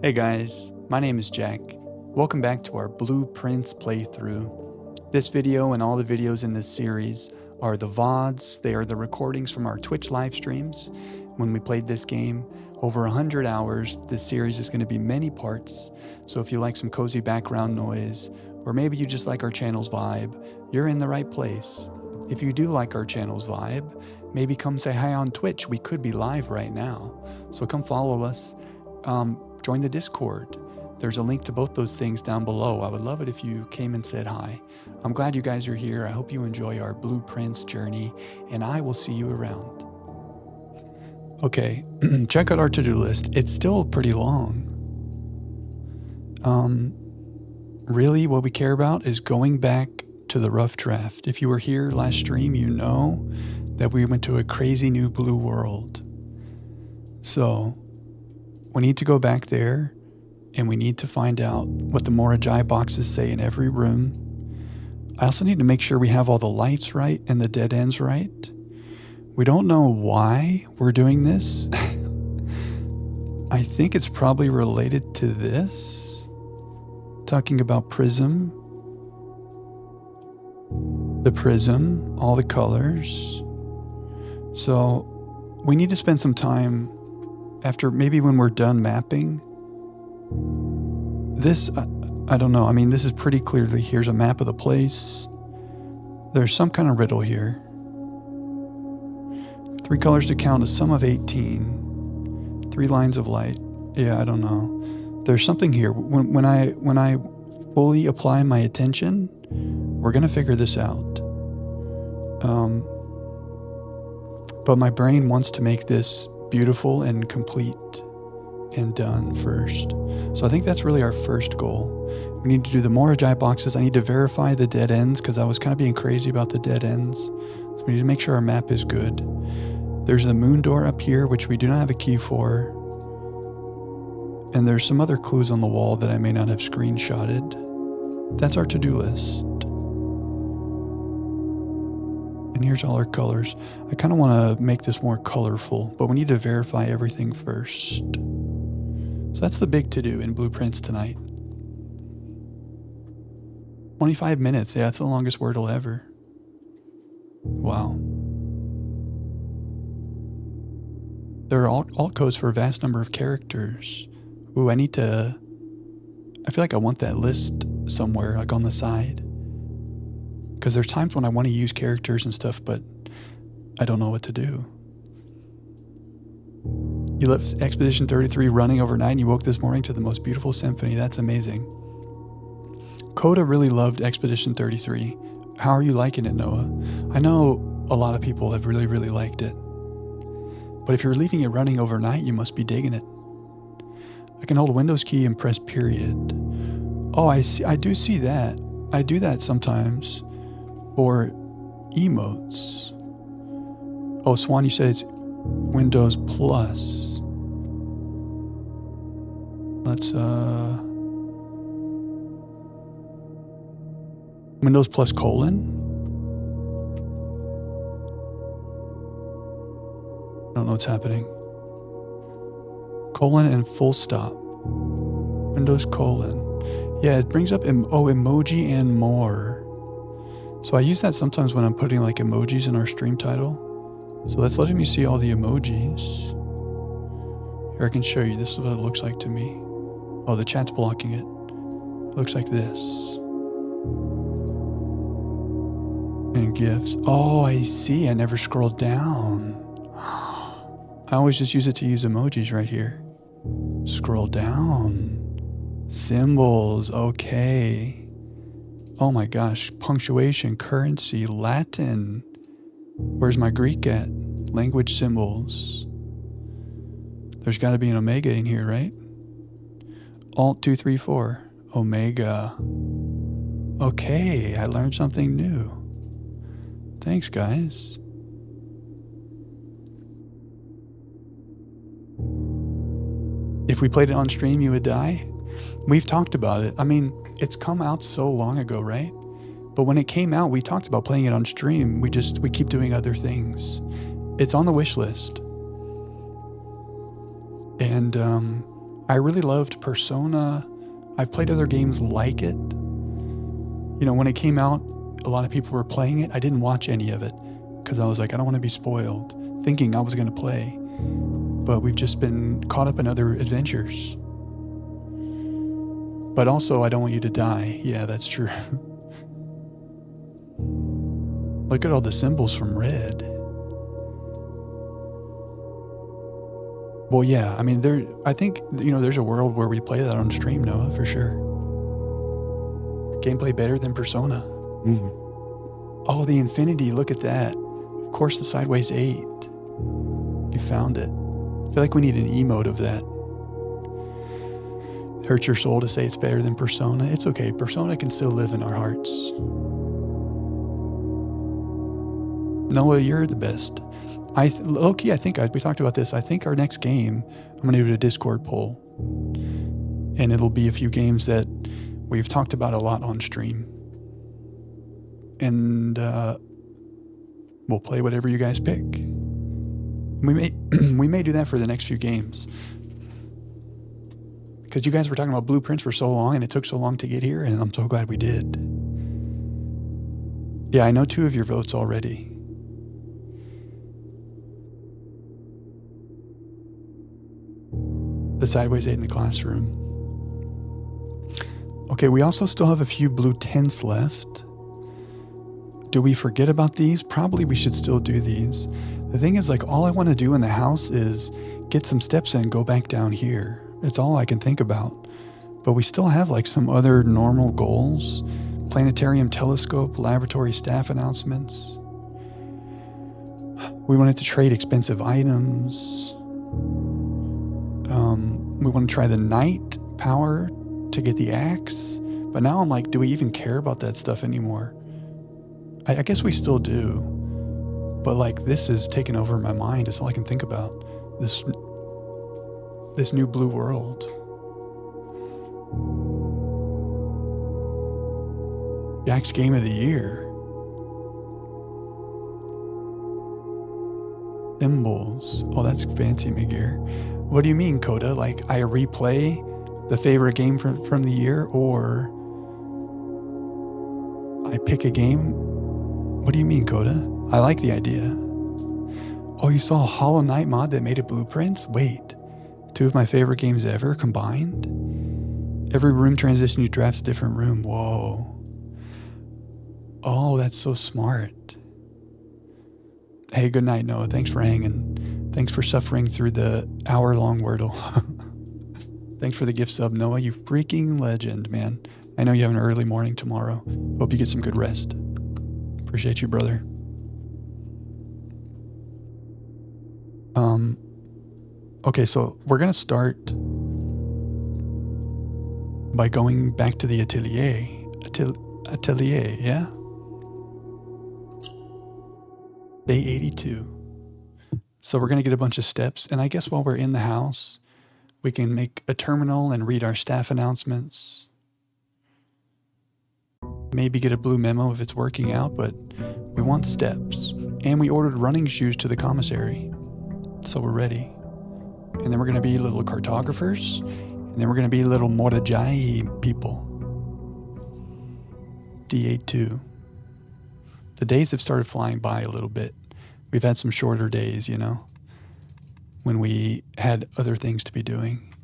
Hey guys, my name is Jack. Welcome back to our Blueprints playthrough. This video and all the videos in this series are the VODs. They are the recordings from our Twitch live streams when we played this game. Over 100 hours. This series is going to be many parts. So if you like some cozy background noise, or maybe you just like our channel's vibe, you're in the right place. If you do like our channel's vibe, maybe come say hi on Twitch. We could be live right now. So come follow us. Join the Discord. There's a link to both those things down below. I would love it if you came and said hi. I'm glad you guys are here. I hope you enjoy our Blueprints journey, and I will see you around. Okay, check out our to-do list. It's still pretty long. Really what we care about is going back to the rough draft. If you were here last stream, you know that we went to a crazy new blue world. So we need to go back there, and we need to find out what the Morajai boxes say in every room. I also need to make sure we have all the lights right and the dead ends right. We don't know why we're doing this. I think it's probably related to this. Talking about prism. The prism, all the colors. So we need to spend some time after, maybe when we're done mapping. This, I don't know. I mean, this is pretty clearly, here's a map of the place. There's some kind of riddle here. 3 colors to count, a sum of 18. 3 lines of light. Yeah, I don't know. There's something here. When I fully apply my attention, we're gonna figure this out. But my brain wants to make this beautiful and complete and done first. So I think that's really our first goal. We need to do the Morajai boxes. I need to verify the dead ends because I was kind of being crazy about the dead ends. So we need to make sure our map is good. There's the moon door up here, which we do not have a key for. And there's some other clues on the wall that I may not have screenshotted. That's our to-do list. And here's all our colors. I kind of want to make this more colorful, but we need to verify everything first. So that's the big to-do in Blueprints tonight. 25 minutes. Yeah, that's the longest Wordle ever. Wow. There are alt codes for a vast number of characters. Ooh, I feel like I want that list somewhere, like on the side. Because there's times when I want to use characters and stuff, but I don't know what to do. You left Expedition 33 running overnight and you woke this morning to the most beautiful symphony. That's amazing. Coda really loved Expedition 33. How are you liking it, Noah? I know a lot of people have really, really liked it. But if you're leaving it running overnight, you must be digging it. I can hold a Windows key and press period. Oh, I see. I do see that. I do that sometimes for emotes. Oh, Swan, you said it's Windows Plus. Let's, Windows Plus colon? I don't know what's happening. Colon and full stop. Windows colon. Yeah, it brings up, emoji and more. So I use that sometimes when I'm putting like emojis in our stream title. So that's letting me see all the emojis. Here, I can show you. This is what it looks like to me. Oh, the chat's blocking it. It looks like this. And GIFs. Oh, I see. I never scrolled down. I always just use it to use emojis right here. Scroll down. Symbols. Okay. Oh my gosh. Punctuation, currency, Latin. Where's my Greek at? Language symbols. There's got to be an omega in here, right? Alt 234. Omega. Okay, I learned something new. Thanks, guys. If we played it on stream, you would die? We've talked about it. I mean, it's come out so long ago, right? But when it came out, we talked about playing it on stream. We keep doing other things. It's on the wish list. And I really loved Persona. I've played other games like it. You know, when it came out, a lot of people were playing it. I didn't watch any of it because I was like, I don't want to be spoiled, thinking I was going to play. But we've just been caught up in other adventures. But also, I don't want you to die. Yeah, that's true. Look at all the symbols from Red. Well, yeah, I mean, I think, you know, there's a world where we play that on stream, Noah, for sure. Gameplay better than Persona. Mm-hmm. Oh, the Infinity, look at that. Of course, the Sideways 8. You found it. I feel like we need an emote of that. Hurts your soul to say it's better than Persona. It's okay. Persona can still live in our hearts. Noah, you're the best. Low-key, I think we talked about this. I think our next game, I'm going to do a Discord poll. And it'll be a few games that we've talked about a lot on stream. And we'll play whatever you guys pick. We may do that for the next few games. Because you guys were talking about blueprints for so long, and it took so long to get here, and I'm so glad we did. Yeah, I know 2 of your votes already. The Sideways 8 in the classroom. Okay, we also still have a few blue tents left. Do we forget about these? Probably we should still do these. The thing is, like, all I want to do in the house is get some steps in, go back down here. It's all I can think about. But we still have like some other normal goals. Planetarium telescope, laboratory staff announcements. We wanted to trade expensive items. We want to try the night power to get the axe. But now I'm like, do we even care about that stuff anymore? I guess we still do. But like, this is taking over my mind. It's all I can think about. This new blue world. Jack's Game of the Year. Symbols. Oh, that's fancy, McGear. What do you mean, Coda? Like, I replay the favorite game from the year, or I pick a game? What do you mean, Coda? I like the idea. Oh, you saw a Hollow Knight mod that made it blueprints? Wait. 2 of my favorite games ever combined? Every room transition you draft a different room. Whoa. Oh, that's so smart. Hey, good night, Noah. Thanks for hanging. Thanks for suffering through the hour-long Wordle. Thanks for the gift sub, Noah. You freaking legend, man. I know you have an early morning tomorrow. Hope you get some good rest. Appreciate you, brother. Okay, so we're going to start by going back to the atelier. Atelier, yeah? Day 82. So we're going to get a bunch of steps, and I guess while we're in the house, we can make a terminal and read our staff announcements. Maybe get a blue memo if it's working out, but we want steps. And we ordered running shoes to the commissary. So we're ready. And then we're going to be little cartographers, and then we're going to be little Morajai people. D82. The days have started flying by a little bit. We've had some shorter days, you know, when we had other things to be doing.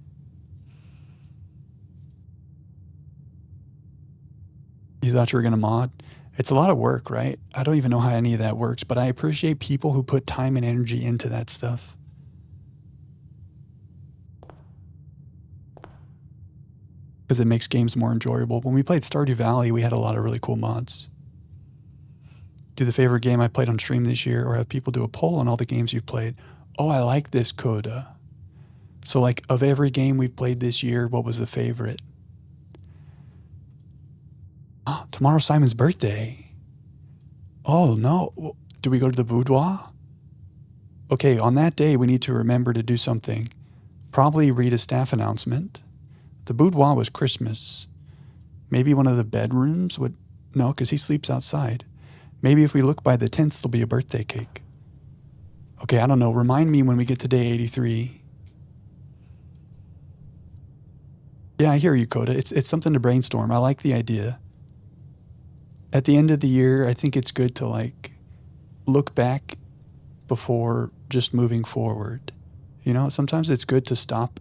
You thought you were going to mod? It's a lot of work, right? I don't even know how any of that works, but I appreciate people who put time and energy into that stuff. Because it makes games more enjoyable. When we played Stardew Valley, we had a lot of really cool mods. Do the favorite game I played on stream this year, or have people do a poll on all the games you've played. Oh, I like this, Coda. So like, of every game we've played this year, what was the favorite? Oh, tomorrow's Simon's birthday. Oh no, do we go to the boudoir? Okay, on that day we need to remember to do something. Probably read a staff announcement. The boudoir was Christmas. Maybe one of the bedrooms would, no, because he sleeps outside. Maybe if we look by the tents, there'll be a birthday cake. Okay, I don't know. Remind me when we get to day 83. Yeah, I hear you, Coda. It's something to brainstorm. I like the idea. At the end of the year, I think it's good to like look back before just moving forward. You know, sometimes it's good to stop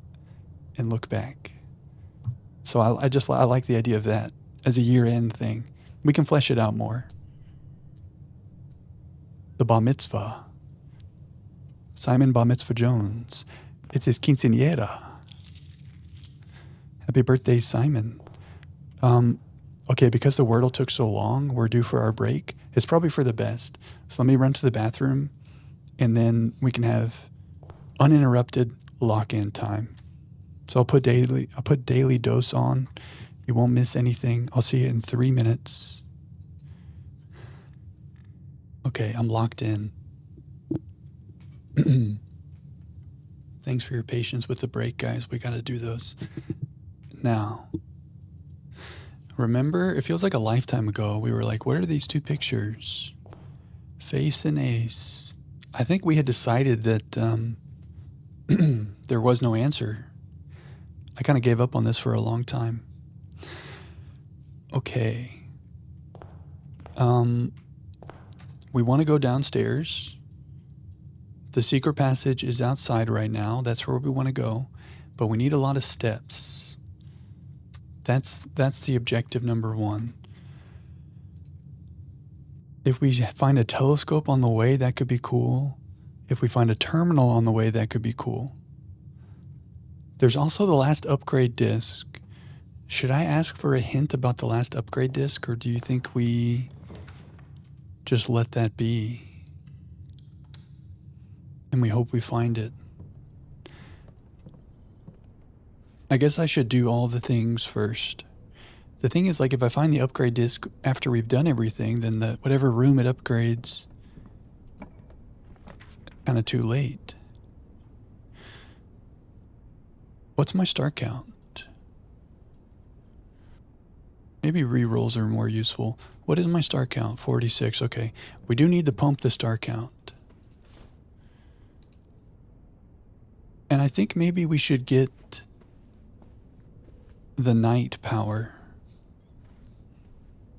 and look back. So I like the idea of that as a year-end thing. We can flesh it out more. The Bar Mitzvah. Simon Bar Mitzvah Jones. It's his quinceañera. Happy birthday, Simon. Okay, because the Wordle took so long, we're due for our break. It's probably for the best. So let me run to the bathroom, and then we can have uninterrupted lock-in time. So I'll put daily dose on. You won't miss anything. I'll see you in 3 minutes. Okay, I'm locked in. Thanks for your patience with the break, guys. We got to do those. Now, remember, it feels like a lifetime ago. We were like, what are these two pictures? Face and Ace. I think we had decided that there was no answer. I kind of gave up on this for a long time. Okay. We want to go downstairs. The secret passage is outside right now. That's where we want to go. But we need a lot of steps. That's the objective number one. If we find a telescope on the way, that could be cool. If we find a terminal on the way, that could be cool. There's also the last upgrade disc. Should I ask for a hint about the last upgrade disc, or do you think we just let that be? And we hope we find it. I guess I should do all the things first. The thing is, like, if I find the upgrade disc after we've done everything, then whatever room it upgrades, kind of too late. What's my star count? Maybe rerolls are more useful. What is my star count? 46. Okay. We do need to pump the star count. And I think maybe we should get the night power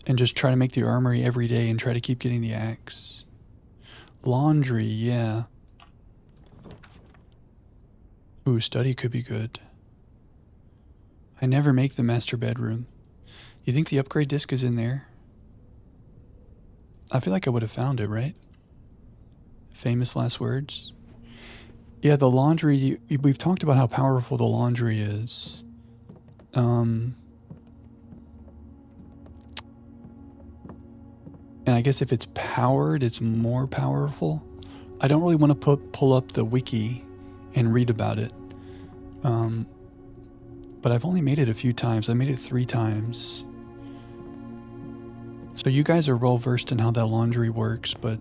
and just try to make the armory every day and try to keep getting the axe. Laundry, yeah. Ooh, study could be good. I never make the master bedroom. You think the upgrade disc is in there? I feel like I would have found it, right? Famous last words. Yeah, the laundry, we've talked about how powerful the laundry is. And I guess if it's powered, it's more powerful. I don't really want to pull up the wiki and read about it. But I've only made it a few times. I made it 3 times. So you guys are well versed in how that laundry works, but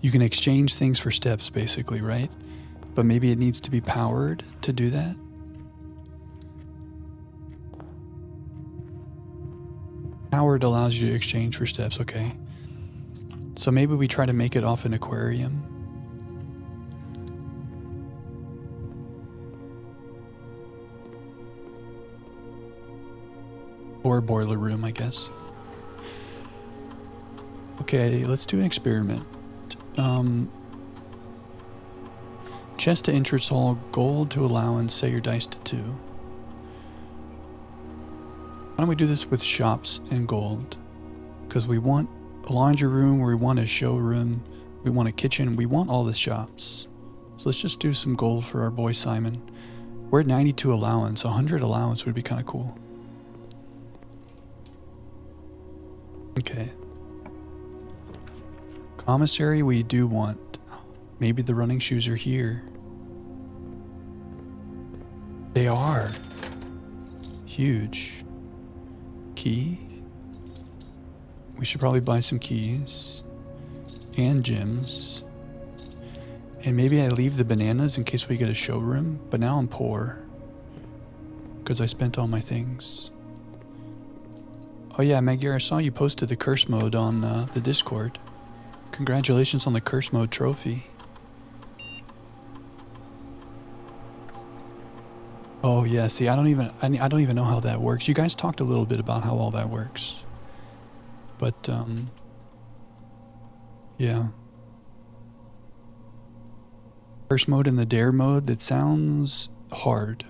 you can exchange things for steps basically, right? But maybe it needs to be powered to do that. Powered allows you to exchange for steps, okay. So maybe we try to make it off an aquarium. Or a boiler room, I guess. Okay, let's do an experiment. Chest to interest hall, gold to allowance, set your dice to 2. Why don't we do this with shops and gold? Because we want a laundry room, we want a showroom, we want a kitchen, we want all the shops. So let's just do some gold for our boy Simon. We're at 92 allowance, 100 allowance would be kind of cool. Okay. Commissary we do want. Maybe the running shoes are here. They are. Huge. Key. We should probably buy some keys. And gems. And maybe I leave the bananas in case we get a showroom. But now I'm poor. Because I spent all my things. Oh yeah, Magyar, I saw you posted the curse mode on the Discord. Congratulations on the curse mode trophy. Oh yeah, see, I don't even know how that works. You guys talked a little bit about how all that works. But yeah. Curse mode and the dare mode, that sounds hard.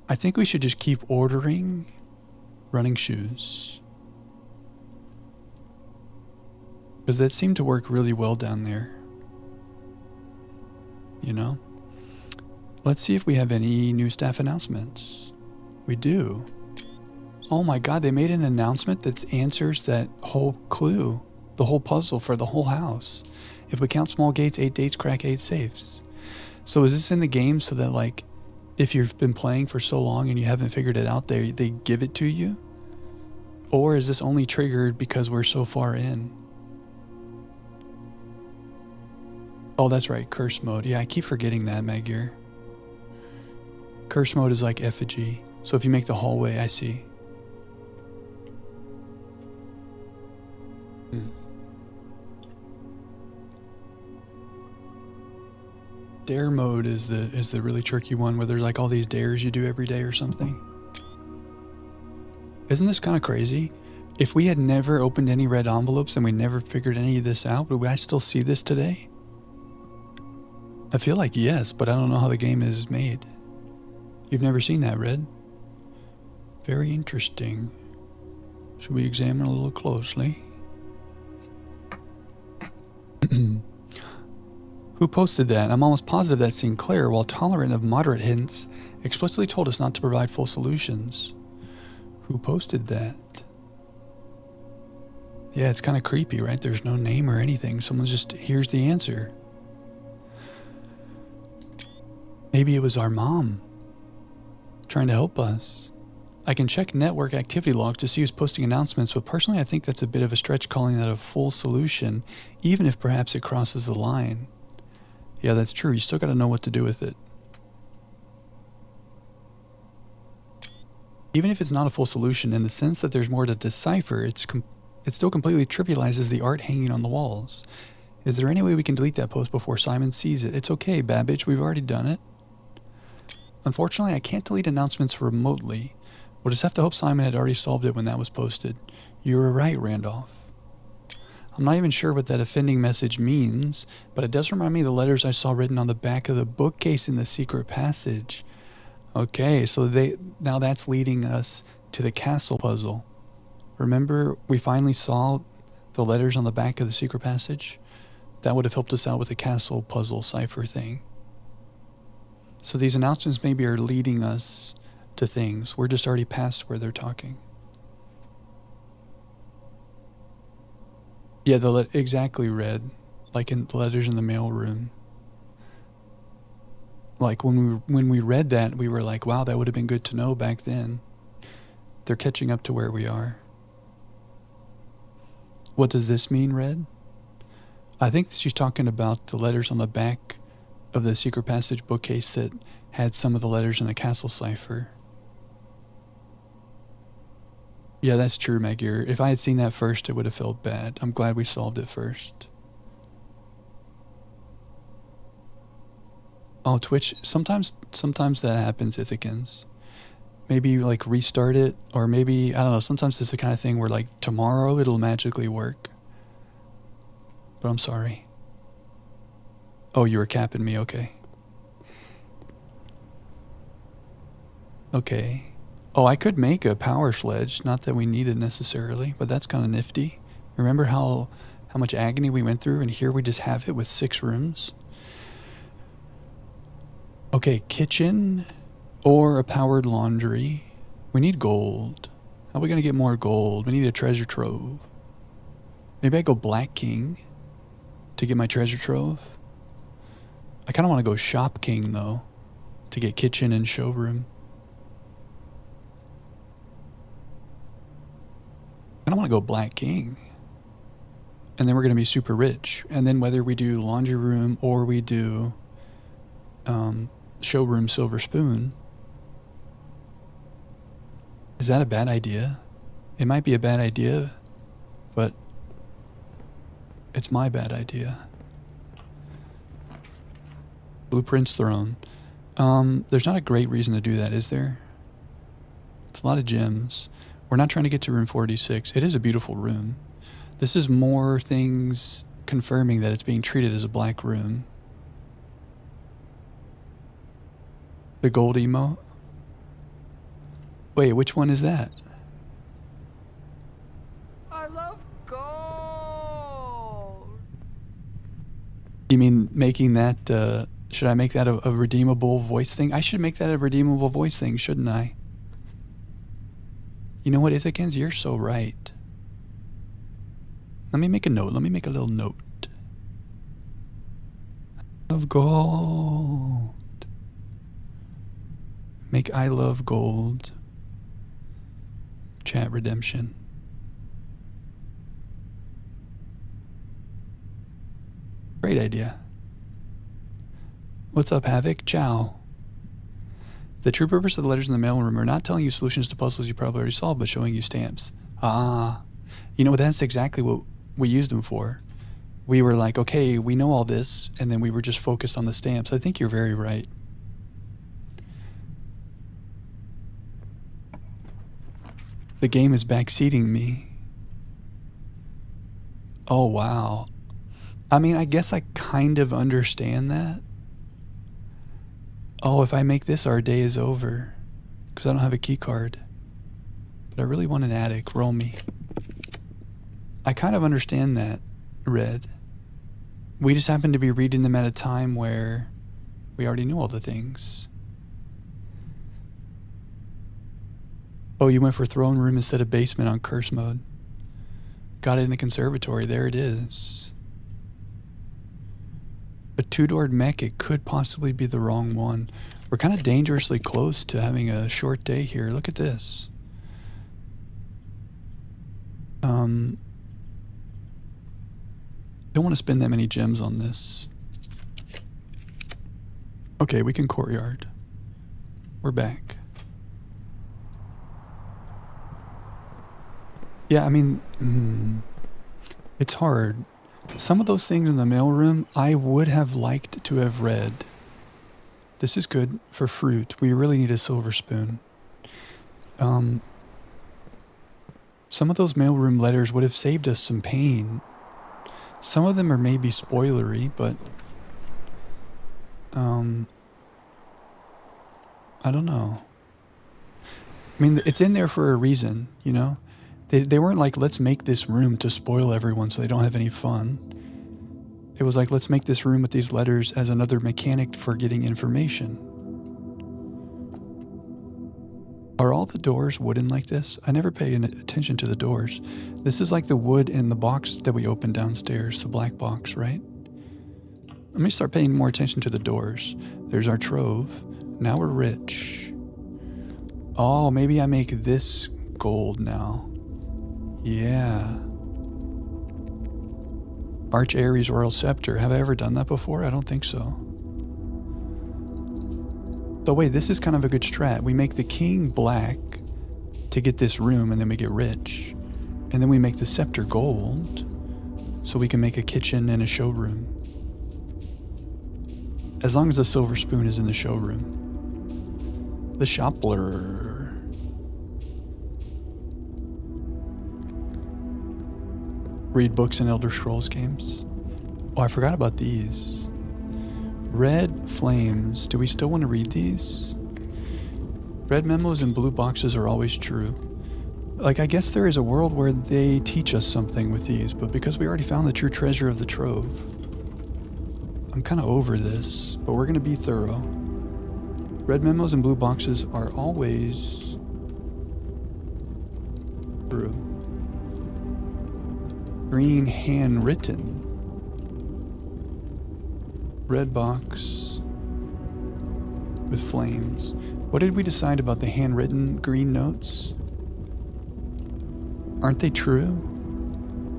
I think we should just keep ordering running shoes. Because that seemed to work really well down there. You know? Let's see if we have any new staff announcements. We do. Oh my god, they made an announcement that answers that whole clue. The whole puzzle for the whole house. If we count small gates, 8 dates crack 8 safes. So is this in the game so that, like, if you've been playing for so long and you haven't figured it out, they give it to you? Or is this only triggered because we're so far in? Oh, that's right, curse mode. Yeah, I keep forgetting that, Magyar. Curse mode is like effigy. So if you make the hallway, I see. Dare mode is the really tricky one where there's like all these dares you do every day or something. Isn't this kind of crazy? If we had never opened any red envelopes and we never figured any of this out, would I still see this today? I feel like yes, but I don't know how the game is made. You've never seen that, Red? Very interesting. Should we examine a little closely? Who posted that? I'm almost positive that Sinclair, while tolerant of moderate hints, explicitly told us not to provide full solutions. Who posted that? Yeah, it's kind of creepy, right? There's no name or anything. Someone's just, here's the answer. Maybe it was our mom trying to help us. I can check network activity logs to see who's posting announcements, but personally I think that's a bit of a stretch calling that a full solution, even if perhaps it crosses the line. Yeah, that's true. You still got to know what to do with it. Even if it's not a full solution, in the sense that there's more to decipher, it still completely trivializes the art hanging on the walls. Is there any way we can delete that post before Simon sees it? It's okay, Babbage. We've already done it. Unfortunately, I can't delete announcements remotely. We'll just have to hope Simon had already solved it when that was posted. You were right, Randolph. I'm not even sure what that offending message means, but it does remind me of the letters I saw written on the back of the bookcase in the secret passage. Okay, so now that's leading us to the castle puzzle. Remember, we finally saw the letters on the back of the secret passage? That would have helped us out with the castle puzzle cipher thing. So these announcements maybe are leading us to things. We're just already past where they're talking. Yeah, exactly, Red. Like in the letters in the mailroom. Like when we read that, we were like, wow, that would have been good to know back then. They're catching up to where we are. What does this mean, Red? I think she's talking about the letters on the back of the secret passage bookcase that had some of the letters in the castle cipher. Yeah, that's true, Magyar. If I had seen that first, it would have felt bad. I'm glad we solved it first. Oh, Twitch, sometimes that happens, Ithacans. Maybe like restart it, or maybe, I don't know, sometimes it's the kind of thing where like tomorrow it'll magically work. But I'm sorry. Oh, you were capping me, okay. Okay. Oh, I could make a power sledge, not that we need it necessarily, but that's kind of nifty. Remember how much agony we went through, and here we just have it with 6 rooms? Okay, kitchen or a powered laundry. We need gold. How are we going to get more gold? We need a treasure trove. Maybe I go Black King to get my treasure trove. I kind of want to go Shop King, though, to get kitchen and showroom. I don't want to go Black King. And then we're going to be super rich. And then whether we do laundry room or we do showroom silver spoon, is that a bad idea? It might be a bad idea, but it's my bad idea. Blueprint's throne. There's not a great reason to do that, is there? It's a lot of gems. We're not trying to get to room 46. It is a beautiful room. This is more things confirming that it's being treated as a black room. The gold emote? Wait, which one is that? I love gold. You mean making that, should I make that a redeemable voice thing? I should make that a redeemable voice thing, shouldn't I? You know what, Ithacans? You're so right. Let me make a note. Let me make a little note. Of gold. Make I love gold. Chat redemption. Great idea. What's up, Havoc? Ciao. The true purpose of the letters in the mailroom are not telling you solutions to puzzles you probably already solved, but showing you stamps. Ah. You know, that's exactly what we used them for. We were like, okay, we know all this, and then we were just focused on the stamps. I think you're very right. The game is backseating me. Oh, wow. I mean, I guess I kind of understand that. Oh, if I make this, our day is over. Because I don't have a key card. But I really want an attic. Roll me. I kind of understand that, Red. We just happen to be reading them at a time where we already knew all the things. Oh, you went for throne room instead of basement on curse mode. Got it in the conservatory. There it is. A two-doored mech, it could possibly be the wrong one. We're kind of dangerously close to having a short day here. Look at this. Don't want to spend that many gems on this. Okay, we can courtyard. We're back. Yeah, I mean, it's hard. Some of those things in the mailroom, I would have liked to have read. This is good for fruit. We really need a silver spoon. Some of those mailroom letters would have saved us some pain. Some of them are maybe spoilery, but I don't know. I mean, it's in there for a reason, you know? They weren't like, let's make this room to spoil everyone so they don't have any fun. It was like, let's make this room with these letters as another mechanic for getting information. Are all the doors wooden like this? I never pay attention to the doors. This is like the wood in the box that we opened downstairs, the black box, right? Let me start paying more attention to the doors. There's our trove. Now we're rich. Oh, maybe I make this gold now. Yeah. Arch Ares Royal Scepter. Have I ever done that before? I don't think so. So wait, this is kind of a good strat. We make the king black to get this room, and then we get rich. And then we make the scepter gold so we can make a kitchen and a showroom. As long as the silver spoon is in the showroom. The Shopler. Read books and Elder Scrolls games. Oh, I forgot about these. Red Flames. Do we still want to read these? Red memos and blue boxes are always true. Like, I guess there is a world where they teach us something with these, but because we already found the true treasure of the trove, I'm kind of over this, but we're going to be thorough. Red memos and blue boxes are always true. Green handwritten. Red box with flames. What did we decide about the handwritten green notes? Aren't they true?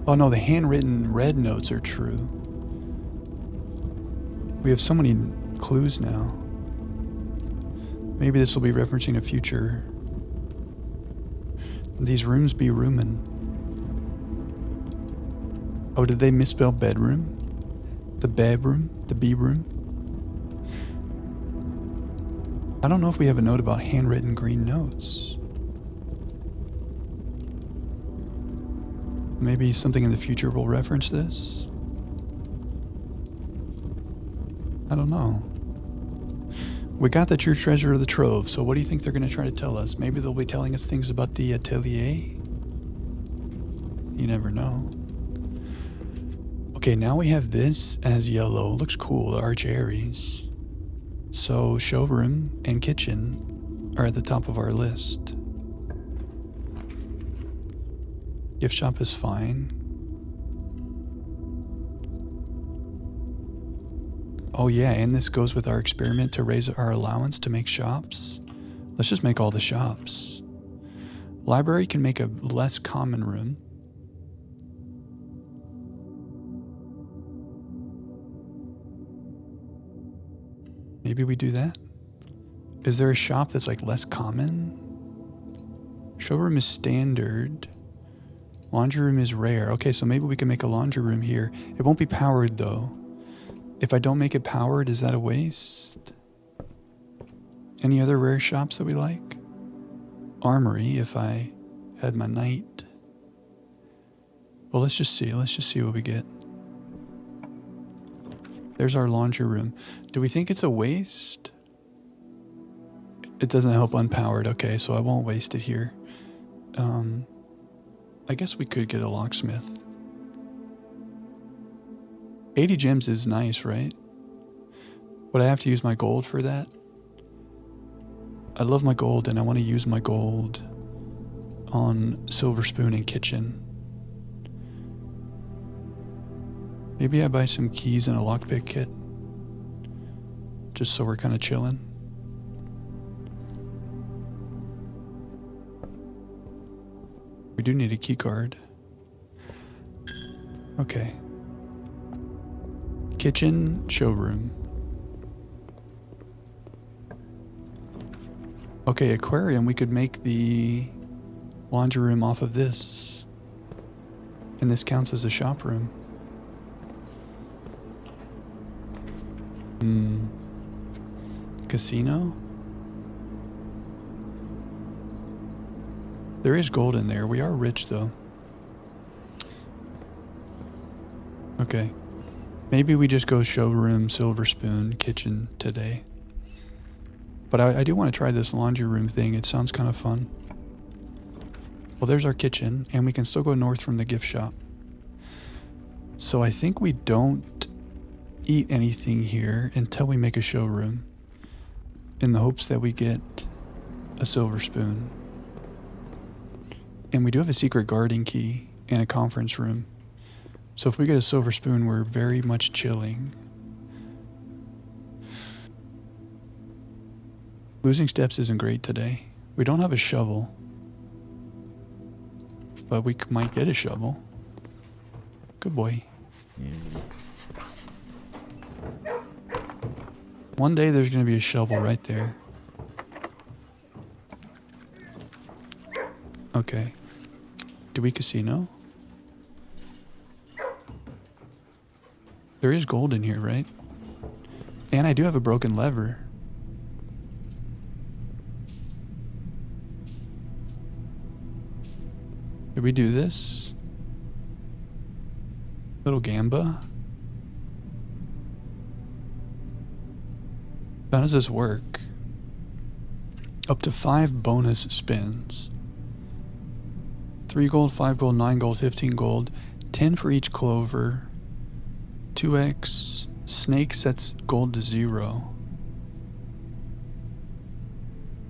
Oh no, the handwritten red notes are true. We have so many clues now. Maybe this will be referencing a future. These rooms be roomin'. Oh, did they misspell bedroom? The bedroom? The B room? I don't know if we have a note about handwritten green notes. Maybe something in the future will reference this? I don't know. We got the true treasure of the trove, so what do you think they're going to try to tell us? Maybe they'll be telling us things about the atelier? You never know. Okay, now we have this as yellow. Looks cool, the Arch Aries. So showroom and kitchen are at the top of our list. Gift shop is fine. Oh yeah, and this goes with our experiment to raise our allowance to make shops. Let's just make all the shops. Library can make a less common room. Maybe we do that? Is there a shop that's like less common? Showroom is standard. Laundry room is rare. Okay, so maybe we can make a laundry room here. It won't be powered though. If I don't make it powered, is that a waste? Any other rare shops that we like? Armory, if I had my knight. Well, let's just see what we get. There's our laundry room. Do we think it's a waste? It doesn't help unpowered. Okay, so I won't waste it here. I guess we could get a locksmith. 80 gems is nice, right? Would I have to use my gold for that? I love my gold and I want to use my gold on silver spoon and kitchen. Maybe I buy some keys and a lockpick kit. Just so we're kind of chilling. We do need a key card. Okay. Kitchen, showroom. Okay, aquarium. We could make the laundry room off of this. And this counts as a shop room. Casino? There is gold in there. We are rich though. Okay. Maybe we just go showroom, silver spoon, kitchen today. But I do want to try this laundry room thing. It sounds kind of fun. Well, there's our kitchen, and we can still go north from the gift shop. So I think we don't eat anything here until we make a showroom, in the hopes that we get a silver spoon. And we do have a secret guarding key and a conference room. So if we get a silver spoon, we're very much chilling. Losing steps isn't great today. We don't have a shovel, but we might get a shovel. Good boy. One day there's going to be a shovel right there. Okay. Do we casino? There is gold in here, right? And I do have a broken lever. Did we do this? Little gamba? How does this work? Up to 5 bonus spins. 3 gold, 5 gold, 9 gold, 15 gold, 10 for each clover, 2x, snake sets gold to 0.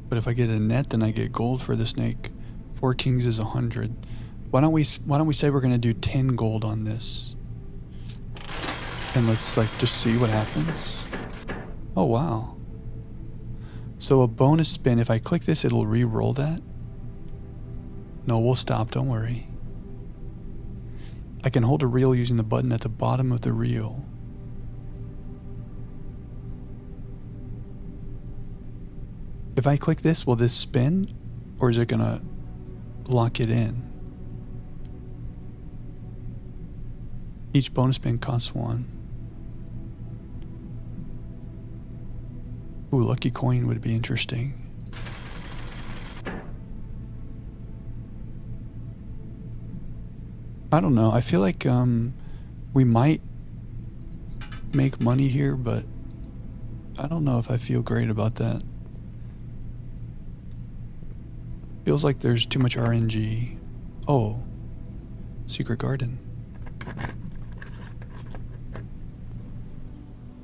But if I get a net, then I get gold for the snake. 4 kings is 100. Why don't we say we're gonna do 10 gold on this? And let's just see what happens. Oh wow. So a bonus spin, if I click this, it'll re-roll that? No, we'll stop, don't worry. I can hold a reel using the button at the bottom of the reel. If I click this, will this spin? Or is it gonna lock it in? Each bonus spin costs 1. Ooh, lucky coin would be interesting. I don't know. I feel like we might make money here, but I don't know if I feel great about that. Feels like there's too much RNG. Oh, secret garden.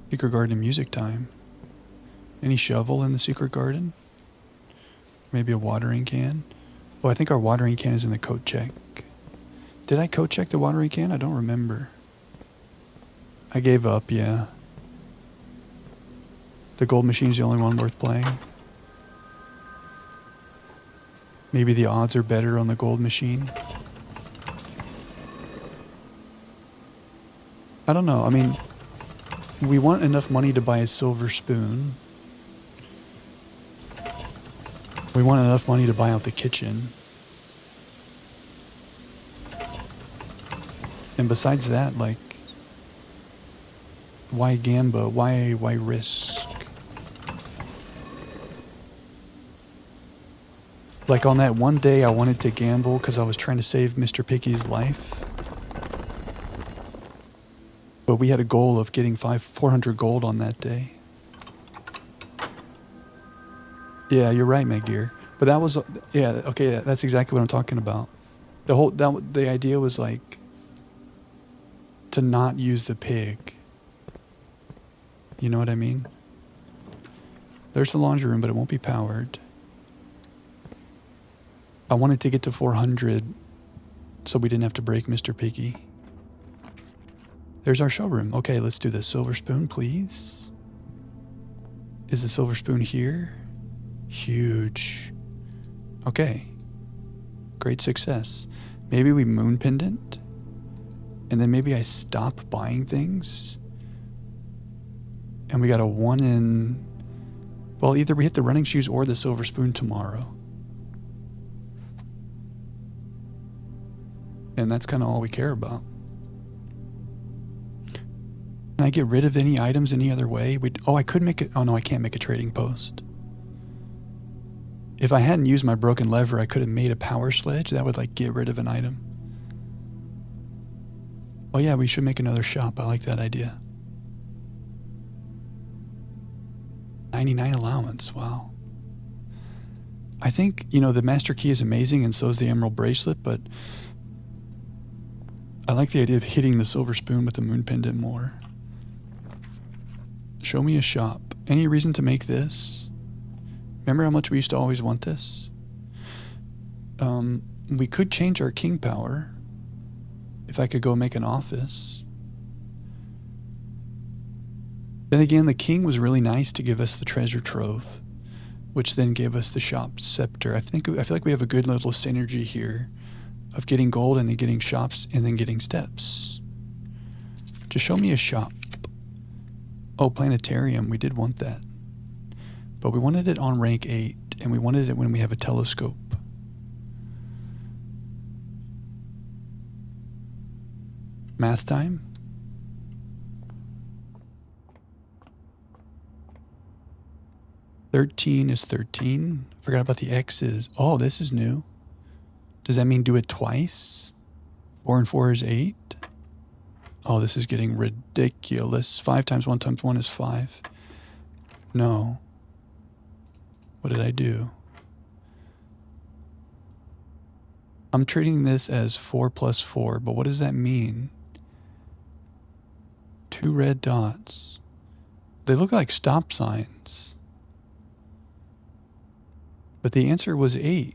Secret garden music time. Any shovel in the secret garden? Maybe a watering can? Oh, I think our watering can is in the coat check. Did I coat check the watering can? I don't remember. I gave up, yeah. The gold machine's the only one worth playing. Maybe the odds are better on the gold machine. I don't know. I mean, we want enough money to buy a silver spoon. We want enough money to buy out the kitchen. And besides that, like, why gamba? Why risk? Like on that one day I wanted to gamble because I was trying to save Mr. Picky's life. But we had a goal of getting 400 gold on that day. Yeah, you're right, Meg dear. But that was, yeah, okay, that's exactly what I'm talking about. The idea was like to not use the pig. You know what I mean? There's the laundry room, but it won't be powered. I wanted to get to 400 so we didn't have to break Mr. Piggy. There's our showroom. Okay, let's do this. Silver spoon, please. Is the silver spoon here? Huge. Okay. Great success. Maybe we moon pendant? And then maybe I stop buying things? And we got a 1 in... Well, either we hit the running shoes or the silver spoon tomorrow. And that's kind of all we care about. Can I get rid of any items any other way? I could make it. Oh no, I can't make a trading post. If I hadn't used my broken lever, I could have made a power sledge. That would like get rid of an item. Oh yeah, we should make another shop. I like that idea. 99 allowance, wow. I think, you know, the master key is amazing and so is the emerald bracelet, but I like the idea of hitting the silver spoon with the moon pendant more. Show me a shop. Any reason to make this? Remember how much we used to always want this? We could change our king power. If I could go make an office. Then again, the king was really nice to give us the treasure trove, which then gave us the shop scepter. I feel like we have a good little synergy here of getting gold and then getting shops and then getting steps. Just show me a shop. Oh, planetarium. We did want that. But we wanted it on rank 8, and we wanted it when we have a telescope. Math time? $13 is 13. Forgot about the X's. Oh, this is new. Does that mean do it twice? 4 and 4 is 8. Oh, this is getting ridiculous. 5 times 1 times 1 is 5. No. What did I do? I'm treating this as 4 plus 4, but what does that mean? 2 red dots. They look like stop signs. But the answer was 8.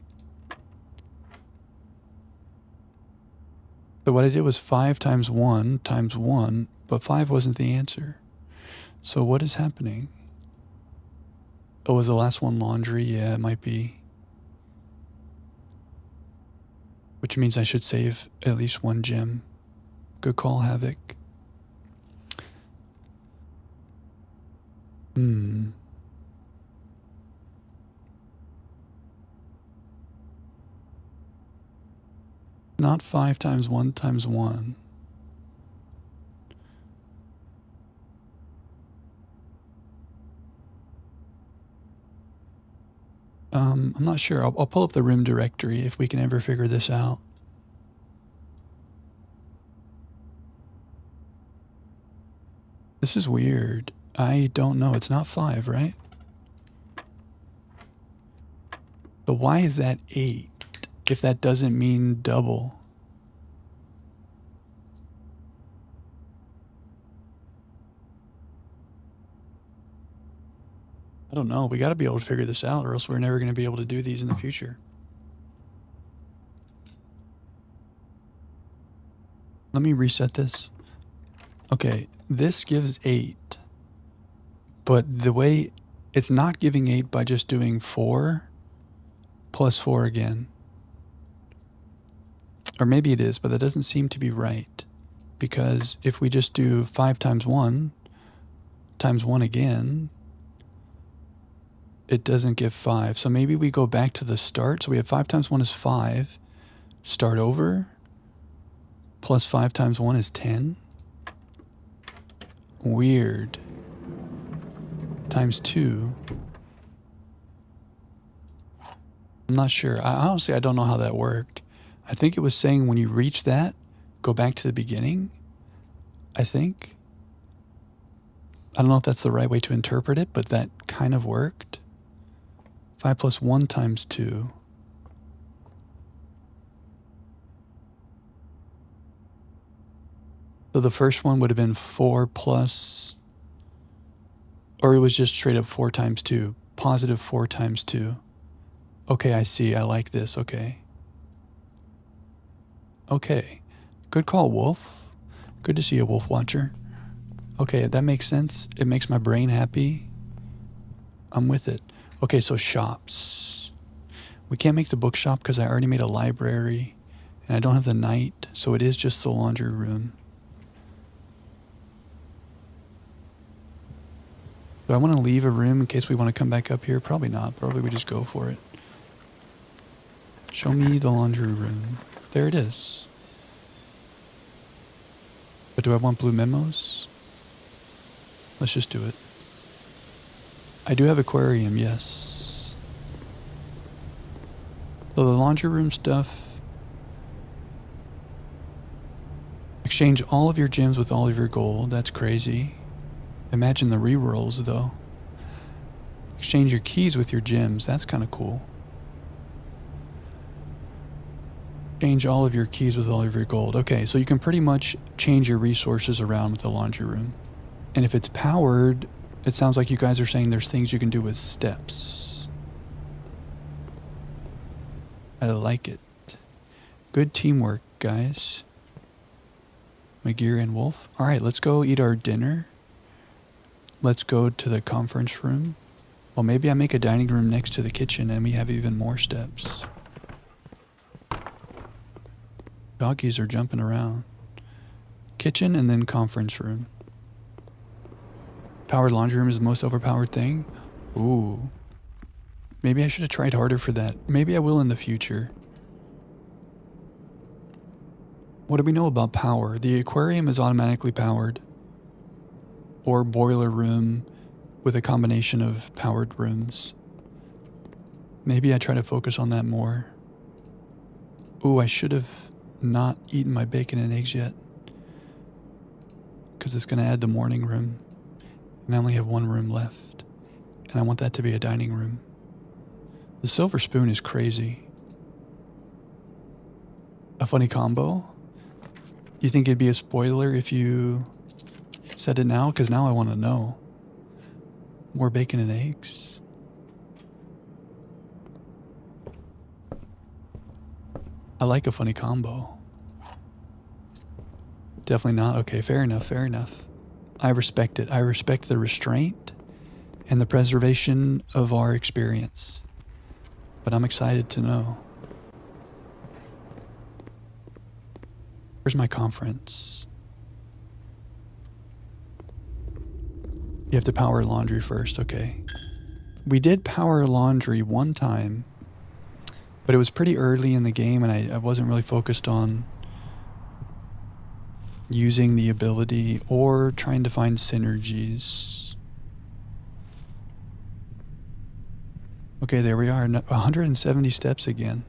So what I did was 5 times 1 times 1, but 5 wasn't the answer. So what is happening? Oh, was the last one laundry? Yeah, it might be. Which means I should save at least 1 gem. Good call, Havoc. Not 5 times 1 times 1. I'm not sure. I'll pull up the room directory if we can ever figure this out. This is weird. I don't know. It's not 5, right? But why is that 8 if that doesn't mean double? I don't know. We got to be able to figure this out, or else we're never going to be able to do these in the future. Let me reset this. Okay, this gives 8. But the way it's not giving 8 by just doing 4 plus 4 again. Or maybe it is, but that doesn't seem to be right. Because if we just do 5 times 1 again, it doesn't give 5. So maybe we go back to the start. So we have 5 times 1 is 5. Start over. Plus 5 times 1 is 10. Weird. Times 2. I'm not sure. Honestly, I don't know how that worked. I think it was saying when you reach that, go back to the beginning. I think. I don't know if that's the right way to interpret it, but that kind of worked. 5 plus 1 times 2. So the first one would have been 4 plus, or it was just straight up 4 times 2. Positive 4 times 2. Okay, I see. I like this. Okay. Okay. Good call, Wolf. Good to see you, Wolf Watcher. Okay, that makes sense. It makes my brain happy. I'm with it. Okay, so shops. We can't make the bookshop because I already made a library and I don't have the night, so it is just the laundry room. Do I want to leave a room in case we want to come back up here? Probably not. Probably we just go for it. Show me the laundry room. There it is. But do I want blue memos? Let's just do it. I do have aquarium, yes. So the laundry room stuff. Exchange all of your gems with all of your gold. That's crazy. Imagine the rerolls, though. Exchange your keys with your gems. That's kind of cool. Change all of your keys with all of your gold. Okay, so you can pretty much change your resources around with the laundry room. And if it's powered, it sounds like you guys are saying there's things you can do with steps. I like it. Good teamwork, guys. McGear and Wolf. All right, let's go eat our dinner. Let's go to the conference room. Well, maybe I make a dining room next to the kitchen and we have even more steps. Doggies are jumping around. Kitchen and then conference room. Powered laundry room is the most overpowered thing. Ooh. Maybe I should have tried harder for that. Maybe I will in the future. What do we know about power? The aquarium is automatically powered. Or boiler room with a combination of powered rooms. Maybe I try to focus on that more. Ooh, I should have not eaten my bacon and eggs yet. Because it's going to add the morning room. And I only have one room left. And I want that to be a dining room. The silver spoon is crazy. A funny combo? You think it'd be a spoiler if you said it now? Because now I want to know. More bacon and eggs? I like a funny combo. Definitely not. Okay, fair enough, fair enough. I respect it. I respect the restraint and the preservation of our experience. But I'm excited to know. Where's my conference? You have to power laundry first, okay. We did power laundry one time, but it was pretty early in the game and I wasn't really focused on using the ability or trying to find synergies. Okay, there we are. 170 steps again.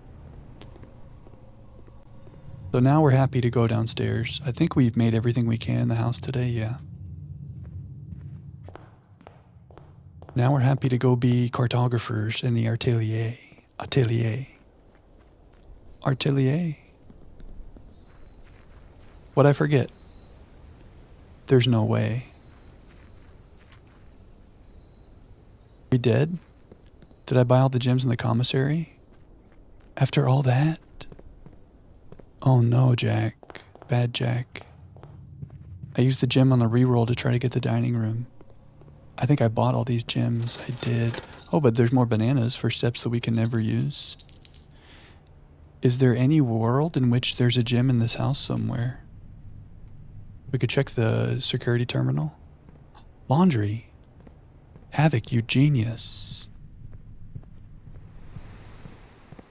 So now we're happy to go downstairs. I think we've made everything we can in the house today, yeah. Now we're happy to go be cartographers in the atelier. Atelier? What'd I forget? There's no way. We dead? Did I buy all the gems in the commissary? After all that? Oh no, Jack. Bad Jack. I used the gem on the reroll to try to get the dining room. I think I bought all these gems. I did. Oh, but there's more bananas for steps that we can never use. Is there any world in which there's a gem in this house somewhere? We could check the security terminal. Laundry. Havoc, you genius.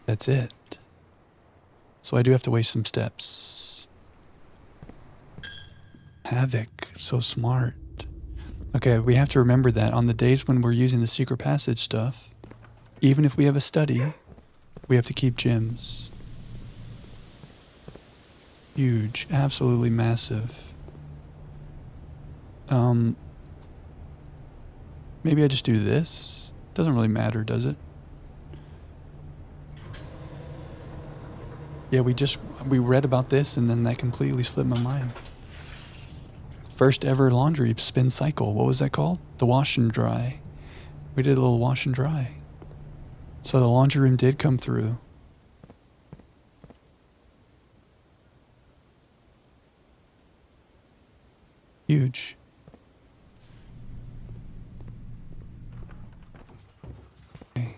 That's it. So I do have to waste some steps. Havoc, so smart. Okay, we have to remember that on the days when we're using the secret passage stuff, even if we have a study, we have to keep gems. Huge, absolutely massive. Maybe I just do this. Doesn't really matter, does it? Yeah, we read about this and then that completely slipped my mind. First ever laundry spin cycle. What was that called? The wash and dry. We did a little wash and dry. So the laundry room did come through. Huge. Okay.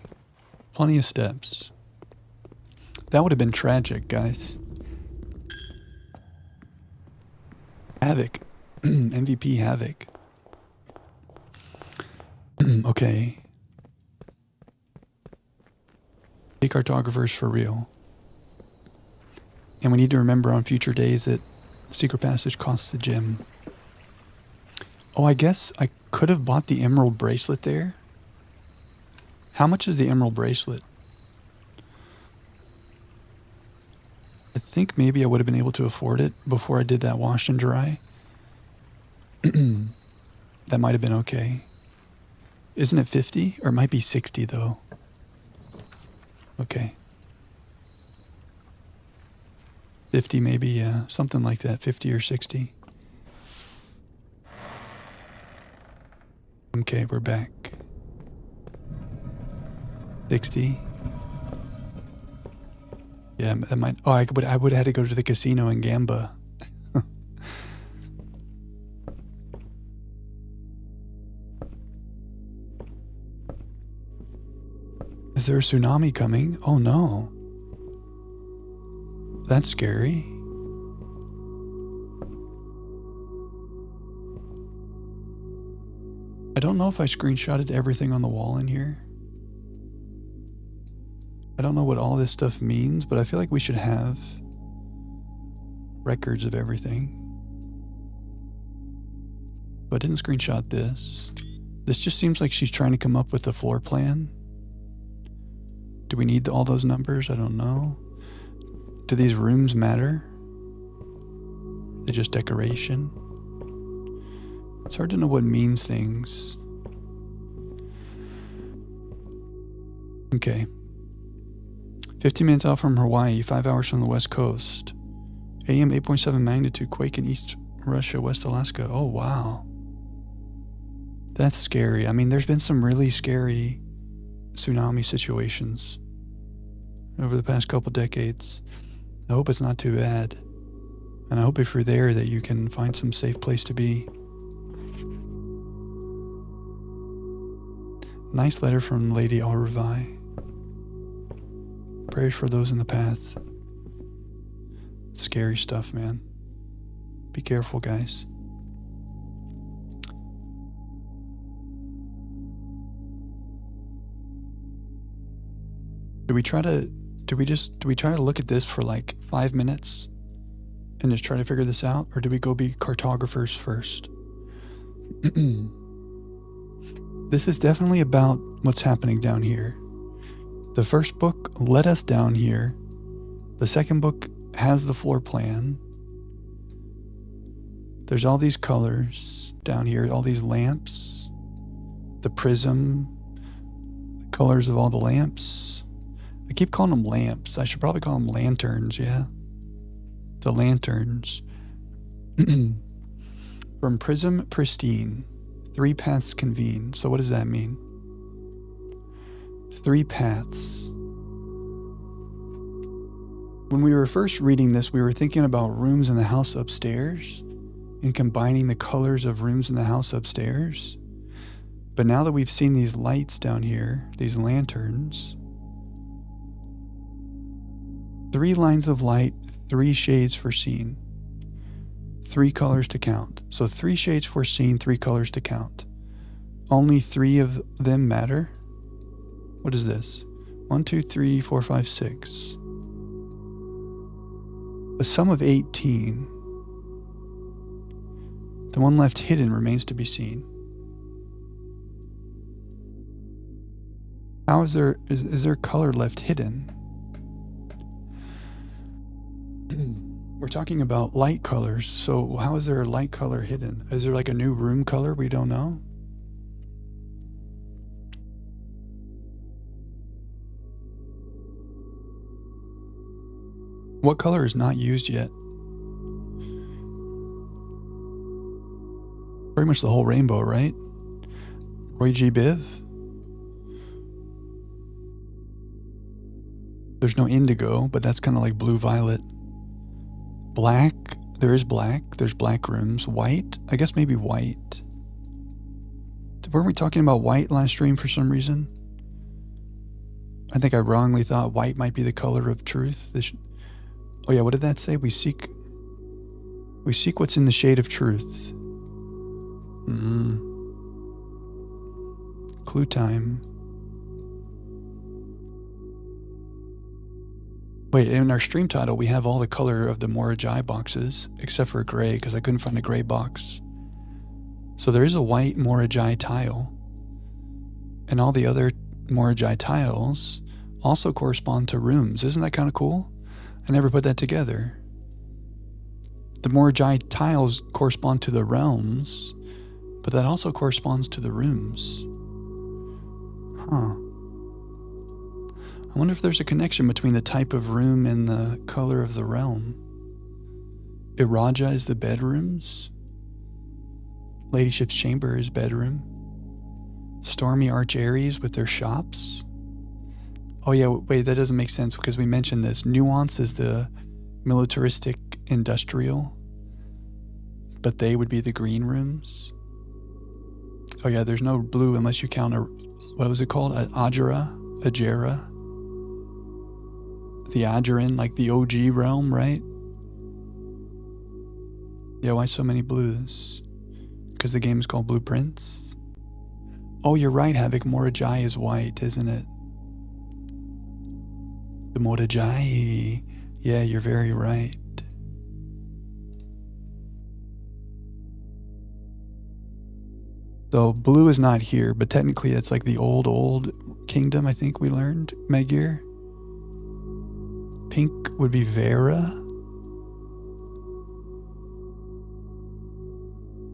Plenty of steps. That would have been tragic, guys. Havoc. MVP Havoc. Okay. Be cartographers for real. And we need to remember on future days that Secret Passage costs a gem. Oh, I guess I could have bought the emerald bracelet there. How much is the emerald bracelet? I think maybe I would have been able to afford it before I did that wash and dry. That might have been okay. Isn't it 50? Or it might be 60 though. Okay. 50 maybe, yeah. Something like that. 50 or 60. Okay, we're back. 60. Yeah, that might... Oh, I would have had to go to the casino in Gamba. Is there a tsunami coming? Oh no. That's scary. I don't know if I screenshotted everything on the wall in here. I don't know what all this stuff means, but I feel like we should have records of everything. But I didn't screenshot this. This just seems like she's trying to come up with a floor plan. Do we need all those numbers? I don't know. Do these rooms matter? They're just decoration. It's hard to know what means things. Okay. 50 minutes out from Hawaii, 5 hours from the west coast. AM 8.7 magnitude quake in East Russia, West Alaska. Oh, wow. That's scary. I mean, there's been some really scary tsunami situations over the past couple decades. I hope it's not too bad. And I hope if you're there that you can find some safe place to be. Nice letter from Lady Aruvai. Prayers for those in the path. Scary stuff, man. Be careful, guys. Do we try to look at this for like 5 minutes and just try to figure this out, or do we go be cartographers first? This is definitely about what's happening down here. The first book led us down here. The second book has the floor plan. There's all these colors down here, all these lamps, the prism, colors of all the lamps. I keep calling them lamps. I should probably call them lanterns, yeah. The lanterns. From prism pristine, 3 paths convene. So what does that mean? 3 paths. When we were first reading this, we were thinking about rooms in the house upstairs and combining the colors of rooms in the house upstairs. But now that we've seen these lights down here, these lanterns, 3 lines of light, 3 shades foreseen, 3 colors to count. So 3 shades foreseen, 3 colors to count. Only 3 of them matter. What is this? 1, 2, 3, 4, 5, 6. A sum of 18. The one left hidden remains to be seen. How is there color left hidden? We're talking about light colors, so how is there a light color hidden? Is there like a new room color we don't know? What color is not used yet? Pretty much the whole rainbow, right? Roy G. Biv? There's no indigo, but that's kind of like blue-violet. Black, there is black. There's black rooms. White, I guess maybe white. Weren't we talking about white last stream for some reason? I think I wrongly thought white might be the color of truth. Oh yeah, what did that say? We seek what's in the shade of truth. Clue time. Wait, in our stream title, we have all the color of the Morajai boxes, except for gray, because I couldn't find a gray box. So there is a white Morajai tile. And all the other Morajai tiles also correspond to rooms. Isn't that kind of cool? I never put that together. The Morajai tiles correspond to the realms, but that also corresponds to the rooms. Huh. I wonder if there's a connection between the type of room and the color of the realm. Iraja is the bedrooms. Ladyship's chamber is bedroom. Stormy Arch Aries with their shops. Oh yeah, wait, that doesn't make sense because we mentioned this. Nuance is the militaristic industrial, but they would be the green rooms. Oh yeah, there's no blue unless you count what was it called? Ajara? The Ajaran, like the OG realm, right? Yeah, why so many blues? Because the game is called Blueprints? Oh, you're right, Havoc. Morajai is white, isn't it? The Morajai. Yeah, you're very right. So blue is not here, but technically it's like the old kingdom, I think we learned, Megir. Pink would be Vera.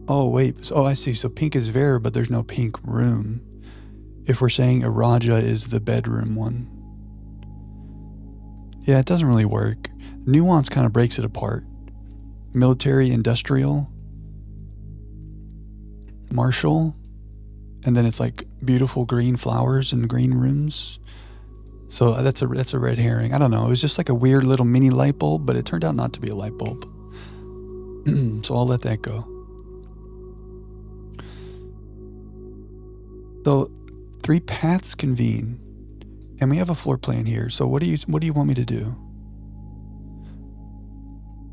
Oh, wait. Oh, I see. So pink is Vera, but there's no pink room. If we're saying Iraja is the bedroom one. Yeah, it doesn't really work. Nuance kind of breaks it apart. Military, industrial, martial, and then it's like beautiful green flowers and green rooms. So that's a red herring. I don't know. It was just like a weird little mini light bulb, but it turned out not to be a light bulb. So I'll let that go. So 3 paths convene, and we have a floor plan here. So what do you want me to do?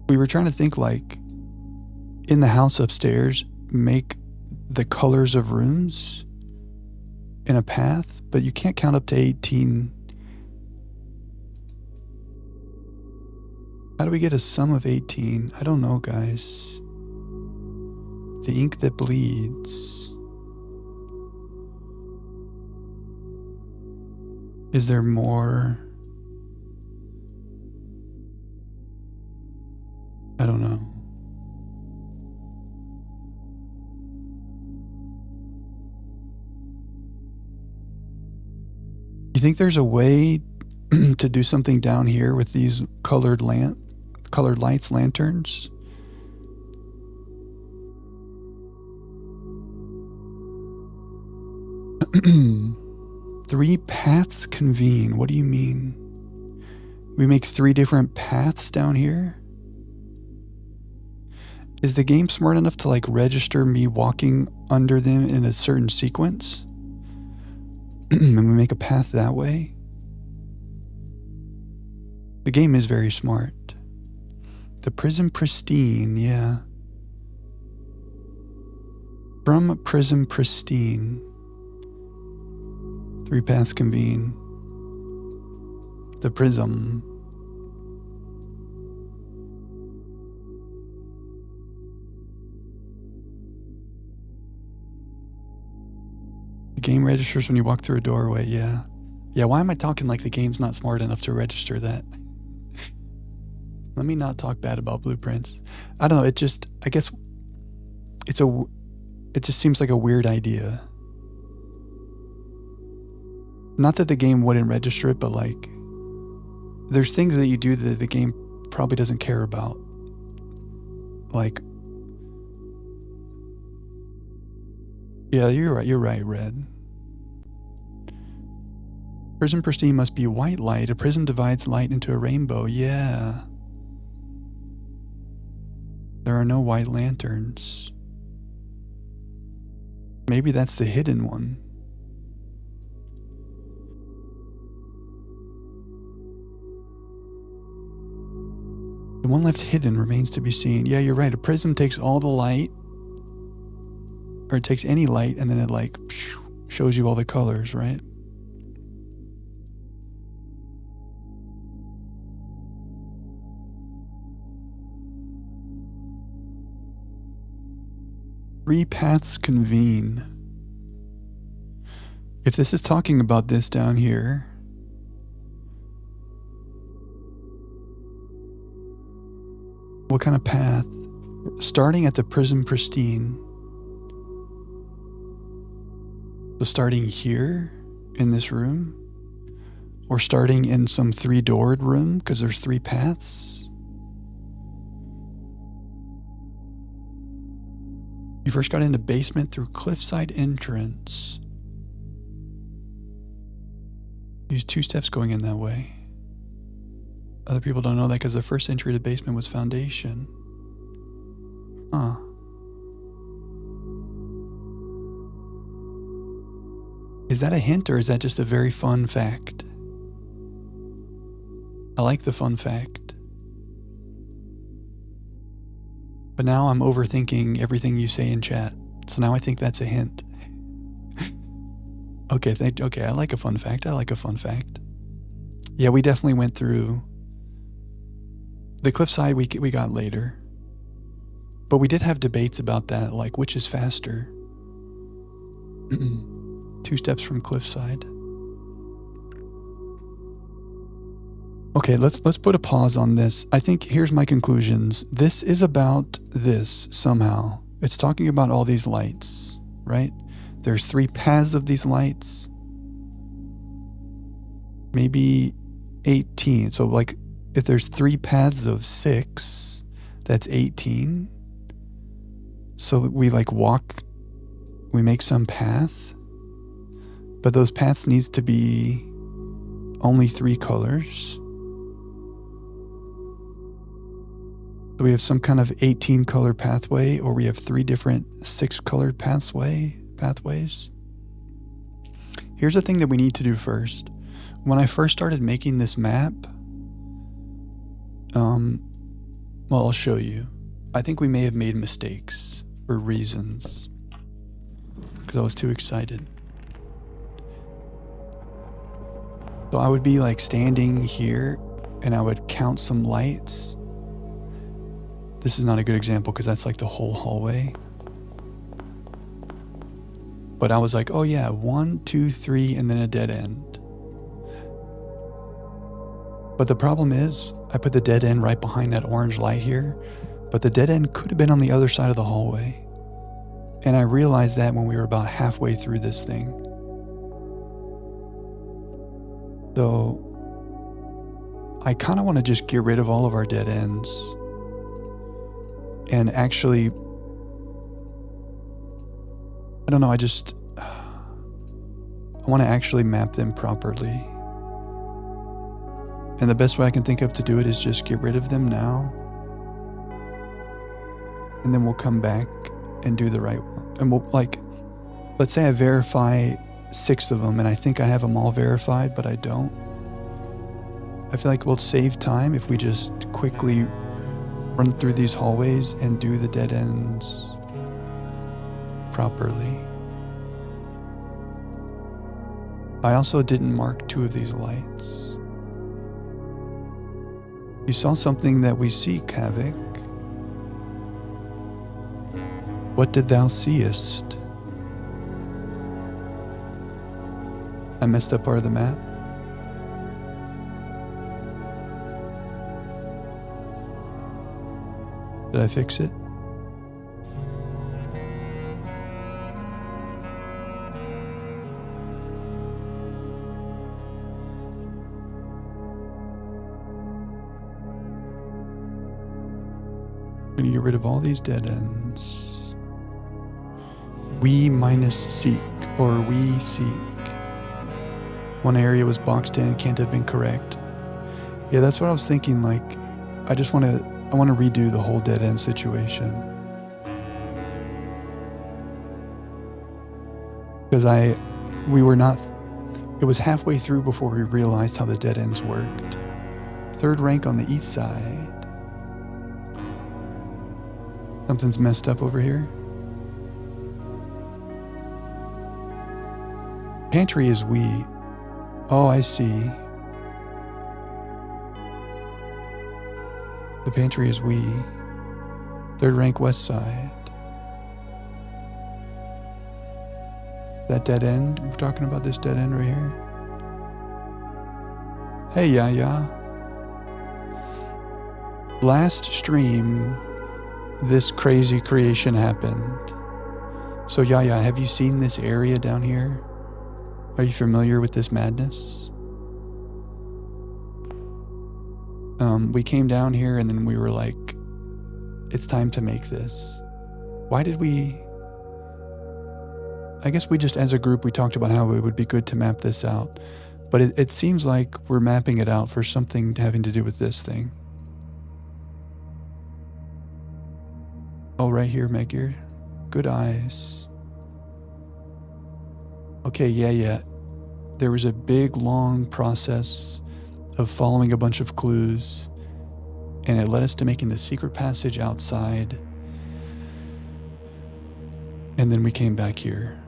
We were trying to think like in the house upstairs, make the colors of rooms in a path, but you can't count up to 18. How do we get a sum of 18? I don't know, guys. The ink that bleeds. Is there more? I don't know. You think there's a way to do something down here with these colored lights, lanterns? Three paths convene. What do you mean? We make 3 different paths down here? Is the game smart enough to like register me walking under them in a certain sequence? And we make a path that way? The game is very smart. The Prism Pristine, yeah. From Prism Pristine. 3 paths convene. The prism. The game registers when you walk through a doorway, yeah. Yeah, why am I talking like the game's not smart enough to register that? Let me not talk bad about blueprints. I don't know, I guess it just seems like a weird idea. Not that the game wouldn't register it, but like, there's things that you do that the game probably doesn't care about. Like, yeah, you're right, Red. Prism Pristine must be white light. A prism divides light into a rainbow, yeah. There are no white lanterns. Maybe that's the hidden one. The one left hidden remains to be seen. Yeah, you're right. A prism takes all the light, or it takes any light, and then it like shows you all the colors, right? Three paths convene. If this is talking about this down here, what kind of path? Starting at the Prism Pristine. So starting here in this room, or starting in some 3-doored room because there's 3 paths. You first got into basement through cliffside entrance. Use 2 steps going in that way. Other people don't know that because the first entry to basement was foundation. Huh. Is that a hint or is that just a very fun fact? I like the fun fact. But now I'm overthinking everything you say in chat. So now I think that's a hint. Okay, I like a fun fact. Yeah, we definitely went through the cliffside we got later. But we did have debates about that, like which is faster. 2 steps from cliffside. Okay, let's put a pause on this. I think here's my conclusions. This is about this somehow. It's talking about all these lights, right? There's 3 paths of these lights. Maybe 18. So like if there's 3 paths of 6, that's 18. So we like we make some path, but those paths needs to be only 3 colors. So we have some kind of 18 color pathway, or we have 3 different 6 colored pathways. Here's the thing that we need to do first. When I first started making this map, well, I'll show you. I think we may have made mistakes for reasons, because I was too excited. So I would be like standing here and I would count some lights. This is not a good example because that's like the whole hallway. But I was like, oh yeah, 1, 2, 3, and then a dead end. But the problem is, I put the dead end right behind that orange light here, but the dead end could have been on the other side of the hallway. And I realized that when we were about halfway through this thing. So I kind of want to just get rid of all of our dead ends and actually, I don't know, I want to actually map them properly. And the best way I can think of to do it is just get rid of them now. And then we'll come back and do the right one. And we'll, like, let's say I verify 6 of them and I think I have them all verified, but I don't. I feel like we'll save time if we just quickly run through these hallways and do the dead ends properly. I also didn't mark 2 of these lights. You saw something that we seek, Havoc. What did thou seest? I messed up part of the map. Did I fix it? I'm gonna get rid of all these dead ends. We minus seek, or we seek. One area was boxed in, can't have been correct. Yeah, that's what I was thinking, like, I want to redo the whole dead end situation. Because it was halfway through before we realized how the dead ends worked. 3rd rank on the east side. Something's messed up over here. Pantry is we. Oh, I see. The pantry is we. 3rd rank west side. That dead end? We're talking about this dead end right here. Hey, yeah. Last stream, this crazy creation happened. So Yaya, have you seen this area down here? Are you familiar with this madness? We came down here and then we were like, it's time to make this. Why did we? I guess we just, as a group, we talked about how it would be good to map this out. But it seems like we're mapping it out for something having to do with this thing. Oh, right here, Megir. Good eyes. Okay, yeah. There was a big, long process of following a bunch of clues, and it led us to making the secret passage outside. And then we came back here.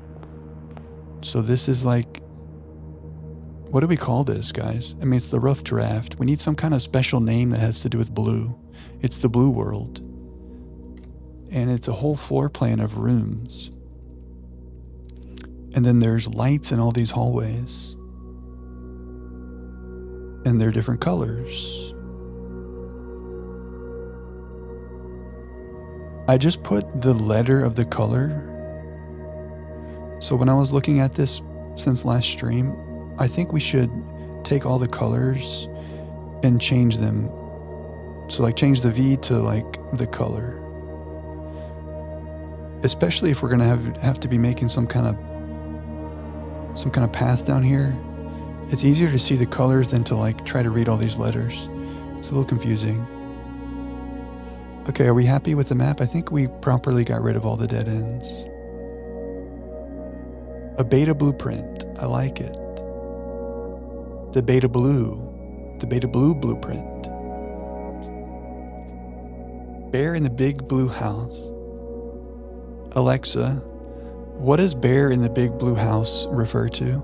So this is like, what do we call this, guys? I mean, it's the rough draft. We need some kind of special name that has to do with blue. It's the blue world. And it's a whole floor plan of rooms. And then there's lights in all these hallways. And they're different colors. I just put the letter of the color. So when I was looking at this since last stream, I think we should take all the colors and change them. So like change the V to like the color. Especially if we're gonna have to be making some kind of path down here. It's easier to see the colors than to like try to read all these letters. It's a little confusing. Okay, are we happy with the map? I think we properly got rid of all the dead ends. A beta blueprint. I like it. The beta blue. The beta blue blueprint. Bear in the big blue house. Alexa, what does bear in the big blue house refer to?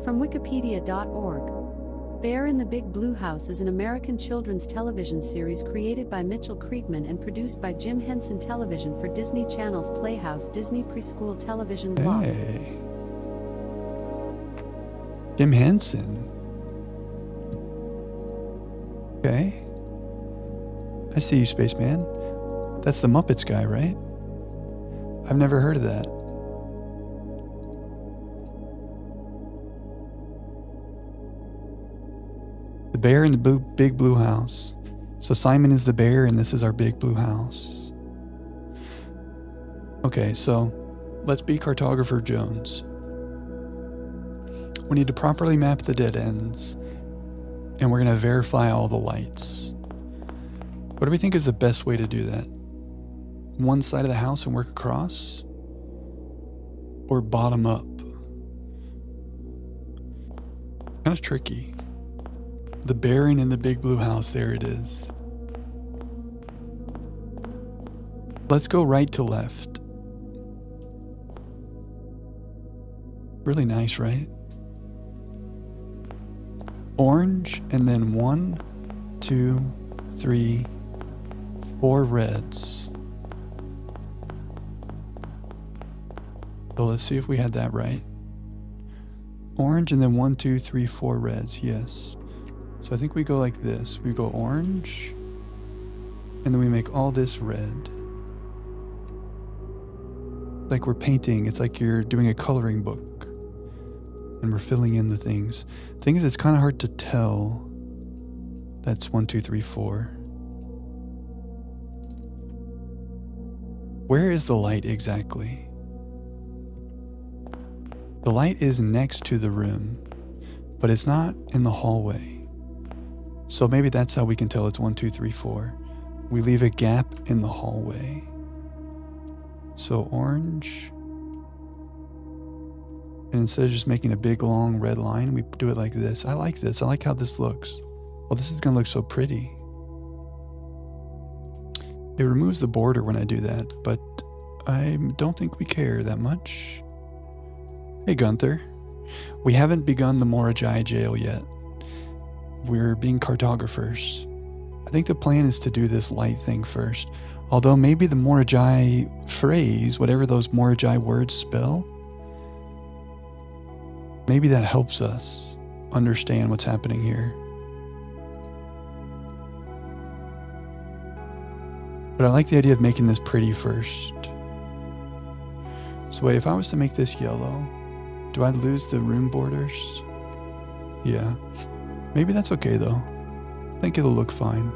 From Wikipedia.org. Bear in the Big Blue House is an American children's television series created by Mitchell Kriegman and produced by Jim Henson Television for Disney Channel's Playhouse Disney Preschool Television block. Hey. Jim Henson. Okay. I see you, Spaceman. That's the Muppets guy, right? I've never heard of that. The bear in the big blue house. So Simon is the bear and this is our big blue house. Okay, so let's be Cartographer Jones. We need to properly map the dead ends, and we're going to verify all the lights. What do we think is the best way to do that? One side of the house and work across? Or bottom up? Kind of tricky. The bearing in the big blue house, there it is. Let's go right to left. Really nice, right? Orange, and then 1, 2, 3, 4 reds. So let's see if we had that right. Orange, and then 1, 2, 3, 4 reds, yes. So I think we go like this. We go orange, and then we make all this red. Like we're painting, it's like you're doing a coloring book, and we're filling in the things. Thing is, it's kind of hard to tell. That's 1, 2, 3, 4. Where is the light exactly? The light is next to the room, but it's not in the hallway. So maybe that's how we can tell it's 1, 2, 3, 4. We leave a gap in the hallway. So orange. And instead of just making a big long red line, we do it like this. I like this. I like how this looks. Well, this is going to look so pretty. It removes the border when I do that, but I don't think we care that much. Hey, Gunther. We haven't begun the Morajai jail yet. We're being cartographers. I think the plan is to do this light thing first. Although maybe the Morajai phrase, whatever those Morajai words spell, maybe that helps us understand what's happening here. But I like the idea of making this pretty first. So wait, if I was to make this yellow, do I lose the room borders? Yeah. Maybe that's okay though. I think it'll look fine.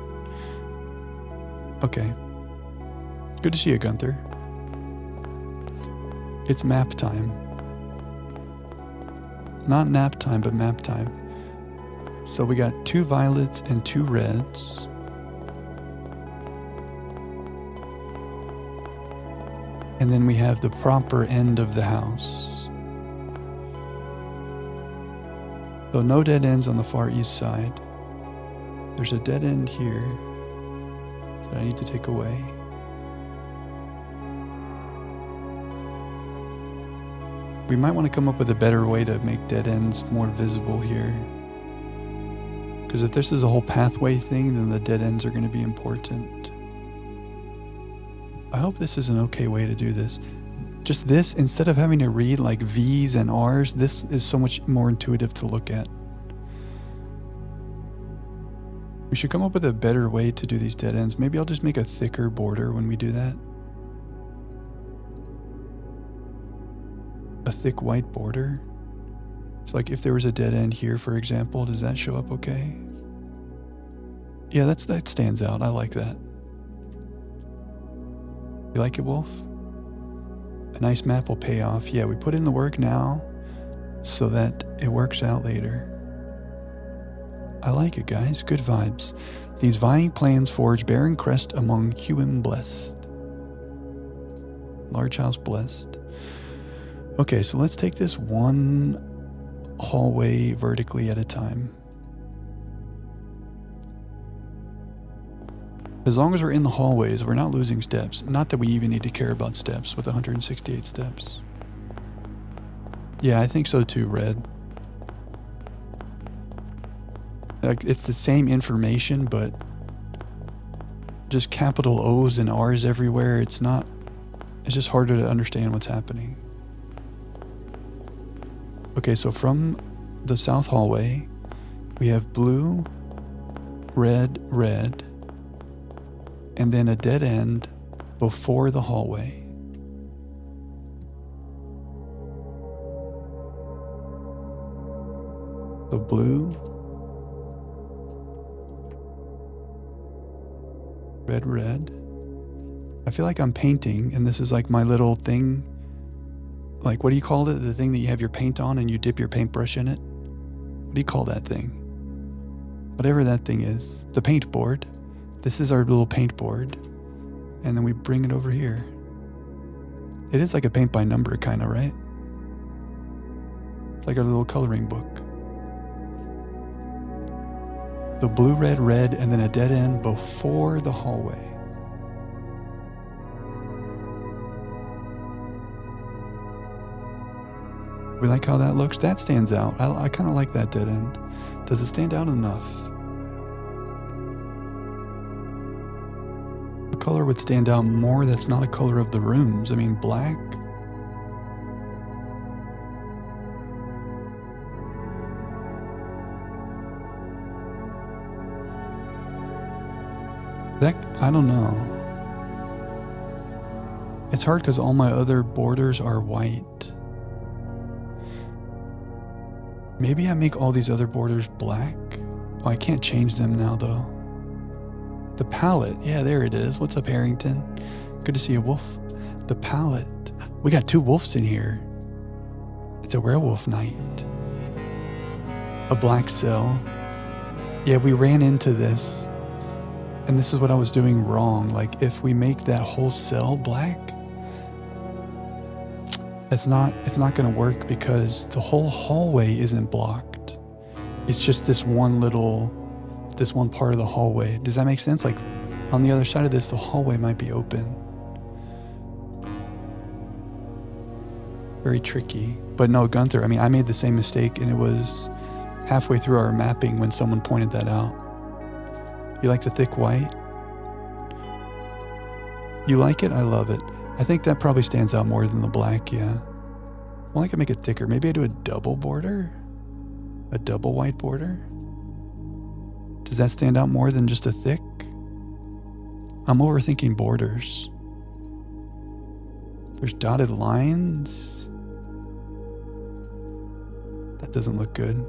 Okay. Good to see you, Gunther. It's map time. Not nap time, but map time. So we got 2 violets and 2 reds. And then we have the proper end of the house. So no dead ends on the far east side. There's a dead end here that I need to take away. We might want to come up with a better way to make dead ends more visible here. Because if this is a whole pathway thing, then the dead ends are going to be important. I hope this is an okay way to do this. Just this, instead of having to read like V's and R's, this is so much more intuitive to look at. We should come up with a better way to do these dead ends. Maybe I'll just make a thicker border when we do that. A thick white border. So like if there was a dead end here, for example, does that show up okay? Yeah, that stands out. I like that. You like it, Wolf? A nice map will pay off. Yeah, we put in the work now so that it works out later. I like it, guys. Good vibes. These vying plans forge barren crest among Huim blessed. Large house blessed. Okay, so let's take this one hallway vertically at a time. As long as we're in the hallways, we're not losing steps. Not that we even need to care about steps with 168 steps. Yeah, I think so too, Red. Like, it's the same information, but just capital O's and R's everywhere. It's just harder to understand what's happening. Okay, so from the south hallway, we have blue, red, red, and then a dead end before the hallway. So blue, red, red. I feel like I'm painting, and this is like my little thing. Like, what do you call it? The thing that you have your paint on and you dip your paintbrush in it? What do you call that thing? Whatever that thing is. The paint board. This is our little paint board. And then we bring it over here. It is like a paint by number kind of, right? It's like our little coloring book. So blue, red, red, and then a dead end before the hallway. We like how that looks. That stands out. I kind of like that dead end. Does it stand out enough? What color would stand out more that's not a color of the rooms? I mean, black. I don't know. It's hard because all my other borders are white. Maybe I make all these other borders black. Oh, I can't change them now though. The palette, yeah, there it is. What's up, Harrington? Good to see you, Wolf. The palette. We got 2 wolves in here. It's a werewolf night. A black cell. Yeah, we ran into this. And this is what I was doing wrong. Like, if we make that whole cell black, it's not going to work because the whole hallway isn't blocked. It's just this one part of the hallway. Does that make sense? Like, on the other side of this, the hallway might be open. Very tricky. But no, Gunther, I mean, I made the same mistake, and it was halfway through our mapping when someone pointed that out. You like the thick white? You like it? I love it. I think that probably stands out more than the black, yeah. Well, I could make it thicker. Maybe I do a double border? A double white border? Does that stand out more than just a thick? I'm overthinking borders. There's dotted lines. That doesn't look good.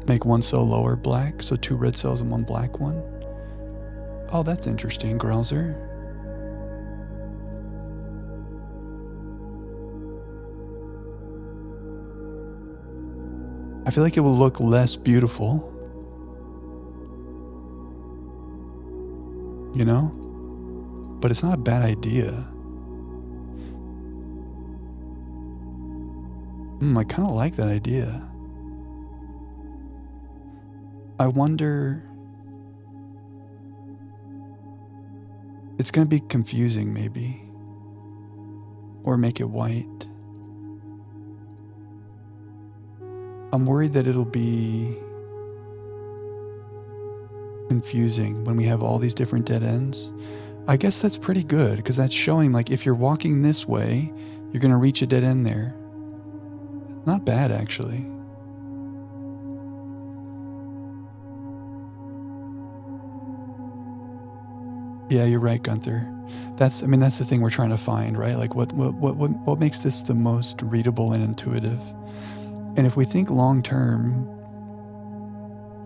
Make one cell lower black, so 2 red cells and 1 black one. Oh, that's interesting, Growser. I feel like it will look less beautiful. You know? But it's not a bad idea. I kind of like that idea. I wonder... It's going to be confusing, maybe. Or make it white. I'm worried that it'll be confusing when we have all these different dead ends. I guess that's pretty good, because that's showing, like, if you're walking this way, you're going to reach a dead end there. It's not bad, actually. Yeah, you're right, Gunther. That's the thing we're trying to find, right? Like, what makes this the most readable and intuitive? And if we think long term,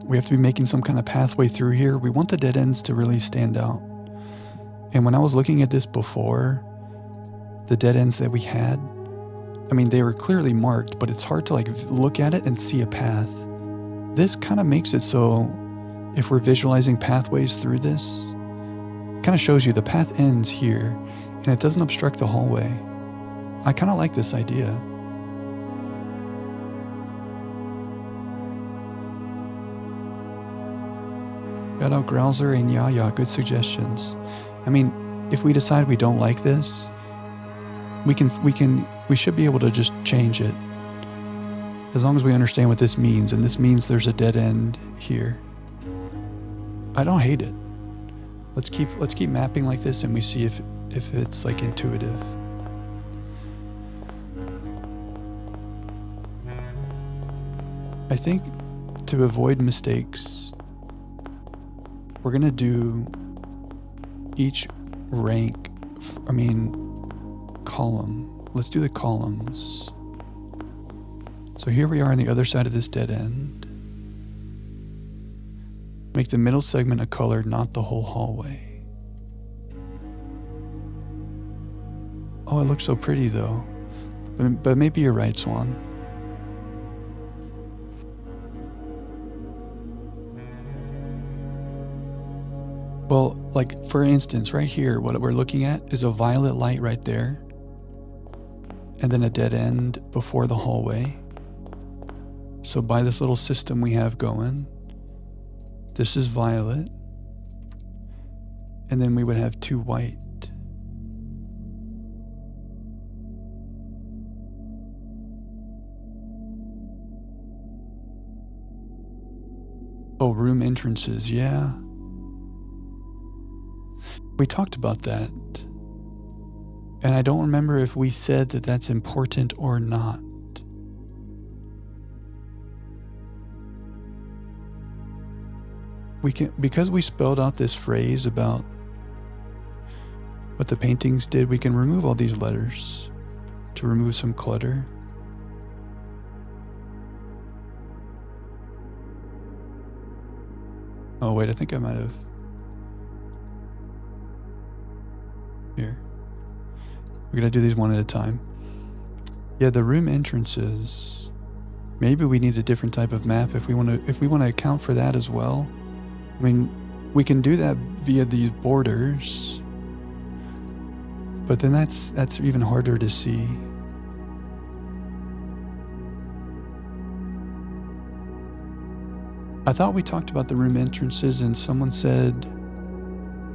we have to be making some kind of pathway through here. We want the dead ends to really stand out. And when I was looking at this before, the dead ends that we had, I mean, they were clearly marked, but it's hard to like look at it and see a path. This kind of makes it so if we're visualizing pathways through this, it kind of shows you the path ends here and it doesn't obstruct the hallway. I kind of like this idea. Shout out Growser and Yaya, good suggestions. I mean, if we decide we don't like this, we should be able to just change it. As long as we understand what this means, and this means there's a dead end here. I don't hate it. Let's keep mapping like this and we see if it's like intuitive. I think to avoid mistakes, we're gonna do each rank, column. Let's do the columns. So here we are on the other side of this dead end. Make the middle segment a color, not the whole hallway. Oh, it looks so pretty though. But maybe you're right, Swan. Well, like for instance, right here, what we're looking at is a violet light right there, and then a dead end before the hallway. So by this little system we have going, this is violet, and then we would have 2 white. Oh, room entrances, yeah. We talked about that. And I don't remember if we said that that's important or not. Because we spelled out this phrase about what the paintings did, we can remove all these letters to remove some clutter. Oh wait, I think I might have. Here. We're gonna do these one at a time. Yeah, the room entrances. Maybe we need a different type of map if we want to account for that as well. I mean, we can do that via these borders, but then that's even harder to see. I thought we talked about the room entrances and someone said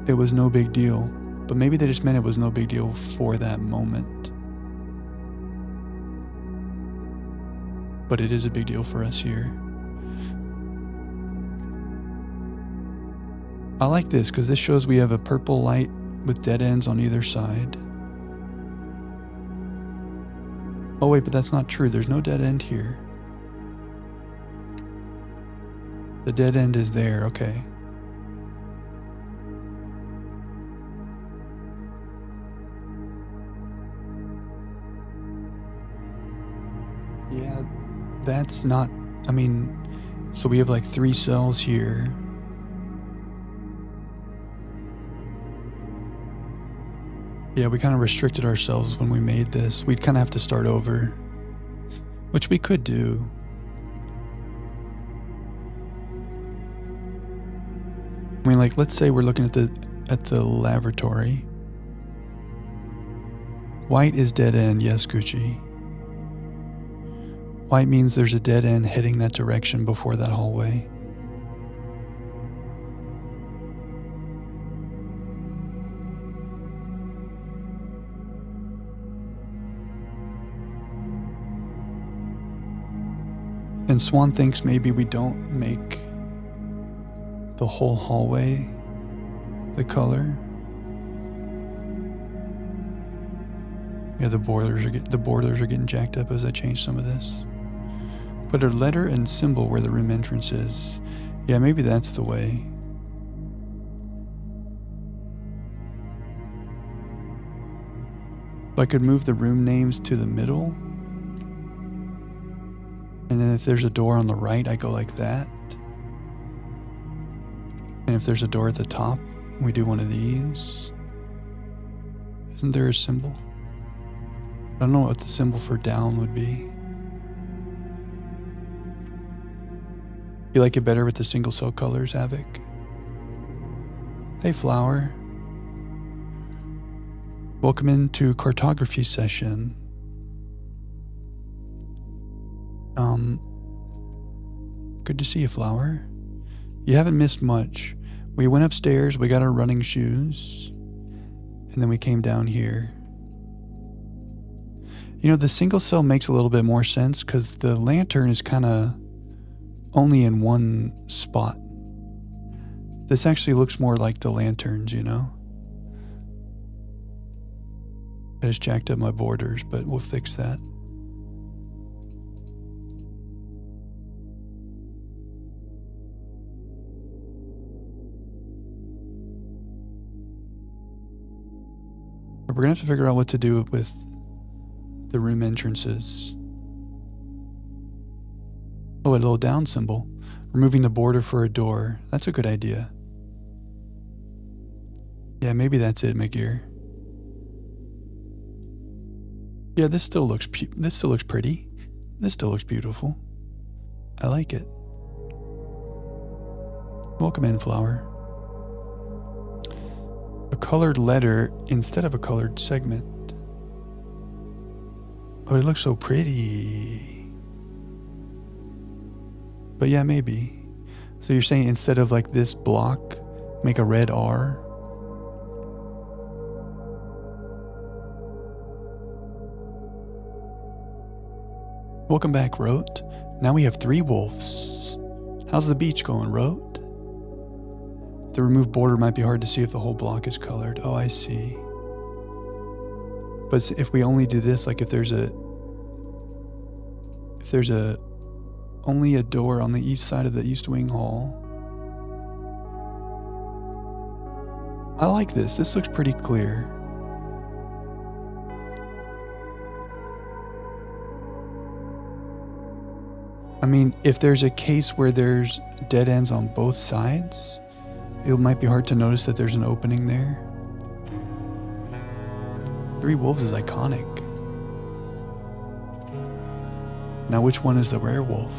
it was no big deal, but maybe they just meant it was no big deal for that moment. But it is a big deal for us here. I like this because this shows we have a purple light with dead ends on either side. Oh wait, but that's not true. There's no dead end here. The dead end is there, okay. Yeah, that's not, so we have like 3 cells here. Yeah, we kind of restricted ourselves when we made this. We'd kind of have to start over, which we could do. Like, let's say we're looking at the lavatory. White is dead end, yes, Gucci. White means there's a dead end heading that direction before that hallway. And Swan thinks maybe we don't make the whole hallway the color. Yeah, the borders are getting jacked up as I change some of this. Put a letter and symbol where the room entrance is. Yeah, maybe that's the way. I could move the room names to the middle. And then if there's a door on the right, I go like that. And if there's a door at the top, we do one of these. Isn't there a symbol? I don't know what the symbol for down would be. You like it better with the single cell colors, Havoc? Hey, Flower. Welcome into cartography session. Good to see you, Flower. You haven't missed much. We went upstairs, we got our running shoes, and then we came down here. You know, the single cell makes a little bit more sense because the lantern is kind of only in one spot. This actually looks more like the lanterns, you know? I just jacked up my borders, but we'll fix that. we're gonna have to figure out what to do with the room entrances. Oh, a little down symbol. Removing the border for a door. That's a good idea. Yeah, maybe that's it, McGear. Yeah, this still looks pretty. This still looks beautiful. I like it. Welcome in, flower. A colored letter instead of a colored segment. Oh, it looks so pretty. But yeah, maybe. So you're saying instead of like this block, make a red R? Welcome back, Rote. Now we have 3 wolves. How's the beach going, Rote? The removed border might be hard to see if the whole block is colored. Oh, I see. But if we only do this, like if there's only a door on the east side of the East Wing Hall. I like this. This looks pretty clear. I mean, if there's a case where there's dead ends on both sides, it might be hard to notice that there's an opening there. 3 wolves is iconic. Now which one is the werewolf?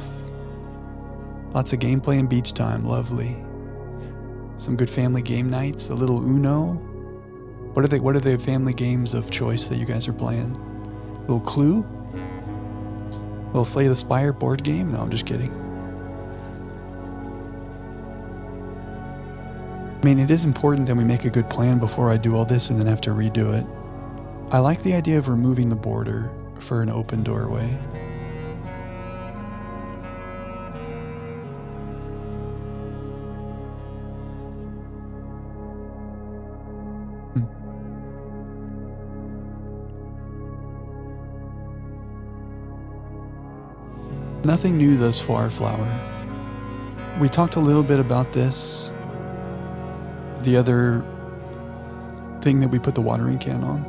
Lots of gameplay and beach time, lovely. Some good family game nights, a little Uno. What are the family games of choice that you guys are playing? A little Clue? A little Slay the Spire board game? No, I'm just kidding. I mean, it is important that we make a good plan before I do all this and then have to redo it. I like the idea of removing the border for an open doorway. Nothing new thus far, Flower. We talked a little bit about this. The other thing that we put the watering can on.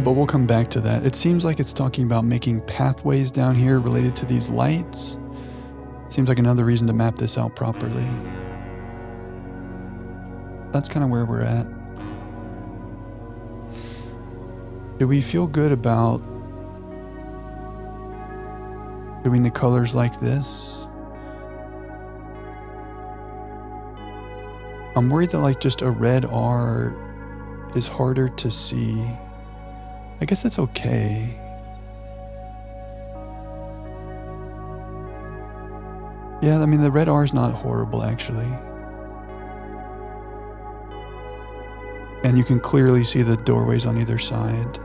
But we'll come back to that. It seems like it's talking about making pathways down here related to these lights. Seems like another reason to map this out properly. That's kind of where we're at. Do we feel good about doing the colors like this? I'm worried that like just a red R is harder to see. I guess that's okay. Yeah, I mean the red R is not horrible actually. And you can clearly see the doorways on either side.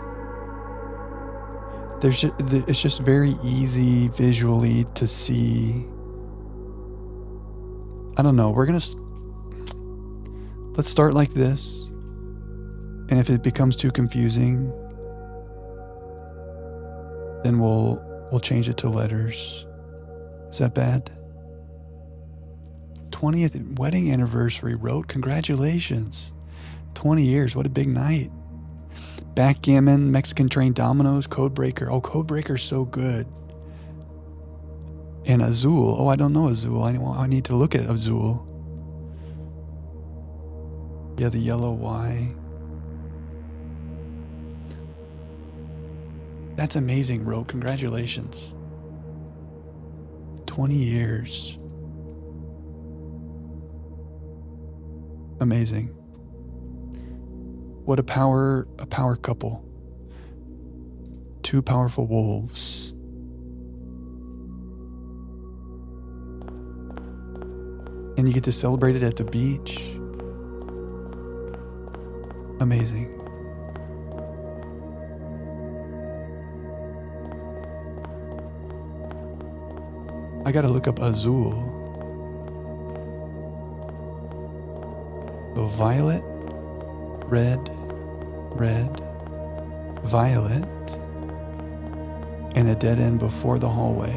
It's just very easy visually to see. I don't know. Let's start like this. And if it becomes too confusing, then we'll change it to letters. Is that bad? 20th wedding anniversary, Rote. Congratulations. 20 years. What a big night. Backgammon, Mexican Train Dominoes, Codebreaker. Oh, Codebreaker's so good. And Azul. Oh, I don't know Azul. I need to look at Azul. Yeah, the yellow Y. That's amazing, Rote. Congratulations. 20 years. Amazing. What a power couple. 2 powerful wolves. And you get to celebrate it at the beach. Amazing. I gotta look up Azul. So violet, red, violet, and a dead end before the hallway.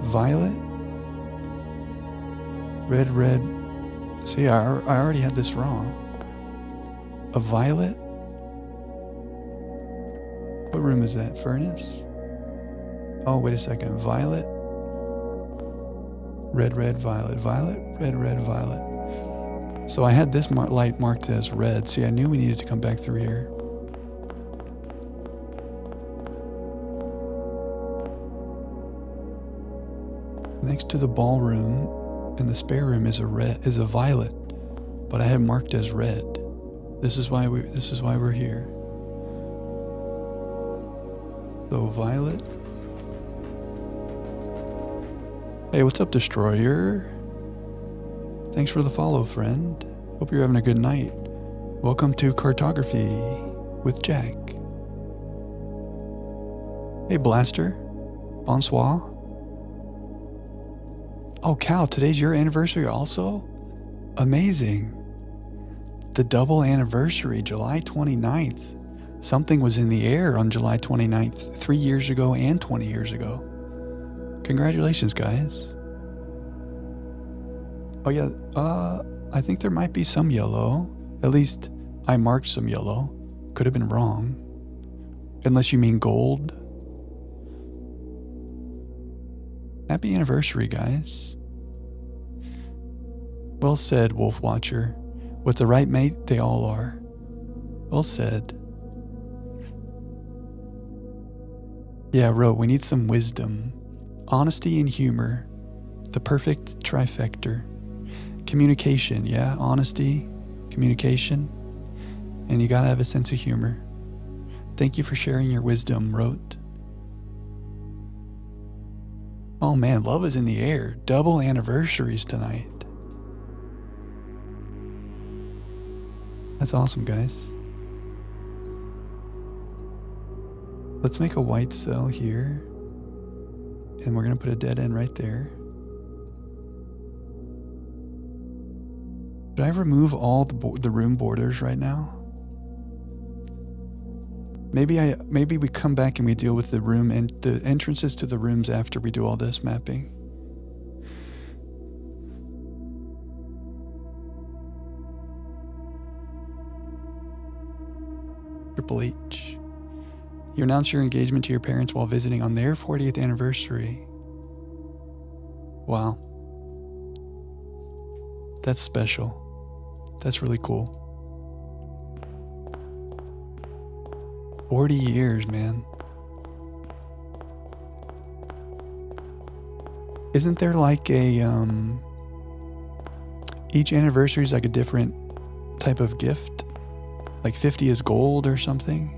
Violet, red, See, I already had this wrong. A violet? What room is that? Furnace? Oh, wait a second. Violet? Red, red, violet. Violet? Red, red, violet. So I had this light marked as red. See, I knew we needed to come back through here. Next to the ballroom in the spare room is a violet, but I had it marked as red. This is why we're here. So violet. Hey, what's up, Destroyer? Thanks for the follow, friend. Hope you're having a good night. Welcome to Cartography with Jack. Hey, Blaster. Bonsoir. Oh, Cal, today's your anniversary also? Amazing. The double anniversary, July 29th. Something was in the air on July 29th, 3 years ago and 20 years ago. Congratulations, guys. Oh yeah, I think there might be some yellow. At least I marked some yellow. Could have been wrong. Unless you mean gold. Happy anniversary, guys. Well said, Wolf Watcher. With the right mate, they all are. Well said. Yeah, Ro, we need some wisdom. Honesty and humor. The perfect trifecta. Communication, yeah, honesty, communication, and you gotta have a sense of humor. Thank you for sharing your wisdom, Wrote. Oh man, love is in the air. Double anniversaries tonight. That's awesome, guys. Let's make a white cell here, and we're gonna put a dead end right there. Should I remove all the room borders right now? Maybe we come back and we deal with the room and the entrances to the rooms after we do all this mapping. Triple H. You announced your engagement to your parents while visiting on their 40th anniversary. Wow. That's special. That's really cool. 40 years, man. Isn't there like a, each anniversary is like a different type of gift? Like 50 is gold or something?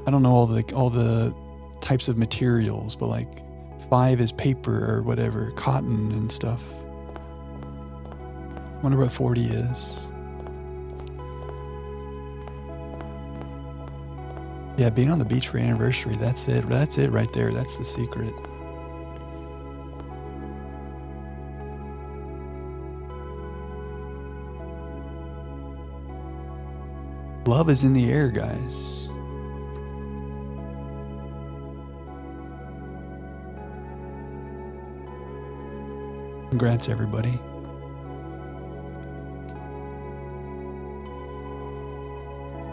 I don't know all the types of materials, but like 5 is paper or whatever, cotton and stuff. Wonder what 40 is. Yeah, being on the beach for anniversary, that's it. That's it right there. That's the secret. Love is in the air, guys. Congrats, everybody.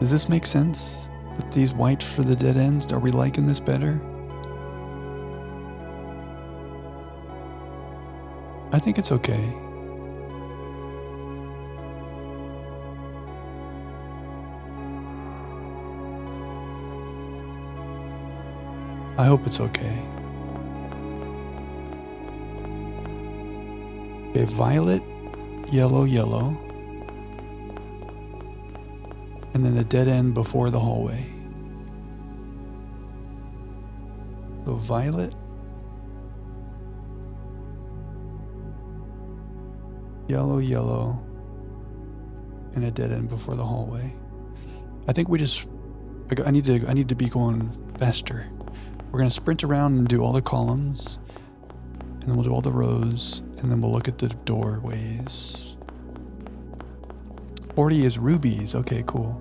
Does this make sense? With these whites for the dead ends, are we liking this better? I think it's okay. I hope it's okay. Okay, violet, yellow, yellow. And then a dead end before the hallway. So violet, yellow, yellow, and a dead end before the hallway. I think I need to be going faster. We're gonna sprint around and do all the columns, and then we'll do all the rows, and then we'll look at the doorways. 40 is rubies. Okay, cool.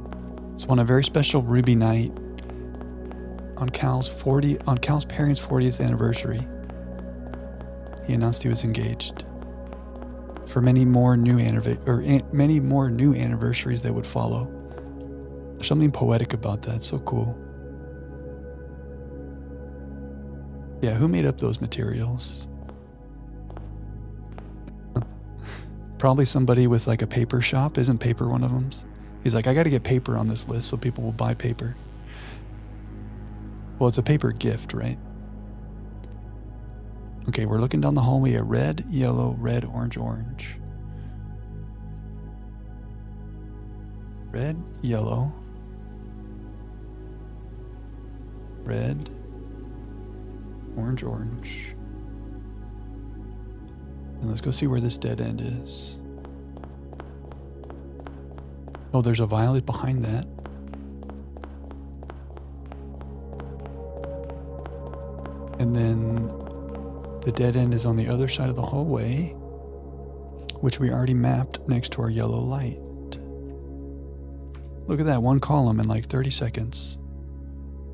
So on a very special ruby night on Cal's parents' 40th anniversary, he announced he was engaged. for many more new anniversaries that would follow. There's something poetic about that. So cool. Yeah, who made up those materials? Probably somebody with like a paper shop. Isn't paper one of them? He's like, I got to get paper on this list so people will buy paper. Well, it's a paper gift, right? Okay, we're looking down the hallway at red, yellow, red, orange, orange. Red, yellow, red, orange, orange. And let's go see where this dead end is. Oh, there's a violet behind that. And then the dead end is on the other side of the hallway, which we already mapped next to our yellow light. Look at that, one column in like 30 seconds.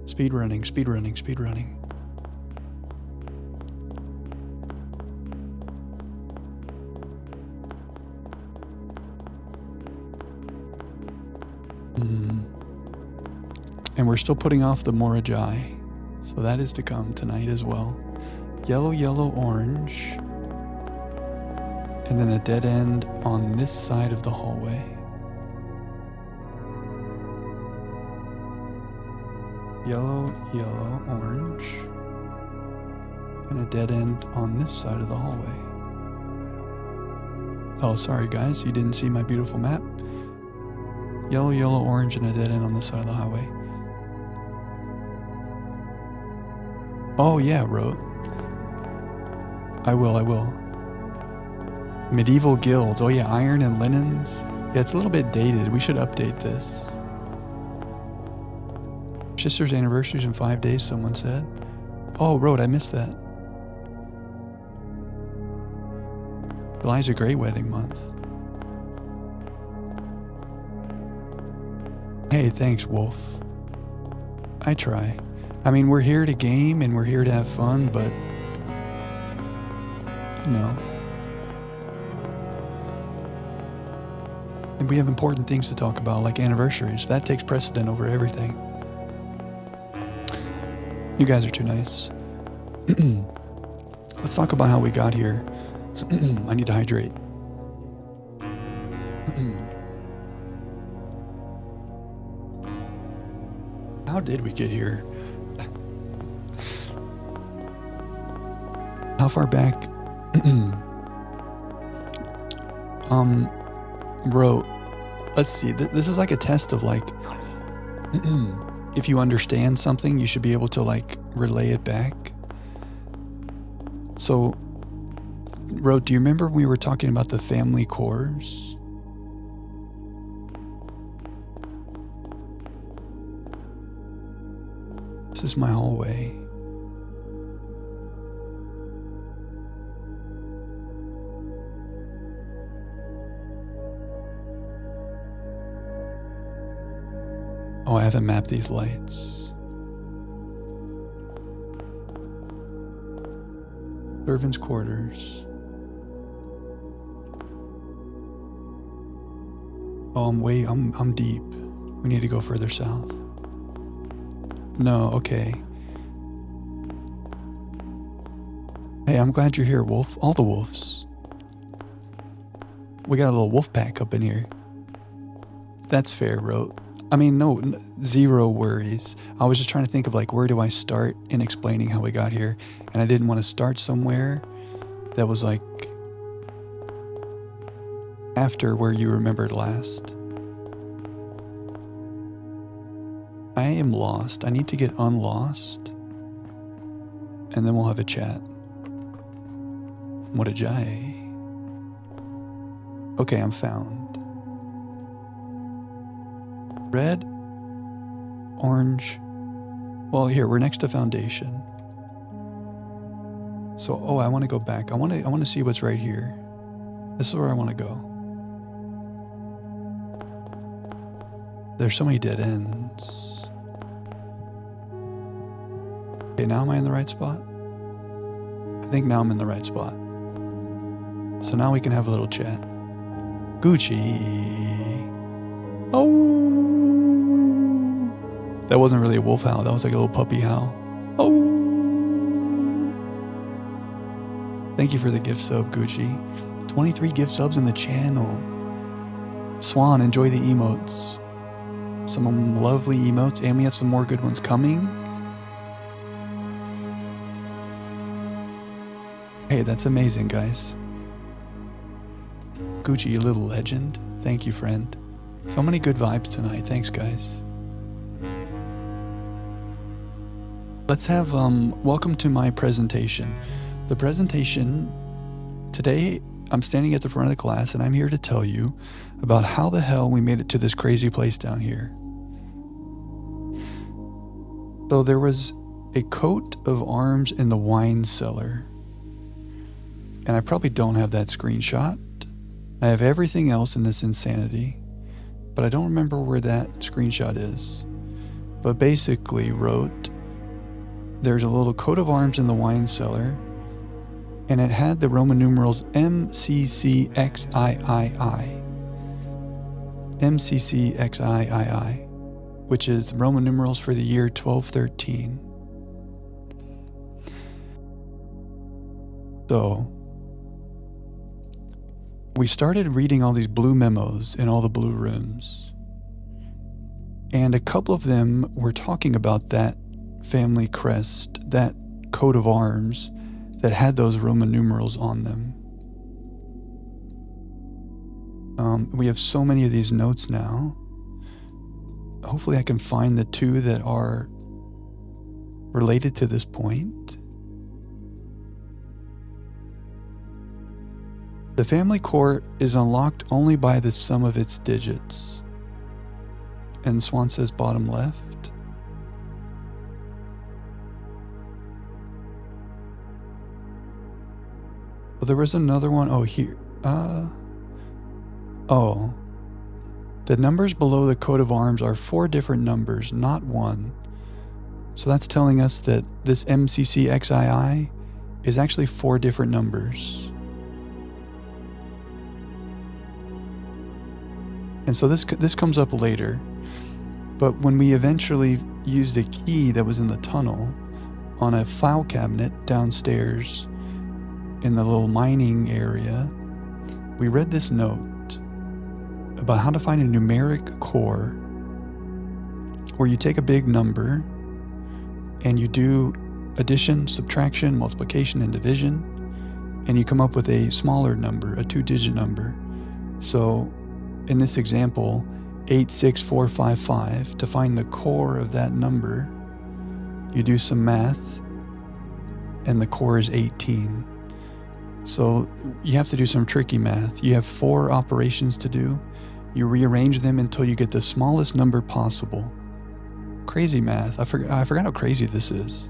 Speed running, speed running, speed running. And we're still putting off the Morajai, so that is to come tonight as well. Yellow, yellow, orange. And then a dead end on this side of the hallway. Yellow, yellow, orange. And a dead end on this side of the hallway. Oh, sorry guys, you didn't see my beautiful map. Yellow, yellow, orange, and a dead end on this side of the highway. Oh yeah, wrote. I will. Medieval guilds. Oh yeah, iron and linens. Yeah, it's a little bit dated. We should update this. Sister's anniversary's in 5 days, someone said. Oh, wrote, I missed that. July's a great wedding month. Hey, thanks, Wolf. I try. I mean, we're here to game and we're here to have fun, but you know. And we have important things to talk about, like anniversaries. That takes precedent over everything. You guys are too nice. Let's talk about how we got here. I need to hydrate. How did we get here? How far back? Wrote. Let's see. This is like a test of like, if you understand something, you should be able to like relay it back. So, wrote, do you remember we were talking about the family cores? This is my hallway. Oh, I haven't mapped these lights. Servants' quarters. Oh, I'm deep. We need to go further south. No, okay. Hey, I'm glad you're here, Wolf. All the wolves. We got a little wolf pack up in here. That's fair, wrote. I mean, no, zero worries. I was just trying to think of like, where do I start in explaining how we got here? And I didn't want to start somewhere that was like after where you remembered last. I am lost. I need to get unlost. And then we'll have a chat. What a jay. Okay, I'm found. Red, orange. Well, here, we're next to foundation. So, oh, I want to go back. I want to see what's right here. This is where I want to go. There's so many dead ends. Okay, now am I in the right spot? I think now I'm in the right spot. So now we can have a little chat. Gucci. Oh. That wasn't really a wolf howl. That was like a little puppy howl. Oh. Thank you for the gift sub, Gucci. 23 gift subs in the channel. Swan, enjoy the emotes. Some lovely emotes, and we have some more good ones coming. Hey, that's amazing, guys. Gucci, you little legend. Thank you, friend. So many good vibes tonight. Thanks, guys. Let's have, welcome to my presentation. The presentation, today I'm standing at the front of the class and I'm here to tell you about how the hell we made it to this crazy place down here. So there was a coat of arms in the wine cellar. And I probably don't have that screenshot. I have everything else in this insanity, but I don't remember where that screenshot is. But basically wrote, there's a little coat of arms in the wine cellar, and it had the Roman numerals MCCXIII. MCCXIII, which is Roman numerals for the year 1213. So, we started reading all these blue memos in all the blue rooms. And a couple of them were talking about that family crest, that coat of arms that had those Roman numerals on them. We have so many of these notes now. Hopefully I can find the two that are related to this point. The family core is unlocked only by the sum of its digits. And Swan says bottom left. Well, there was another one. Oh, here. Oh. The numbers below the coat of arms are 4 different numbers, not 1. So that's telling us that this MCCXII is actually 4 different numbers. And so this comes up later, but when we eventually used a key that was in the tunnel on a file cabinet downstairs in the little mining area, we read this note about how to find a numeric core where you take a big number and you do addition, subtraction, multiplication, and division, and you come up with a smaller number, a 2-digit number. So in this example, 86455, to find the core of that number, you do some math, and the core is 18. So you have to do some tricky math. You have 4 operations to do. You rearrange them until you get the smallest number possible. Crazy math. I forgot how crazy this is.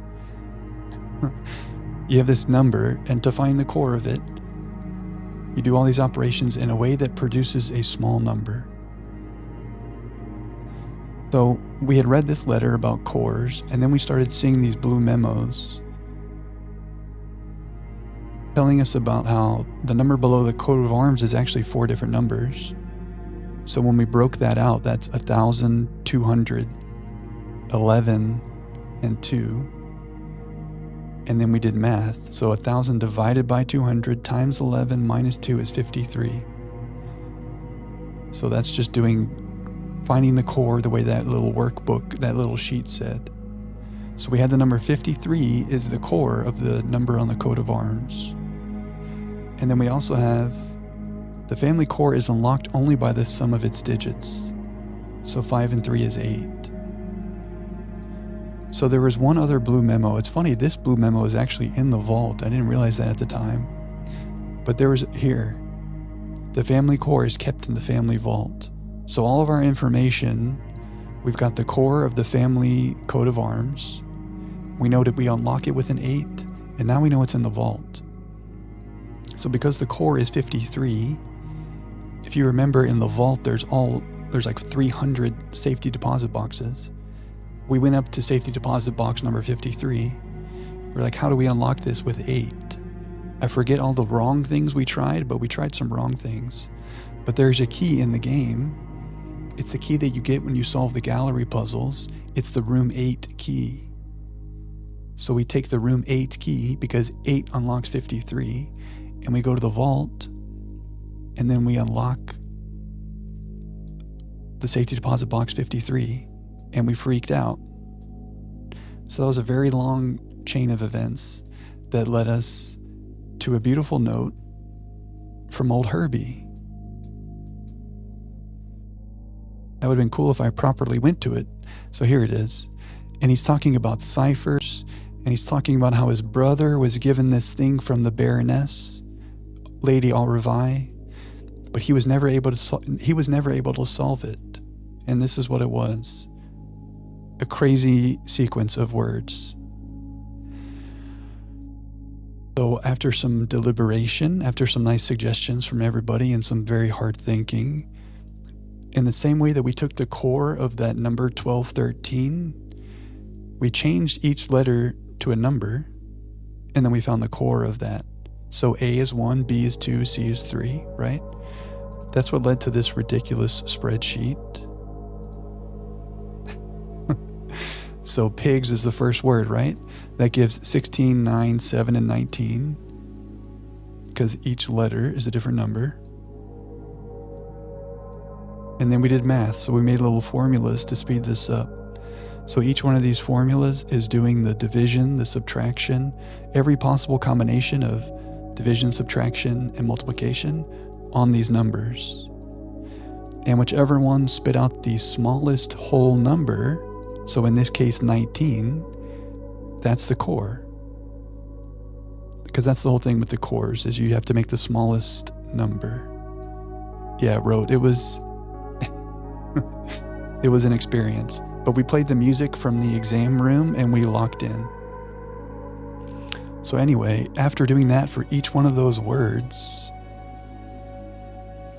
You have this number, and to find the core of it, you do all these operations in a way that produces a small number. So we had read this letter about cores, and then we started seeing these blue memos telling us about how the number below the coat of arms is actually 4 different numbers. So when we broke that out, that's 1,211 and 2. And then we did math. So 1,000 divided by 200 times 11 minus 2 is 53. So that's just finding the core the way that little workbook, that little sheet said. So we had the number 53 is the core of the number on the coat of arms. And then we also have the family core is unlocked only by the sum of its digits. So 5 and 3 is 8. So there was one other blue memo. It's funny, this blue memo is actually in the vault. I didn't realize that at the time. But there was here, the family core is kept in the family vault. So all of our information, we've got the core of the family coat of arms. We know that we unlock it with an 8, and now we know it's in the vault. So because the core is 53, if you remember in the vault, there's like 300 safety deposit boxes. We went up to safety deposit box number 53. We're like, how do we unlock this with 8? I forget all the wrong things we tried, but we tried some wrong things. But there's a key in the game. It's the key that you get when you solve the gallery puzzles. It's the room 8 key. So we take the room 8 key because 8 unlocks 53, and we go to the vault, and then we unlock the safety deposit box 53, and we freaked out. So that was a very long chain of events that led us to a beautiful note from old Herbie. That would have been cool if I properly went to it. So here it is. And he's talking about ciphers, and he's talking about how his brother was given this thing from the Baroness, Lady Alrevai, but he was never able to solve it. And this is what it was. A crazy sequence of words. So after some deliberation, after some nice suggestions from everybody and some very hard thinking, in the same way that we took the core of that number 1213, we changed each letter to a number, and then we found the core of that. So A is 1, B is 2, C is 3, right? That's what led to this ridiculous spreadsheet. So pigs is the first word, right? That gives 16, 9, 7, and 19, because each letter is a different number. And then we did math, so we made little formulas to speed this up. So each one of these formulas is doing the division, the subtraction, every possible combination of division, subtraction, and multiplication on these numbers. And whichever one spit out the smallest whole number, so in this case 19, that's the core. Because that's the whole thing with the cores, is you have to make the smallest number. Yeah, it was it was an experience. But we played the music from the exam room and we locked in. So anyway, after doing that for each one of those words,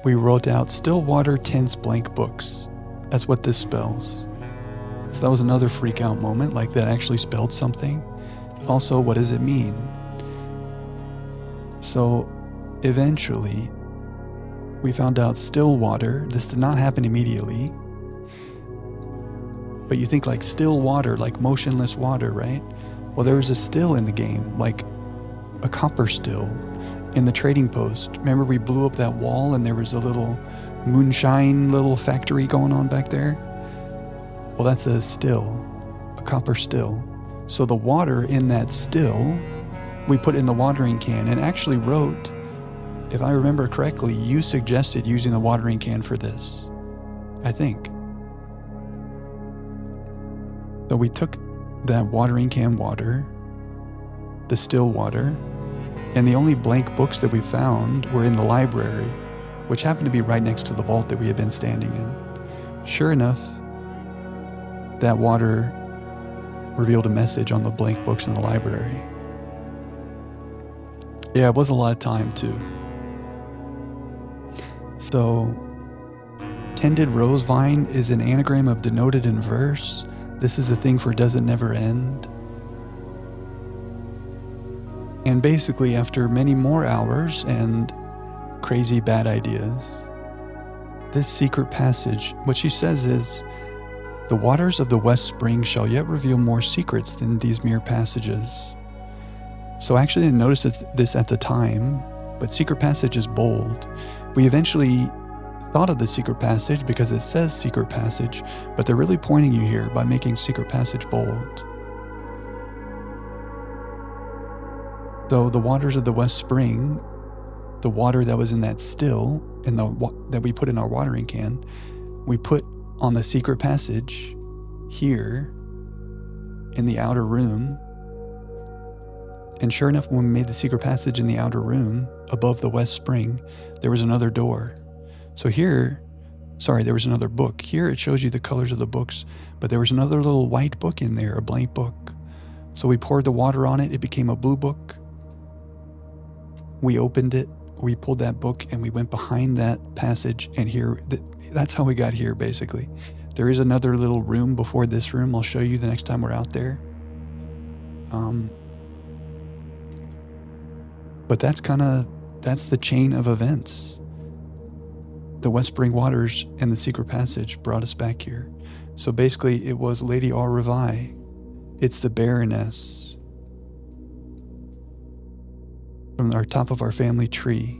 we wrote out Stillwater Tense Blank Books. That's what this spells. So that was another freak out moment, like that actually spelled something. Also, what does it mean? So eventually, we found out Stillwater. This did not happen immediately. But you think like still water, like motionless water, right? Well, there was a still in the game, like a copper still in the trading post. Remember we blew up that wall and there was a little moonshine little factory going on back there? Well, that's a still, a copper still. So the water in that still, we put in the watering can and actually wrote, if I remember correctly, you suggested using the watering can for this, I think. So we took that watering can water, the still water, and the only blank books that we found were in the library, which happened to be right next to the vault that we had been standing in. Sure enough, that water revealed a message on the blank books in the library. Yeah, it was a lot of time too. So, tended rose vine is an anagram of denoted in verse. This is the thing for does it never end. And basically, after many more hours and crazy bad ideas, this secret passage, what she says is, the waters of the West Spring shall yet reveal more secrets than these mere passages. So I actually didn't notice this at the time, but secret passage is bold. We eventually thought of the secret passage because it says secret passage, but they're really pointing you here by making secret passage bold. So the waters of the West Spring, the water that was in that still, that we put in our watering can, we put on the secret passage here in the outer room. And sure enough, when we made the secret passage in the outer room above the West Spring, there was another door. So here, there was another book. Here it shows you the colors of the books, but there was another little white book in there, a blank book. So we poured the water on it, it became a blue book. We opened it, we pulled that book, and we went behind that passage, and here, that's how we got here, basically. There is another little room before this room. I'll show you the next time we're out there. But that's the chain of events. The Whispering Waters and the Secret Passage brought us back here. So basically, it was Lady Ar-Rivai. It's the Baroness from our top of our family tree.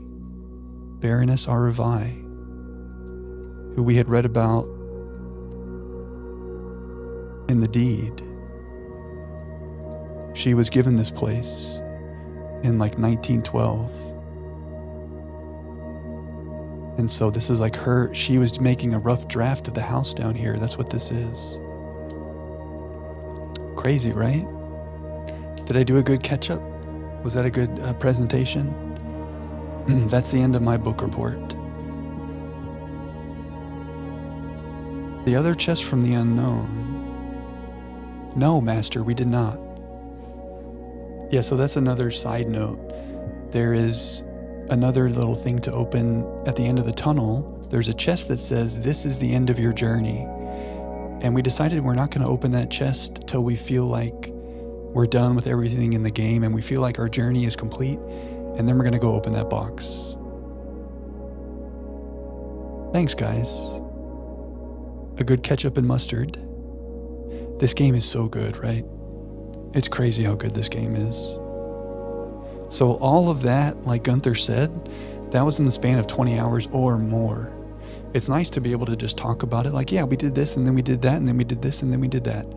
Baroness Ar-Rivai, who we had read about in the deed. She was given this place in like 1912. And so this is like she was making a rough draft of the house down here. That's what this is. Crazy, right? Did I do a good catch-up? Was that a good presentation? That's the end of my book report. The other chest from the unknown. No, Master, we did not. Yeah, so that's another side note. There is another little thing to open at the end of the tunnel. There's a chest that says, "This is the end of your journey." And we decided we're not going to open that chest till we feel like we're done with everything in the game and we feel like our journey is complete. And then we're going to go open that box. Thanks, guys. A good ketchup and mustard. This game is so good, right? It's crazy how good this game is. So all of that, like Gunther said, that was in the span of 20 hours or more. It's nice to be able to just talk about it like, yeah, we did this and then we did that and then we did this and then we did that.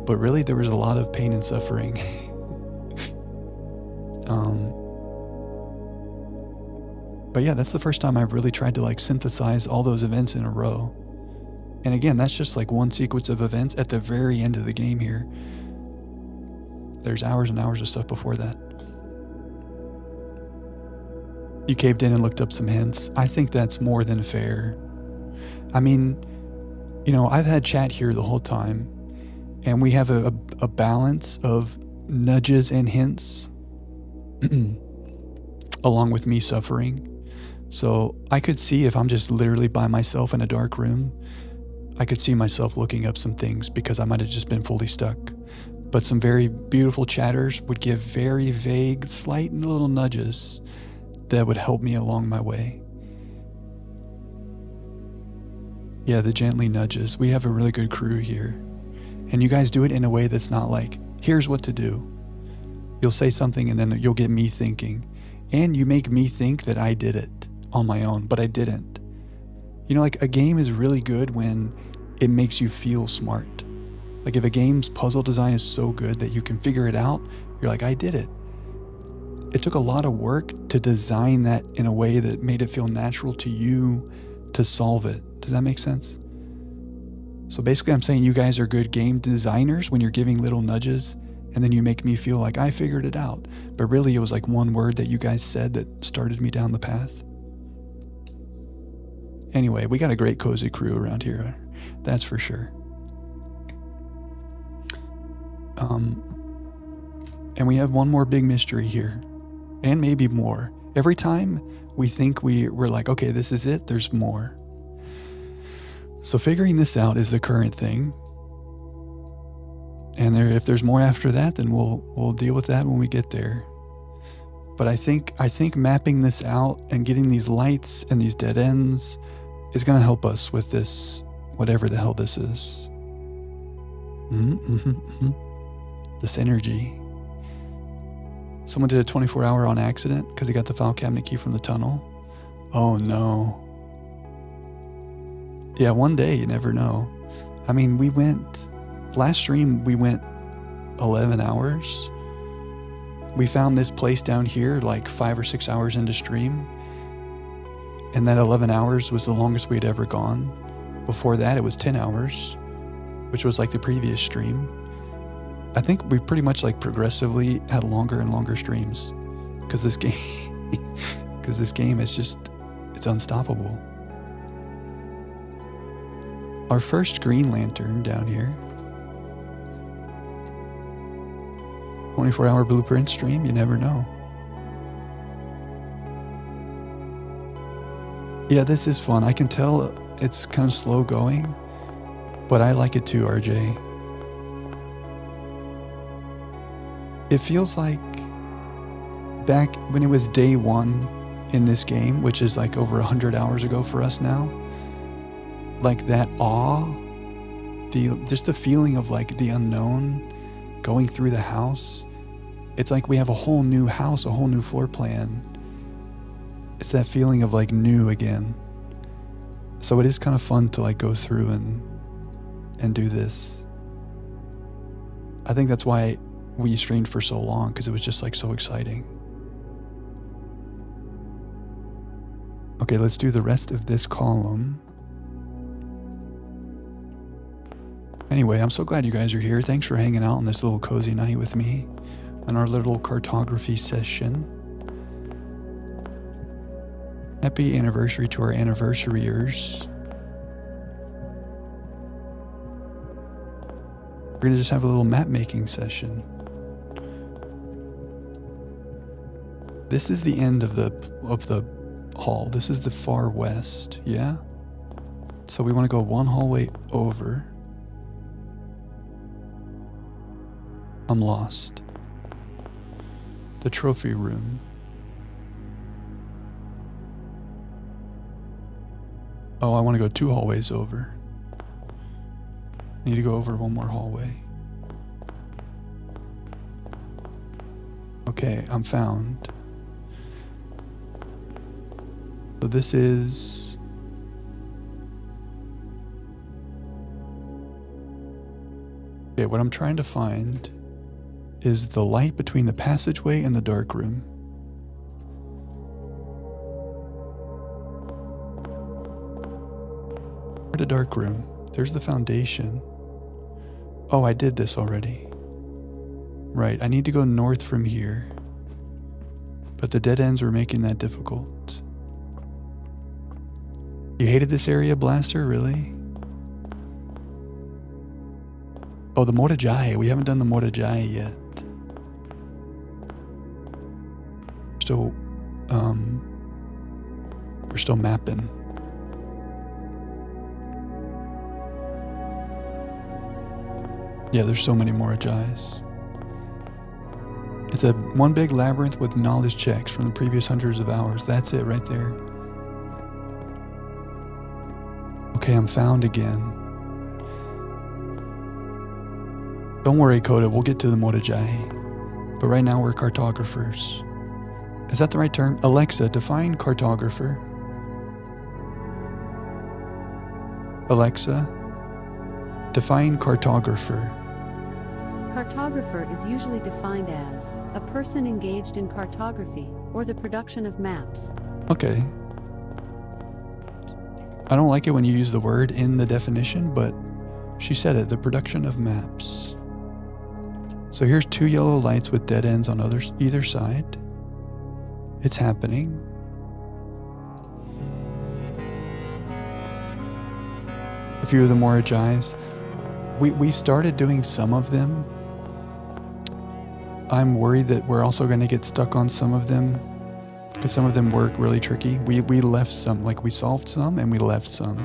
But really, there was a lot of pain and suffering. But yeah, that's the first time I've really tried to like synthesize all those events in a row. And again, that's just like one sequence of events at the very end of the game here. There's hours and hours of stuff before that. You caved in and looked up some hints. I think that's more than fair. I mean, you know, I've had chat here the whole time, and we have a balance of nudges and hints, along with me suffering. So I could see if I'm just literally by myself in a dark room, I could see myself looking up some things because I might have just been fully stuck. But some very beautiful chatters would give very vague, slight little nudges that would help me along my way. Yeah, the gently nudges. We have a really good crew here. And you guys do it in a way that's not like, here's what to do. You'll say something and then you'll get me thinking. And you make me think that I did it on my own, but I didn't. You know, like a game is really good when it makes you feel smart. Like if a game's puzzle design is so good that you can figure it out, you're like, I did it. It took a lot of work to design that in a way that made it feel natural to you to solve it. Does that make sense? So basically I'm saying you guys are good game designers when you're giving little nudges and then you make me feel like I figured it out. But really it was like one word that you guys said that started me down the path. Anyway, we got a great cozy crew around here. That's for sure. And we have one more big mystery here. And maybe more. Every time we think we're like, okay, this is it, there's more. So figuring this out is the current thing. And if there's more after that, then we'll deal with that when we get there. But I think mapping this out and getting these lights and these dead ends is going to help us with this, whatever the hell this is. This energy. Someone did a 24-hour on accident because he got the file cabinet key from the tunnel. Oh no. Yeah, one day, you never know. I mean, last stream we went 11 hours. We found this place down here like 5 or 6 hours into stream. And that 11 hours was the longest we'd ever gone. Before that, it was 10 hours, which was like the previous stream. I think we pretty much like progressively had longer and longer streams because this game is just, it's unstoppable. Our first Green Lantern down here. 24-hour blueprint stream, you never know. Yeah, this is fun. I can tell it's kind of slow going, but I like it too, RJ. It feels like back when it was day 1 in this game, which is like over 100 hours ago for us now, like that awe, just the feeling of like the unknown going through the house. It's like we have a whole new house, a whole new floor plan. It's that feeling of like new again. So it is kind of fun to like go through and do this. I think that's why we streamed for so long, because it was just like so exciting. Okay, let's do the rest of this column. Anyway, I'm so glad you guys are here. Thanks for hanging out on this little cozy night with me on our little cartography session. Happy anniversary to our anniversariers. We're gonna just have a little map making session. This is the end of the hall. This is the far west, yeah? So we want to go one hallway over. I'm lost. The trophy room. Oh, I want to go 2 hallways over. Need to go over 1 more hallway. Okay, I'm found. So this is... Okay, what I'm trying to find is the light between the passageway and the dark room. The dark room. There's the foundation. Oh, I did this already. Right, I need to go north from here. But the dead ends were making that difficult. You hated this area, Blaster? Really? Oh, the Mortajai. We haven't done the Mortajai yet. We're still mapping. Yeah, there's so many Mortajais. It's a one big labyrinth with knowledge checks from the previous hundreds of hours. That's it right there. Okay, I'm found again. Don't worry, Coda, we'll get to the Mortajai. But right now we're cartographers. Is that the right term? Alexa, define cartographer. Alexa, define cartographer. Cartographer is usually defined as a person engaged in cartography or the production of maps. Okay. I don't like it when you use the word in the definition, but she said it, the production of maps. So here's 2 yellow lights with dead ends on either side. It's happening. A few of the Mortajais. We started doing some of them. I'm worried that we're also going to get stuck on some of them, because some of them work really tricky. We left some, like we solved some and we left some.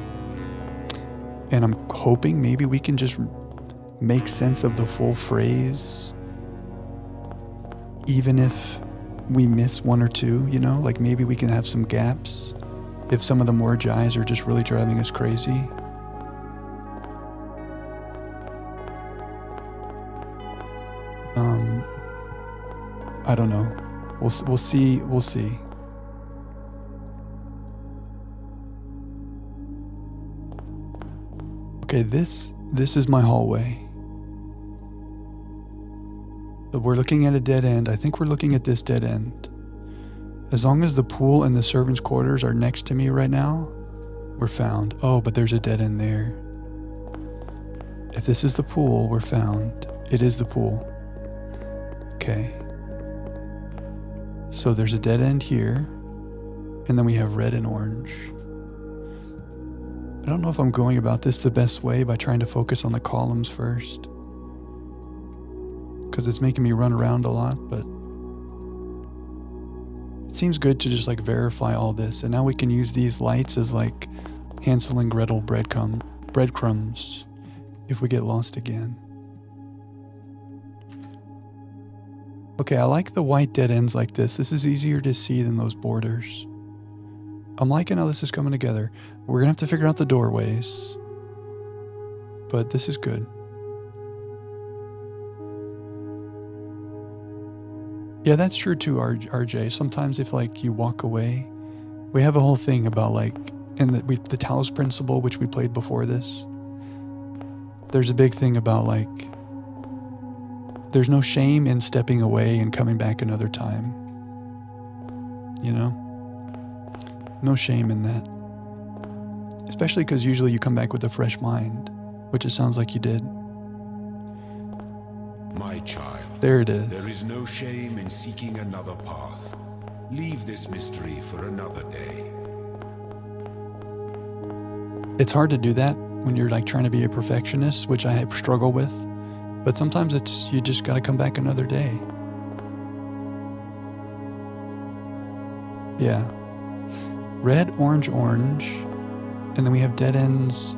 And I'm hoping maybe we can just make sense of the full phrase, even if we miss 1 or 2, you know? Like maybe we can have some gaps if some of the Mortajais are just really driving us crazy. I don't know. We'll see. We'll see. Okay, this is my hallway. But we're looking at a dead end. I think we're looking at this dead end. As long as the pool and the servants' quarters are next to me right now, we're found. Oh, but there's a dead end there. If this is the pool, we're found. It is the pool. Okay. So there's a dead end here, and then we have red and orange. I don't know if I'm going about this the best way by trying to focus on the columns first, because it's making me run around a lot, but it seems good to just like verify all this. And now we can use these lights as like Hansel and Gretel breadcrumbs if we get lost again. Okay, I like the white dead ends like this. This is easier to see than those borders. I'm liking how this is coming together. We're gonna have to figure out the doorways, but this is good. Yeah, that's true too, RJ. Sometimes if like you walk away, we have a whole thing about like, in the Talos principle, which we played before this, there's a big thing about like, there's no shame in stepping away and coming back another time. You know? No shame in that. Especially because usually you come back with a fresh mind, which it sounds like you did. My child, there it is. There is no shame in seeking another path. Leave this mystery for another day. It's hard to do that when you're like trying to be a perfectionist, which I struggle with. But sometimes you just gotta come back another day. Yeah. Red, orange, orange. And then we have dead ends.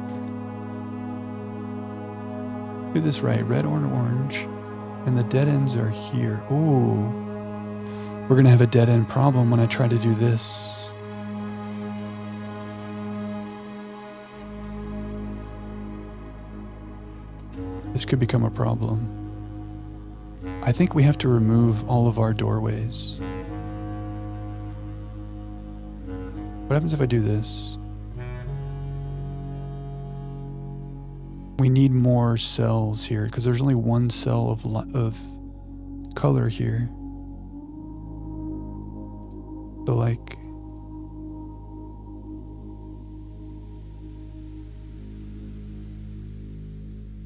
Do this right. Red, orange, orange. And the dead ends are here. Ooh. We're gonna have a dead end problem when I try to do this. This could become a problem. I think we have to remove all of our doorways. What happens if I do this? We need more cells here because there's only one cell of color here. So like,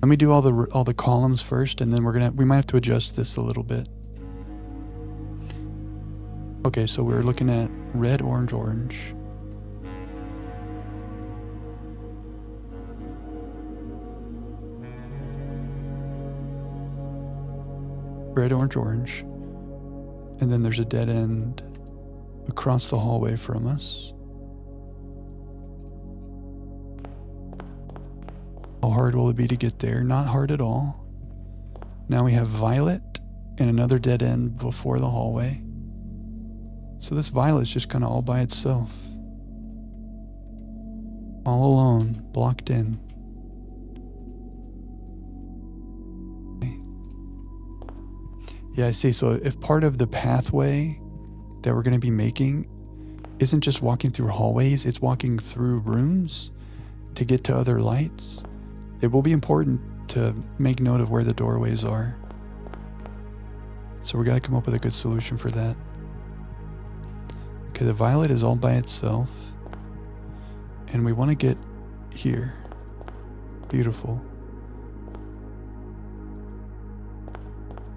let me do all the columns first, and then we might have to adjust this a little bit. Okay, so we're looking at red, orange, orange. Red, orange, orange. And then there's a dead end across the hallway from us. How hard will it be to get there? Not hard at all. Now we have violet and another dead end before the hallway. So this violet's just kind of all by itself. All alone, blocked in. Yeah, I see. So if part of the pathway that we're going to be making isn't just walking through hallways, it's walking through rooms to get to other lights, it will be important to make note of where the doorways are. So we got to come up with a good solution for that. Okay, the violet is all by itself. And we want to get here. Beautiful.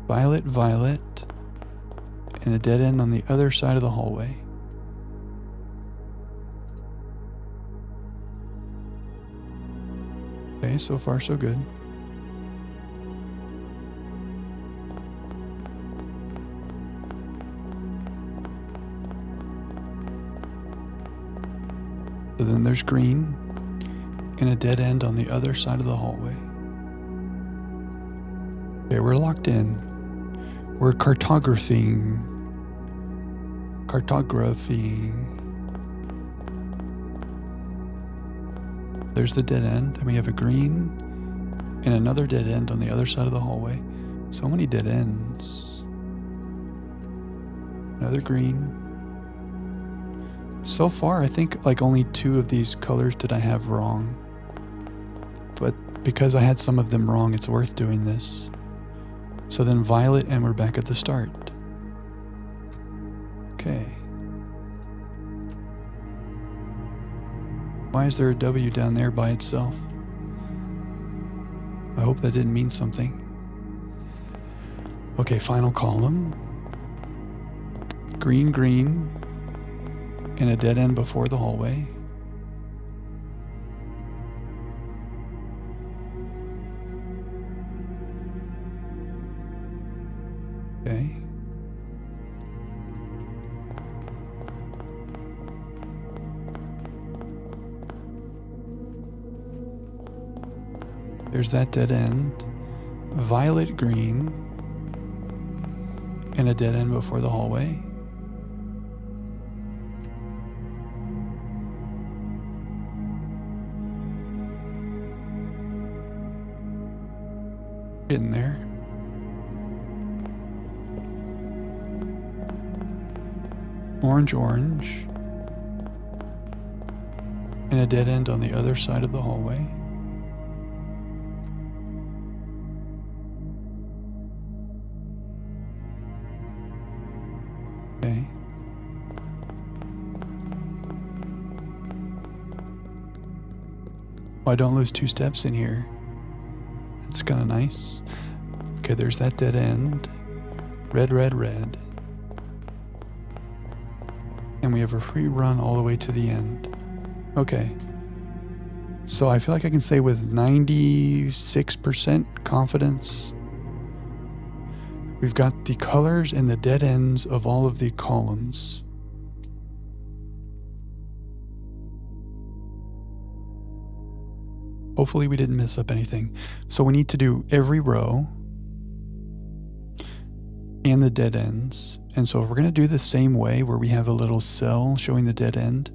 Violet, violet, and a dead end on the other side of the hallway. Okay, so far so good. So then there's green and a dead end on the other side of the hallway. Okay, we're locked in. We're cartographing. There's the dead end, and we have a green and another dead end on the other side of the hallway. So many dead ends. Another green. So far, I think like only 2 of these colors did I have wrong. But because I had some of them wrong, it's worth doing this. So then violet, and we're back at the start. Okay. Why is there a W down there by itself? I hope that didn't mean something. Okay, final column. Green, green, and a dead end before the hallway. Okay. There's that dead end. Violet, green, And a dead end before the hallway. Getting there. Orange, orange. And a dead end on the other side of the hallway. Okay. Oh, I don't lose 2 steps in here. That's kind of nice. Okay, there's that dead end. Red, red, red. And we have a free run all the way to the end. Okay. So I feel like I can say with 96% confidence, we've got the colors and the dead ends of all of the columns. Hopefully we didn't mess up anything. So we need to do every row and the dead ends. And so if we're going to do the same way where we have a little cell showing the dead end,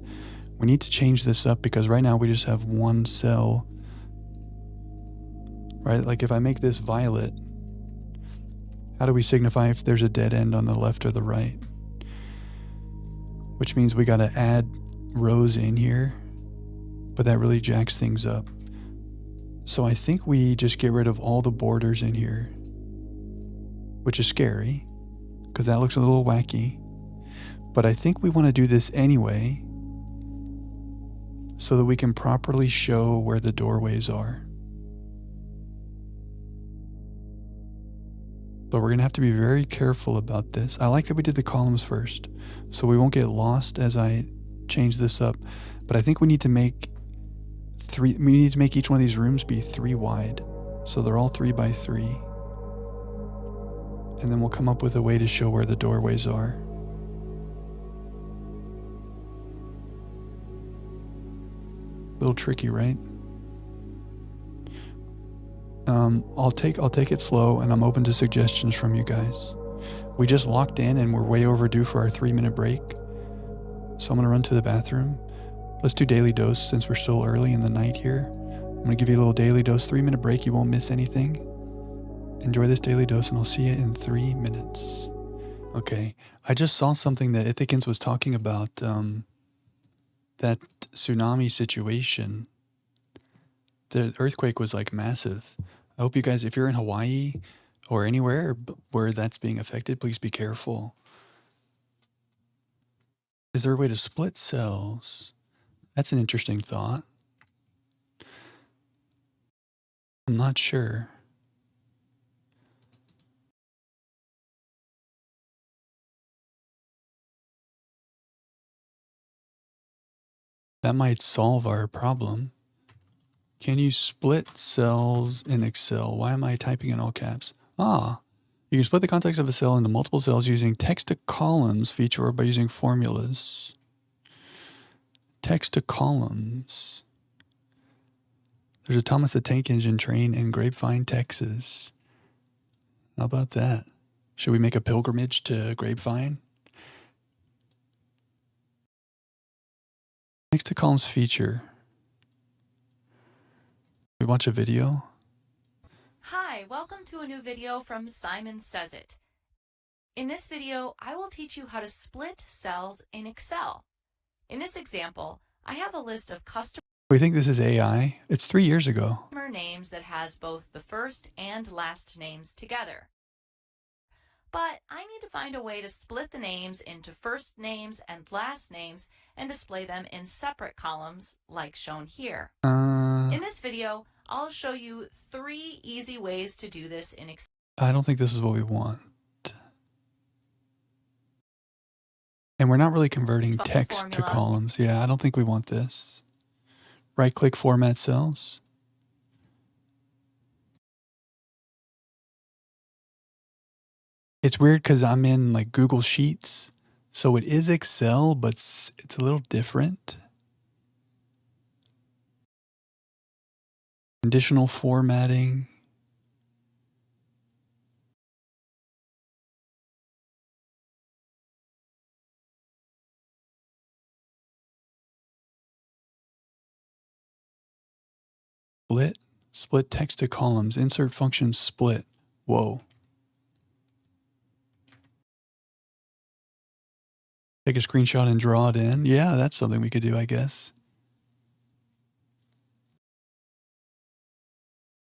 we need to change this up because right now we just have one cell. Right? Like if I make this violet, how do we signify if there's a dead end on the left or the right? Which means we got to add rows in here, but that really jacks things up. So I think we just get rid of all the borders in here, which is scary because that looks a little wacky. But I think we want to do this anyway so that we can properly show where the doorways are. So we're going to have to be very careful about this. I like that we did the columns first, so we won't get lost as I change this up. But I think we need to make each one of these rooms be 3 wide. So they're all 3 by 3. And then we'll come up with a way to show where the doorways are. A little tricky, right? I'll take it slow, and I'm open to suggestions from you guys. We just locked in and we're way overdue for our 3-minute break. So I'm gonna run to the bathroom. Let's do daily dose since we're still early in the night here. I'm gonna give you a little daily dose, 3-minute break. You won't miss anything. Enjoy this daily dose and I'll see you in 3 minutes. Okay, I just saw something that Ithacans was talking about, that tsunami situation. The earthquake was like massive. I hope you guys, if you're in Hawaii or anywhere where that's being affected, please be careful. Is there a way to split cells? That's an interesting thought. I'm not sure. That might solve our problem. Can you split cells in Excel? Why am I typing in all caps? You can split the context of a cell into multiple cells using text to columns feature or by using formulas. Text to columns. There's a Thomas the Tank Engine train in Grapevine, Texas. How about that? Should we make a pilgrimage to Grapevine? Text to columns feature. We watch a video. Hi, welcome to a new video from Simon Says It. In this video, I will teach you how to split cells in Excel. In this example, I have a list of customer We think this is AI. It's 3 years ago. names that has both the first and last names together. But I need to find a way to split the names into first names and last names and display them in separate columns like shown here. In this video, I'll show you 3 easy ways to do this in Excel. I don't think this is what we want. And we're not really converting text to columns. Yeah, I don't think we want this. Right-click Format Cells. It's weird because I'm in like Google Sheets. So it is Excel, but it's a little different. Conditional formatting. Split text to columns. Insert function split. Whoa. Take a screenshot and draw it in. Yeah, that's something we could do, I guess.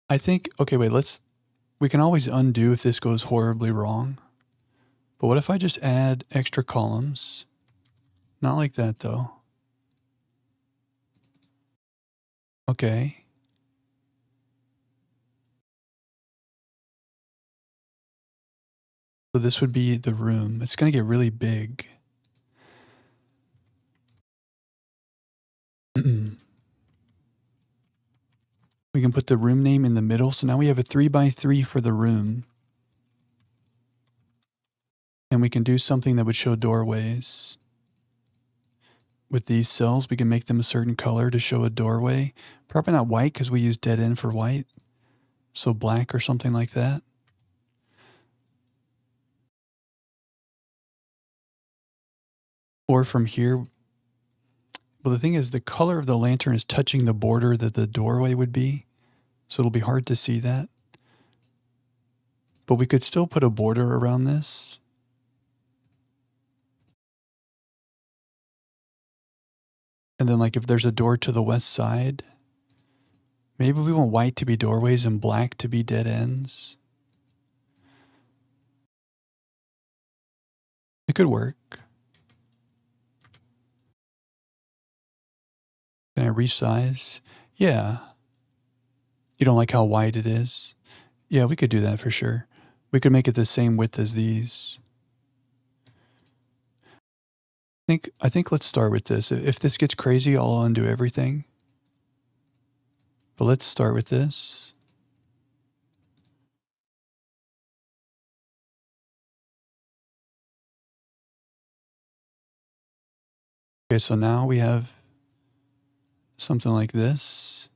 I think, okay, wait, we can always undo if this goes horribly wrong. But what if I just add extra columns? Not like that, though. Okay. So this would be the room. It's going to get really big. We can put the room name in the middle. So now we have a 3x3 for the room. And we can do something that would show doorways. With these cells, we can make them a certain color to show a doorway. Probably not white because we use dead end for white. So black or something like that. Or from here. Well, the thing is, the color of the lantern is touching the border that the doorway would be. So it'll be hard to see that. But we could still put a border around this. And then like if there's a door to the west side, maybe we want white to be doorways and black to be dead ends. It could work. Can I resize? Yeah. You don't like how wide it is? Yeah, we could do that for sure. We could make it the same width as these. I think let's start with this. If this gets crazy, I'll undo everything. But let's start with this. Okay, so now we have something like this.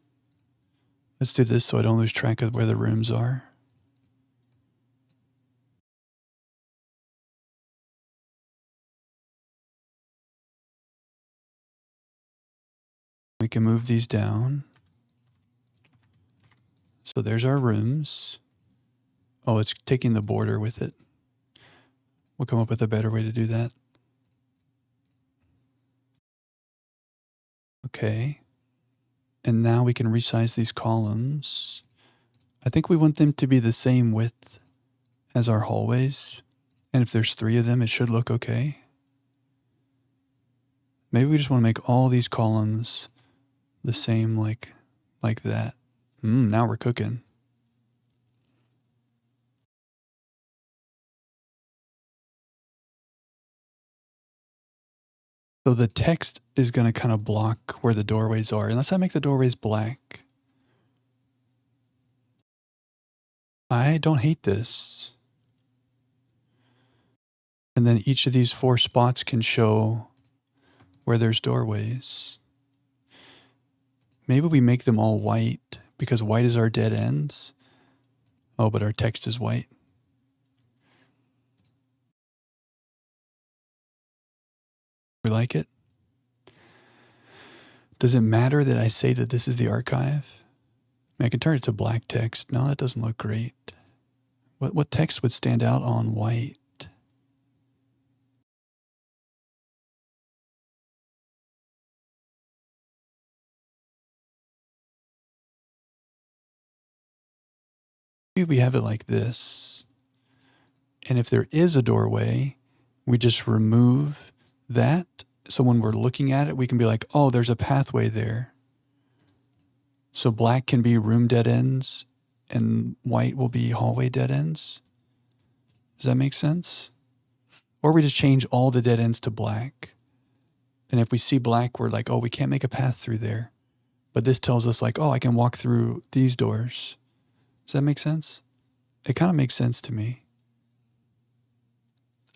Let's do this so I don't lose track of where the rooms are. We can move these down. So there's our rooms. Oh, it's taking the border with it. We'll come up with a better way to do that. Okay. And now we can resize these columns. I think we want them to be the same width as our hallways. And if there's 3 of them, it should look okay. Maybe we just want to make all these columns the same like that. Now we're cooking. So the text is going to kind of block where the doorways are, unless I make the doorways black. I don't hate this. And then each of these 4 spots can show where there's doorways. Maybe we make them all white because white is our dead ends. Oh, but our text is white. We like it? Does it matter that I say that this is the archive? I can turn it to black text. No, that doesn't look great. What text would stand out on white? Maybe we have it like this. And if there is a doorway, we just remove that. So when we're looking at it, we can be like, oh, there's a pathway there. So black can be room dead ends and white will be hallway dead ends. Does that make sense? Or we just change all the dead ends to black. And if we see black, we're like, oh, we can't make a path through there. But this tells us like, oh, I can walk through these doors. Does that make sense? It kind of makes sense to me.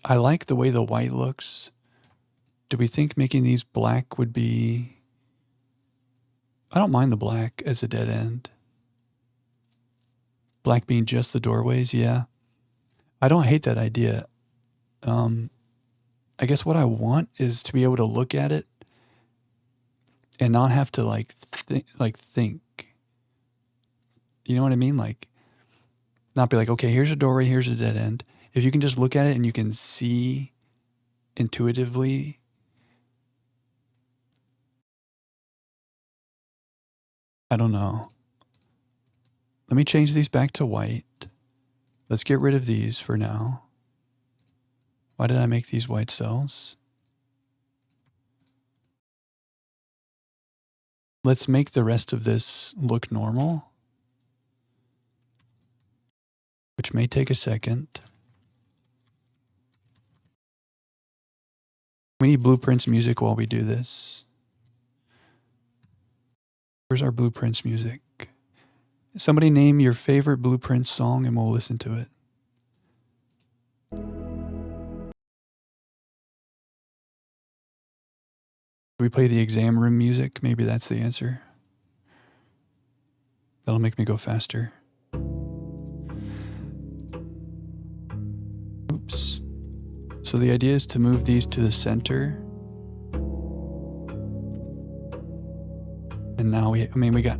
I like the way the white looks. Do we think making these black would be... I don't mind the black as a dead end. Black being just the doorways, yeah. I don't hate that idea. I guess what I want is to be able to look at it and not have to think. You know what I mean? Like, not be like, okay, here's a doorway, here's a dead end. If you can just look at it and you can see intuitively, I don't know. Let me change these back to white. Let's get rid of these for now. Why did I make these white cells? Let's make the rest of this look normal, which may take a second. We need Blueprints music while we do this. Where's our Blueprints music? Somebody name your favorite Blueprints song and we'll listen to it. Do we play the exam room music? Maybe that's the answer. That'll make me go faster. Oops. So the idea is to move these to the center. And now we got,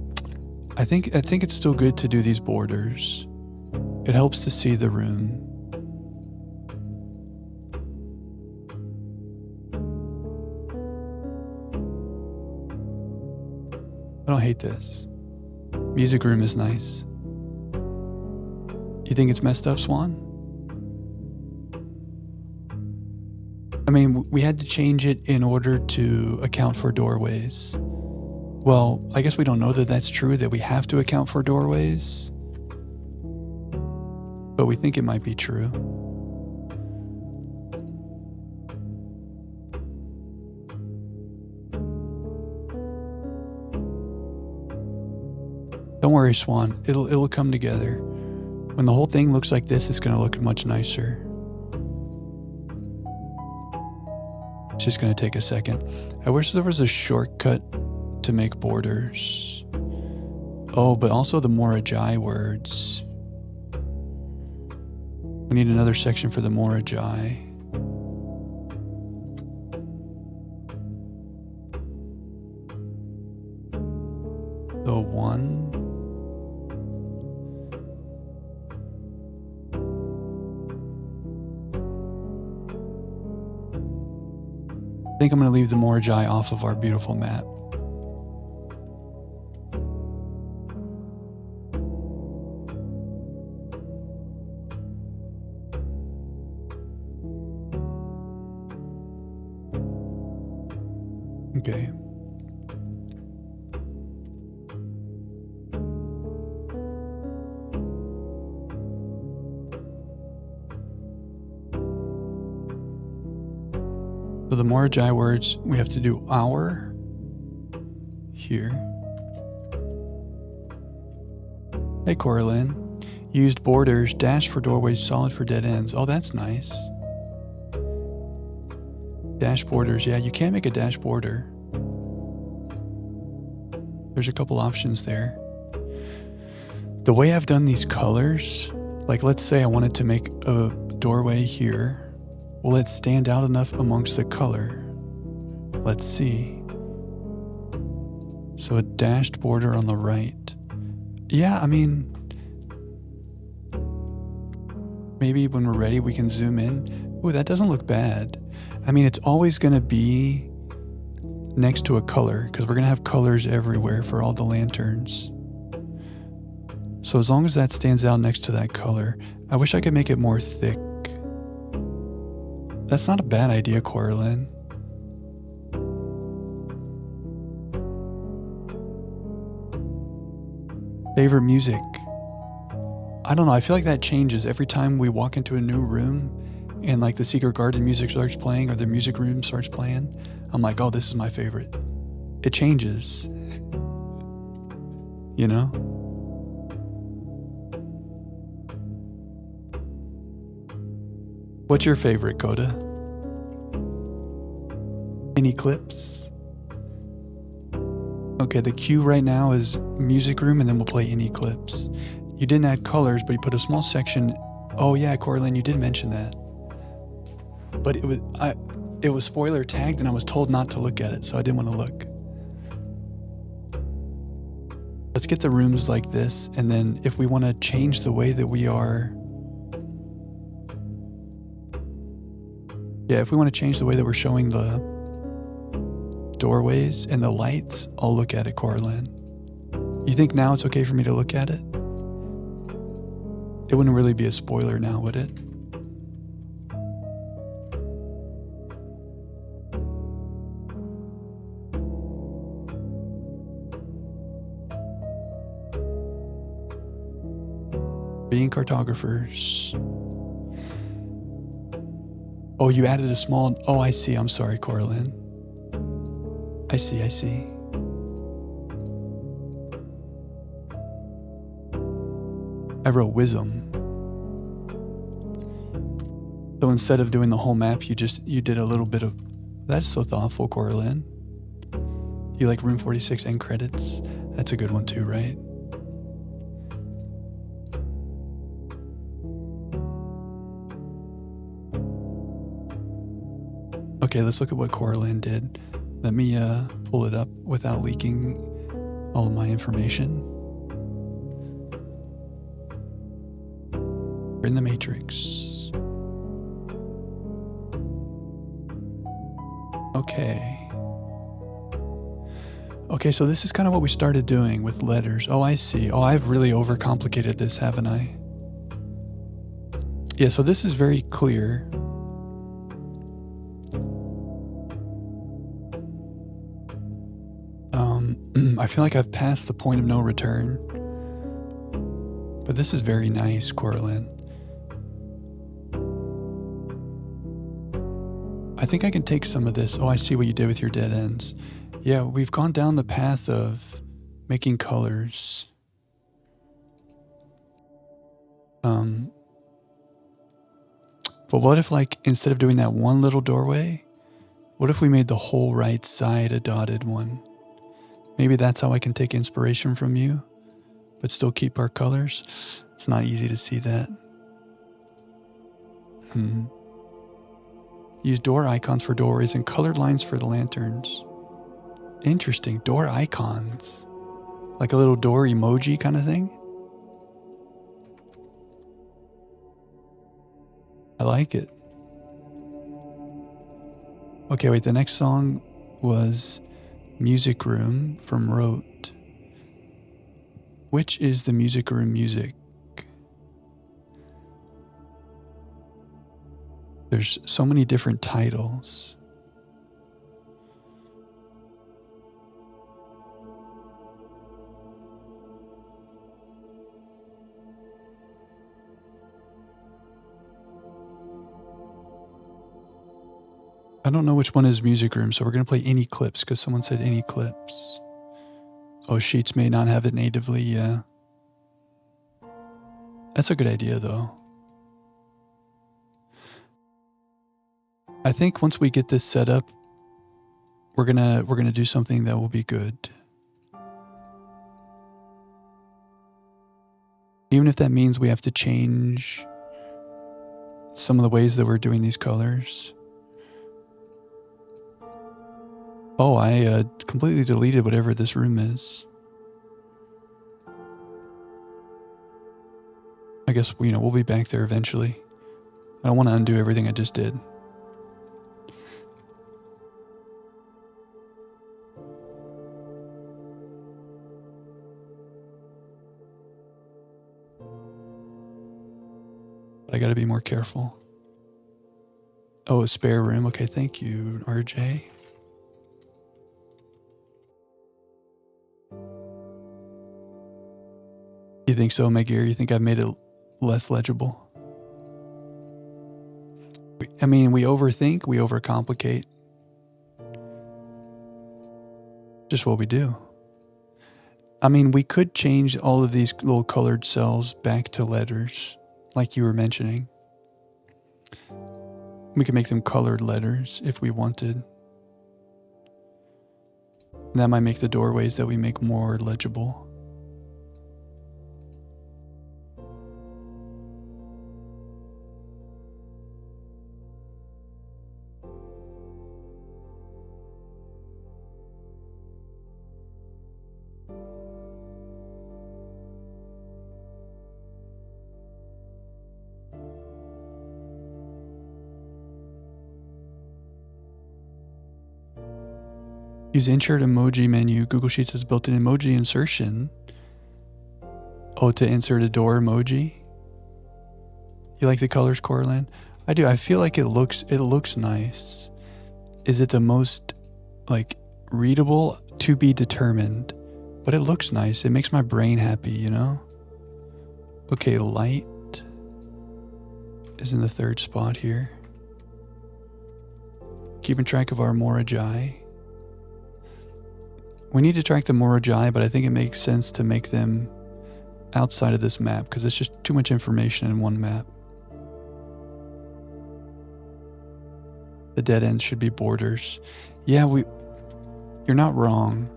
I think it's still good to do these borders. It helps to see the room. I don't hate this. Music room is nice. You think it's messed up, Swan? I mean, we had to change it in order to account for doorways. Well, I guess we don't know that that's true, that we have to account for doorways. But we think it might be true. Don't worry, Swan. It'll come together. When the whole thing looks like this, it's gonna look much nicer. It's just gonna take a second. I wish there was a shortcut to make borders. Oh, but also the Morajai words. We need another section for the Morajai. So one. I think I'm going to leave the Morajai off of our beautiful map. Okay. So the Morajai words, we have to do our here. Hey, Coraline. Used borders, dash for doorways, solid for dead ends. Oh, that's nice. Dash borders. Yeah, you can make a dash border. There's a couple options there. The way I've done these colors, like let's say I wanted to make a doorway here. Will it stand out enough amongst the color? Let's see. So a dashed border on the right. Yeah, I mean, maybe when we're ready we can zoom in. Ooh, that doesn't look bad. I mean, it's always going to be next to a color because we're going to have colors everywhere for all the lanterns. So as long as that stands out next to that color, I wish I could make it more thick. That's not a bad idea, Coraline. Favorite music? I don't know, I feel like that changes every time we walk into a new room and like the Secret Garden music starts playing or the music room starts playing. I'm like, oh, this is my favorite. It changes. You know? What's your favorite, Coda? Any clips? Okay, the cue right now is music room and then we'll play any clips. You didn't add colors, but you put a small section. Oh yeah, Coraline, you did mention that. But it was spoiler tagged and I was told not to look at it, so I didn't want to look. Let's get the rooms like this, and then if we want to change the way that we are... Yeah, if we want to change the way that we're showing the doorways and the lights, I'll look at it, Coraline. You think now it's okay for me to look at it? It wouldn't really be a spoiler now, would it? Being cartographers. Oh, you added a small... Oh, I see. I'm sorry, Coraline. I see. I wrote Wisdom. So instead of doing the whole map, you did a little bit of... That's so thoughtful, Coraline. You like Room 46 and credits? That's a good one too, right? Okay, let's look at what Coraline did. Let me pull it up without leaking all of my information. We're in the Matrix. Okay. Okay, so this is kind of what we started doing with letters. Oh, I see. Oh, I've really overcomplicated this, haven't I? Yeah, so this is very clear. I feel like I've passed the point of no return. But this is very nice, Coraline. I think I can take some of this. Oh, I see what you did with your dead ends. Yeah, we've gone down the path of making colors. But what if, like, instead of doing that one little doorway, what if we made the whole right side a dotted one? Maybe that's how I can take inspiration from you, but still keep our colors. It's not easy to see that. Use door icons for doorways and colored lines for the lanterns. Interesting. Door icons. Like a little door emoji kind of thing. I like it. Okay, wait. The next song was Music Room from Rote. Which is the music room music? There's so many different titles. I don't know which one is music room, so we're going to play any clips because someone said any clips. Oh, Sheets may not have it natively, yeah. That's a good idea, though. I think once we get this set up, we're gonna do something that will be good. Even if that means we have to change some of the ways that we're doing these colors. Oh, I completely deleted whatever this room is. I guess, we'll be back there eventually. I don't want to undo everything I just did. But I got to be more careful. Oh, a spare room. Okay, thank you, RJ. You think so, Megir? You think I've made it less legible? I mean, we overthink, we overcomplicate. Just what we do. I mean, we could change all of these little colored cells back to letters, like you were mentioning. We could make them colored letters if we wanted. That might make the doorways that we make more legible. Use insert emoji menu. Google Sheets has built-in emoji insertion. Oh, to insert a door emoji. You like the colors, Corland? I do. I feel like it looks nice. Is it the most like readable? To be determined. But it looks nice. It makes my brain happy, you know? Okay, light is in the third spot here. Keeping track of our Morajai. We need to track the Morajai, but I think it makes sense to make them outside of this map because it's just too much information in one map. The dead ends should be borders. Yeah, you're not wrong.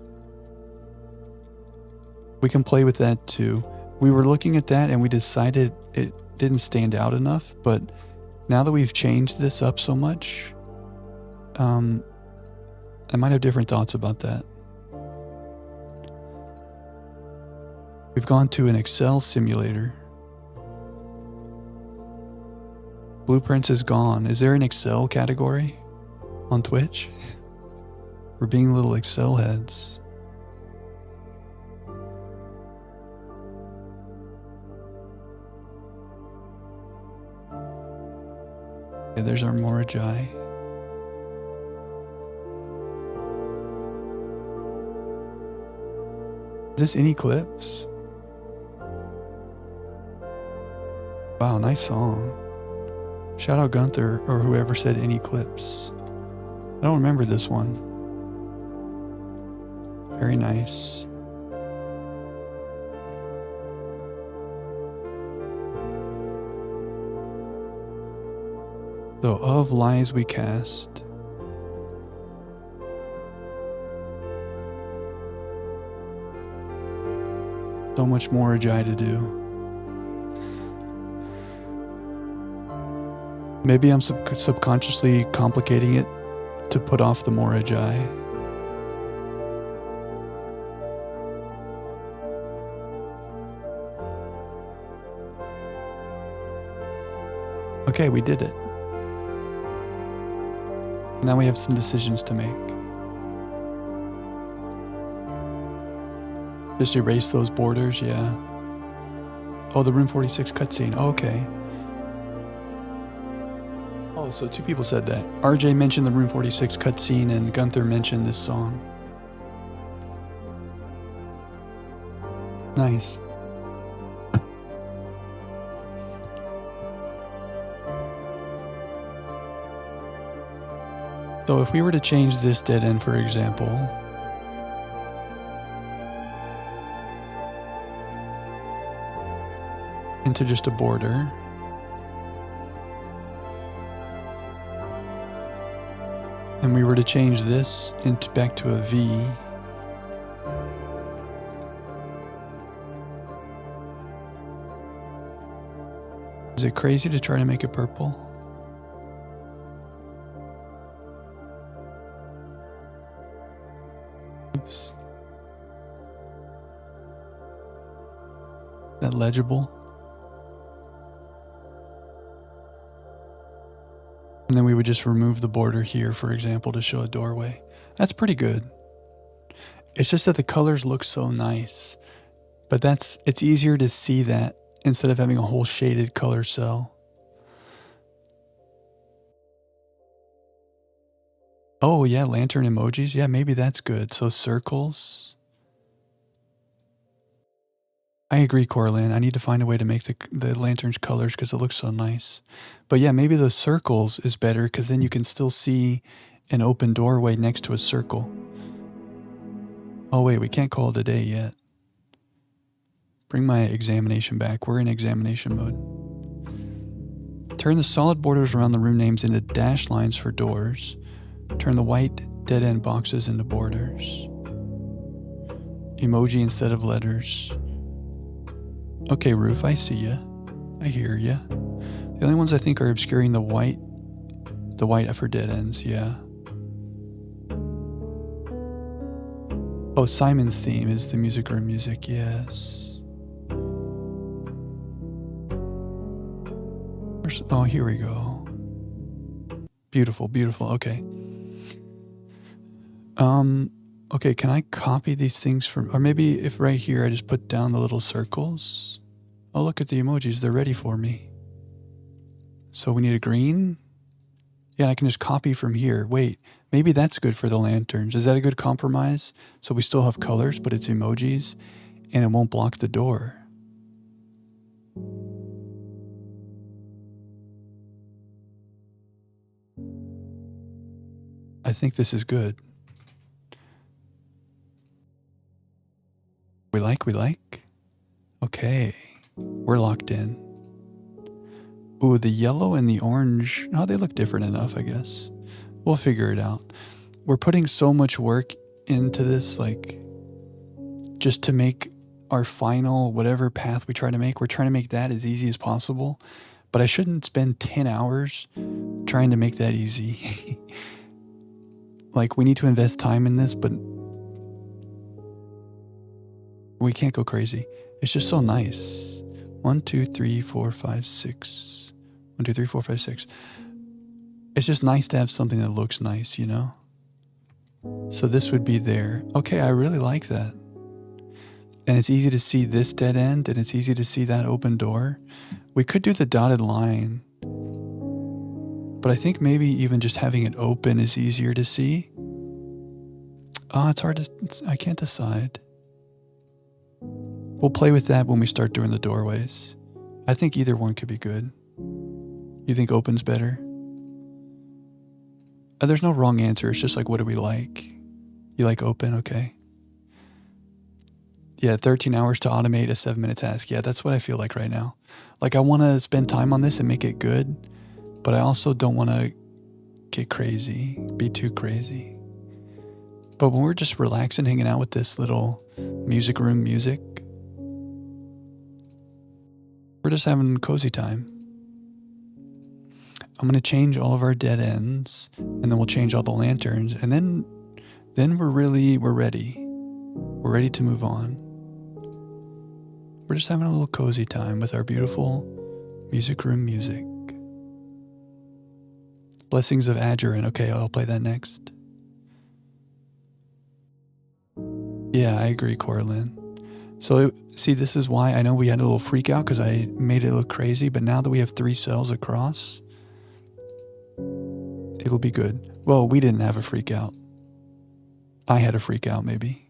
We can play with that too. We were looking at that and we decided it didn't stand out enough, but now that we've changed this up so much, I might have different thoughts about that. We've gone to an Excel simulator. Blueprints is gone. Is there an Excel category on Twitch? We're being little Excel heads. Okay, there's our Morajai. Is this any clips? Wow, nice song. Shout out Gunther or whoever said any clips. I don't remember this one. Very nice. So, of lies we cast. So much more Ajay to do. Maybe I'm subconsciously complicating it to put off the more Ajay. Okay, we did it. Now we have some decisions to make. Just erase those borders, yeah. Oh, the Room 46 cutscene. Oh, okay. Oh, so two people said that. RJ mentioned the Room 46 cutscene and Gunther mentioned this song. Nice. So if we were to change this dead end, for example, into just a border, and we were to change this into back to a V, is it crazy to try to make it purple? Oops. Is that legible? And then we would just remove the border here, for example, to show a doorway. That's pretty good. It's just that the colors look so nice. But it's easier to see that instead of having a whole shaded color cell. Oh yeah, lantern emojis. Yeah, maybe that's good. So circles. I agree, Corlin. I need to find a way to make the lanterns colors because it looks so nice. But yeah, maybe the circles is better because then you can still see an open doorway next to a circle. Oh wait, we can't call it a day yet. Bring my examination back. We're in examination mode. Turn the solid borders around the room names into dashed lines for doors. Turn the white dead end boxes into borders. Emoji instead of letters. Okay, Roof, I see ya. I hear ya. The only ones I think are obscuring the white for dead ends, yeah. Oh, Simon's theme is the music room music, yes. Oh, here we go. Beautiful, beautiful, okay. Okay, can I copy these things from, or maybe if right here I just put down the little circles. Oh, look at the emojis. They're ready for me. So we need a green. Yeah, I can just copy from here. Wait, maybe that's good for the lanterns. Is that a good compromise? So we still have colors, but it's emojis and it won't block the door. I think this is good. We like? Okay, we're locked in. Ooh, the yellow and the orange, oh, they look different enough, I guess. We'll figure it out. We're putting so much work into this, like, just to make our final, whatever path we try to make, we're trying to make that as easy as possible. But I shouldn't spend 10 hours trying to make that easy. Like, we need to invest time in this, but we can't go crazy. It's just so nice. 1, 2, 3, 4, 5, 6. 1, 2, 3, 4, 5, 6. It's just nice to have something that looks nice, you know? So this would be there. Okay, I really like that. And it's easy to see this dead end, and it's easy to see that open door. We could do the dotted line, but I think maybe even just having it open is easier to see. Oh, it's hard to, I can't decide. We'll play with that when we start doing the doorways. I think either one could be good. You think open's better? There's no wrong answer. It's just like, what do we like? You like open? Okay. Yeah, 13 hours to automate a 7-minute task. Yeah, that's what I feel like right now. Like, I want to spend time on this and make it good, but I also don't want to get crazy, be too crazy. But when we're just relaxing, hanging out with this little music room music, we're just having cozy time. I'm going to change all of our dead ends, and then we'll change all the lanterns, and then we're ready. We're ready to move on. We're just having a little cozy time with our beautiful music room music. Blessings of Agerin. Okay, I'll play that next. Yeah, I agree, Corlin. So, see, this is why I know we had a little freak out because I made it look crazy, but now that we have 3 cells across, it'll be good. Well, we didn't have a freak out. I had a freak out, maybe.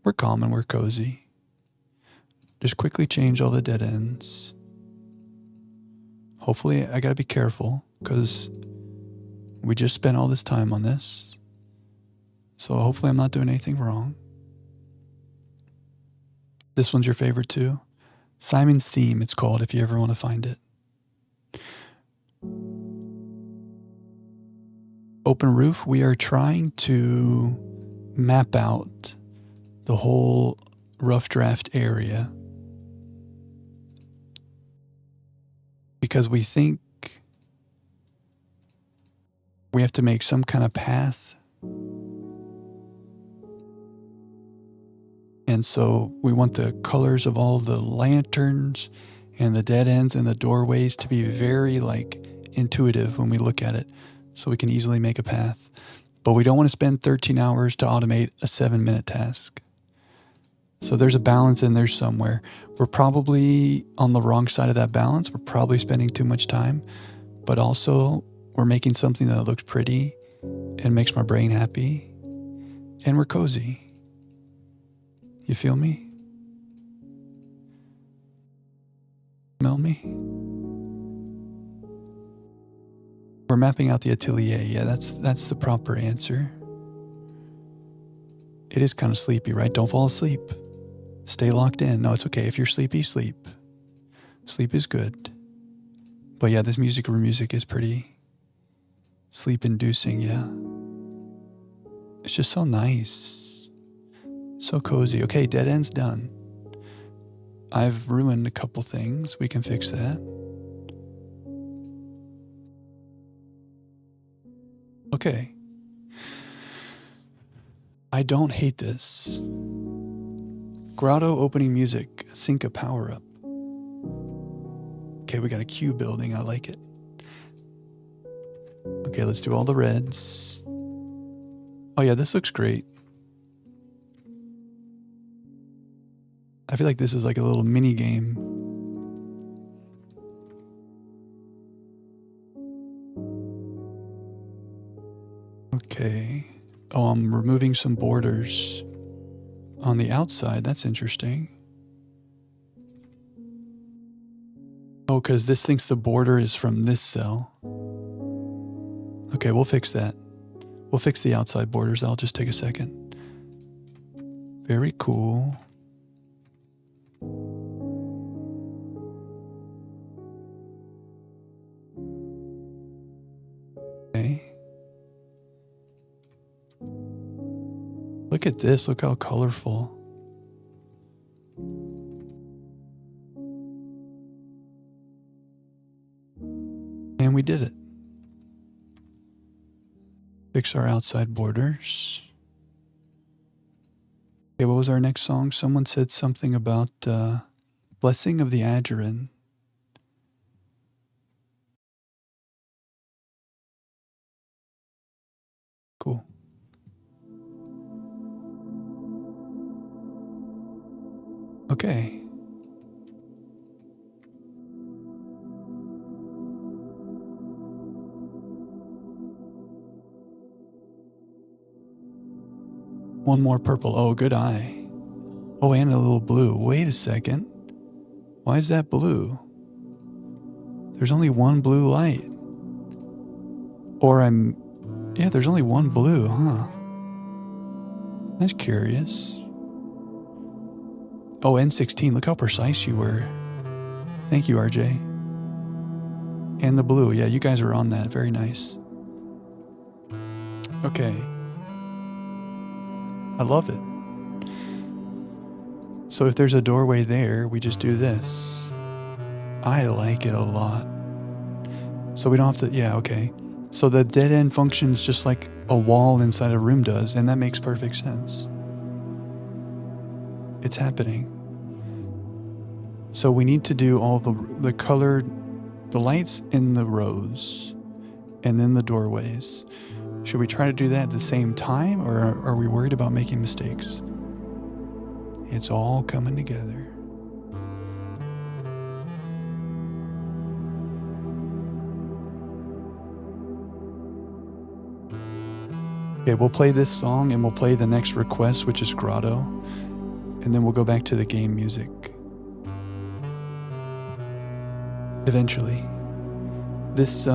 We're calm and we're cozy. Just quickly change all the dead ends. Hopefully, I gotta be careful because we just spent all this time on this. So hopefully I'm not doing anything wrong. This one's your favorite too? Simon's Theme, it's called, if you ever want to find it. Open roof, we are trying to map out the whole rough draft area because we think we have to make some kind of path. And so we want the colors of all the lanterns and the dead ends and the doorways to be very like intuitive when we look at it so we can easily make a path. But we don't want to spend 13 hours to automate a 7-minute task. So there's a balance in there somewhere. We're probably on the wrong side of that balance. We're probably spending too much time, but also we're making something that looks pretty and makes my brain happy, and we're cozy. You feel me? Smell me? We're mapping out the atelier. Yeah, that's the proper answer. It is kind of sleepy, right? Don't fall asleep. Stay locked in. No, it's okay. If you're sleepy, sleep. Sleep is good. But yeah, this music room music is pretty sleep-inducing, yeah. It's just so nice. So cozy. Okay, dead end's done. I've ruined a couple things. We can fix that. Okay. I don't hate this. Grotto opening music. Sync a power up. Okay, we got a queue building. I like it. Okay, let's do all the reds. Oh yeah, this looks great. I feel like this is like a little mini game. Okay. Oh, I'm removing some borders on the outside. That's interesting. Oh, because this thinks the border is from this cell. Okay, we'll fix that. We'll fix the outside borders. That'll just take a second. Very cool. Okay. Look at this. Look how colorful. And we did it. Fix our outside borders. Okay, what was our next song? Someone said something about Blessing of the Agerin. Cool. Okay. One more purple. Oh, good eye. Oh, and a little blue. Wait a second. Why is that blue? There's only one blue light. Or yeah, there's only one blue, huh? That's curious. Oh, N16. Look how precise you were. Thank you, RJ. And the blue. Yeah, you guys are on that. Very nice. Okay. I love it. So if there's a doorway there, we just do this. I like it a lot. So we don't have to, yeah, okay. So the dead end functions just like a wall inside a room does, and that makes perfect sense. It's happening. So we need to do all the colored, the lights in the rows, and then the doorways. Should we try to do that at the same time, or are we worried about making mistakes? It's all coming together. Okay, we'll play this song and we'll play the next request, which is Grotto, and then we'll go back to the game music. Eventually. This,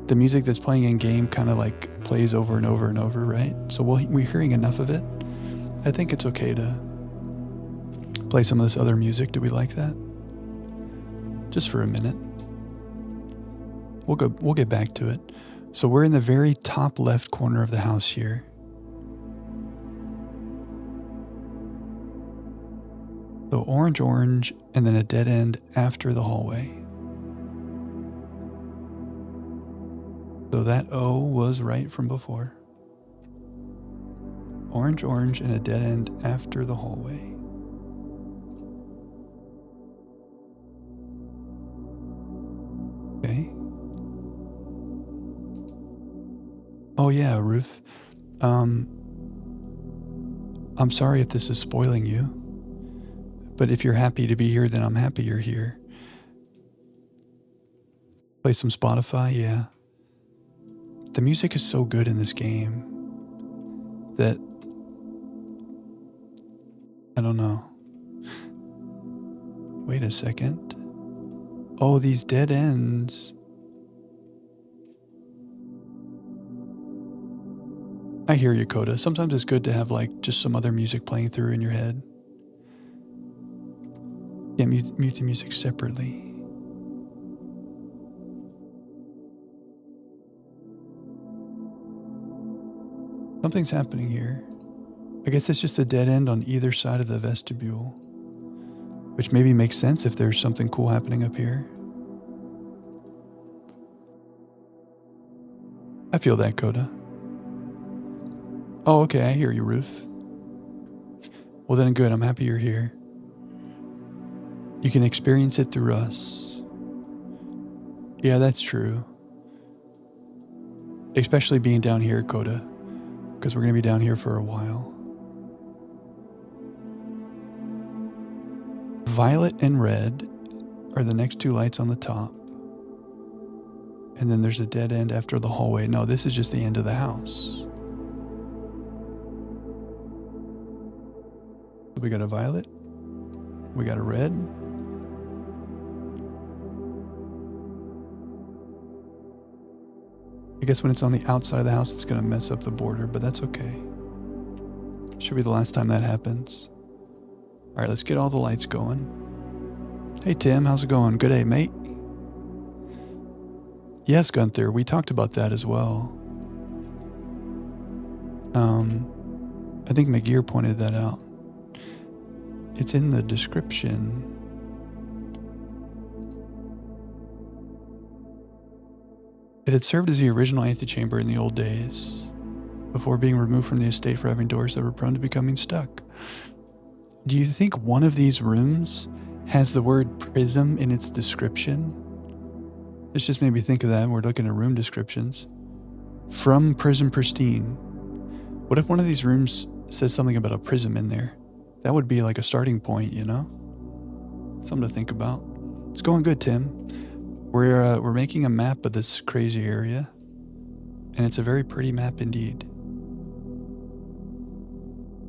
the music that's playing in game kind of like plays over and over and over, right? So we're hearing enough of it. I think it's okay to play some of this other music. Do we like that? Just for a minute. We'll get back to it. So we're in the very top left corner of the house here. So orange, and then a dead end after the hallway. So that O was right from before. Orange, and a dead end after the hallway. Okay. Oh yeah, Ruth. I'm sorry if this is spoiling you, but if you're happy to be here, then I'm happy you're here. Play some Spotify, yeah. The music is so good in this game that I don't know. Wait a second. Oh, these dead ends. I hear you, Coda. Sometimes it's good to have like just some other music playing through in your head. Yeah, mute the music separately. Something's happening here. I guess it's just a dead end on either side of the vestibule, which maybe makes sense if there's something cool happening up here. I feel that, Coda. Oh, okay, I hear you, Ruth. Well then, good, I'm happy you're here. You can experience it through us. Yeah, that's true. Especially being down here, Coda. because we're going to be down here for a while. Violet and red are the next two lights on the top. And then there's a dead end after the hallway. No, this is just the end of the house. We got a violet. We got a red. I guess when it's on the outside of the house, it's going to mess up the border, but that's okay. Should be the last time that happens. All right, let's get all the lights going. Hey, Tim, how's it going? Good day, mate. Yes, Gunther, we talked about that as well. I think McGear pointed that out. It's in the description. It had served as the original antechamber in the old days, before being removed from the estate for having doors that were prone to becoming stuck. Do you think one of these rooms has the word prism in its description? This just made me think of that. We're looking at room descriptions. From Prism Pristine. What if one of these rooms says something about a prism in there? That would be like a starting point, you know? Something to think about. It's going good, Tim. We're making a map of this crazy area, and it's a very pretty map indeed.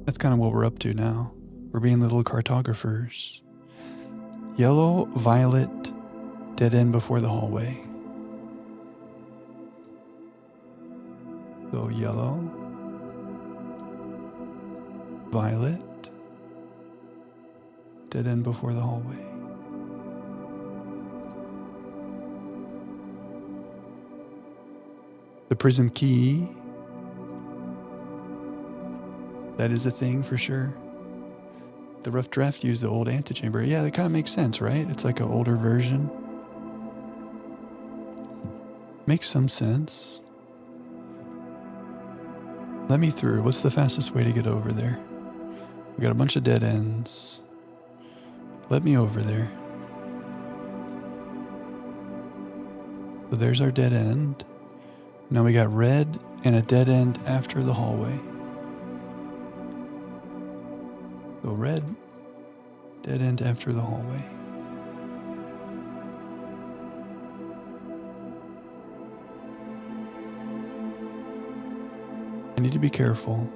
That's kind of what we're up to now. We're being little cartographers. Yellow, violet, dead end before the hallway. So yellow, violet, dead end before the hallway. The prism key. That is a thing for sure. The rough draft used the old antechamber. Yeah, that kind of makes sense, right? It's like an older version. Makes some sense. Let me through. What's the fastest way to get over there? We got a bunch of dead ends. Let me over there. So there's our dead end. Now we got red and a dead end after the hallway. So red, dead end after the hallway. I need to be careful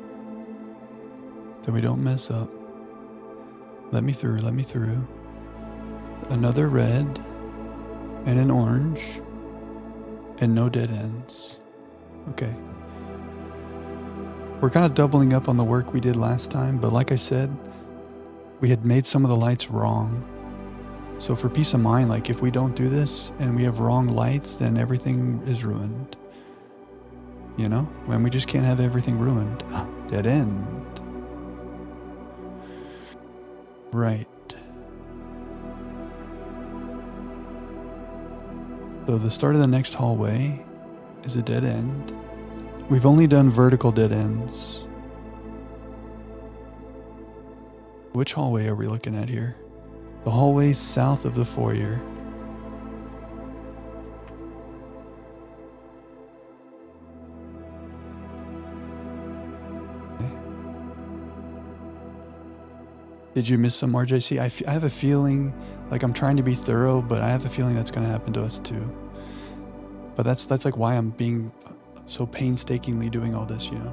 that we don't mess up. Let me through, let me through. Another red and an orange and no dead ends. Okay. We're kind of doubling up on the work we did last time, but like I said, we had made some of the lights wrong. So for peace of mind, like if we don't do this and we have wrong lights, then everything is ruined. You know? When we just can't have everything ruined. Dead end. Right. So the start of the next hallway is a dead end. We've only done vertical dead ends. Which hallway are we looking at here? The hallway south of the foyer. Okay. Did you miss some RJC? I have a feeling, like I'm trying to be thorough, but I have a feeling that's going to happen to us too. But that's like why I'm being so painstakingly doing all this, you know.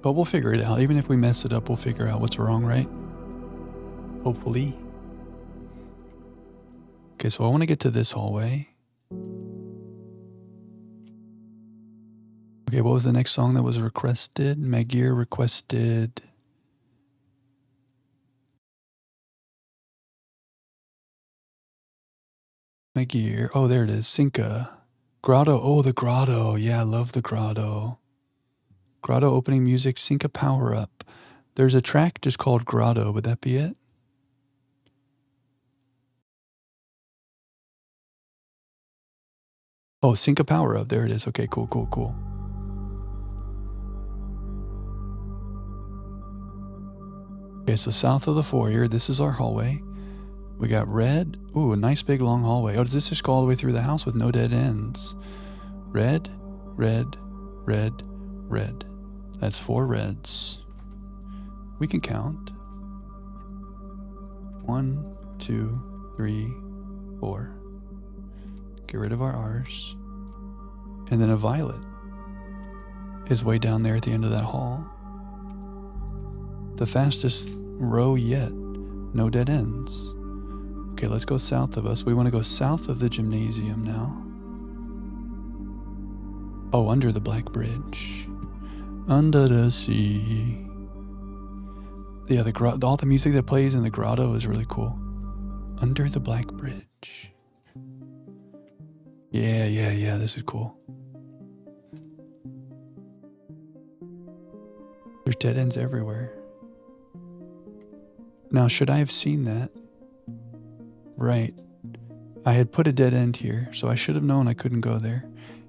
But we'll figure it out. Even if we mess it up, we'll figure out what's wrong, right? Hopefully. Okay, so I want to get to this hallway. Okay, what was the next song that was requested? Magir requested... Magir. Oh, there it is. Cinca. Grotto. Oh, the grotto. Yeah, I love the grotto. Grotto opening music. Cinca Power Up. There's a track just called Grotto. Would that be it? Oh, Cinca Power Up. There it is. Okay, cool, cool, cool. Okay, so south of the foyer, this is our hallway. We got red. Ooh, a nice big long hallway. Oh, does this just go all the way through the house with no dead ends? Red, red, red, red. That's 4 reds. We can count. 1, 2, 3, 4. Get rid of our R's. And then a violet is way down there at the end of that hall. The fastest row yet. No dead ends. Okay, let's go south of us. We want to go south of the gymnasium now. Oh, under the Black Bridge. Under the sea. Yeah, all the music that plays in the grotto is really cool. Under the Black Bridge. Yeah, this is cool. There's dead ends everywhere. Now, should I have seen that? Right. I had put a dead end here, so I should have known I couldn't go there.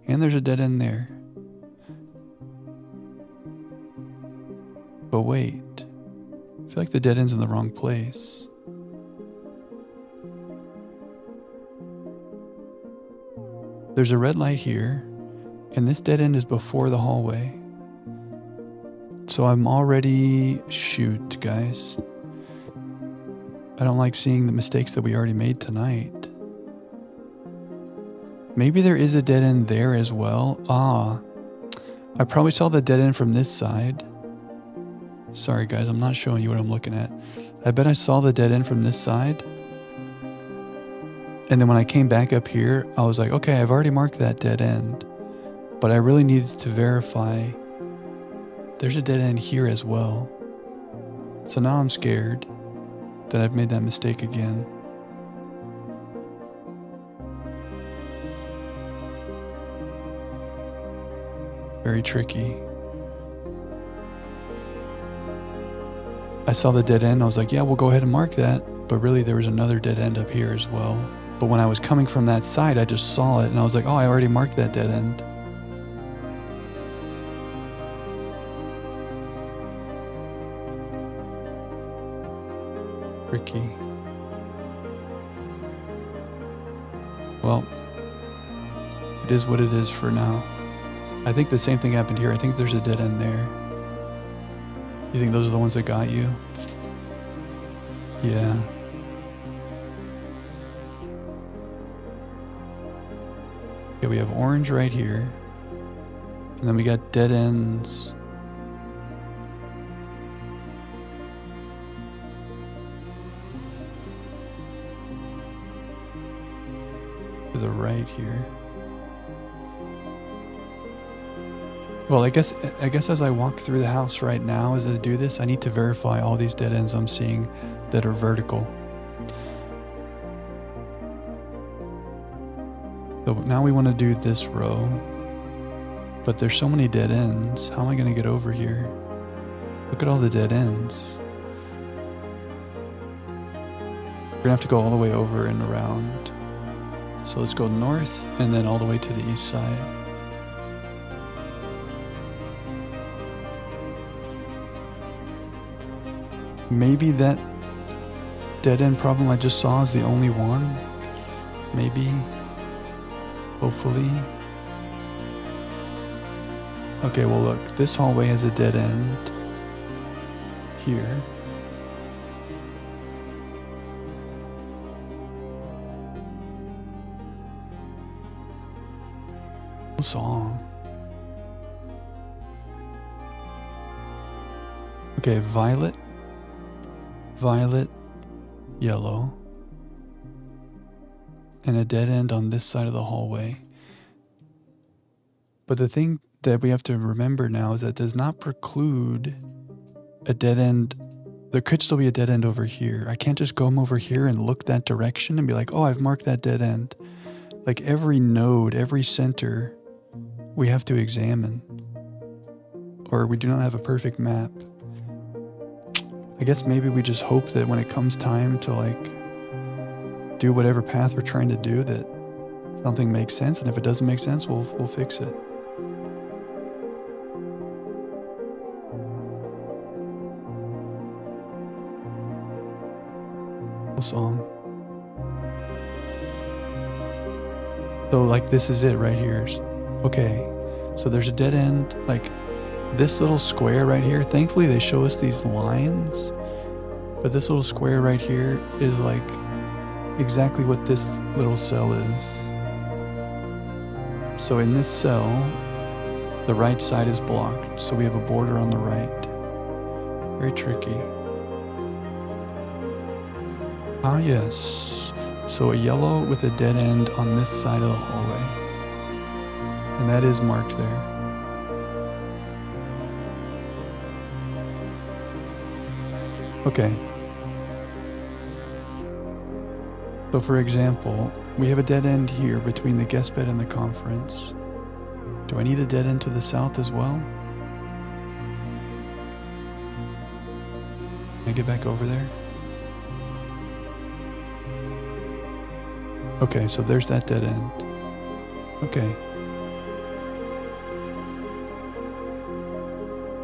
And there's a dead end there. But wait. I feel like the dead end's in the wrong place. There's a red light here, and this dead end is before the hallway. So I'm already... Shoot, guys. I don't like seeing the mistakes that we already made tonight. Maybe there is a dead end there as well. Ah, I probably saw the dead end from this side. Sorry guys, I'm not showing you what I'm looking at. I bet I saw the dead end from this side. And then when I came back up here, I was like, okay, I've already marked that dead end. But I really needed to verify there's a dead end here as well. So now I'm scared that I've made that mistake again. Very tricky. I saw the dead end, I was like, yeah, we'll go ahead and mark that. But really there was another dead end up here as well. But when I was coming from that side, I just saw it and I was like, oh, I already marked that dead end. Tricky. Well, it is what it is for now. I think the same thing happened here. I think there's a dead end there. You think those are the ones that got you? Yeah. Okay, we have orange right here. And then we got dead ends. To the right here. Well, I guess as I walk through the house right now, as I do this, I need to verify all these dead ends I'm seeing that are vertical. So now we want to do this row, but there's so many dead ends. How am I going to get over here? Look at all the dead ends. We're going to have to go all the way over and around. So let's go north and then all the way to the east side. Maybe that dead end problem I just saw is the only one. Maybe. Hopefully. Okay, well look, this hallway has a dead end here. Song. Okay, violet, violet, yellow, and a dead end on this side of the hallway. But the thing that we have to remember now is that does not preclude a dead end. There could still be a dead end over here. I can't just go over here and look that direction and be like, oh, I've marked that dead end. Like every node, every center, we have to examine, or we do not have a perfect map. I guess maybe we just hope that when it comes time to like do whatever path we're trying to do, that something makes sense, and if it doesn't make sense, we'll fix it. Cool song. So like this is it right here. Okay, so there's a dead end, like this little square right here. Thankfully they show us these lines, but this little square right here is like exactly what this little cell is. So in this cell, the right side is blocked, so we have a border on the right. Very tricky. Ah yes, so a yellow with a dead end on this side of the hallway. And that is marked there. Okay. So for example, we have a dead end here between the guest bed and the conference. Do I need a dead end to the south as well? Can I get back over there? Okay, so there's that dead end. Okay.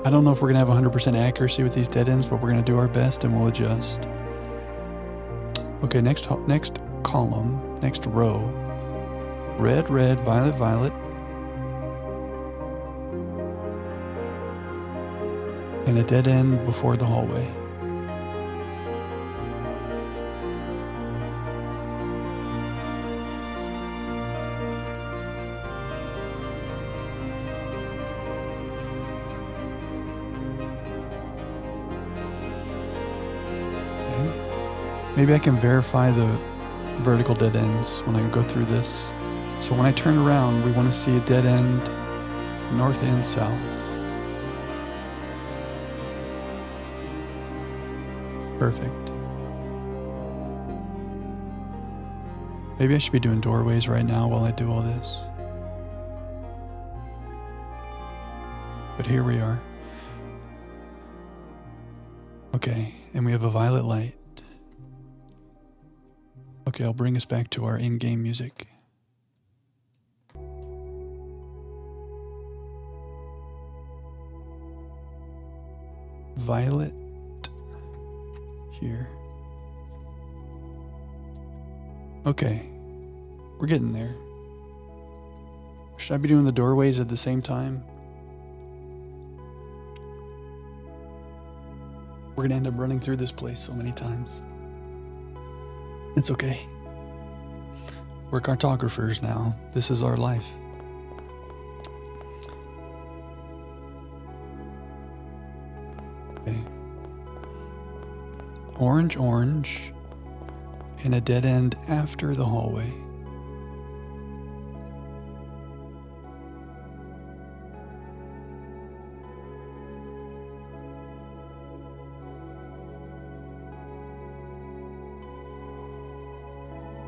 I don't know if we're gonna have 100% accuracy with these dead ends, but we're gonna do our best and we'll adjust. Okay, next column, next row. Red, red, violet, violet. And a dead end before the hallway. Maybe I can verify the vertical dead ends when I go through this. So when I turn around, we want to see a dead end north and south. Perfect. Maybe I should be doing doorways right now while I do all this. But here we are. Okay, and we have a violet light. Okay, I'll bring us back to our in-game music. Violet here. Okay, we're getting there. Should I be doing the doorways at the same time? We're gonna end up running through this place so many times. It's okay. We're cartographers now. This is our life. Okay. Orange, orange, and a dead end after the hallway.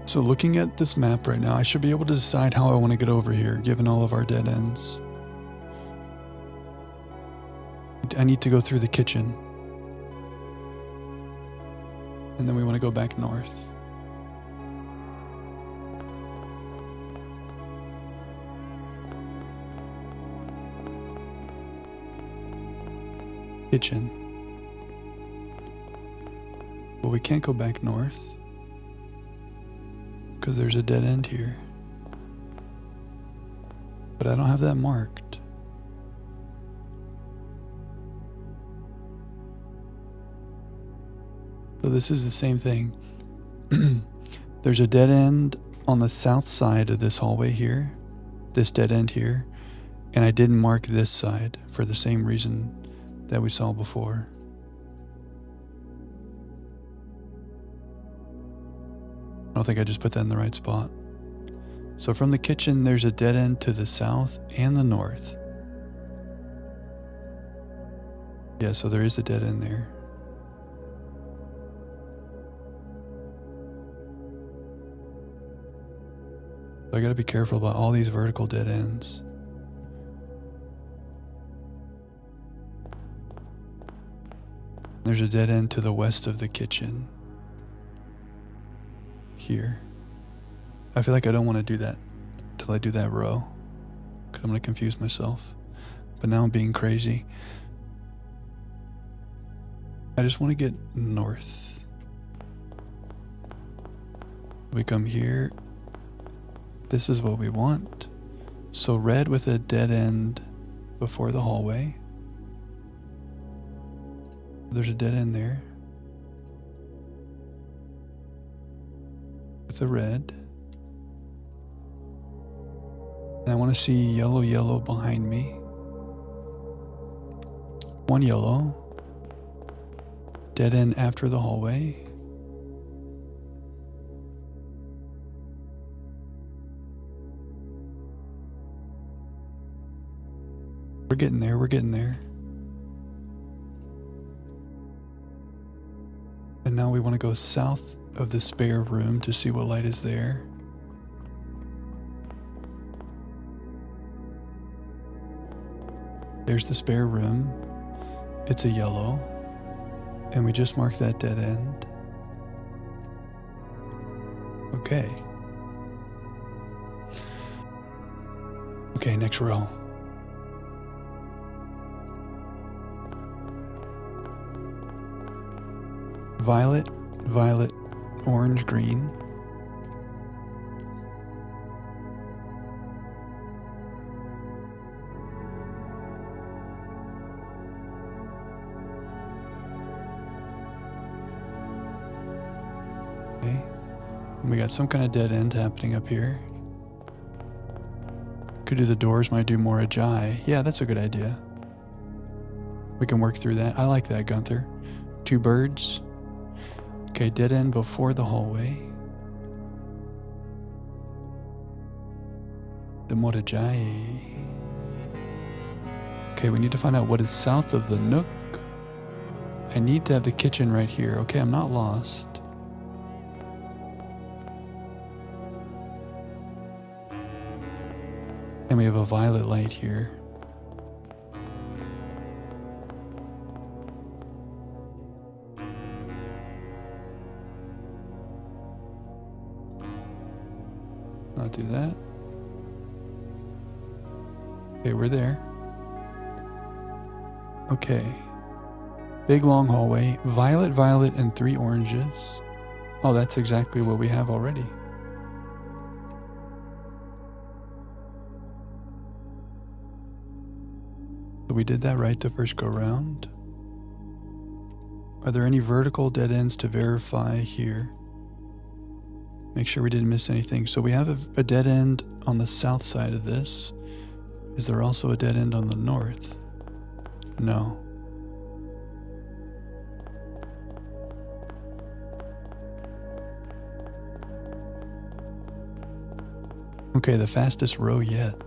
So looking at this map right now, I should be able to decide how I want to get over here, given all of our dead ends. I need to go through the kitchen. And then we want to go back north. Kitchen. But we can't go back north, because there's a dead end here. But I don't have that marked. So this is the same thing. There's a dead end on the south side of this hallway here, this dead end here, and I didn't mark this side for the same reason that we saw before. I don't think I just put that in the right spot. So from the kitchen, there's a dead end to the south and the north. Yeah, so there is a dead end there. So I gotta be careful about all these vertical dead ends. There's a dead end to the west of the kitchen. Here. I feel like I don't want to do that until I do that row, because I'm going to confuse myself. But now I'm being crazy. I just want to get north. We come here, This is what we want. So red with a dead end before the hallway. There's a dead end there. With a red. And I want to see yellow, yellow behind me. One yellow. Dead end after the hallway. We're getting there, we're getting there. And now we want to go south of the spare room to see what light is there. There's the spare room. It's a yellow. And we just marked that dead end. Okay. Okay, next row. Violet, violet, orange, green. Okay. And we got some kind of dead end happening up here. Could do the doors, might do more Ajay. Yeah, that's a good idea. We can work through that. I like that, Gunther. 2 birds. Okay, dead end before the hallway. The Morajai. Okay, we need to find out what is south of the nook. I need to have the kitchen right here. Okay, I'm not lost. And we have a violet light here. I'll do that. Okay, we're there. Okay. Big long hallway. Violet, violet, and 3 oranges. Oh, that's exactly what we have already. So we did that right the first go round. Are there any vertical dead ends to verify here? Make sure we didn't miss anything. So we have a dead end on the south side of this. Is there also a dead end on the north? No. Okay, the fastest row yet.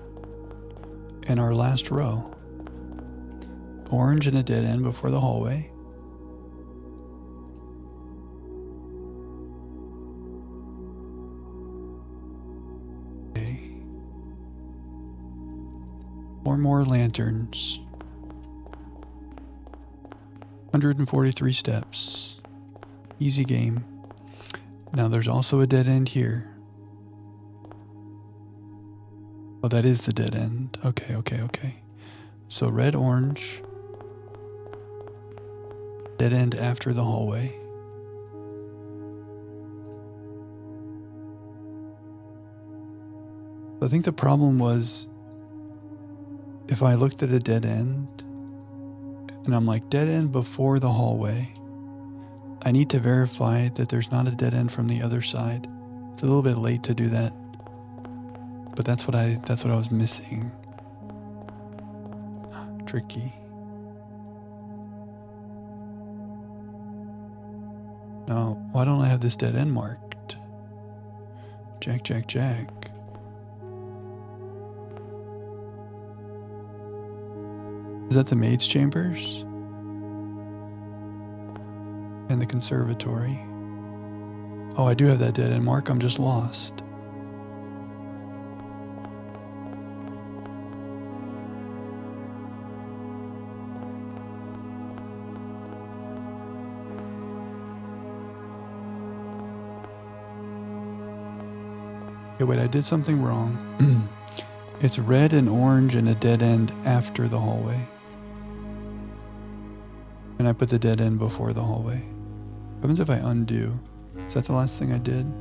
And our last row. Orange and a dead end before the hallway. Okay. 4 more lanterns. 143 steps. Easy game. Now there's also a dead end here. Oh, that is the dead end. Okay, okay, okay. So red, orange. Dead end after the hallway. I think the problem was if I looked at a dead end and I'm like, dead end before the hallway, I need to verify that there's not a dead end from the other side. It's a little bit late to do that, but that's what I was missing. Tricky. No, why don't I have this dead end marked? Jack, Jack, Jack. Is that the maid's chambers? And the conservatory? Oh, I do have that dead end mark. I'm just lost. Okay, wait, I did something wrong. It's red and orange and a dead end after the hallway. And I put the dead end before the hallway. What happens if I undo? Is that the last thing I did?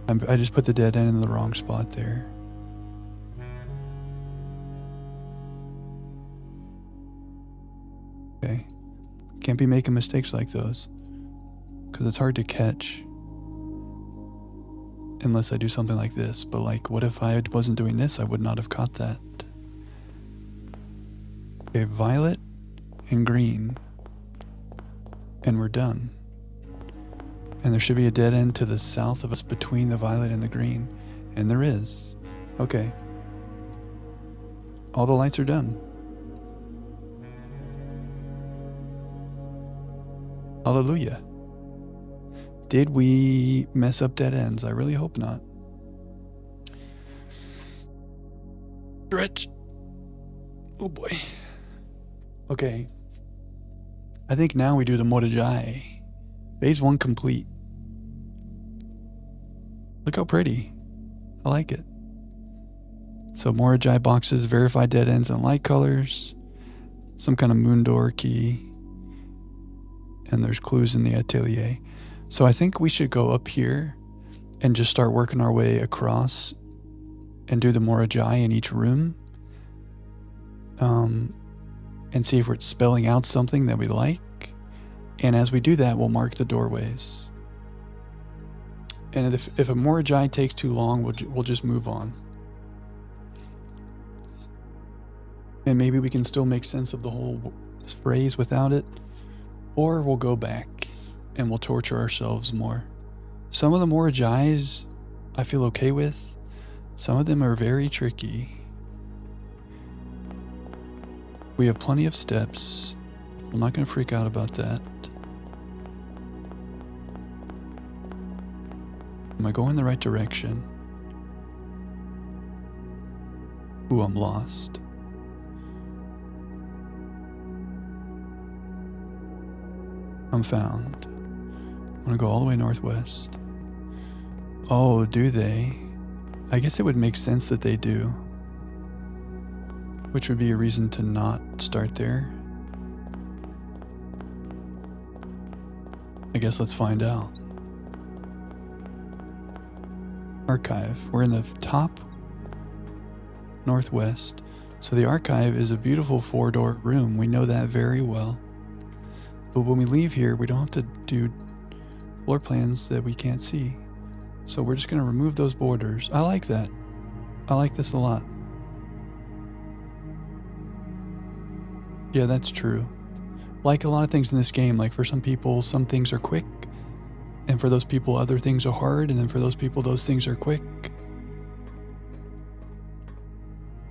I just put the dead end in the wrong spot there. Okay. Can't be making mistakes like those, because it's hard to catch unless I do something like this. But like, what if I wasn't doing this? I would not have caught that. Okay, violet and green, and we're done. And there should be a dead end to the south of us between the violet and the green, and there is. Okay. All the lights are done. Hallelujah. Did we mess up dead ends? I really hope not. Stretch. Oh boy. Okay. I think now we do the Morajai. Phase 1 complete. Look how pretty. I like it. So Morajai boxes, verified dead ends and light colors. Some kind of moon door key. And there's clues in the atelier. So I think we should go up here and just start working our way across and do the Morajai in each room. And see if we're spelling out something that we like. And as we do that, we'll mark the doorways. And if a Morajai takes too long, we'll just move on. And maybe we can still make sense of the whole phrase without it. Or we'll go back and we'll torture ourselves more. Some of the Morajais I feel okay with. Some of them are very tricky. We have plenty of steps. I'm not going to freak out about that. Am I going the right direction? Ooh, I'm lost. I'm found. I'm going to go all the way northwest. Oh, do they? I guess it would make sense that they do. Which would be a reason to not start there. I guess let's find out. Archive. We're in the top northwest. So the archive is a beautiful 4-door room. We know that very well. But when we leave here, we don't have to do floor plans that we can't see. So we're just going to remove those borders. I like that. I like this a lot. Yeah, that's true. Like a lot of things in this game, like for some people, some things are quick. And for those people, other things are hard. And then for those people, those things are quick.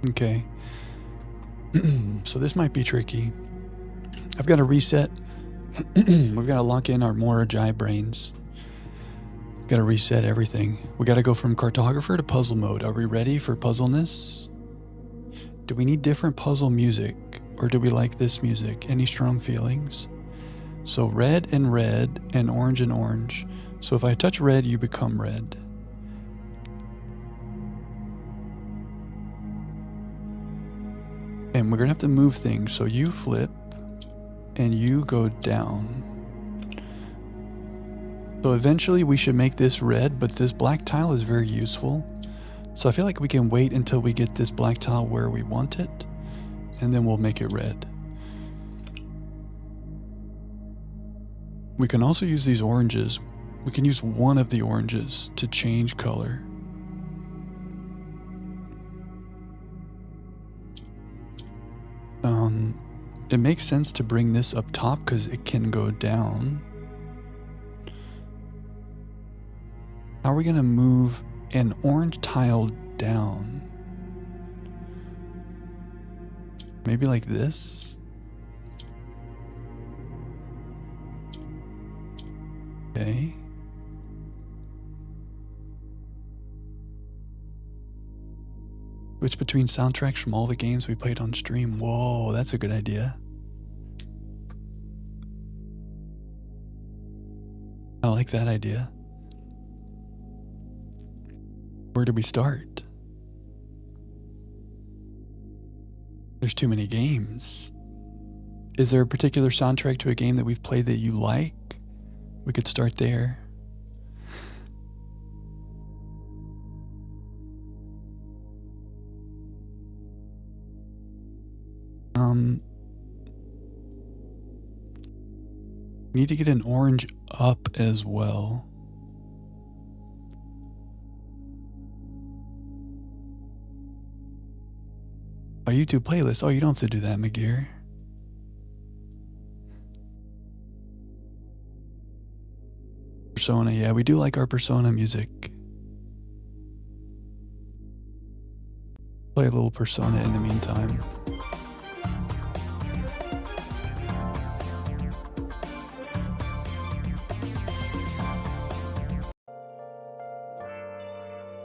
Okay. So this might be tricky. I've got to reset. We've got to lock in our Morajai brains. We've got to reset everything. We got to go from cartographer to puzzle mode. Are we ready for puzzleness? Do we need different puzzle music? Or do we like this music? Any strong feelings? So red and orange and orange. So if I touch red, you become red. And we're going to have to move things. So you flip and you go down. So eventually we should make this red, but this black tile is very useful. So I feel like we can wait until we get this black tile where we want it. And then we'll make it red. We can also use these oranges. We can use one of the oranges to change color. It makes sense to bring this up top because it can go down. How are we going to move an orange tile down? Maybe like this? Okay. Switch between soundtracks from all the games we played on stream. Whoa, that's a good idea. I like that idea. Where do we start? There's too many games. Is there a particular soundtrack to a game that we've played that you like? We could start there. Need to get an orange up as well. A YouTube playlist. Oh, you don't have to do that, McGear. Persona, yeah, we do like our Persona music. Play a little Persona in the meantime.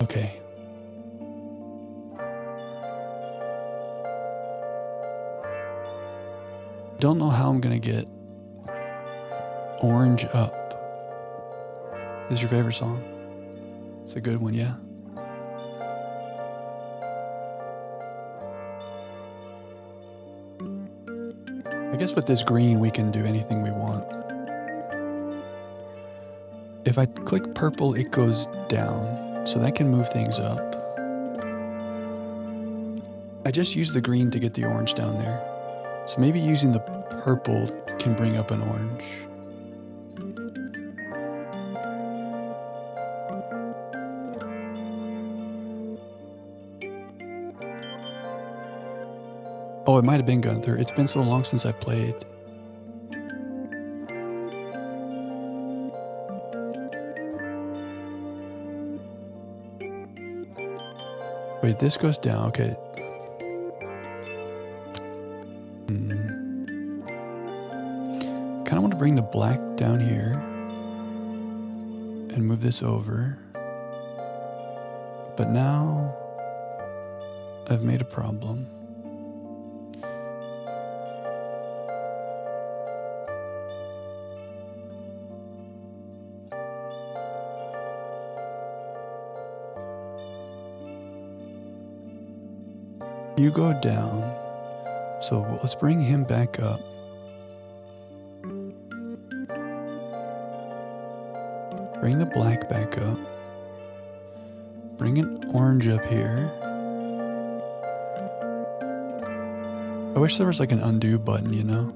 Okay. Don't know how I'm gonna get orange up. This is your favorite song? It's a good one, yeah. I guess with this green we can do anything we want. If I click purple, it goes down, so that can move things up. I just used the green to get the orange down there. So maybe using the purple can bring up an orange. Oh, it might have been Gunther. It's been so long since I played. Wait, this goes down. Okay. Kind of want to bring the black down here and move this over. But now I've made a problem. You go down, so let's bring him back up. Bring the black back up. Bring an orange up here. I wish there was like an undo button, you know?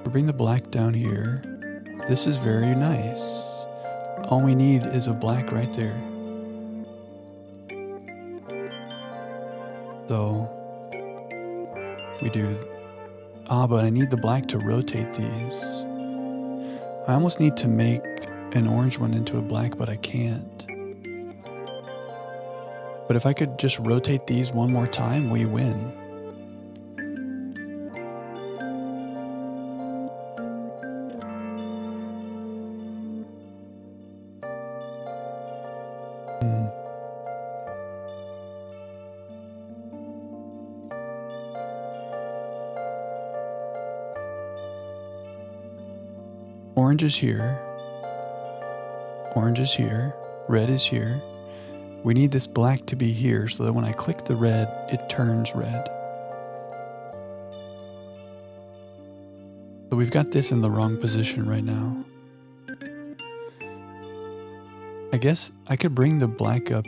Bring the black down here. This is very nice. All we need is a black right there. So we do, but I need the black to rotate these. I almost need to make an orange one into a black, but I can't. But if I could just rotate these one more time, we win. Orange is here. Orange is here. Red is here. We need this black to be here so that when I click the red, it turns red. So we've got this in the wrong position right now. I guess I could bring the black up.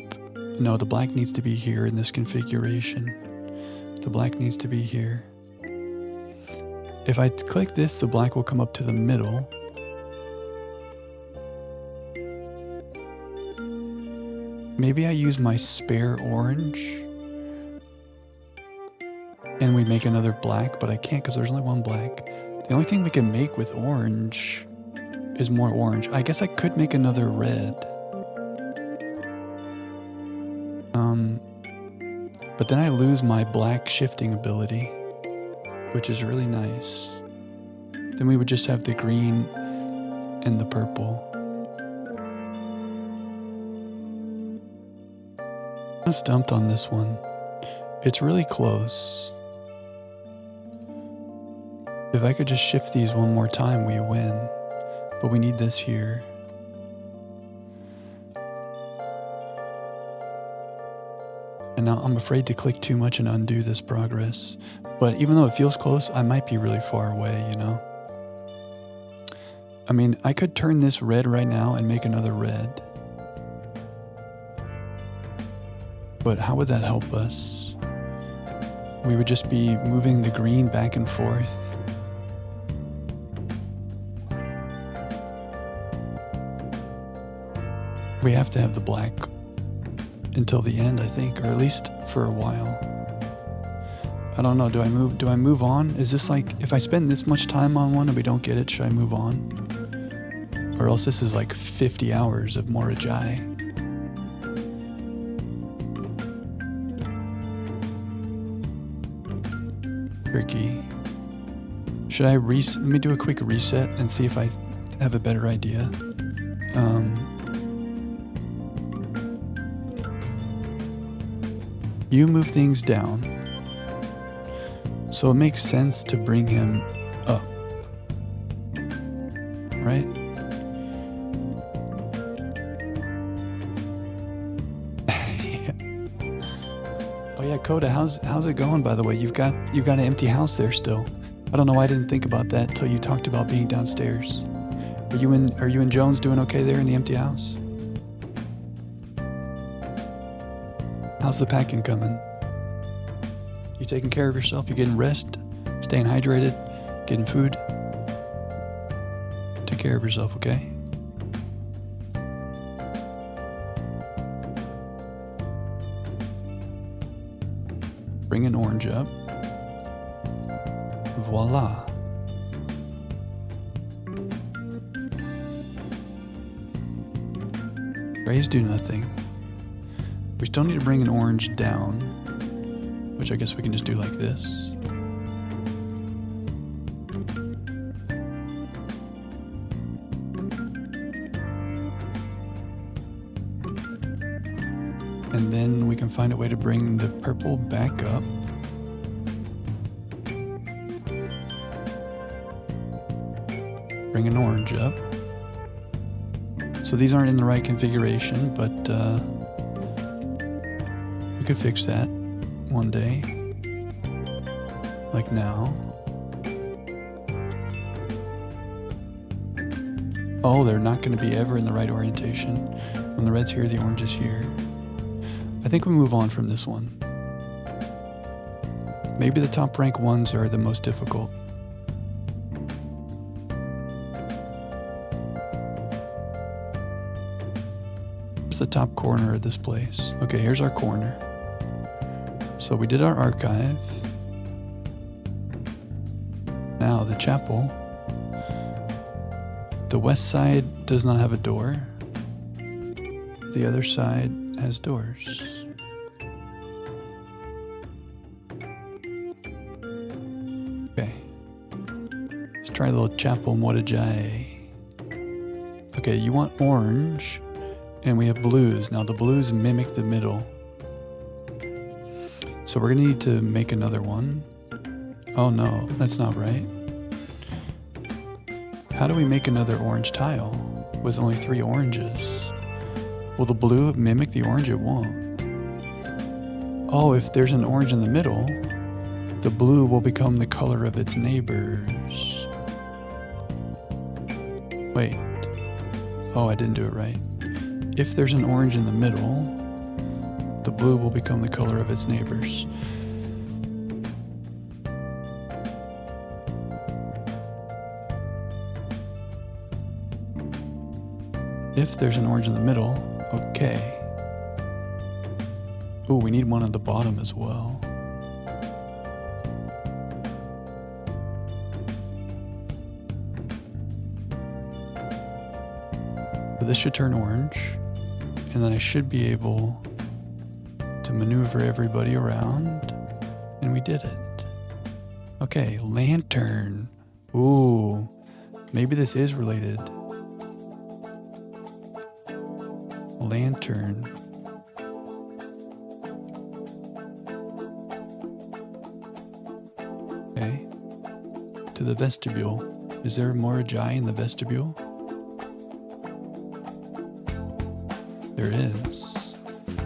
No, the black needs to be here in this configuration. The black needs to be here. If I click this, the black will come up to the middle. Maybe I use my spare orange and we make another black, but I can't because there's only one black. The only thing we can make with orange is more orange. I guess I could make another red. But then I lose my black shifting ability, which is really nice. Then we would just have the green and the purple. I'm stumped on this one. It's really close. If I could just shift these one more time, we win. But we need this here. And now I'm afraid to click too much and undo this progress. But even though it feels close, I might be really far away, you know? I mean, I could turn this red right now and make another red. But how would that help us? We would just be moving the green back and forth. We have to have the black until the end, I think, or at least for a while. I don't know, do I move on? Is this like, if I spend this much time on one and we don't get it, should I move on? Or else this is like 50 hours of Morajai. Tricky. Should I let me do a quick reset and see if I have a better idea. You move things down, so it makes sense to bring him up, right? Oh yeah, Coda, how's it going, by the way? You've got an empty house there still. I don't know why I didn't think about that until you talked about being downstairs. Are you and Jones doing okay there in the empty house? How's the packing coming? You taking care of yourself? You getting rest? Staying hydrated? Getting food? Take care of yourself, okay? Bring an orange up. Voila. Rays do nothing. We still need to bring an orange down, which I guess we can just do like this. And then we can find a way to bring the purple back up. Bring an orange up. So these aren't in the right configuration, but we could fix that one day. Like now. Oh, they're not going to be ever in the right orientation. When the red's here, the orange is here. I think we move on from this one. Maybe the top rank ones are the most difficult. Where's the top corner of this place? Okay, here's our corner. So we did our archive. Now the chapel. The west side does not have a door. The other side has doors. Okay. Let's try a little chapel Morajai. Okay, you want orange, and we have blues. Now the blues mimic the middle. So we're gonna need to make another one. Oh no, that's not right. How do we make another orange tile with only 3 oranges? Will the blue mimic the orange? It won't. Oh, if there's an orange in the middle, the blue will become the color of its neighbors. Wait. Oh, I didn't do it right. If there's an orange in the middle, the blue will become the color of its neighbors. If there's an orange in the middle, okay. Ooh, we need one at the bottom as well. So this should turn orange, and then I should be able to maneuver everybody around, and we did it. Okay, lantern. Ooh, maybe this is related. Lantern. Okay. To the vestibule. Is there a Morajai in the vestibule? There is.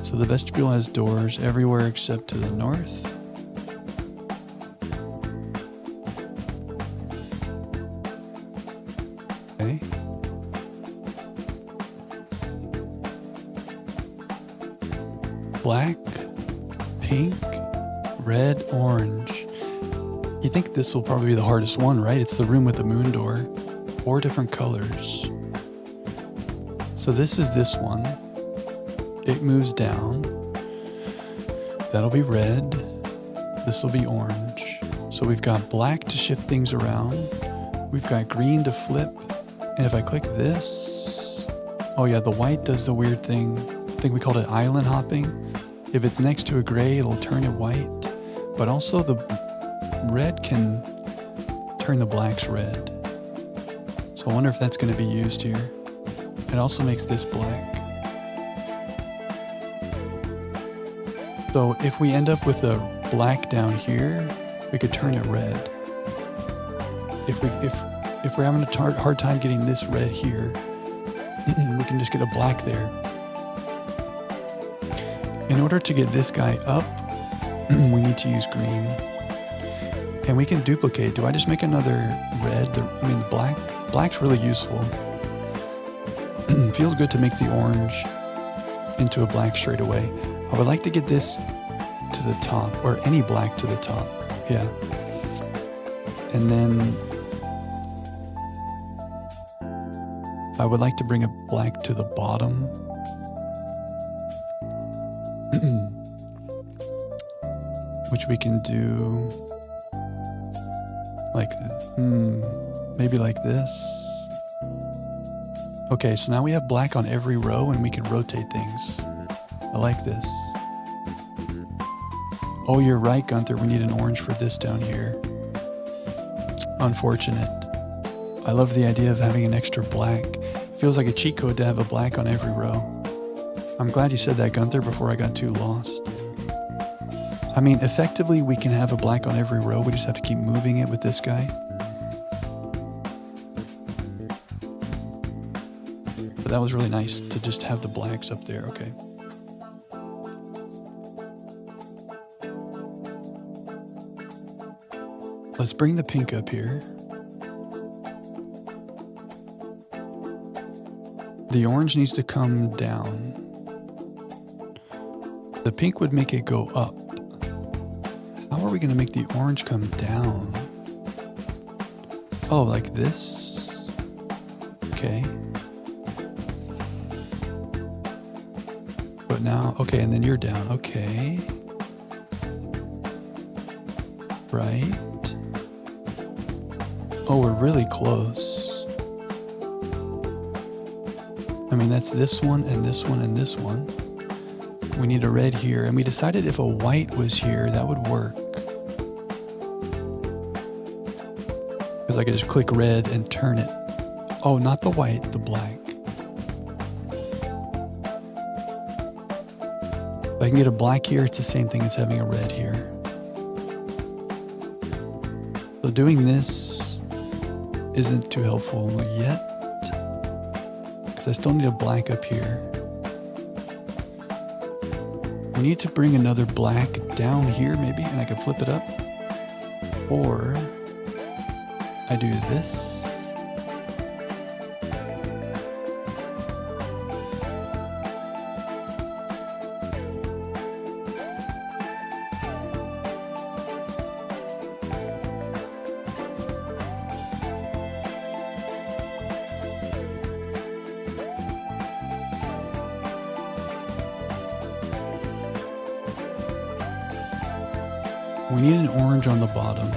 So the vestibule has doors everywhere except to the north. Okay. black, pink, red, orange. You think this will probably be the hardest one, right? It's the room with the moon door. 4 different colors. So this is this one. It moves down. That'll be red. This will be orange. So we've got black to shift things around. We've got green to flip. And if I click this, oh yeah, the white does the weird thing. I think we called it island hopping. If it's next to a gray, it'll turn it white. But also the red can turn the blacks red. So I wonder if that's going to be used here. It also makes this black. So if we end up with a black down here, we could turn it red. If we're having a hard time getting this red here, we can just get a black there. In order to get this guy up, we need to use green. And we can duplicate. Do I just make another red? The black? Black's really useful. Feels good to make the orange into a black straight away. I would like to get this to the top, or any black to the top. Yeah. And then I would like to bring a black to the bottom. Which we can do like, maybe like this. Okay, so now we have black on every row and we can rotate things. I like this. Oh, you're right, Gunther. We need an orange for this down here. Unfortunate. I love the idea of having an extra black. Feels like a cheat code to have a black on every row. I'm glad you said that, Gunther, before I got too lost. I mean, effectively, we can have a black on every row. We just have to keep moving it with this guy. But that was really nice to just have the blacks up there. Okay. Let's bring the pink up here. The orange needs to come down. The pink would make it go up. How are we going to make the orange come down? Oh, like this? Okay. But now, okay, and then you're down. Okay. Right. Oh, we're really close. I mean, that's this one and this one and this one. We need a red here. And we decided if a white was here, that would work. Because I could just click red and turn it. Oh, not the white, the black. If I can get a black here, it's the same thing as having a red here. So doing this isn't too helpful yet. Because I still need a black up here. We need to bring another black down here maybe, and I can flip it up. Or I do this. We need an orange on the bottom.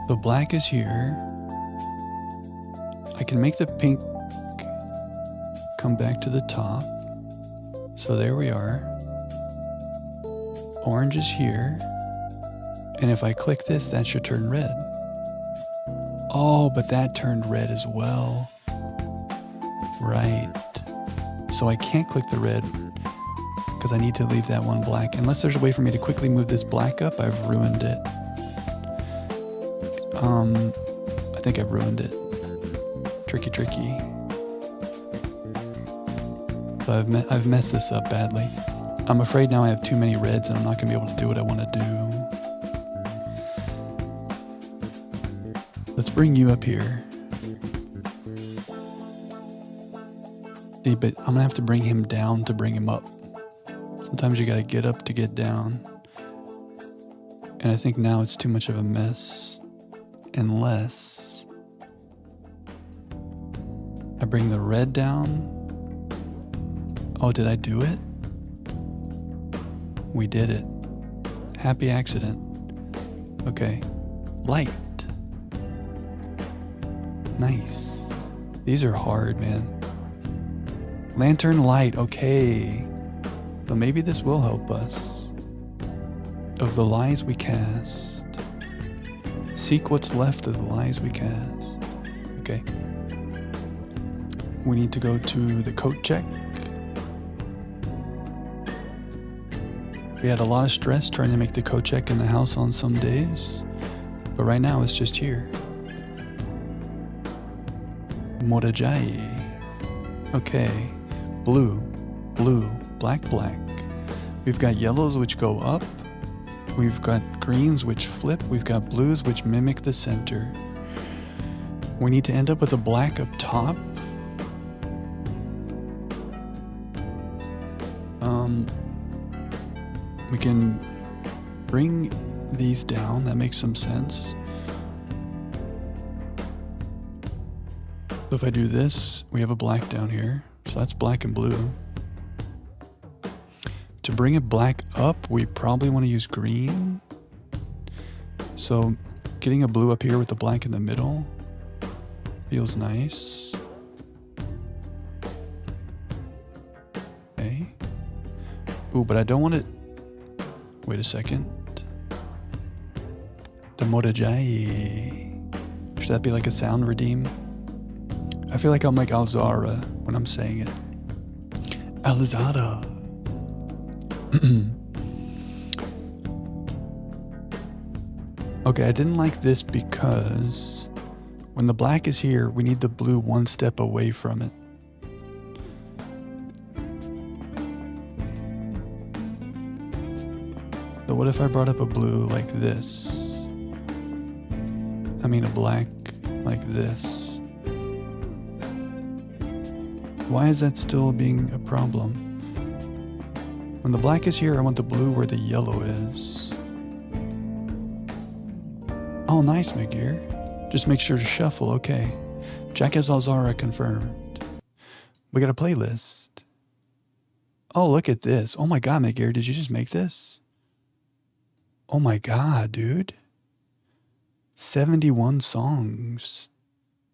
The black is here. I can make the pink come back to the top. So there we are. Orange is here. And if I click this, that should turn red. Oh, but that turned red as well. Right. So I can't click the red because I need to leave that one black. Unless there's a way for me to quickly move this black up, I've ruined it. I think I've ruined it. Tricky. So I've messed this up badly. I'm afraid now I have too many reds and I'm not going to be able to do what I want to do. Let's bring you up here. See, but I'm gonna have to bring him down to bring him up. Sometimes you gotta get up to get down. And I think now it's too much of a mess. Unless I bring the red down. Oh, did I do it? We did it. Happy accident. Okay. Light. Nice. These are hard, man. Lantern light. Okay. So maybe this will help us. Of the lies we cast, seek what's left of the lies we cast. Okay. We need to go to the coat check. We had a lot of stress trying to make the coat check in the house on some days, but right now it's just here. Morajai. Okay. Blue, blue, black, black. We've got yellows which go up. We've got greens which flip. We've got blues which mimic the center. We need to end up with a black up top. We can bring these down. That makes some sense. So if I do this, we have a black down here. So that's black and blue. To bring it black up, we probably want to use green. So getting a blue up here with the black in the middle feels nice. Okay. Ooh, but I don't want it. Wait a second. The Morajai. Should that be like a sound redeem? I feel like I'm like Alzara when I'm saying it. Alzara. Okay, I didn't like this because when the black is here, we need the blue one step away from it. So what if I brought up a blue like this? I mean a black like this. Why is that still being a problem? When the black is here, I want the blue where the yellow is. Oh, nice, McGear. Just make sure to shuffle, okay. Jack has Alzara confirmed. We got a playlist. Oh, look at this. Oh my god, McGear, did you just make this? Oh my god, dude. 71 songs.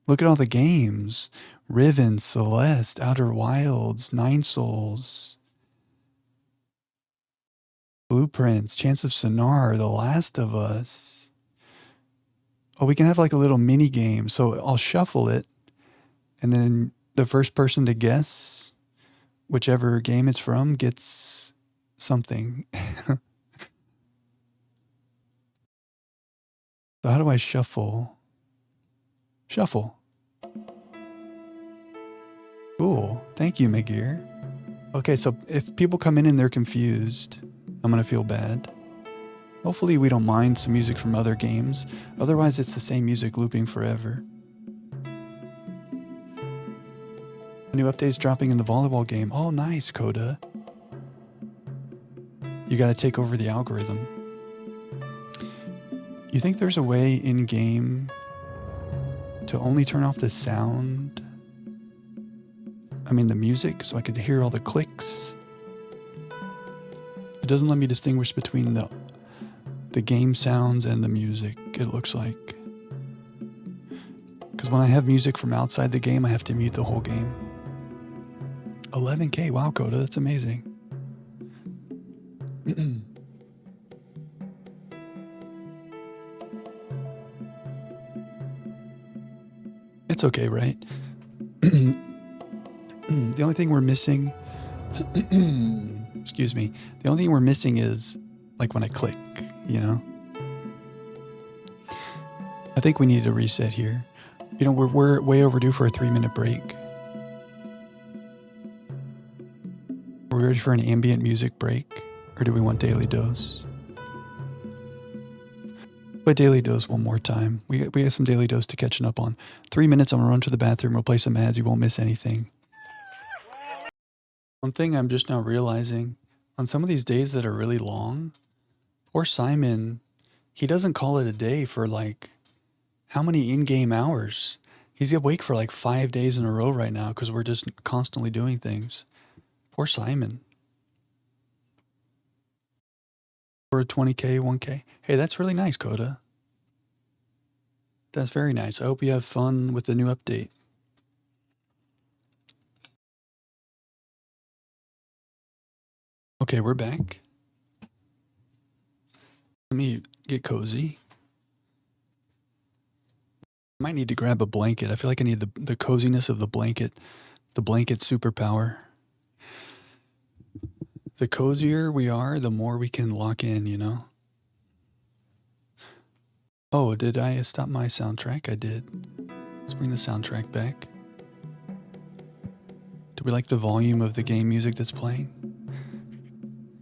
Look at all the games. Riven, Celeste, Outer Wilds, Nine Souls, Blueprints, Chants of Sonar, The Last of Us. Oh, we can have like a little mini game. So I'll shuffle it, and then the first person to guess whichever game it's from gets something. So how do I shuffle? Shuffle. Cool. Thank you, McGear. Okay, so if people come in and they're confused, I'm going to feel bad. Hopefully we don't mind some music from other games. Otherwise, it's the same music looping forever. A new update's dropping in the volleyball game. Oh, nice, Coda. You got to take over the algorithm. You think there's a way in-game to only turn off the sound? I mean the music, so I could hear all the clicks. It doesn't let me distinguish between the game sounds and the music, it looks like. Because when I have music from outside the game, I have to mute the whole game. 11K, wow, Coda, that's amazing. It's okay, right? The only thing we're missing, excuse me, the only thing we're missing is like when I click, you know? I think we need a reset here. You know, we're way overdue for a 3-minute break. Are we ready for an ambient music break? Or do we want Daily Dose? Play Daily Dose one more time. We have some Daily Dose to catching up on. 3 minutes, I'm going to run to the bathroom. We'll play some ads. You won't miss anything. One thing I'm just now realizing, on some of these days that are really long, poor Simon, he doesn't call it a day for like, how many in-game hours? He's awake for like 5 days in a row right now because we're just constantly doing things. Poor Simon. For 20K, 1K. Hey, that's really nice, Coda. That's very nice. I hope you have fun with the new update. Okay, we're back. Let me get cozy. I might need to grab a blanket. I feel like I need the coziness of the blanket superpower. The cozier we are, the more we can lock in, you know? Oh, did I stop my soundtrack? I did. Let's bring the soundtrack back. Do we like the volume of the game music that's playing?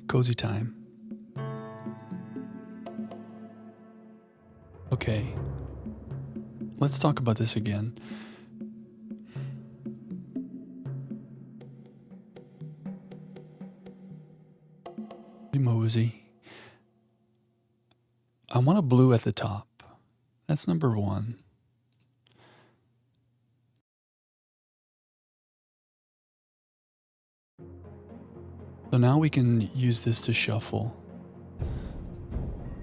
Cozy time. Okay. Let's talk about this again. Mosey. I want a blue at the top. That's number 1. So now we can use this to shuffle.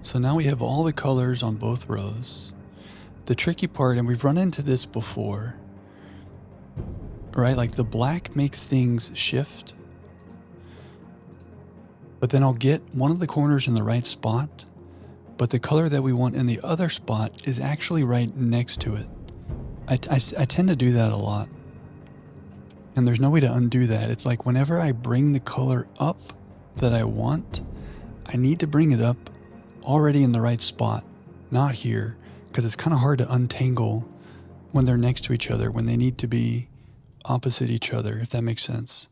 So now we have all the colors on both rows. The tricky part, and we've run into this before, right? Like the black makes things shift, but then I'll get one of the corners in the right spot, but the color that we want in the other spot is actually right next to it. I tend to do that a lot, and there's no way to undo that. It's like whenever I bring the color up that I want, I need to bring it up already in the right spot, not here, because it's kind of hard to untangle when they're next to each other, when they need to be opposite each other, if that makes sense.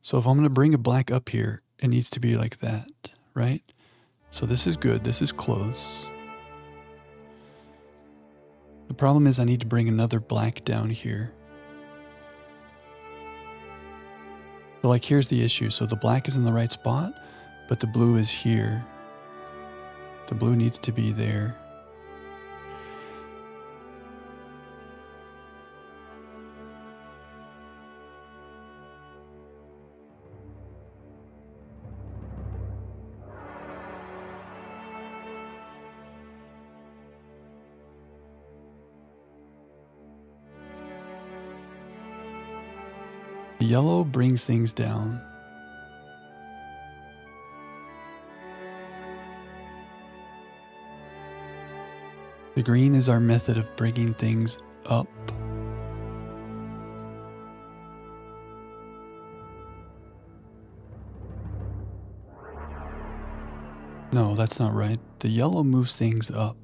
So if I'm going to bring a black up here, it needs to be like that, right? So this is good. This is close. The problem is I need to bring another black down here. So like here's the issue. So the black is in the right spot, but the blue is here. The blue needs to be there. The yellow brings things down. The green is our method of bringing things up. No, that's not right. The yellow moves things up.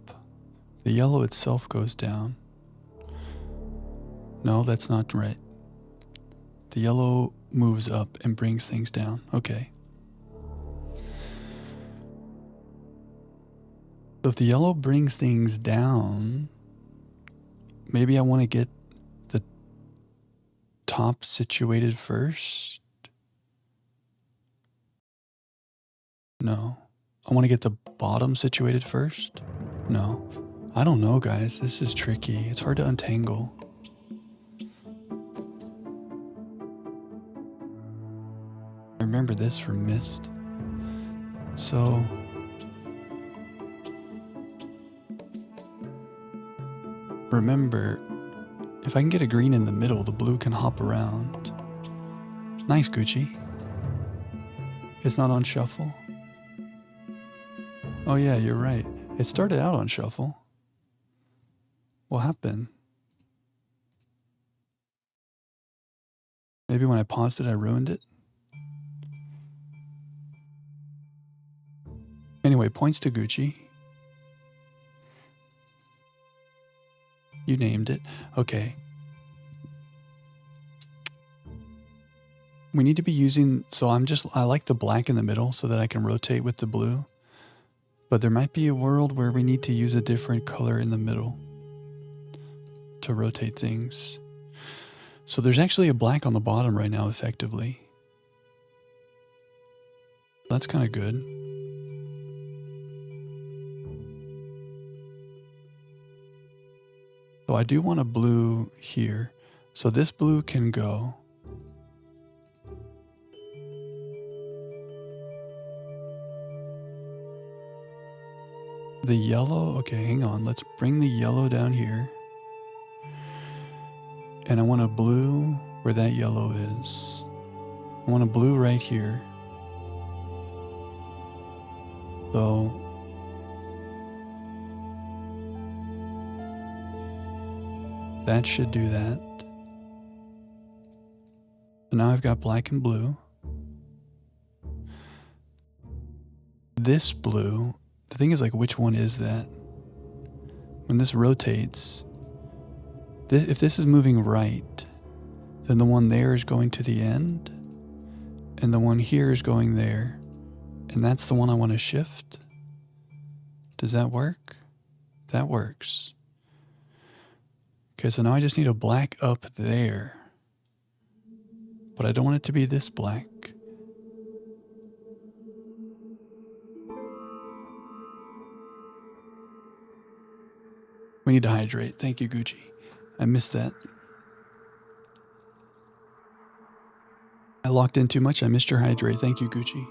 The yellow itself goes down. No, that's not right. The yellow moves up and brings things down. Okay. So if the yellow brings things down, maybe I want to get the top situated first. No. I want to get the bottom situated first. No. I don't know, guys. This is tricky. It's hard to untangle. I remember this from Myst. So remember, if I can get a green in the middle, the blue can hop around. Nice, Gucci. It's not on shuffle. Oh yeah, you're right. It started out on shuffle. What happened? Maybe when I paused it, I ruined it? Anyway, points to Gucci. You named it. Okay. We need to be using, so I like the black in the middle so that I can rotate with the blue. But there might be a world where we need to use a different color in the middle to rotate things. So there's actually a black on the bottom right now, effectively. That's kind of good. So I do want a blue here. So this blue can go. The yellow, okay, hang on. Let's bring the yellow down here. And I want a blue where that yellow is. I want a blue right here. So that should do that. So now I've got black and blue. This blue, the thing is, like, which one is that? When this rotates, if this is moving right, then the one there is going to the end, and the one here is going there, and that's the one I want to shift. Does that work? That works. Okay, so now I just need a black up there, but I don't want it to be this black. We need to hydrate. Thank you, Gucci. I missed that. I locked in too much. I missed your hydrate. Thank you, Gucci.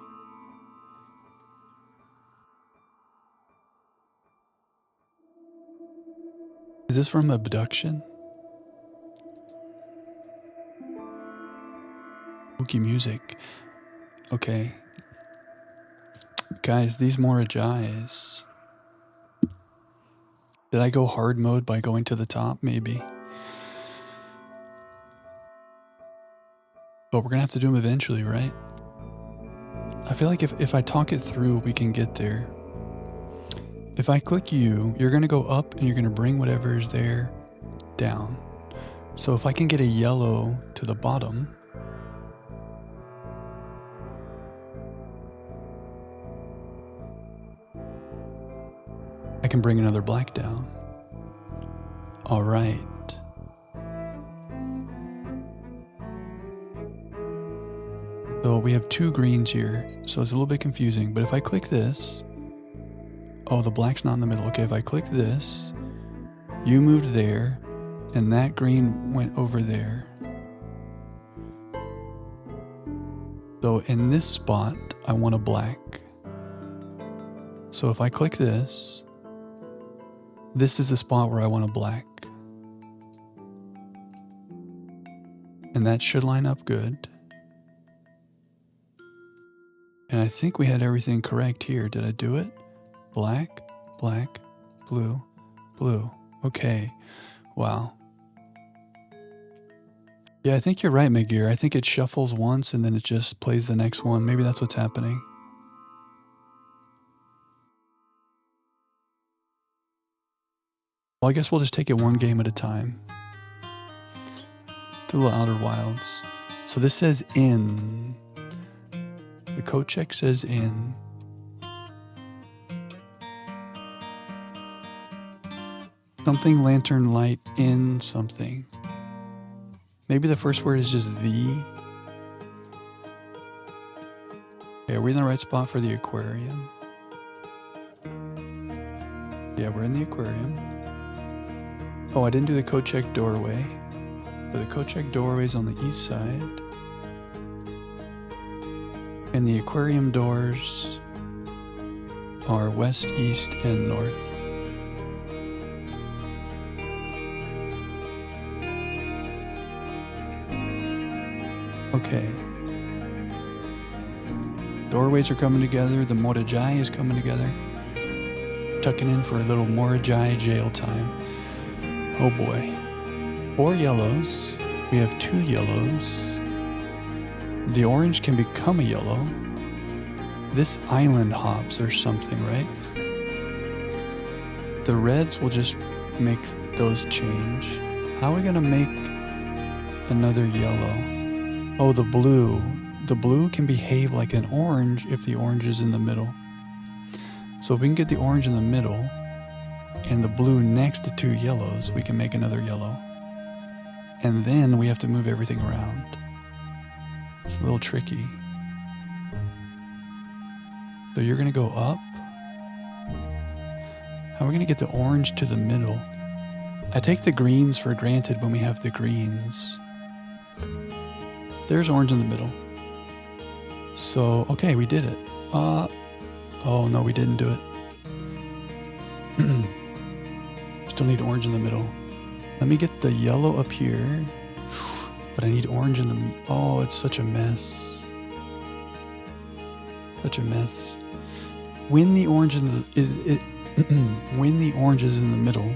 Is this from Abduction? Spooky music. Okay. Guys, these Morajais. Did I go hard mode by going to the top? Maybe. But we're going to have to do them eventually, right? I feel like if I talk it through, we can get there. If I click you, you're going to go up and you're going to bring whatever is there down. So if I can get a yellow to the bottom, I can bring another black down. All right. So we have two greens here, so it's a little bit confusing, but if I click this, oh, the black's not in the middle. Okay, if I click this, you moved there, and that green went over there. So in this spot, I want a black. So if I click this, this is the spot where I want a black. And that should line up good. And I think we had everything correct here. Did I do it? Black, black, blue, blue. Okay. Wow. Yeah, I think you're right, McGear. I think it shuffles once and then it just plays the next one. Maybe that's what's happening. Well, I guess we'll just take it one game at a time. To the Outer Wilds. So this says in. The code check says in. Something lantern light in something. Maybe the first word is just the. Okay, are we in the right spot for the aquarium? Yeah, we're in the aquarium. Oh, I didn't do the code check doorway. But the code check doorway is on the east side. And the aquarium doors are west, east, and north. Okay. Doorways are coming together. The Morajai is coming together. Tucking in for a little Morajai jail time. Oh boy. 4 yellows. We have 2 yellows. The orange can become a yellow. This island hops or something, right? The reds will just make those change. How are we gonna make another yellow? Oh, the blue. The blue can behave like an orange if the orange is in the middle. So if we can get the orange in the middle and the blue next to 2 yellows, we can make another yellow. And then we have to move everything around. It's a little tricky. So you're gonna go up. How are we gonna get the orange to the middle? I take the greens for granted when we have the greens. There's orange in the middle. So, okay, we did it. Oh no, we didn't do it. Still need orange in the middle. Let me get the yellow up here. But I need orange in the... Oh, it's such a mess. Such a mess. When the orange when the orange is in the middle,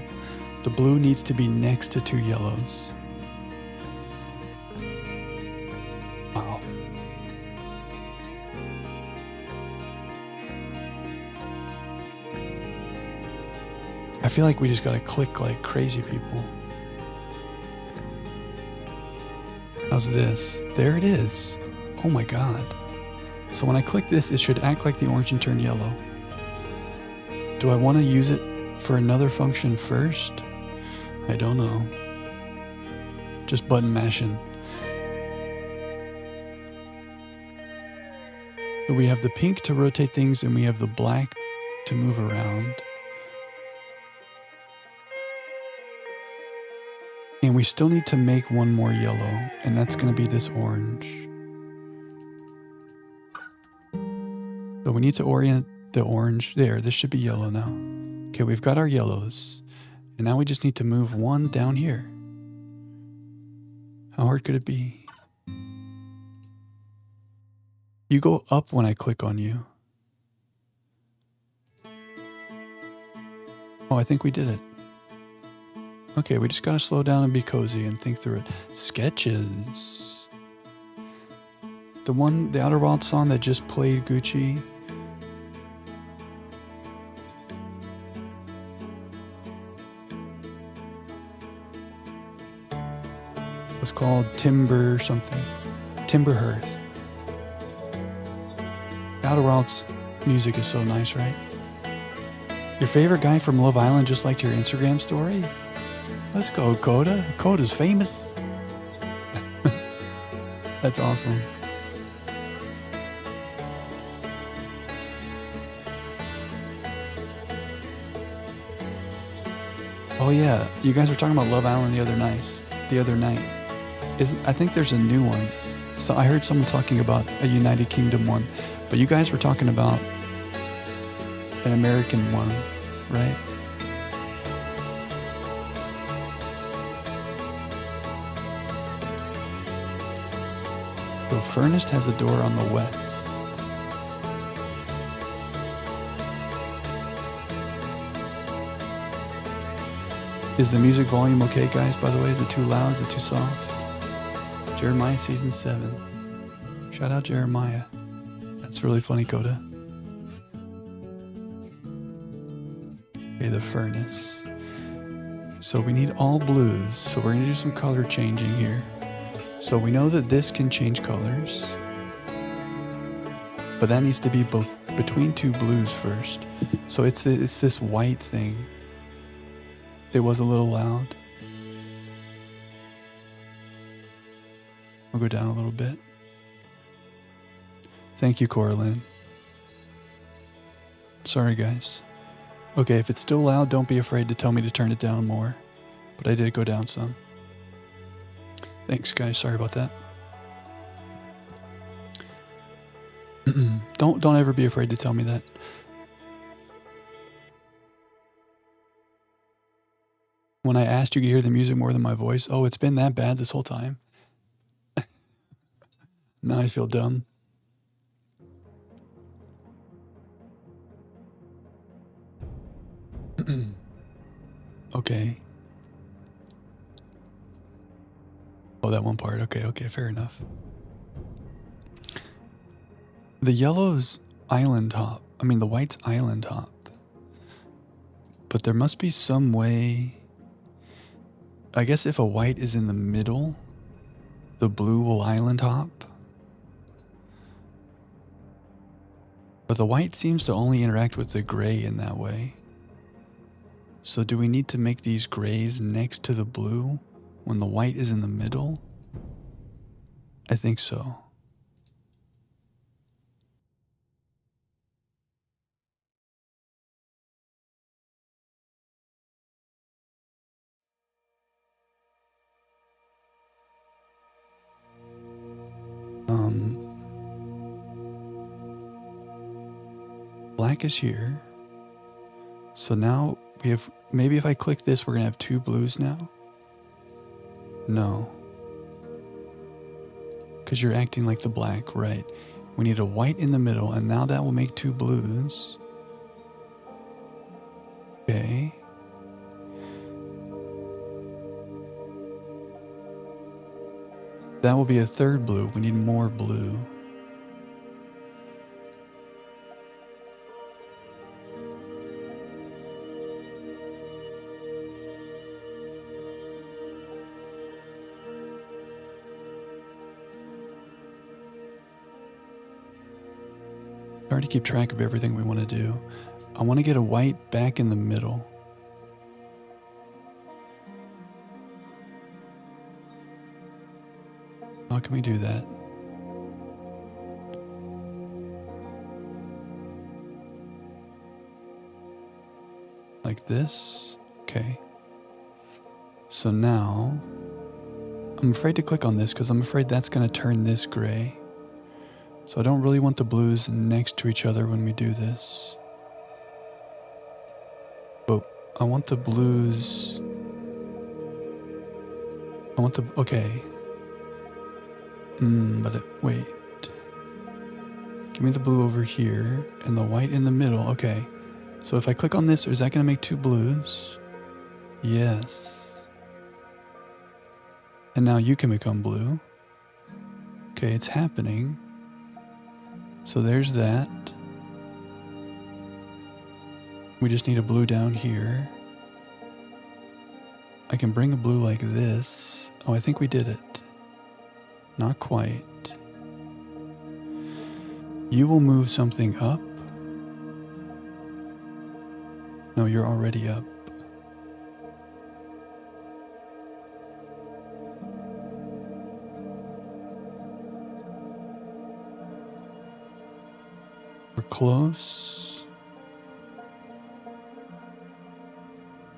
the blue needs to be next to 2 yellows. Wow. I feel like we just gotta click like crazy people. How's this? There it is. Oh my god. So when I click this, it should act like the orange and turn yellow. Do I want to use it for another function first? I don't know. Just button mashing. So we have the pink to rotate things and we have the black to move around. And we still need to make one more yellow, and that's going to be this orange. So we need to orient the orange. There, this should be yellow now. Okay, we've got our yellows. And now we just need to move one down here. How hard could it be? You go up when I click on you. Oh, I think we did it. Okay, we just gotta slow down and be cozy and think through it. Sketches. The Outer Wilds song that just played, Gucci. It was called Timber something. Timber Hearth. Outer Wilds music is so nice, right? Your favorite guy from Love Island just liked your Instagram story? Let's go, Coda. Coda's famous. That's awesome. Oh yeah, you guys were talking about Love Island the other night. I think there's a new one. So I heard someone talking about a United Kingdom one, but you guys were talking about an American one, right? So Furnace has a door on the west. Is the music volume okay, guys? By the way, is it too loud? Is it too soft? Jeremiah season 7. Shout out Jeremiah. That's really funny, Coda. Okay, the furnace. So we need all blues. So we're gonna do some color changing here. So we know that this can change colors, but that needs to be both between 2 blues first. So it's this white thing. It was a little loud. I'll go down a little bit. Thank you, Coraline. Sorry, guys. Okay, if it's still loud, don't be afraid to tell me to turn it down more. But I did go down some. Thanks, guys. Sorry about that. Don't ever be afraid to tell me that. When I asked you to hear the music more than my voice, oh, it's been that bad this whole time. Now I feel dumb. Okay. Oh, that one part. Okay, fair enough. The yellow's island hop. I mean, the white's island hop. But there must be some way. I guess if a white is in the middle, the blue will island hop. But the white seems to only interact with the gray in that way. So do we need to make these grays next to the blue when the white is in the middle? I think so. Black is here. So now we have, maybe if I click this, we're gonna have two blues now? No. Because you're acting like the black, right? We need a white in the middle, and now that will make two blues. Okay. That will be a third blue. We need more blue. Hard to keep track of everything we want to do. I want to get a white back in the middle. How can we do that? Like this? Okay. So now, I'm afraid to click on this because I'm afraid that's going to turn this gray. So I don't really want the blues next to each other when we do this. But I want the blues... okay. Wait. Give me the blue over here and the white in the middle. Okay. So if I click on this, is that going to make two blues? Yes. And now you can become blue. Okay, it's happening. So there's that. We just need a blue down here. I can bring a blue like this. Oh, I think we did it. Not quite. You will move something up. No, you're already up. We're close.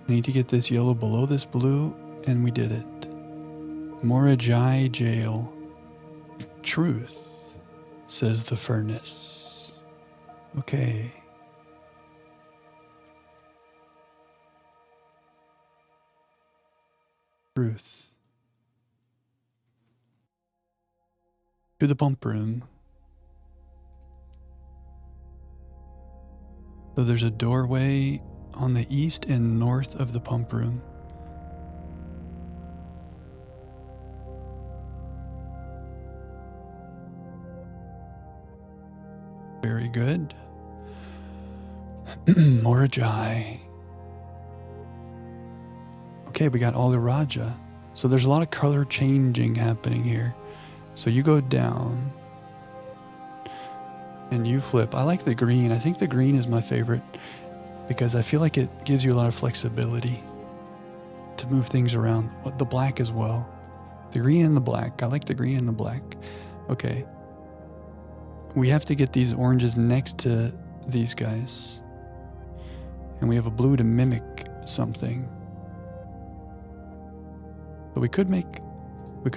I need to get this yellow below this blue, and we did it. Morajai Jail. Truth, says the furnace. Okay. Truth. To the pump room. So there's a doorway on the east and north of the pump room. Very good. Morajai. Okay, we got all the Raja. So there's a lot of color changing happening here. So you go down and you flip. I like the green. I think the green is my favorite because I feel like it gives you a lot of flexibility to move things around. The black as well. The green and the black. I like the green and the black. Okay. We have to get these oranges next to these guys. And we have a blue to mimic something. But we could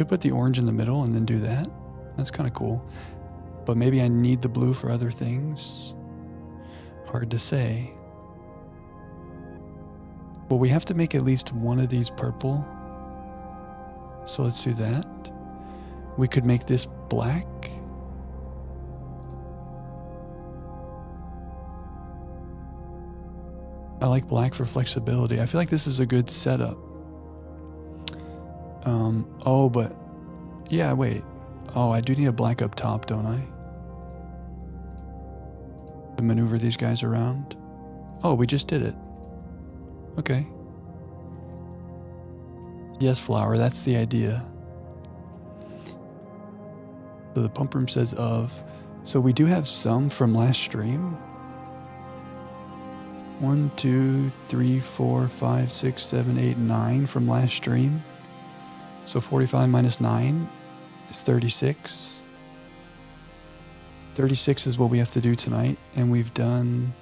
put the orange in the middle and then do that. That's kind of cool. But maybe I need the blue for other things. Hard to say. Well, we have to make at least one of these purple. So let's do that. We could make this black. I like black for flexibility. I feel like this is a good setup. Oh, but yeah, wait. Oh, I do need a black up top, don't I? To maneuver these guys around. Oh, we just did it. Okay. Yes, flower, that's the idea. So the pump room says of. So we do have some from last stream. 1, 2, 3, 4, 5, 6, 7, 8, 9 from last stream. So 45 minus 9 is 36. 36 is what we have to do tonight, and we've done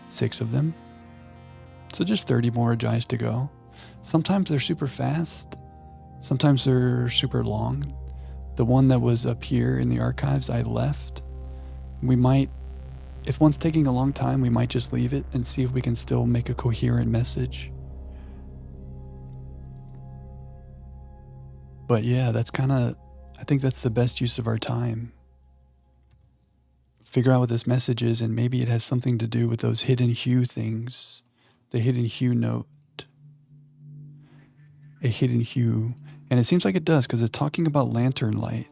6 of them. So just 30 more Agies to go. Sometimes they're super fast. Sometimes they're super long. The one that was up here in the archives, I left. We might, if one's taking a long time, we might just leave it and see if we can still make a coherent message. But yeah, that's kind of, I think that's the best use of our time. Figure out what this message is, and maybe it has something to do with those hidden hue things. The hidden hue note. A hidden hue. And it seems like it does, because it's talking about lantern light.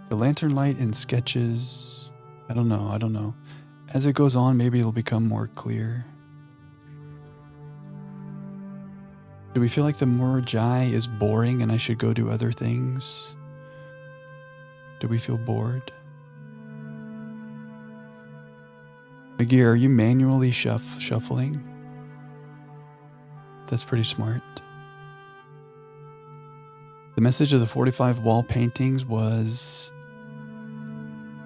The lantern light in sketches. I don't know. As it goes on, maybe it'll become more clear. Do we feel like the Murjai is boring and I should go do other things? Do we feel bored? Magir, are you manually shuffling? That's pretty smart. The message of the 45 wall paintings was,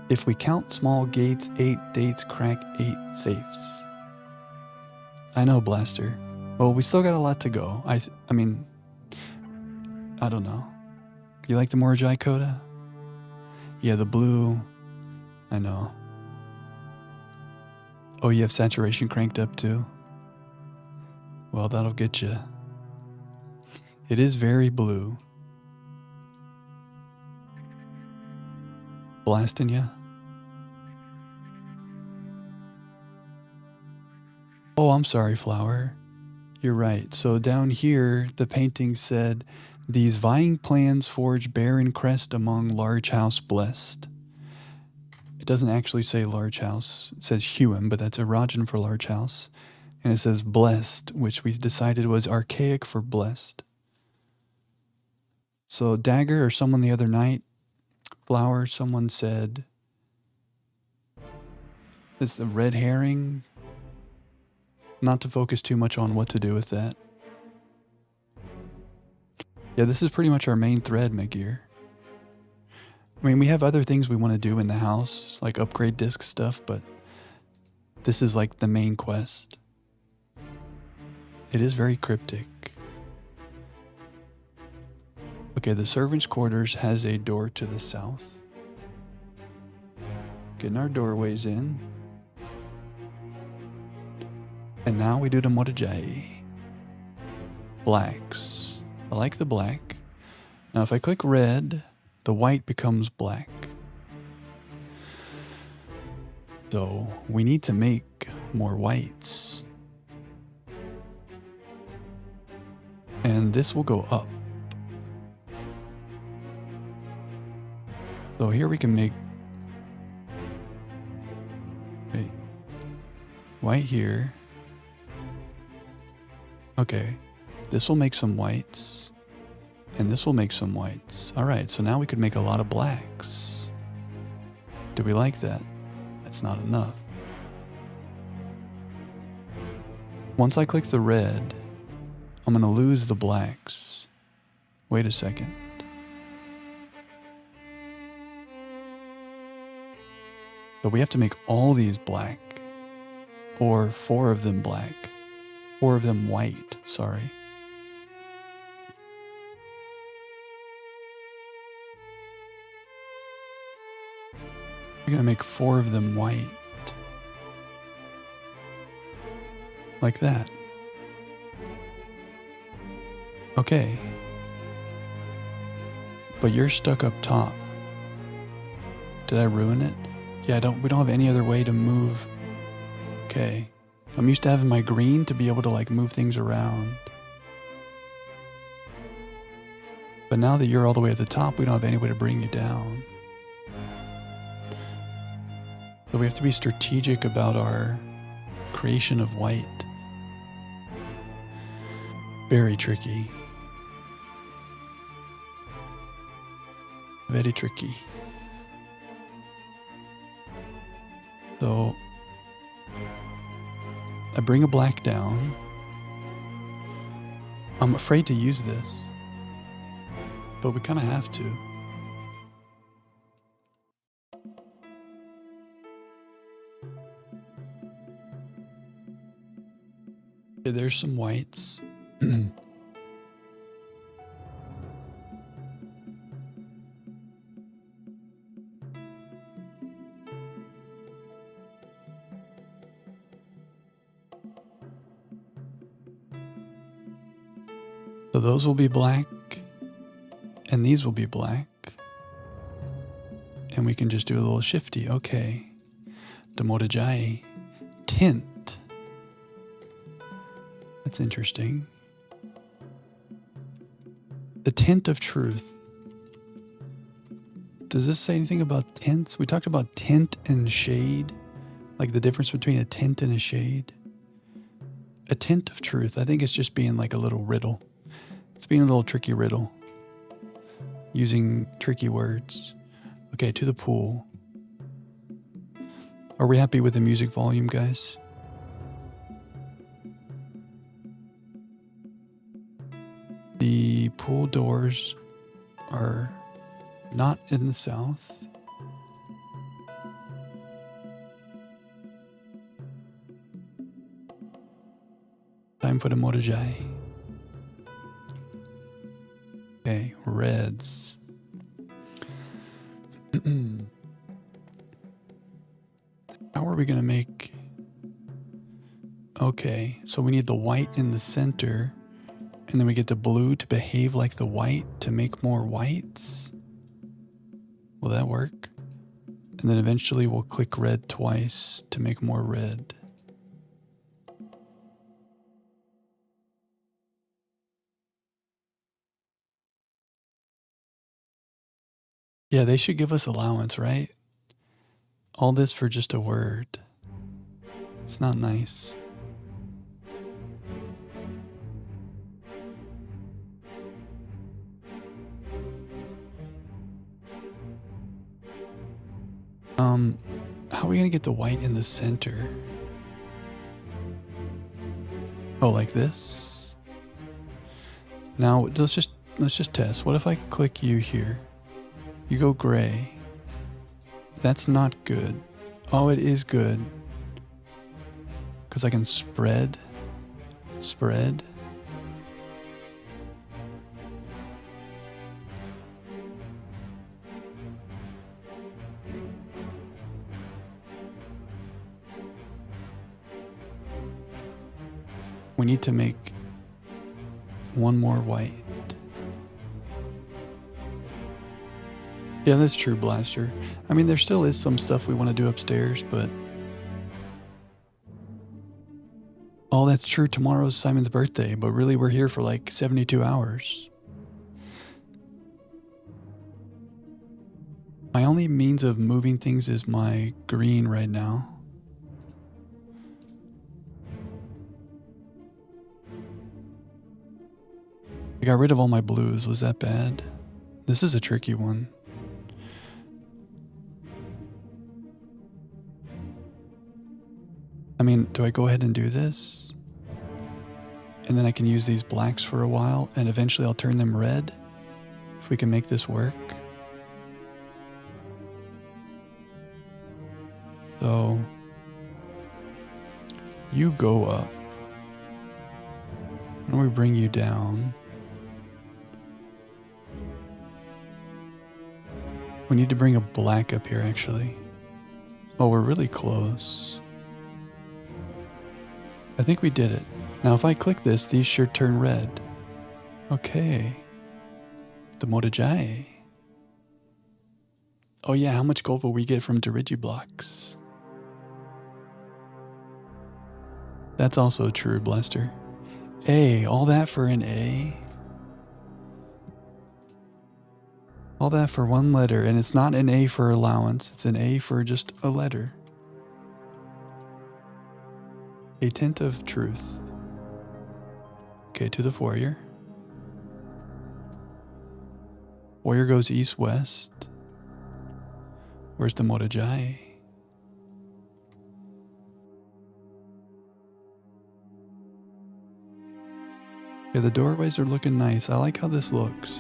if we count small gates, 8 dates crack 8 safes. I know, Blaster. Well, we still got a lot to go. I mean, I don't know. You like the Murjai Coda? Yeah, the blue. I know. Oh, you have saturation cranked up too? Well, that'll get you. It is very blue. Blasting ya? Oh, I'm sorry, Flower. You're right. So down here, the painting said, these vying plans forge barren crest among large house blessed. It doesn't actually say large house. It says Huim, but that's erogen for large house. And it says blessed, which we decided was archaic for blessed. So Dagger or someone the other night, Flower, someone said, it's the red herring. Not to focus too much on what to do with that. Yeah, this is pretty much our main thread, Magir. I mean, we have other things we want to do in the house, like upgrade disc stuff, but this is like the main quest. It is very cryptic. Okay, the servants' quarters has a door to the south. Getting our doorways in. And now we do the Murjai. Blacks. I like the black. Now if I click red, the white becomes black. So we need to make more whites. And this will go up. So here we can make white here. Okay, this will make some whites, and this will make some whites. All right, so now we could make a lot of blacks. Do we like that? That's not enough. Once I click the red, I'm gonna lose the blacks. Wait a second. So we have to make all these black, or 4 of them black. 4 of them white, sorry. We're gonna make 4 of them white. Like that. Okay. But you're stuck up top. Did I ruin it? Yeah, we don't have any other way to move. Okay. I'm used to having my green to be able to like move things around. But now that you're all the way at the top, we don't have any way to bring you down. So we have to be strategic about our creation of white. Very tricky. Very tricky. So I bring a black down. I'm afraid to use this, but we kind of have to. Okay, there's some whites. So those will be black, and these will be black. And we can just do a little shifty. Okay. Damodajai. Tint. That's interesting. The tint of truth. Does this say anything about tints? We talked about tint and shade, like the difference between a tint and a shade. A tint of truth. I think it's just being like a little riddle. It's being a little tricky riddle. Using tricky words. Okay, to the pool. Are we happy with the music volume, guys? The pool doors are not in the south. Time for the Morajai. Okay, reds. How are we going to make... Okay, so we need the white in the center, and then we get the blue to behave like the white to make more whites. Will that work? And then eventually we'll click red twice to make more red. Yeah, they should give us allowance, right? All this for just a word. It's not nice. How are we gonna get the white in the center? Oh, like this? Now let's just test. What if I click you here? You go gray. That's not good. Oh, it is good. Because I can spread. We need to make one more white. Yeah, that's true, Blaster. I mean, there still is some stuff we want to do upstairs, but... Oh, that's true. Tomorrow's Simon's birthday, but really we're here for like 72 hours. My only means of moving things is my green right now. I got rid of all my blues. Was that bad? This is a tricky one. I mean, do I go ahead and do this? And then I can use these blacks for a while, and eventually I'll turn them red, if we can make this work. So, you go up. And we bring you down. We need to bring a black up here, actually. Oh, we're really close. I think we did it. Now, if I click this, these should turn red. Okay. The Morajai. Oh yeah, how much gold will we get from Dirigiblocks? That's also true, Blaster. A, all that for an A? All that for one letter, and it's not an A for allowance, it's an A for just a letter. A tint of truth. Okay, to the foyer. Warrior goes east-west. Where's the Morajai? Yeah, the doorways are looking nice. I like how this looks.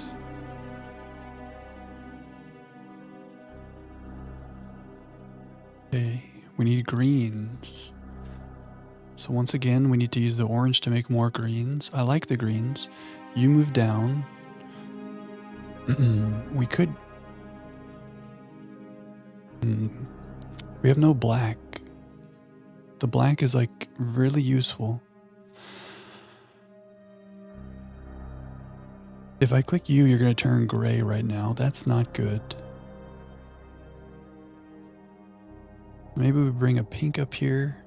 Okay, we need greens. So once again, we need to use the orange to make more greens. I like the greens. You move down. We could... we have no black. The black is like really useful. If I click you, you're going to turn gray right now. That's not good. Maybe we bring a pink up here.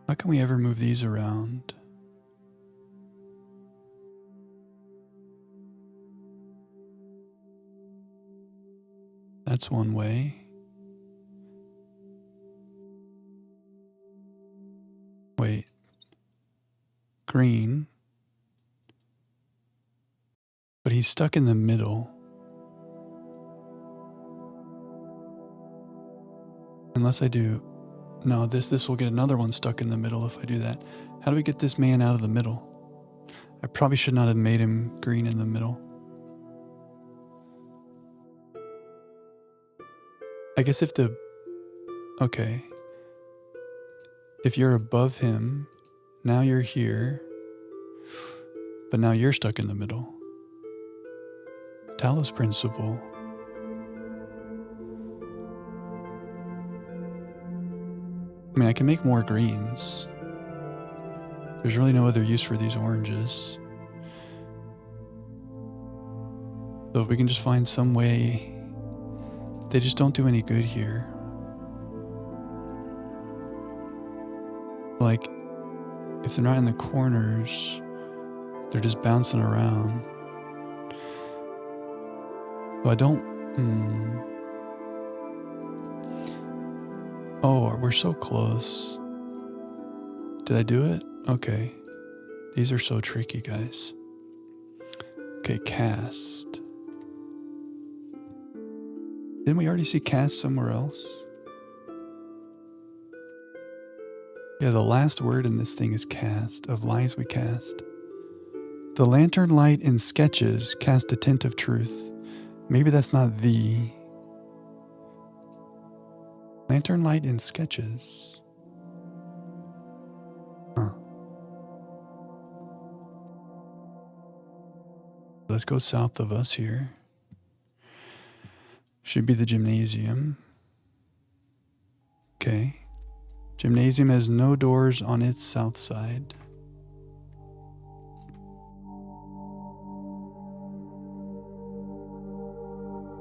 How can we ever move these around? That's one way. Wait. Green. But he's stuck in the middle. Unless I do... No, this will get another one stuck in the middle if I do that. How do we get this man out of the middle? I probably should not have made him green in the middle. I guess if the... Okay. If you're above him, now you're here. But now you're stuck in the middle. Talos principle. I mean, I can make more greens. There's really no other use for these oranges. So if we can just find some way... They just don't do any good here. Like, if they're not in the corners, they're just bouncing around. So I don't... Oh, we're so close. Did I do it? Okay. These are so tricky, guys. Okay, cast. Didn't we already see cast somewhere else? Yeah, the last word in this thing is cast. Of lies we cast. The lantern light in sketches cast a tint of truth. Maybe that's not the... Lantern light in sketches. Huh. Let's go south of us here. Should be the gymnasium. Okay. Gymnasium has no doors on its south side.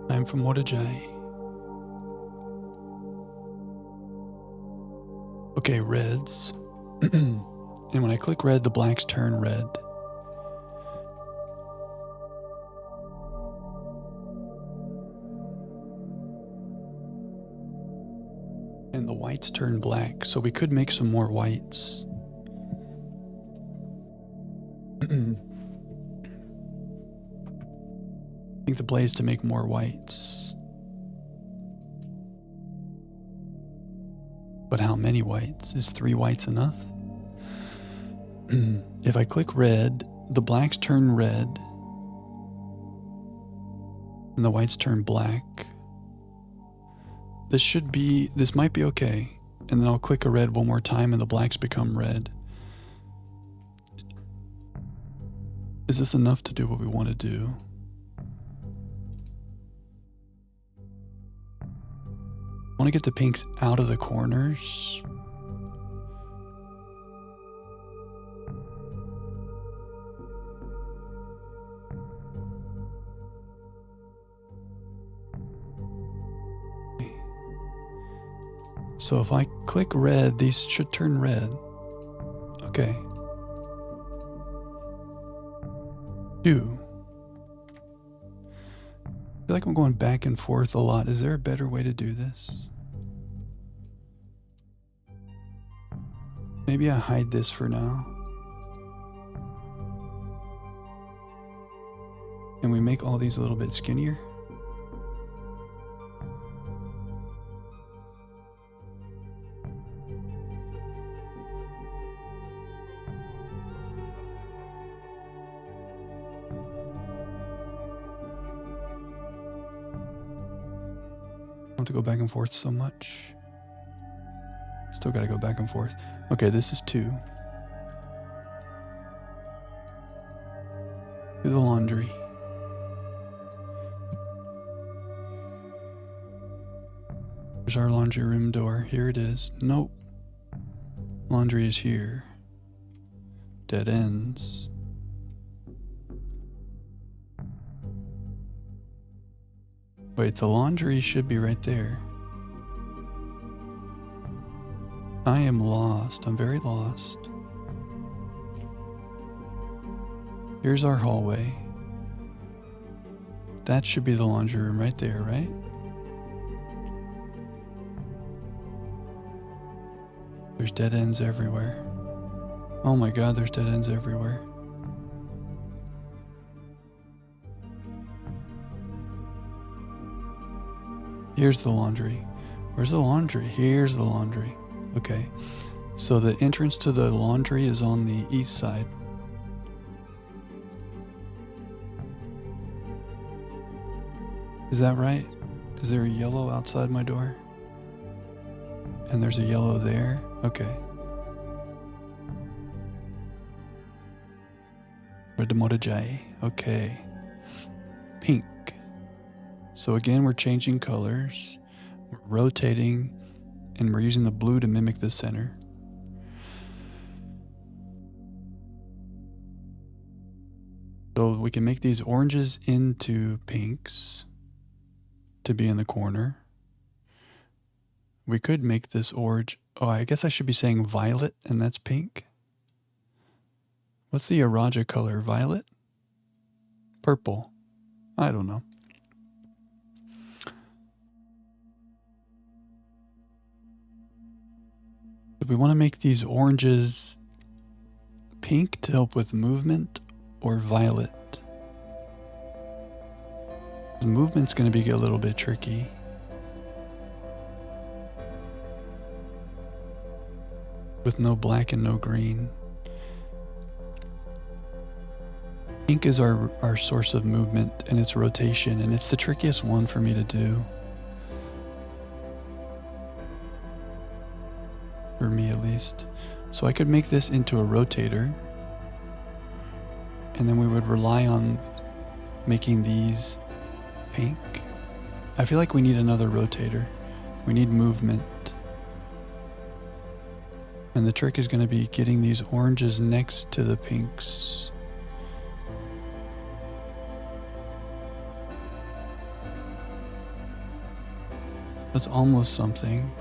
I'm from Morajai. Okay, reds. And when I click red, the blacks turn red. And the whites turn black, so we could make some more whites. I think the play is to make more whites. But how many whites? Is 3 whites enough? If I click red, the blacks turn red. And the whites turn black. This might be okay. And then I'll click a red one more time and the blacks become red. Is this enough to do what we want to do? I want to get the pinks out of the corners. So if I click red, these should turn red. Okay. 2. I feel like I'm going back and forth a lot. Is there a better way to do this? Maybe I hide this for now. make all these a little bit skinnier? I don't have to go back and forth so much. Still gotta go back and forth. Okay, this is 2. Do the laundry. There's our laundry room door. Here it is. Nope. Laundry is here. Dead ends. Wait, the laundry should be right there. I am lost. I'm very lost. Here's our hallway. That should be the laundry room right there, right? There's dead ends everywhere. Oh my god, there's dead ends everywhere. Here's the laundry. Where's the laundry? Here's the laundry. Okay. So the entrance to the laundry is on the east side. Is that right? Is there a yellow outside my door? And there's a yellow there? Okay. Redemodajai. Okay. Pink. So again, we're changing colors. We're rotating. And we're using the blue to mimic the center. So we can make these oranges into pinks to be in the corner. We could make this orange. Oh, I guess I should be saying violet, and that's pink. What's the Araja color? Violet? Purple? I don't know. But we want to make these oranges pink to help with movement, or violet. The movement's going to be a little bit tricky. With no black and no green. Pink is our source of movement and its rotation, and it's the trickiest one for me to do. For me at least. So I could make this into a rotator, and then we would rely on making these pink. I feel like we need another rotator. We need movement. And the trick is going to be getting these oranges next to the pinks. That's almost something.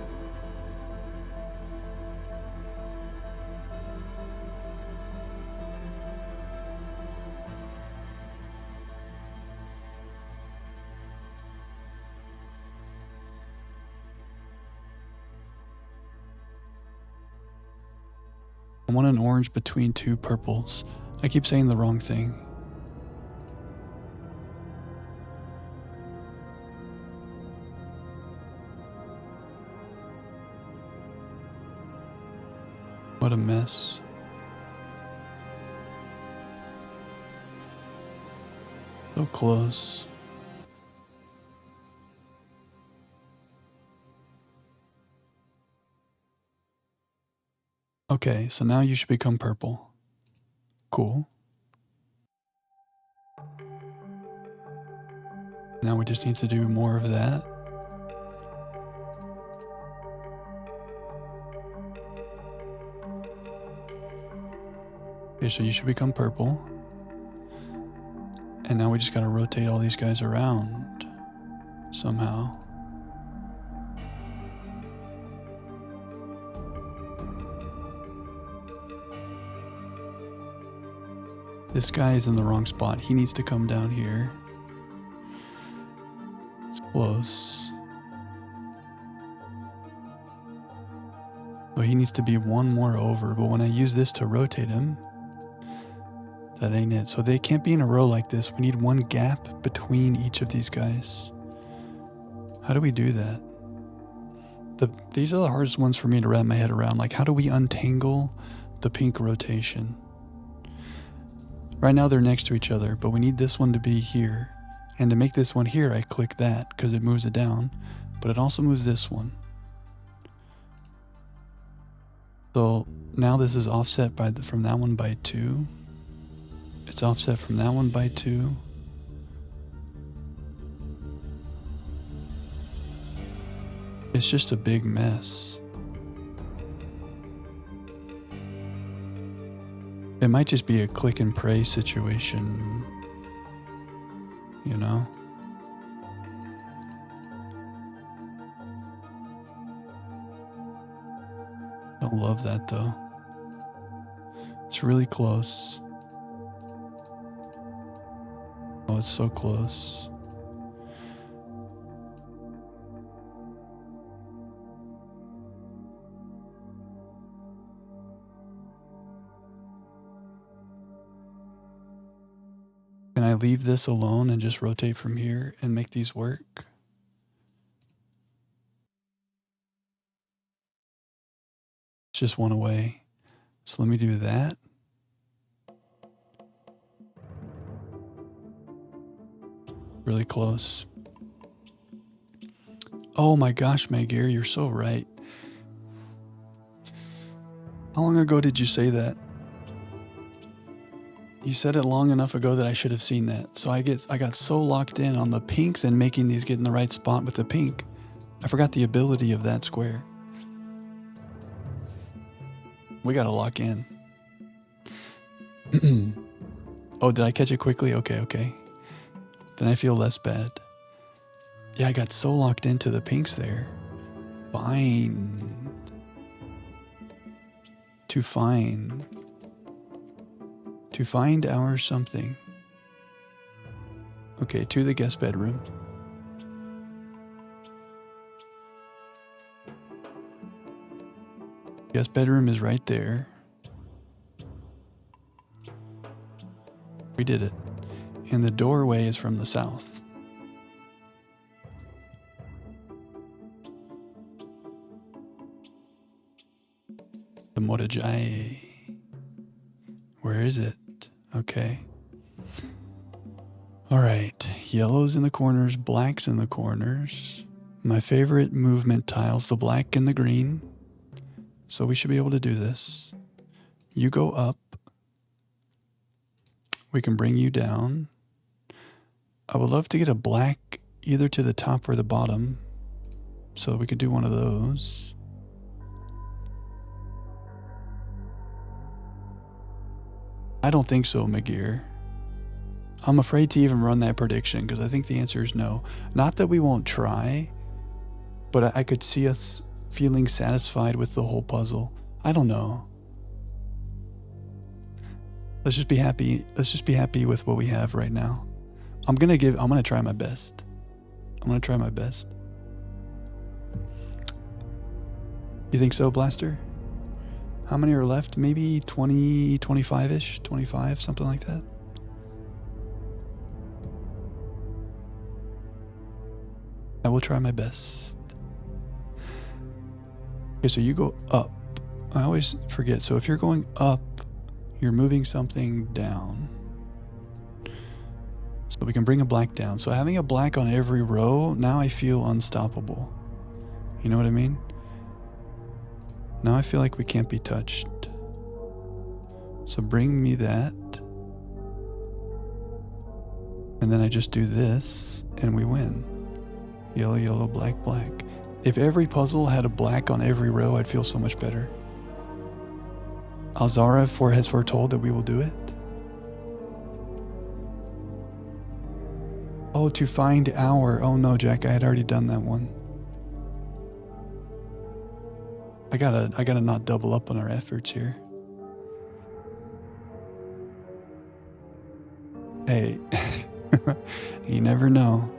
I want an orange between 2 purples. I keep saying the wrong thing. What a mess. So close. Okay, so now you should become purple. Cool. Now we just need to do more of that. Okay, so you should become purple. And now we just gotta rotate all these guys around somehow. This guy is in the wrong spot. He needs to come down here. It's close. So he needs to be one more over, but when I use this to rotate him, That ain't it. So they can't be in a row like this. We need one gap between each of these guys. How do we do that? These are the hardest ones for me to wrap my head around. Like, how do we untangle the pink rotation? Right now they're next to each other, but we need this one to be here. And to make this one here, I click that because it moves it down, but it also moves this one. So now this is offset from that one by 2. It's offset from that one by 2. It's just a big mess. It might just be a click and pray situation, you know? Don't love that though. It's really close. Oh, it's so close. Can I leave this alone and just rotate from here and make these work? It's just one away. So let me do that. Really close. Oh my gosh, Magir, you're so right. How long ago did you say that? You said it long enough ago that I should have seen that. So I got so locked in on the pinks and making these get in the right spot with the pink. I forgot the ability of that square. We gotta lock in. Oh, did I catch it quickly? Okay. Then I feel less bad. Yeah, I got so locked into the pinks there. Fine. To find our something. Okay, to the guest bedroom. Guest bedroom is right there. We did it. And the doorway is from the south. The Morajai. Where is it? Okay. All right. Yellow's in the corners, black's in the corners. My favorite movement tiles, the black and the green. So we should be able to do this. You go up. We can bring you down. I would love to get a black either to the top or the bottom. So we could do one of those. I don't think so, Magir. I'm afraid to even run that prediction because I think the answer is no. Not that we won't try, but I could see us feeling satisfied with the whole puzzle. I don't know. Let's just be happy. Let's just be happy with what we have right now. I'm gonna try my best. You think so, Blaster? How many are left? Maybe 20, 25-ish? 25, something like that? I will try my best. Okay, so you go up. I always forget. So if you're going up, you're moving something down. So we can bring a black down. So having a black on every row, now I feel unstoppable. You know what I mean? Now I feel like we can't be touched. So bring me that. And then I just do this and we win. Yellow, yellow, black, black. If every puzzle had a black on every row, I'd feel so much better. Alzara has foretold that we will do it. Oh, to find our... Oh no, Jack, I had already done that one. I gotta not double up on our efforts here. Hey, you never know.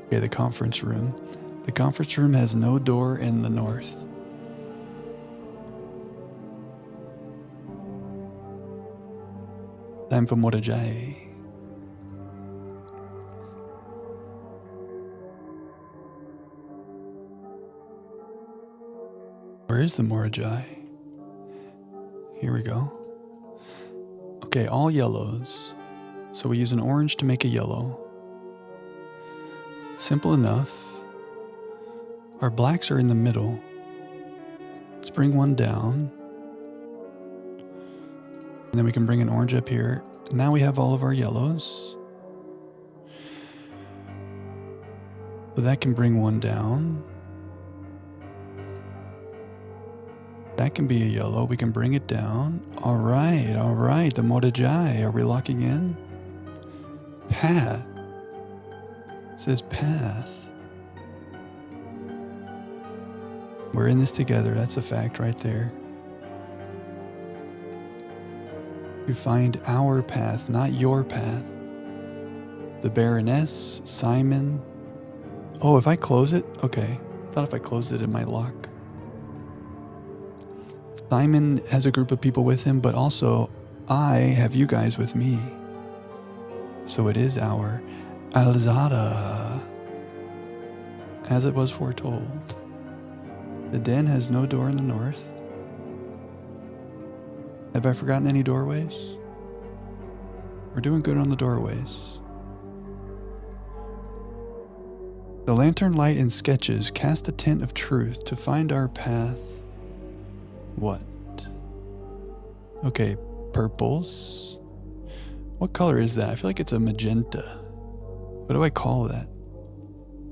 Okay, the conference room. The conference room has no door in the north. Time for Morajai. Where is the Morajai? Here we go. Okay, all yellows. So we use an orange to make a yellow. Simple enough. Our blacks are in the middle. Let's bring one down. And then we can bring an orange up here. Now we have all of our yellows. So that can bring one down. That can be a yellow. We can bring it down. All right. The Morajai. Are we locking in? Path. It says path. We're in this together. That's a fact right there. You find our path, not your path. The Baroness, Simon. Oh, if I close it? Okay. I thought if I closed it, it might lock. Simon has a group of people with him, but also I have you guys with me. So it is our Alzada, as it was foretold. The den has no door in the north. Have I forgotten any doorways? We're doing good on the doorways. The lantern light in sketches cast a tint of truth to find our path. What? Okay, purples. What color is that? I feel like it's a magenta. What do I call that?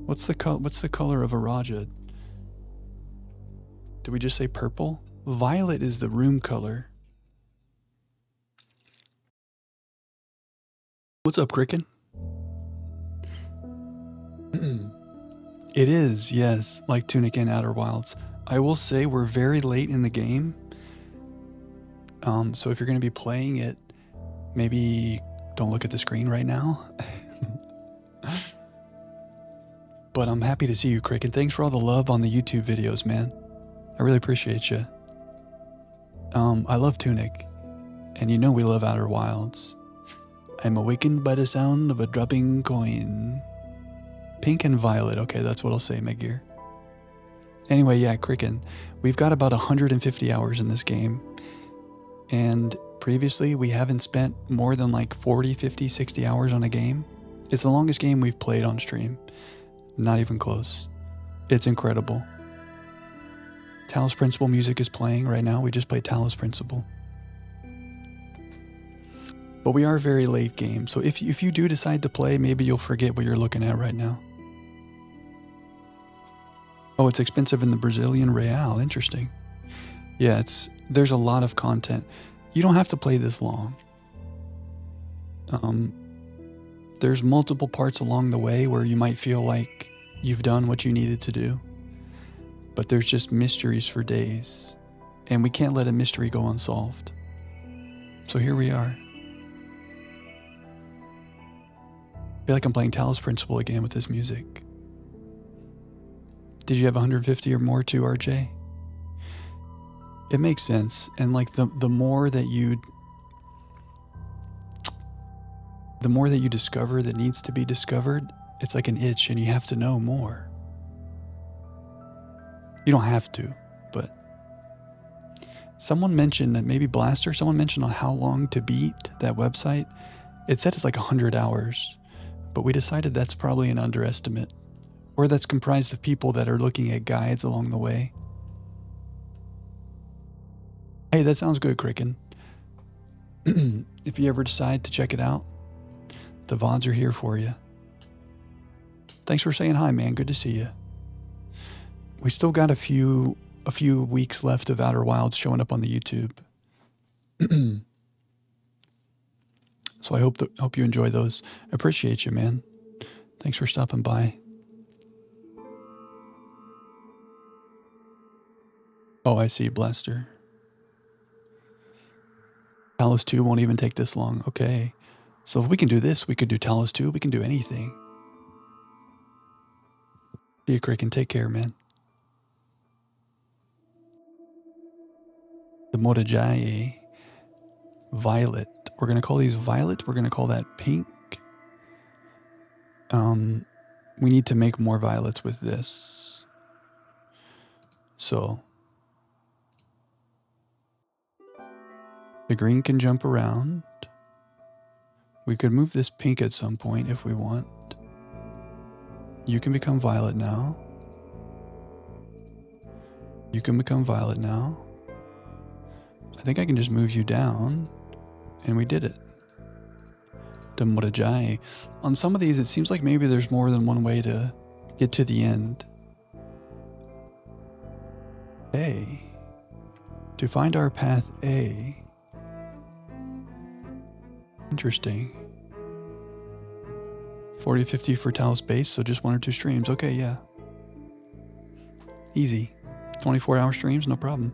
What's the color of a Raja? Did we just say purple? Violet is the room color. What's up, Cricken? It is, yes, like Tunic and Outer Wilds. I will say we're very late in the game. So if you're going to be playing it, maybe don't look at the screen right now. But I'm happy to see you, Crick, and thanks for all the love on the YouTube videos, man. I really appreciate you. I love Tunic, and you know we love Outer Wilds. I'm awakened by the sound of a dropping coin. Pink and violet. Okay, that's what I'll say, Megir. Anyway, yeah, Cricken. We've got about 150 hours in this game. And previously, we haven't spent more than like 40, 50, 60 hours on a game. It's the longest game we've played on stream. Not even close. It's incredible. Talos Principle music is playing right now. We just played Talos Principle. But we are very late game. So if you do decide to play, maybe you'll forget what you're looking at right now. Oh, it's expensive in the Brazilian real. Interesting. Yeah, there's a lot of content. You don't have to play this long. There's multiple parts along the way where you might feel like you've done what you needed to do. But there's just mysteries for days. And we can't let a mystery go unsolved. So here we are. I feel like I'm playing Talos Principle again with this music. Did you have 150 or more too, RJ? It makes sense. And like the more that you discover that needs to be discovered, it's like an itch and you have to know more. You don't have to, but someone mentioned that maybe Blaster, someone mentioned on how long to beat that website. It said it's like 100 hours, but we decided that's probably an underestimate, or that's comprised of people that are looking at guides along the way. Hey, that sounds good, Cricken. If you ever decide to check it out, the VODs are here for you. Thanks for saying hi, man. Good to see you. We still got a few weeks left of Outer Wilds showing up on the YouTube. So I hope you enjoy those. Appreciate you, man. Thanks for stopping by. Oh, I see, Blaster. Talos 2 won't even take this long. Okay. So if we can do this, we could do Talos 2. We can do anything. See you, Crick, and take care, man. The Morajai Violet. We're going to call these violet. We're going to call that pink. We need to make more violets with this. So the green can jump around. We could move this pink at some point if we want. You can become violet now. You can become violet now. I think I can just move you down. And we did it. Damorajai. On some of these, it seems like maybe there's more than one way to get to the end. A. To find our path A. Interesting. 40-50 for Talos base, so just 1 or 2 streams. Okay, yeah. Easy. 24-hour streams, no problem.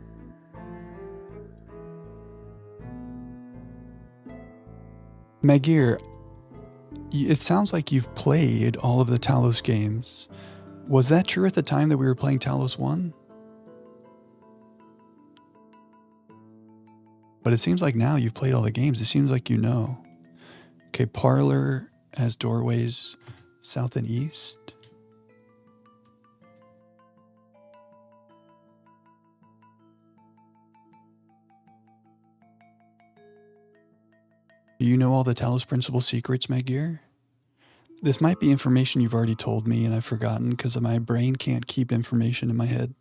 Magir, it sounds like you've played all of the Talos games. Was that true at the time that we were playing Talos 1? But it seems like now you've played all the games. It seems like you know. Okay, Parlor has doorways south and east. Do you know all the Talos Principle secrets, Magir? This might be information you've already told me and I've forgotten because my brain can't keep information in my head.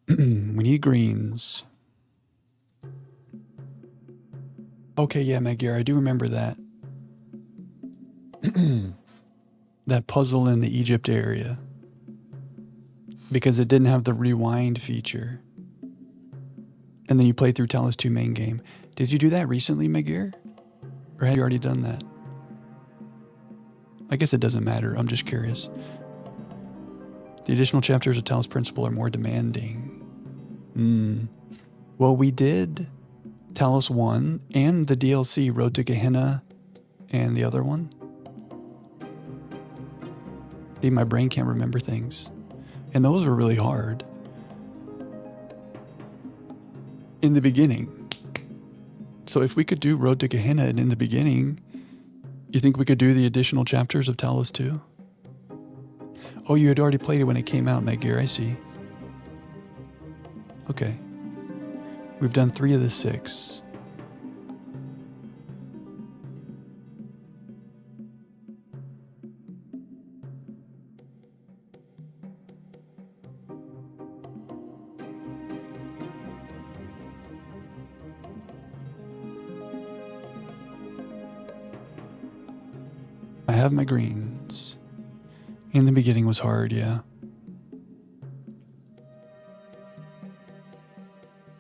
We need greens. Okay, yeah, Magir, I do remember that. That puzzle in the Egypt area. Because it didn't have the rewind feature. And then you played through Talos 2 main game. Did you do that recently, Magir? Or had you already done that? I guess it doesn't matter. I'm just curious. The additional chapters of Talos Principle are more demanding. Well, we did Talos 1 and the DLC Road to Gehenna and the other one. See, my brain can't remember things. And those were really hard. In the beginning. So if we could do Road to Gehenna and in the beginning, you think we could do the additional chapters of Talos 2? Oh, you had already played it when it came out, Magir, I see. Okay. We've done 3 of the 6. I have my greens. In the beginning was hard, yeah.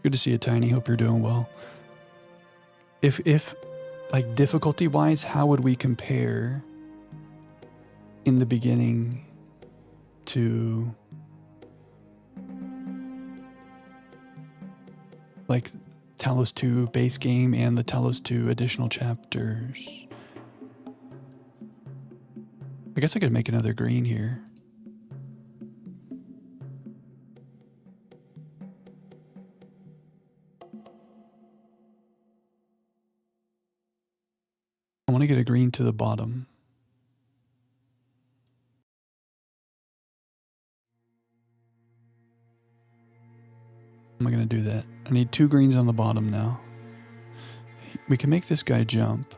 Good to see you, Tiny. Hope you're doing well. If like difficulty-wise, how would we compare in the beginning to like Talos 2 base game and the Talos 2 additional chapters? I guess I could make another green here. I want to get a green to the bottom. How am I going to do that? I need 2 greens on the bottom now. We can make this guy jump.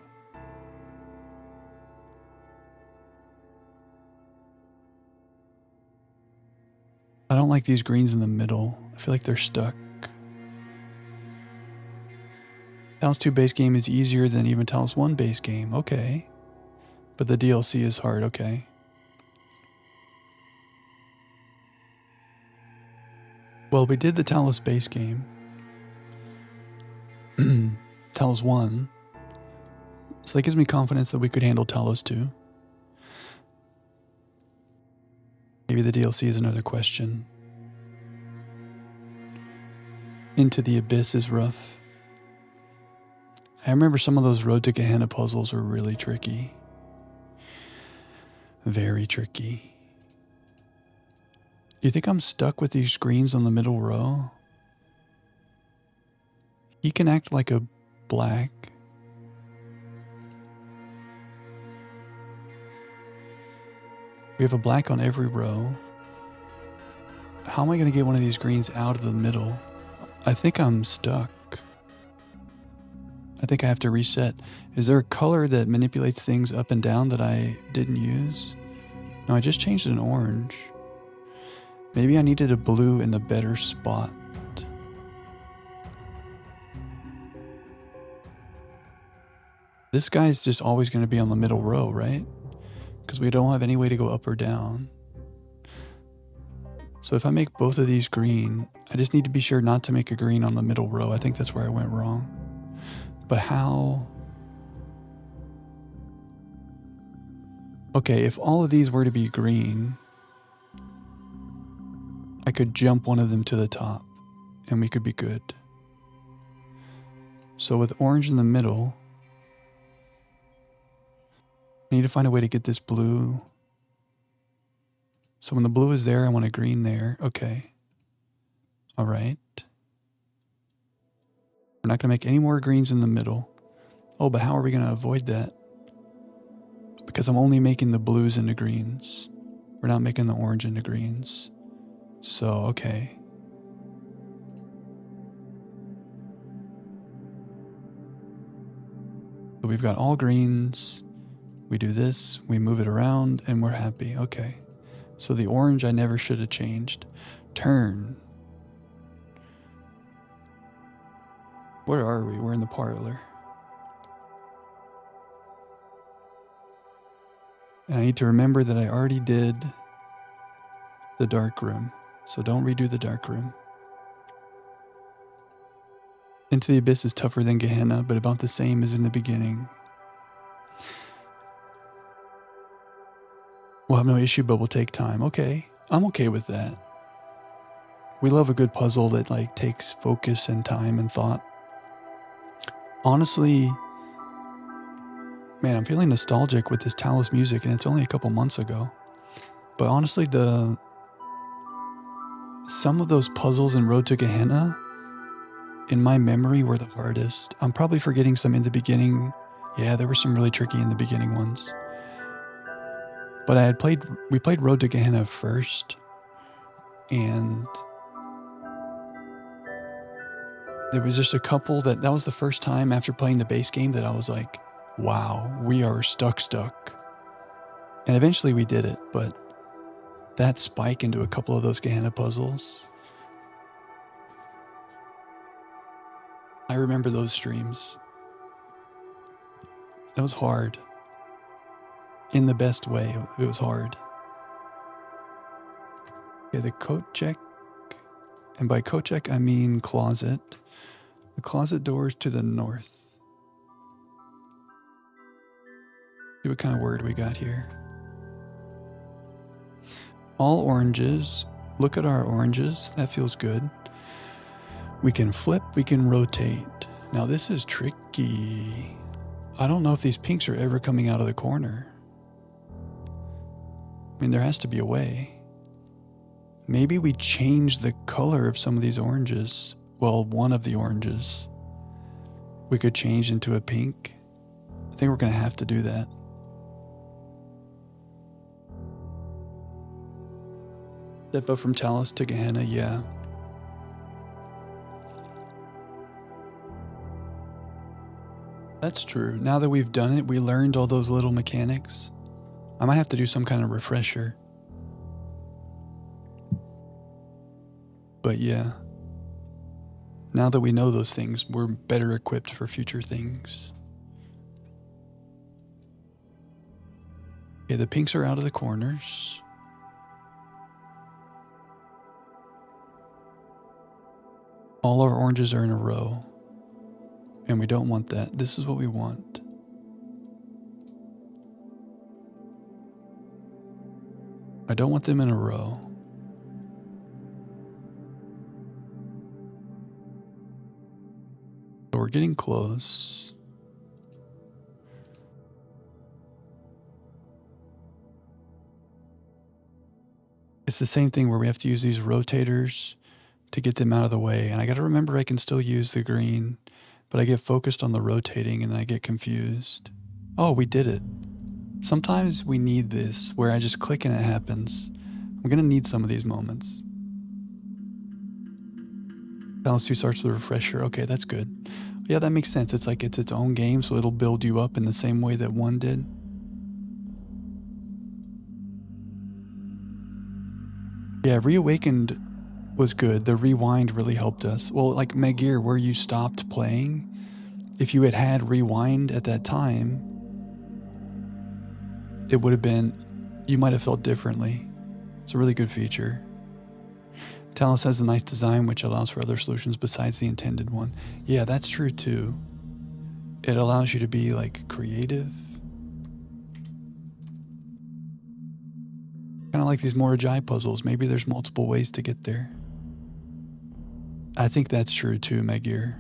I don't like these greens in the middle. I feel like they're stuck. Talos 2 base game is easier than even Talos 1 base game. Okay. But the DLC is hard. Okay. Well, we did the Talos base game. Talos 1. So that gives me confidence that we could handle Talos 2. Maybe the DLC is another question. Into the Abyss is rough. I remember some of those Road to Gehenna puzzles were really tricky. Very tricky. Do you think I'm stuck with these screens on the middle row? He can act like a black. We have a black on every row. How am I going to get one of these greens out of the middle? I think I'm stuck. I think I have to reset. Is there a color that manipulates things up and down that I didn't use? No, I just changed an orange. Maybe I needed a blue in the better spot. This guy's just always going to be on the middle row, right? Because we don't have any way to go up or down. So if I make both of these green, I just need to be sure not to make a green on the middle row. I think that's where I went wrong. But how? Okay, if all of these were to be green, I could jump one of them to the top and we could be good. So with orange in the middle, I need to find a way to get this blue. So when the blue is there, I want a green there. Okay. All right. We're not going to make any more greens in the middle. Oh, but how are we going to avoid that? Because I'm only making the blues into greens. We're not making the orange into greens. So, okay. So we've got all greens. We do this, we move it around, and we're happy. Okay. So the orange I never should have changed. Turn. Where are we? We're in the parlor. And I need to remember that I already did the dark room. So don't redo the dark room. Into the Abyss is tougher than Gehenna, but about the same as in the beginning. We'll have no issue, but we'll take time. Okay, I'm okay with that. We love a good puzzle that like takes focus and time and thought. Honestly, man, I'm feeling nostalgic with this Talos music, and it's only a couple months ago. But honestly, some of those puzzles in Road to Gehenna, in my memory, were the hardest. I'm probably forgetting some in the beginning. Yeah, there were some really tricky in the beginning ones. But we played Road to Gehenna first, and there was just a couple that was the first time after playing the base game that I was like, wow, we are stuck. And eventually we did it, but that spike into a couple of those Gehenna puzzles, I remember those streams. That was hard. In the best way, it was hard. Okay, the coat check, and by coat check I mean closet. The closet door is to the north. See what kind of word we got here. All oranges. Look at our oranges. That feels good. We can flip, we can rotate. Now this is tricky. I don't know if these pinks are ever coming out of the corner. I mean, there has to be a way. Maybe we change the color of some of these oranges. Well, one of the oranges we could change into a pink. I think we're going to have to do that. Step up from Talos to Gehenna, yeah. That's true. Now that we've done it, we learned all those little mechanics. I might have to do some kind of refresher. But yeah, now that we know those things, we're better equipped for future things. Okay, the pinks are out of the corners. All our oranges are in a row. And we don't want that. This is what we want. I don't want them in a row. So we're getting close. It's the same thing where we have to use these rotators to get them out of the way. And I got to remember I can still use the green, but I get focused on the rotating and then I get confused. Oh, we did it. Sometimes we need this, where I just click and it happens. We're gonna need some of these moments. Talos 2 starts with a refresher. Okay, that's good. Yeah, that makes sense. It's like it's its own game, so it'll build you up in the same way that 1 did. Yeah, Reawakened was good. The rewind really helped us. Well, like Megir, where you stopped playing, if you had rewind at that time, it would have been, you might have felt differently. It's a really good feature. Talos has a nice design which allows for other solutions besides the intended one. Yeah, that's true too. It allows you to be like creative. Kind of like these Morajai puzzles. Maybe there's multiple ways to get there. I think that's true too, Megir.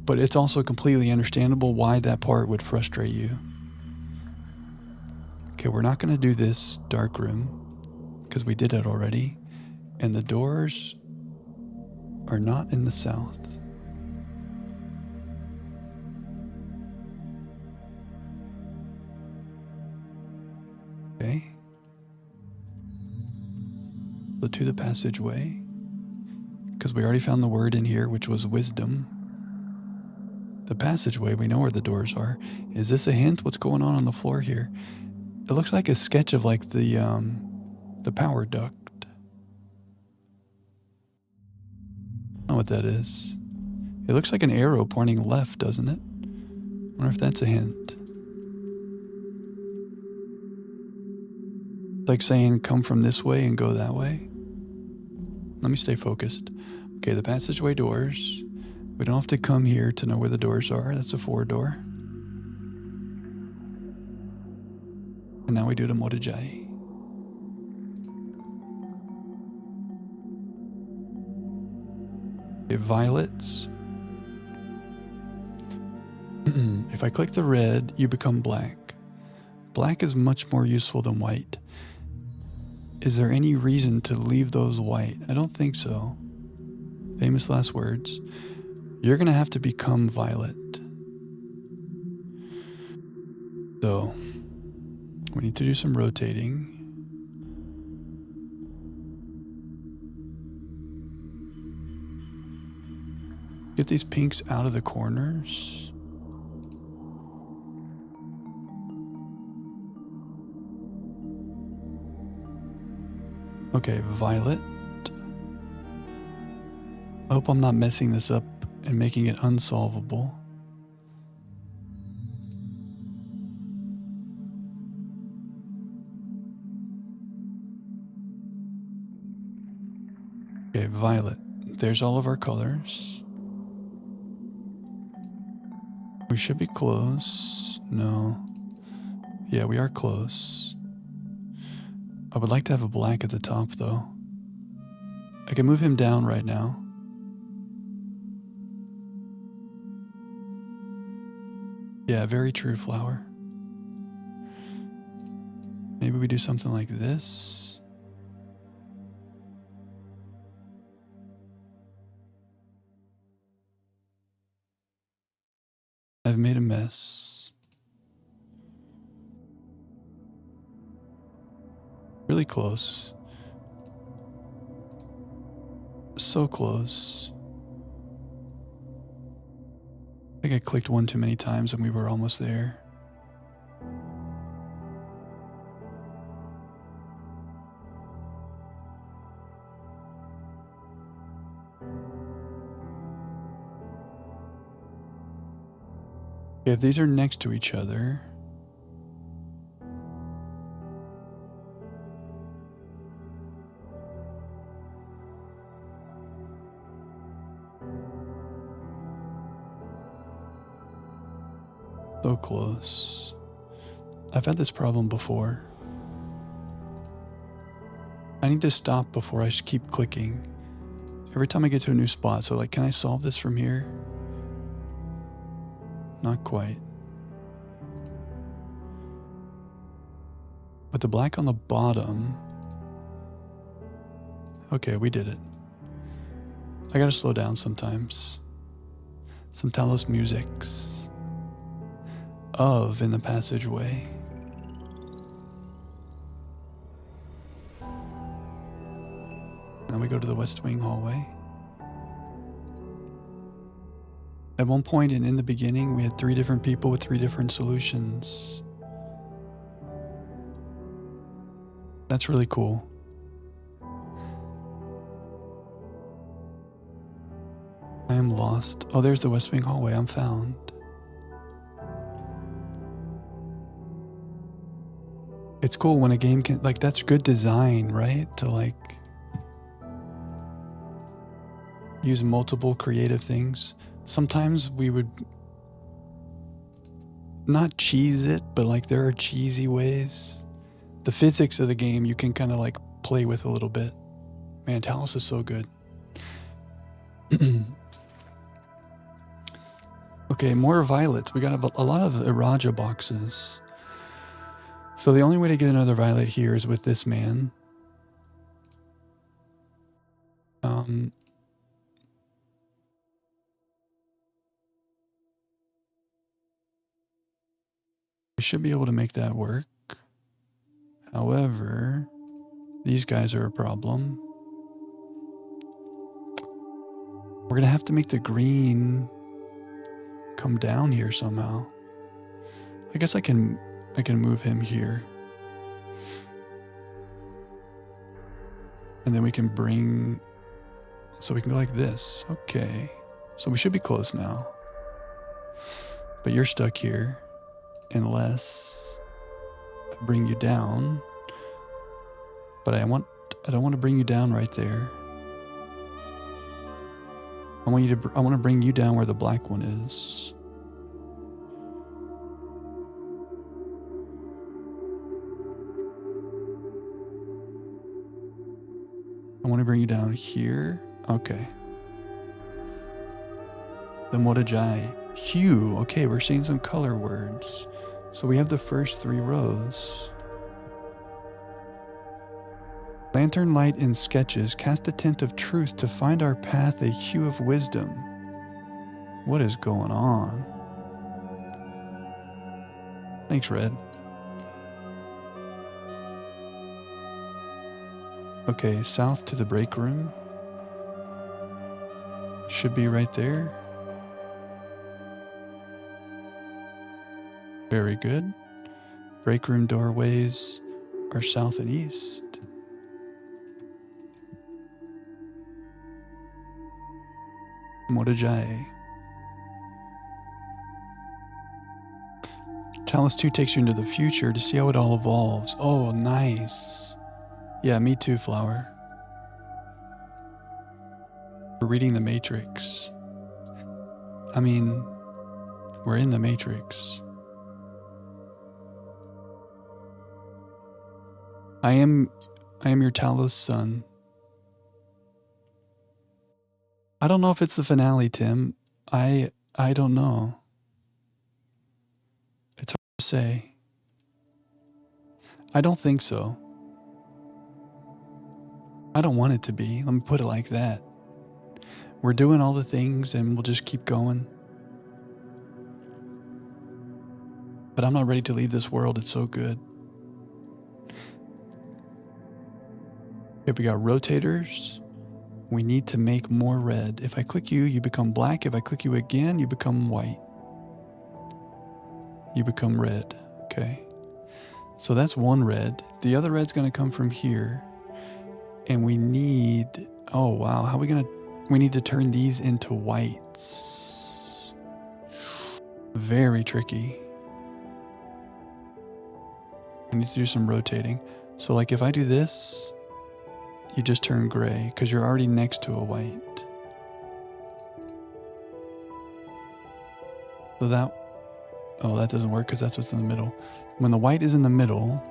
But it's also completely understandable why that part would frustrate you. Okay, we're not going to do this dark room because we did it already. And the doors are not in the south. Okay. So to the passageway, because we already found the word in here, which was wisdom. The passageway, we know where the doors are. Is this a hint? What's going on the floor here? It looks like a sketch of like the power duct. I don't know what that is. It looks like an arrow pointing left, doesn't it? I wonder if that's a hint. Like saying come from this way and go that way. Let me stay focused. Okay, the passageway doors. We don't have to come here to know where the doors are. That's a 4-door. And now we do the Morajai. Okay, violets. If I click the red, you become black. Black is much more useful than white. Is there any reason to leave those white? I don't think so. Famous last words. You're going to have to become violet. So, we need to do some rotating. Get these pinks out of the corners. Okay, violet. I hope I'm not messing this up and making it unsolvable. Okay, violet. There's all of our colors. We should be close. No. Yeah, we are close. I would like to have a black at the top, though. I can move him down right now. Yeah, very true, flower. Maybe we do something like this. I've made a mess. Really close. So close. I think I clicked one too many times and we were almost there. If these are next to each other, so close. I've had this problem before. I need to stop before I keep clicking. Every time I get to a new spot, so like, can I solve this from here? Not quite. With the black on the bottom. Okay, we did it. I gotta slow down sometimes. Some Talos musics. Of in the passageway. Then we go to the West Wing hallway. At one point and in the beginning, we had 3 different people with 3 different solutions. That's really cool. I am lost. Oh, there's the West Wing hallway. I'm found. It's cool when a game can, like, that's good design, right? To like use multiple creative things. Sometimes we would not cheese it, but like there are cheesy ways. The physics of the game you can kind of like play with a little bit. Man, Talos is so good. Okay, more violets. We got a lot of Iraja boxes. So the only way to get another violet here is with this man. We should be able to make that work. However, these guys are a problem. We're gonna have to make the green come down here somehow. I guess I can move him here. And then we can bring, so we can go like this. Okay. So we should be close now. But you're stuck here unless I bring you down. But I don't want to bring you down right there. I want to bring you down where the black one is. I want to bring you down here. Okay. Then what a jai. Hue. Okay, we're seeing some color words. So we have the first 3 rows. Lantern light in sketches. Cast a tint of truth to find our path, a hue of wisdom. What is going on? Thanks, Red. Okay, south to the break room. Should be right there. Very good. Break room doorways are south and east. Morajai. Talos 2 takes you into the future to see how it all evolves. Oh, nice. Yeah, me too, Flower. We're reading the Matrix. I mean, we're in the Matrix. I am your Talos son. I don't know if it's the finale, Tim. I don't know. It's hard to say. I don't think so. I don't want it to be. Let me put it like that. We're doing all the things and we'll just keep going. But I'm not ready to leave this world. It's so good. Okay, we got rotators. We need to make more red. If I click you, you become black. If I click you again, you become white. You become red. Okay. So that's one red. The other red's going to come from here. And we need, oh wow, how are we going to, we need to turn these into whites. Very tricky. I need to do some rotating. So like if I do this, you just turn gray because you're already next to a white. So that, oh, that doesn't work because that's what's in the middle. When the white is in the middle,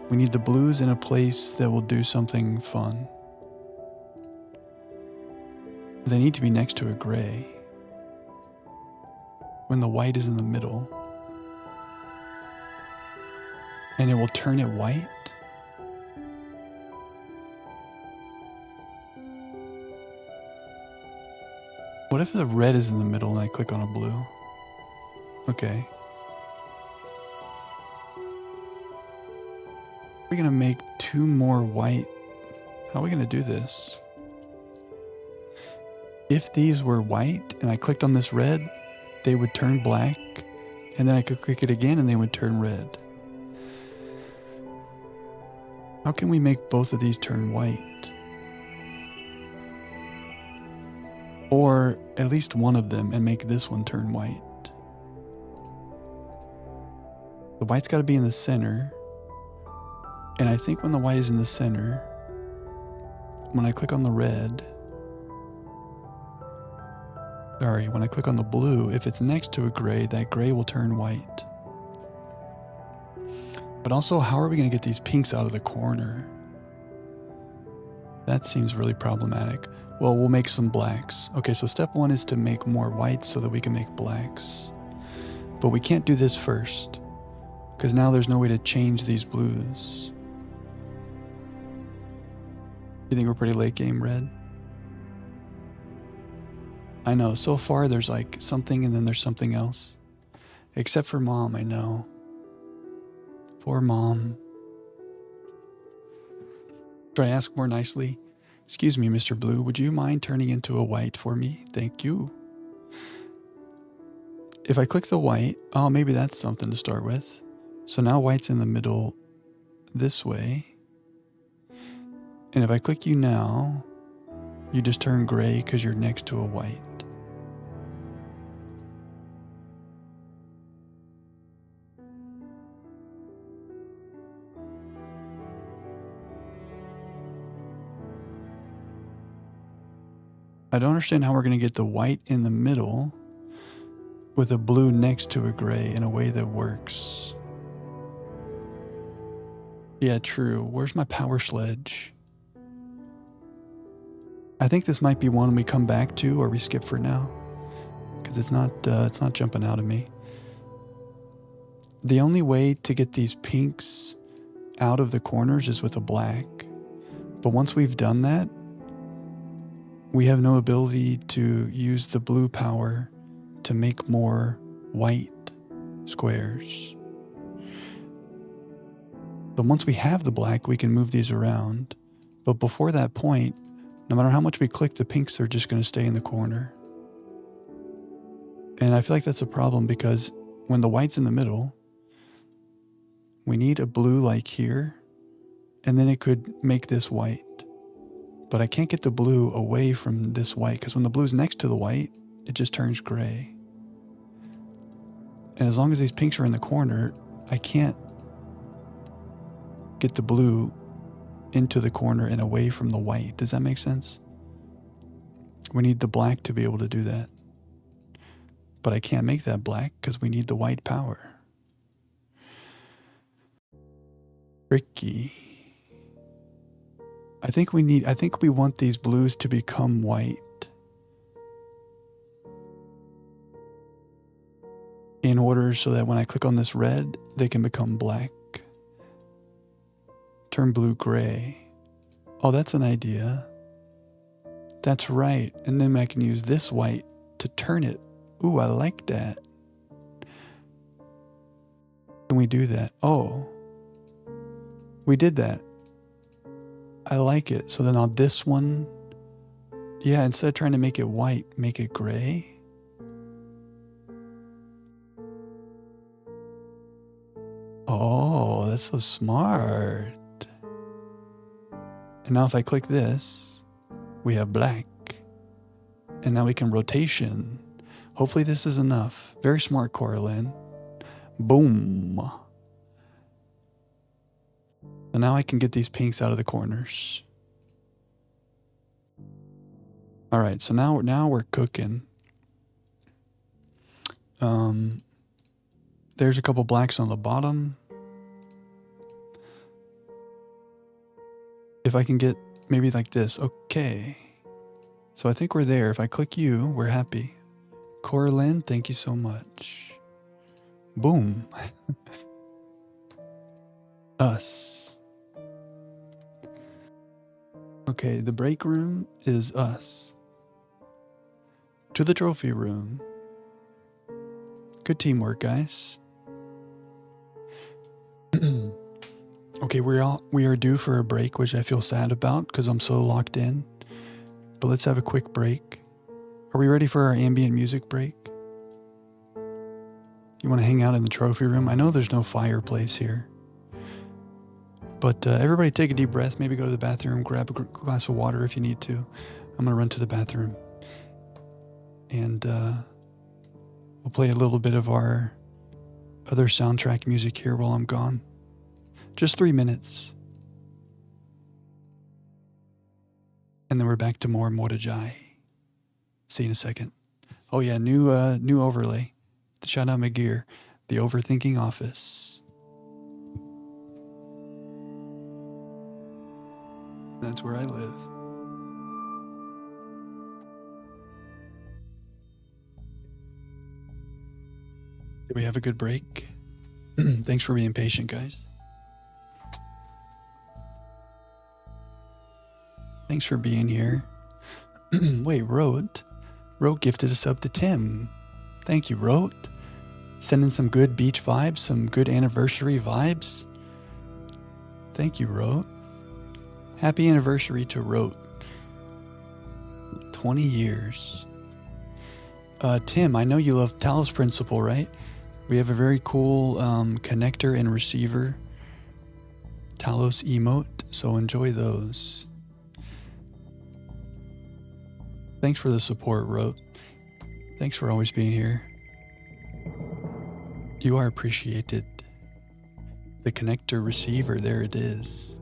we need the blues in a place that will do something fun. They need to be next to a gray. When the white is in the middle. And it will turn it white. What if the red is in the middle and I click on a blue? Okay. We're gonna make 2 more white. How are we gonna do this? if these were white and I clicked on this red, they would turn black, and then I could click it again and they would turn red. How can we make both of these turn white? Or at least one of them and make this one turn white. The white's got to be in the center. And I think when the white is in the center, when I click on the red, when I click on the blue, if it's next to a gray, that gray will turn white. But also, how are we going to get these pinks out of the corner? That seems really problematic. Well, we'll make some blacks. Okay, so step one is to make more whites so that we can make blacks. But we can't do this first, because now there's no way to change these blues. You think we're pretty late game, red? I know, so far there's like something and then there's something else. Except for mom, I know. Poor mom. Should I ask more nicely? Excuse me, Mr. Blue, would you mind turning into a white for me? Thank you. If I click the white, oh, maybe that's something to start with. So now white's in the middle this way. And if I click you now, you just turn gray because you're next to a white. I don't understand how we're going to get the white in the middle with a blue next to a gray in a way that works. Yeah, true. Where's my power sledge? I think this might be one we come back to or we skip for now, because it's not jumping out at me. The only way to get these pinks out of the corners is with a black. But once we've done that, we have no ability to use the blue power to make more white squares. But once we have the black, we can move these around. But before that point, no matter how much we click, the pinks are just going to stay in the corner. And I feel like that's a problem because when the white's in the middle, we need a blue like here, and then it could make this white. But I can't get the blue away from this white because when the blue's next to the white, it just turns gray. And as long as these pinks are in the corner, I can't get the blue into the corner and away from the white. Does that make sense? We need the black to be able to do that. But I can't make that black because we need the white power. Tricky. I think we want these blues to become white in order so that when I click on this red, they can become black. Turn blue gray. Oh, that's an idea. That's right. And then I can use this white to turn it. Ooh, I like that. Can we do that? Oh, we did that. I like it. So then on this one, yeah, instead of trying to make it white, make it gray. Oh, that's so smart. And now if I click this, we have black. And now we can rotation. Hopefully this is enough. Very smart, Coraline. Boom. So now I can get these pinks out of the corners. All right, so now we're cooking. There's a couple blacks on the bottom. If I can get maybe like this, okay. So I think we're there. If I click you, we're happy. Coraline, thank you so much. Boom. Us. Okay, the break room is us. To the trophy room. Good teamwork, guys. Okay, we are due for a break, which I feel sad about because I'm so locked in. But let's have a quick break. Are we ready for our ambient music break? You want to hang out in the trophy room? I know there's no fireplace here. But everybody take a deep breath. Maybe go to the bathroom, grab a glass of water if you need to. I'm going to run to the bathroom. And we'll play a little bit of our other soundtrack music here while I'm gone. Just 3 minutes. And then we're back to more Mortajai. See you in a second. Oh yeah, new overlay. Shout out McGear, the Overthinking Office. That's where I live. Did we have a good break? Thanks for being patient, guys. Thanks for being here. Wait, Rote gifted a sub to Tim. Thank you, Rote. Sending some good beach vibes, some good anniversary vibes. Thank you, Rote. Happy anniversary to Rote. 20 years. Tim, I know you love Talos Principle, right? We have a very cool connector and receiver Talos emote, so enjoy those. Thanks for the support, Rote. Thanks for always being here. You are appreciated. The connector receiver, there it is.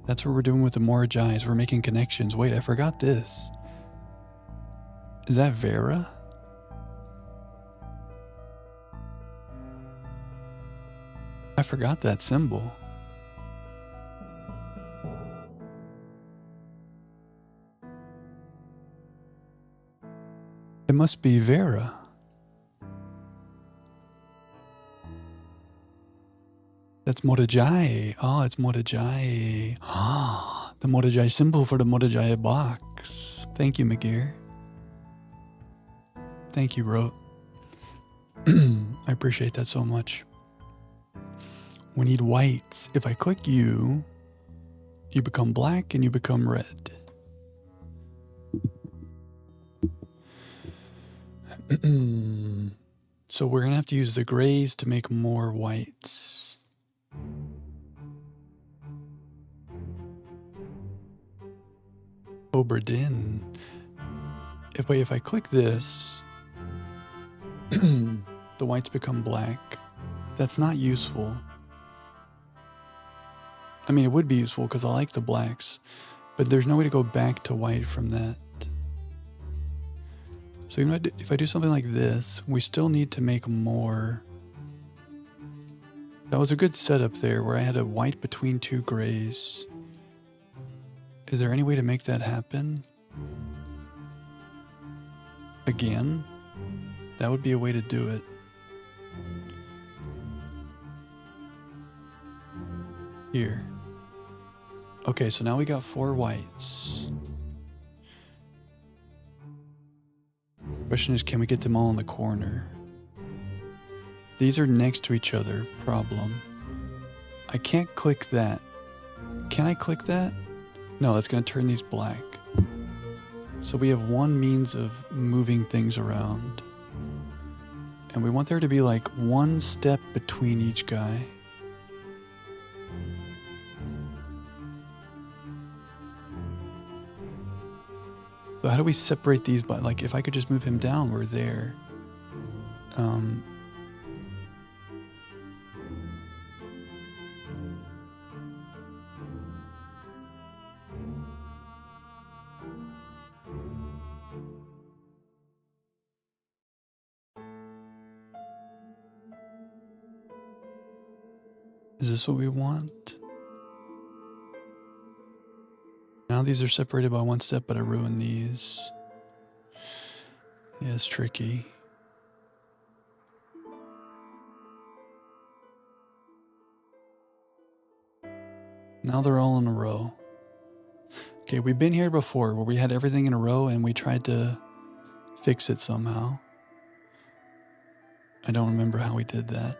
That's what we're doing with the Morajais. We're making connections. Wait, I forgot this. Is that Vera? I forgot that symbol. It must be Vera. That's Mortajai. Oh, it's Mortajai. Ah, the Mortajai symbol for the Mortajai box. Thank you, McGear. Thank you, Rote. I appreciate that so much. We need whites. If I click you, you become black and you become red. So we're gonna have to use the grays to make more whites. Oberdin. If I click this, the whites become black. That's not useful. I mean, it would be useful because I like the blacks, but there's no way to go back to white from that. So even if I do something like this, we still need to make more. That was a good setup there where I had a white between two grays. Is there any way to make that happen? Again? That would be a way to do it. Here. Okay, so now we got 4 whites. Question is, can we get them all in the corner? These are next to each other. Problem. I can't click that. Can I click that? No, that's going to turn these black. So we have one means of moving things around. And we want there to be like one step between each guy. So how do we separate these by, like, if I could just move him down, we're there. Is this what we want? Now these are separated by one step, but I ruined these. Yeah, it's tricky. Now they're all in a row. Okay, we've been here before where we had everything in a row and we tried to fix it somehow. I don't remember how we did that.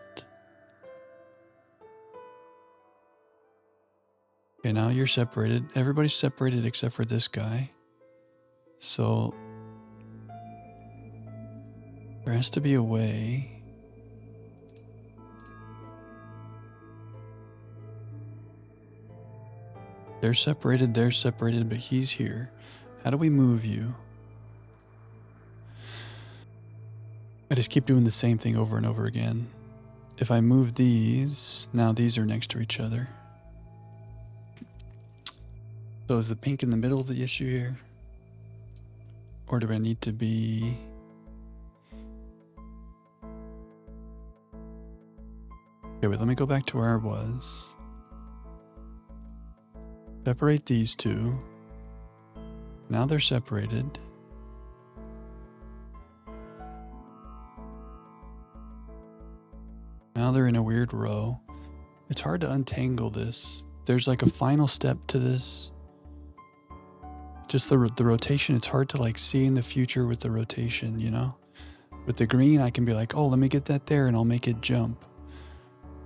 Okay, now you're separated. Everybody's separated except for this guy. So There has to be a way. They're separated, but he's here. How do we move you? I just keep doing the same thing over and over again. If I move these, now these are next to each other. So is the pink in the middle the issue here? Or do I need to be... Okay, wait, let me go back to where I was. Separate these two. Now they're separated. Now they're in a weird row. It's hard to untangle this. There's like a final step to this. Just the rotation, it's hard to like see in the future with the rotation, you know? With the green, I can be like, oh, let me get that there and I'll make it jump.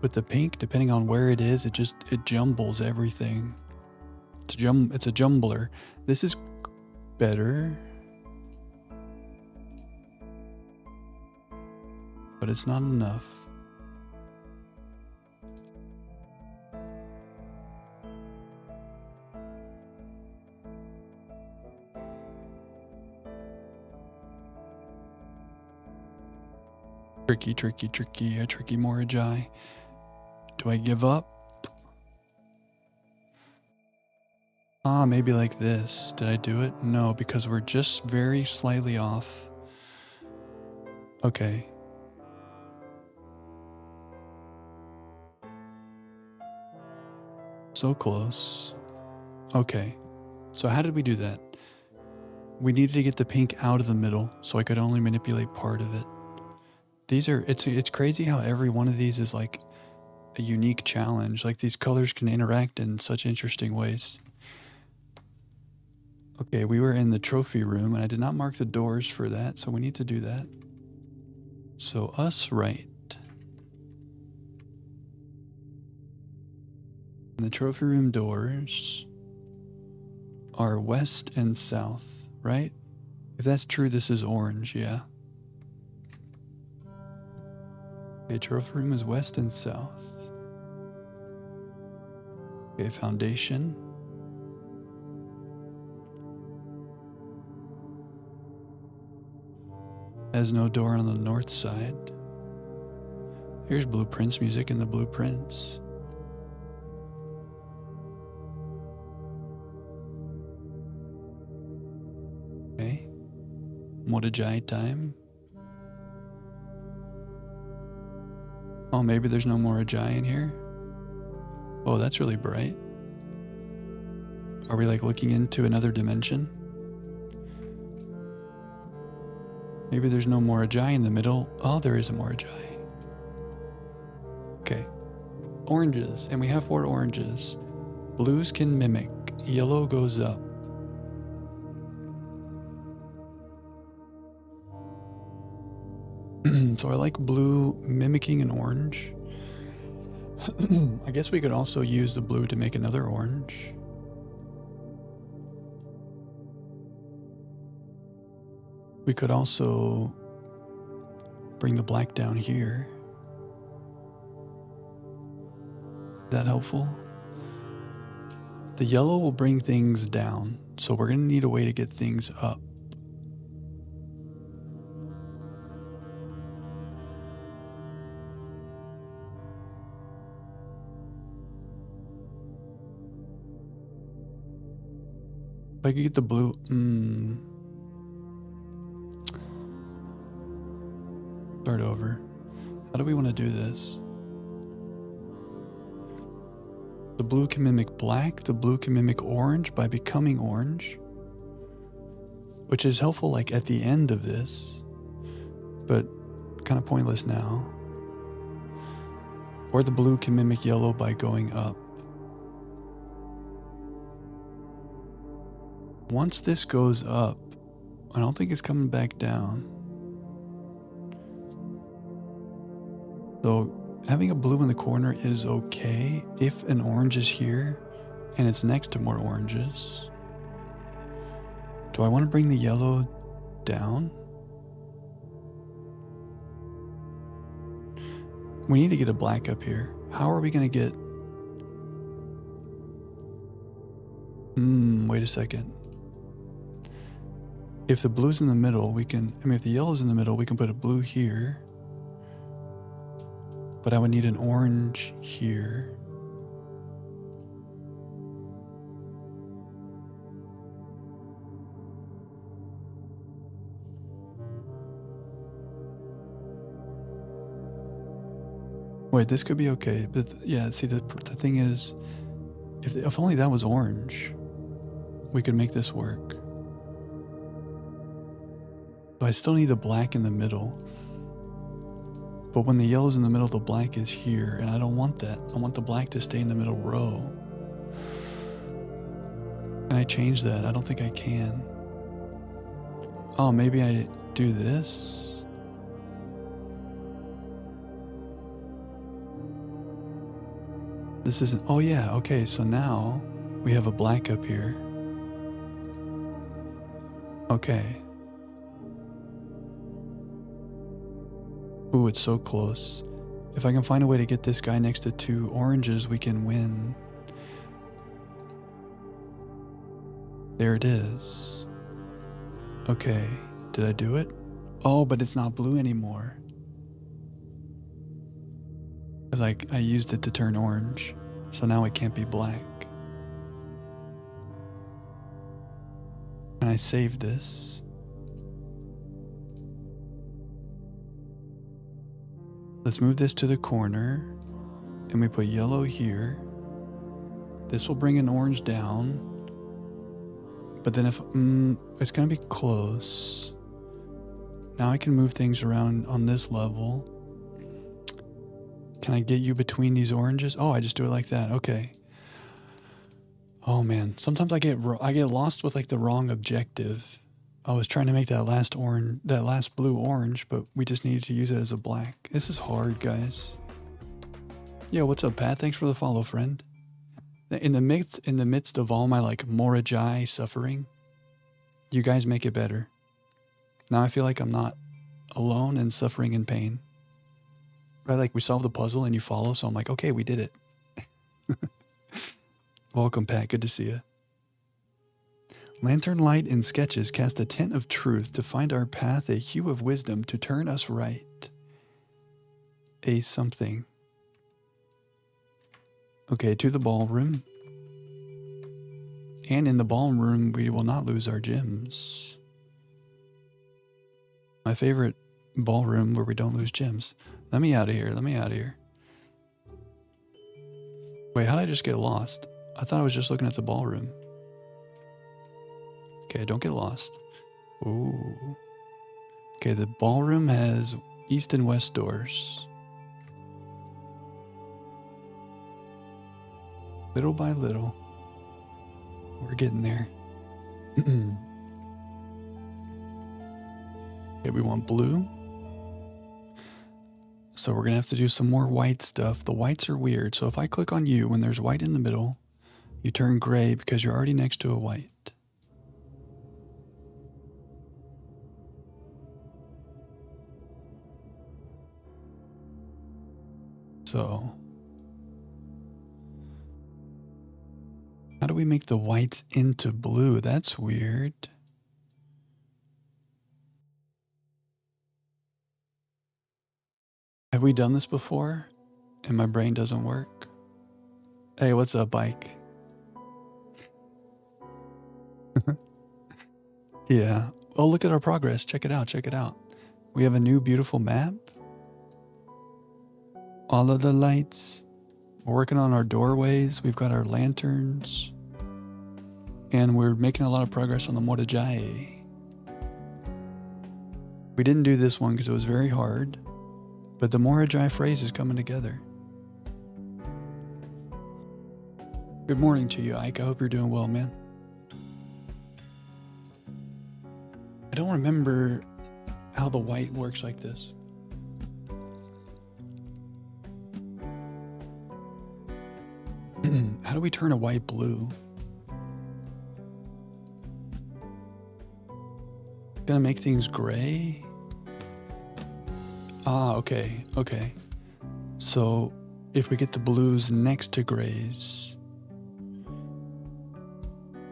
With the pink, depending on where it is, it jumbles everything. It's a jumbler. This is better. But it's not enough. Tricky, a tricky Moragi. Do I give up? Ah, maybe like this. Did I do it? No, because we're just very slightly off. Okay. So close. Okay. So how did we do that? We needed to get the pink out of the middle, so I could only manipulate part of it. It's crazy how every one of these is like a unique challenge. Like these colors can interact in such interesting ways. Okay, we were in the trophy room and I did not mark the doors for that, so we need to do that. So us right. And the trophy room doors are west and south, right? If that's true, this is orange, yeah. Okay, trophy room is west and south. Okay, foundation. Has no door on the north side. Here's blueprints, music in the blueprints. Okay. Moragi time. Oh, maybe there's no Moragi in here? Oh, that's really bright. Are we like looking into another dimension? Maybe there's no Moragi in the middle. Oh, there is a Moragi. Okay. Oranges, and we have 4 oranges. Blues can mimic. Yellow goes up. So I like blue mimicking an orange. I guess we could also use the blue to make another orange. We could also bring the black down here. Is that helpful? The yellow will bring things down, so we're going to need a way to get things up. If I could get the blue, Start over. How do we want to do this? The blue can mimic black, the blue can mimic orange by becoming orange, which is helpful like at the end of this, but kind of pointless now. Or the blue can mimic yellow by going up. Once this goes up, I don't think it's coming back down. So having a blue in the corner is okay if an orange is here and it's next to more oranges. Do I want to bring the yellow down? We need to get a black up here. How are we going to get... wait a second. If the blue's in the middle, we can... I mean, if the yellow's in the middle, we can put a blue here. But I would need an orange here. Wait, this could be okay, but yeah, see, the thing is, if only that was orange, we could make this work. But I still need the black in the middle. But when the yellow's in the middle, the black is here, and I don't want that. I want the black to stay in the middle row. Can I change that? I don't think I can. Oh, maybe I do this? This isn't... Oh yeah, okay, so now we have a black up here. Okay. Ooh, it's so close. If I can find a way to get this guy next to two oranges, we can win. There it is. Okay, did I do it? Oh, but it's not blue anymore. Like, I used it to turn orange, so now it can't be black. And I saved this. Let's move this to the corner, and we put yellow here. This will bring an orange down. But then if, it's gonna be close. Now I can move things around on this level. Can I get you between these oranges? Oh, I just do it like that. Okay. Oh man, sometimes I get lost with like the wrong objective. I was trying to make that last blue orange, but we just needed to use it as a black. This is hard, guys. Yo, what's up, Pat? Thanks for the follow, friend. In the midst of all my like Morajai suffering, you guys make it better. Now I feel like I'm not alone and suffering in pain. Right, like we solved the puzzle and you follow, so I'm like, okay, we did it. Welcome, Pat. Good to see you. Lantern light in sketches cast a tint of truth to find our path, a hue of wisdom to turn us right. A something. Okay, to the ballroom. And in the ballroom, we will not lose our gems. My favorite ballroom where we don't lose gems. Let me out of here. Let me out of here. Wait, how did I just get lost? I thought I was just looking at the ballroom. Okay, don't get lost. Ooh. Okay, the ballroom has east and west doors. Little by little. We're getting there. Okay, we want blue. So we're going to have to do some more white stuff. The whites are weird. So if I click on you, when there's white in the middle, you turn gray because you're already next to a white. So how do we make the whites into blue? That's weird. Have we done this before? And my brain doesn't work? Hey, what's up, Bike? Yeah. Oh, look at our progress. Check it out. Check it out. We have a new beautiful map. All of the lights. We're working on our doorways. We've got our lanterns. And we're making a lot of progress on the Morajai. We didn't do this one because it was very hard. But the Morajai phrase is coming together. Good morning to you, Ike. I hope you're doing well, man. I don't remember how the white works like this. How do we turn a white blue? Gonna make things gray? Ah, okay. So if we get the blues next to grays,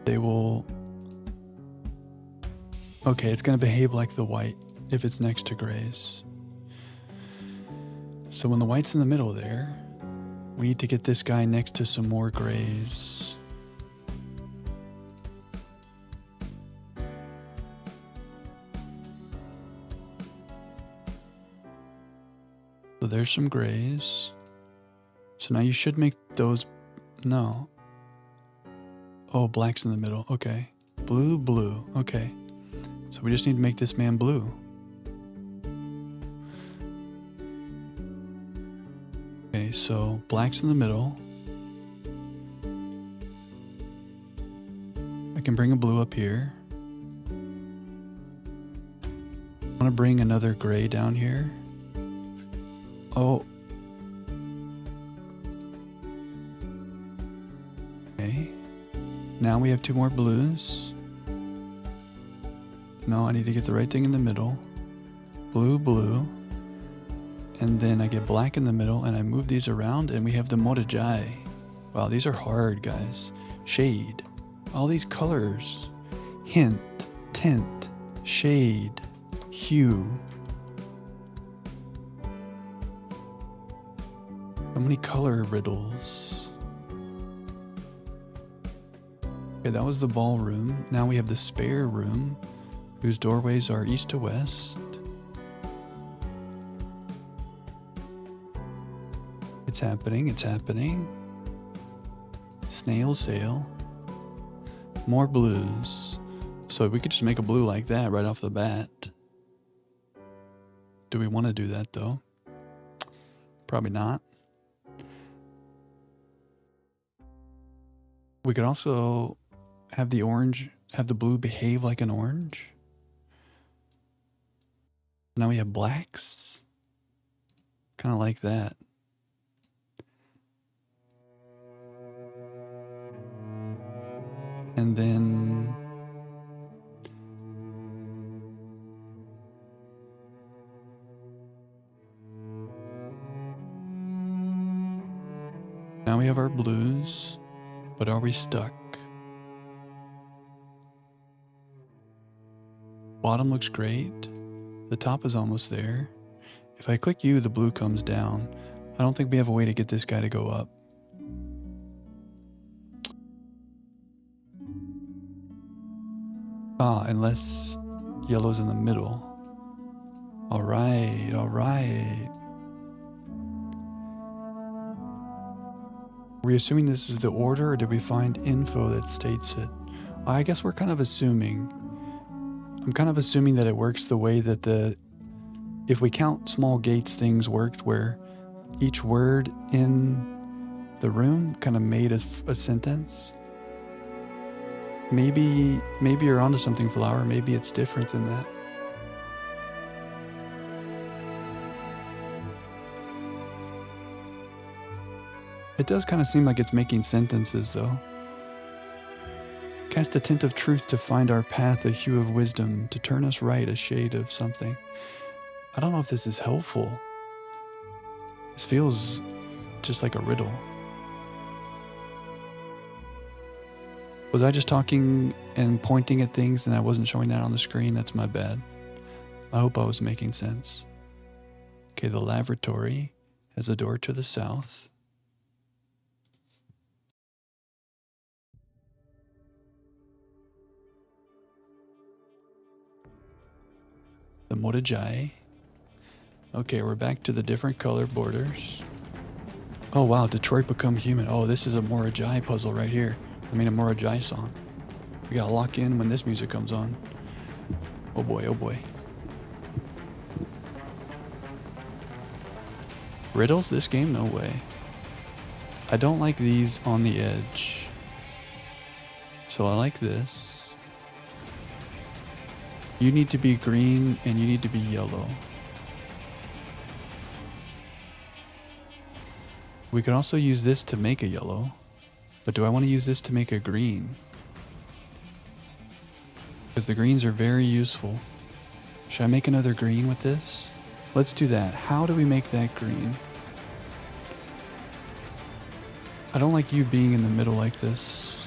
they will... Okay, it's going to behave like the white if it's next to grays. So when the white's in the middle there, we need to get this guy next to some more grays. So there's some grays. So now you should make those... No. Oh, black's in the middle. Okay. Blue, blue. Okay. So we just need to make this man blue. Okay, so black's in the middle. I can bring a blue up here. I want to bring another gray down here. Oh. Okay. Now we have two more blues. No, I need to get the right thing in the middle. Blue, blue. And then I get black in the middle and I move these around and we have the Morajai. Wow, these are hard, guys. Shade. All these colors. Hint, tint, shade, hue. So many color riddles. Okay, that was the ballroom. Now we have the spare room, whose doorways are east to west. It's happening, it's happening. Snail sail. More blues. So we could just make a blue like that right off the bat. Do we want to do that though? Probably not. We could also have the orange, have the blue behave like an orange. Now we have blacks. Kind of like that. And then now we have our blues, but are we stuck? Bottom looks great. The top is almost there. If I click U, the blue comes down. I don't think we have a way to get this guy to go up. Ah, unless yellow's in the middle. All right, all right. Are we assuming this is the order, or did we find info that states it? I guess we're kind of assuming. I'm kind of assuming that it works the way that if we count small gates, things worked where each word in the room kind of made a sentence. Maybe you're onto something, Flower. Maybe it's different than that. It does kind of seem like it's making sentences, though. Cast a tint of truth to find our path, a hue of wisdom, to turn us right, a shade of something. I don't know if this is helpful. This feels just like a riddle. Was I just talking and pointing at things and I wasn't showing that on the screen? That's my bad. I hope I was making sense. Okay, the lavatory has a door to the south. The Morajai. Okay, we're back to the different color borders. Oh wow, Detroit Become Human. Oh, this is a Morajai puzzle right here. I mean a Morajai song. We gotta lock in when this music comes on. Oh boy, oh boy. Riddles this game? No way. I don't like these on the edge. So I like this. You need to be green and you need to be yellow. We could also use this to make a yellow. But do I want to use this to make a green? Because the greens are very useful. Should I make another green with this? Let's do that. How do we make that green? I don't like you being in the middle like this.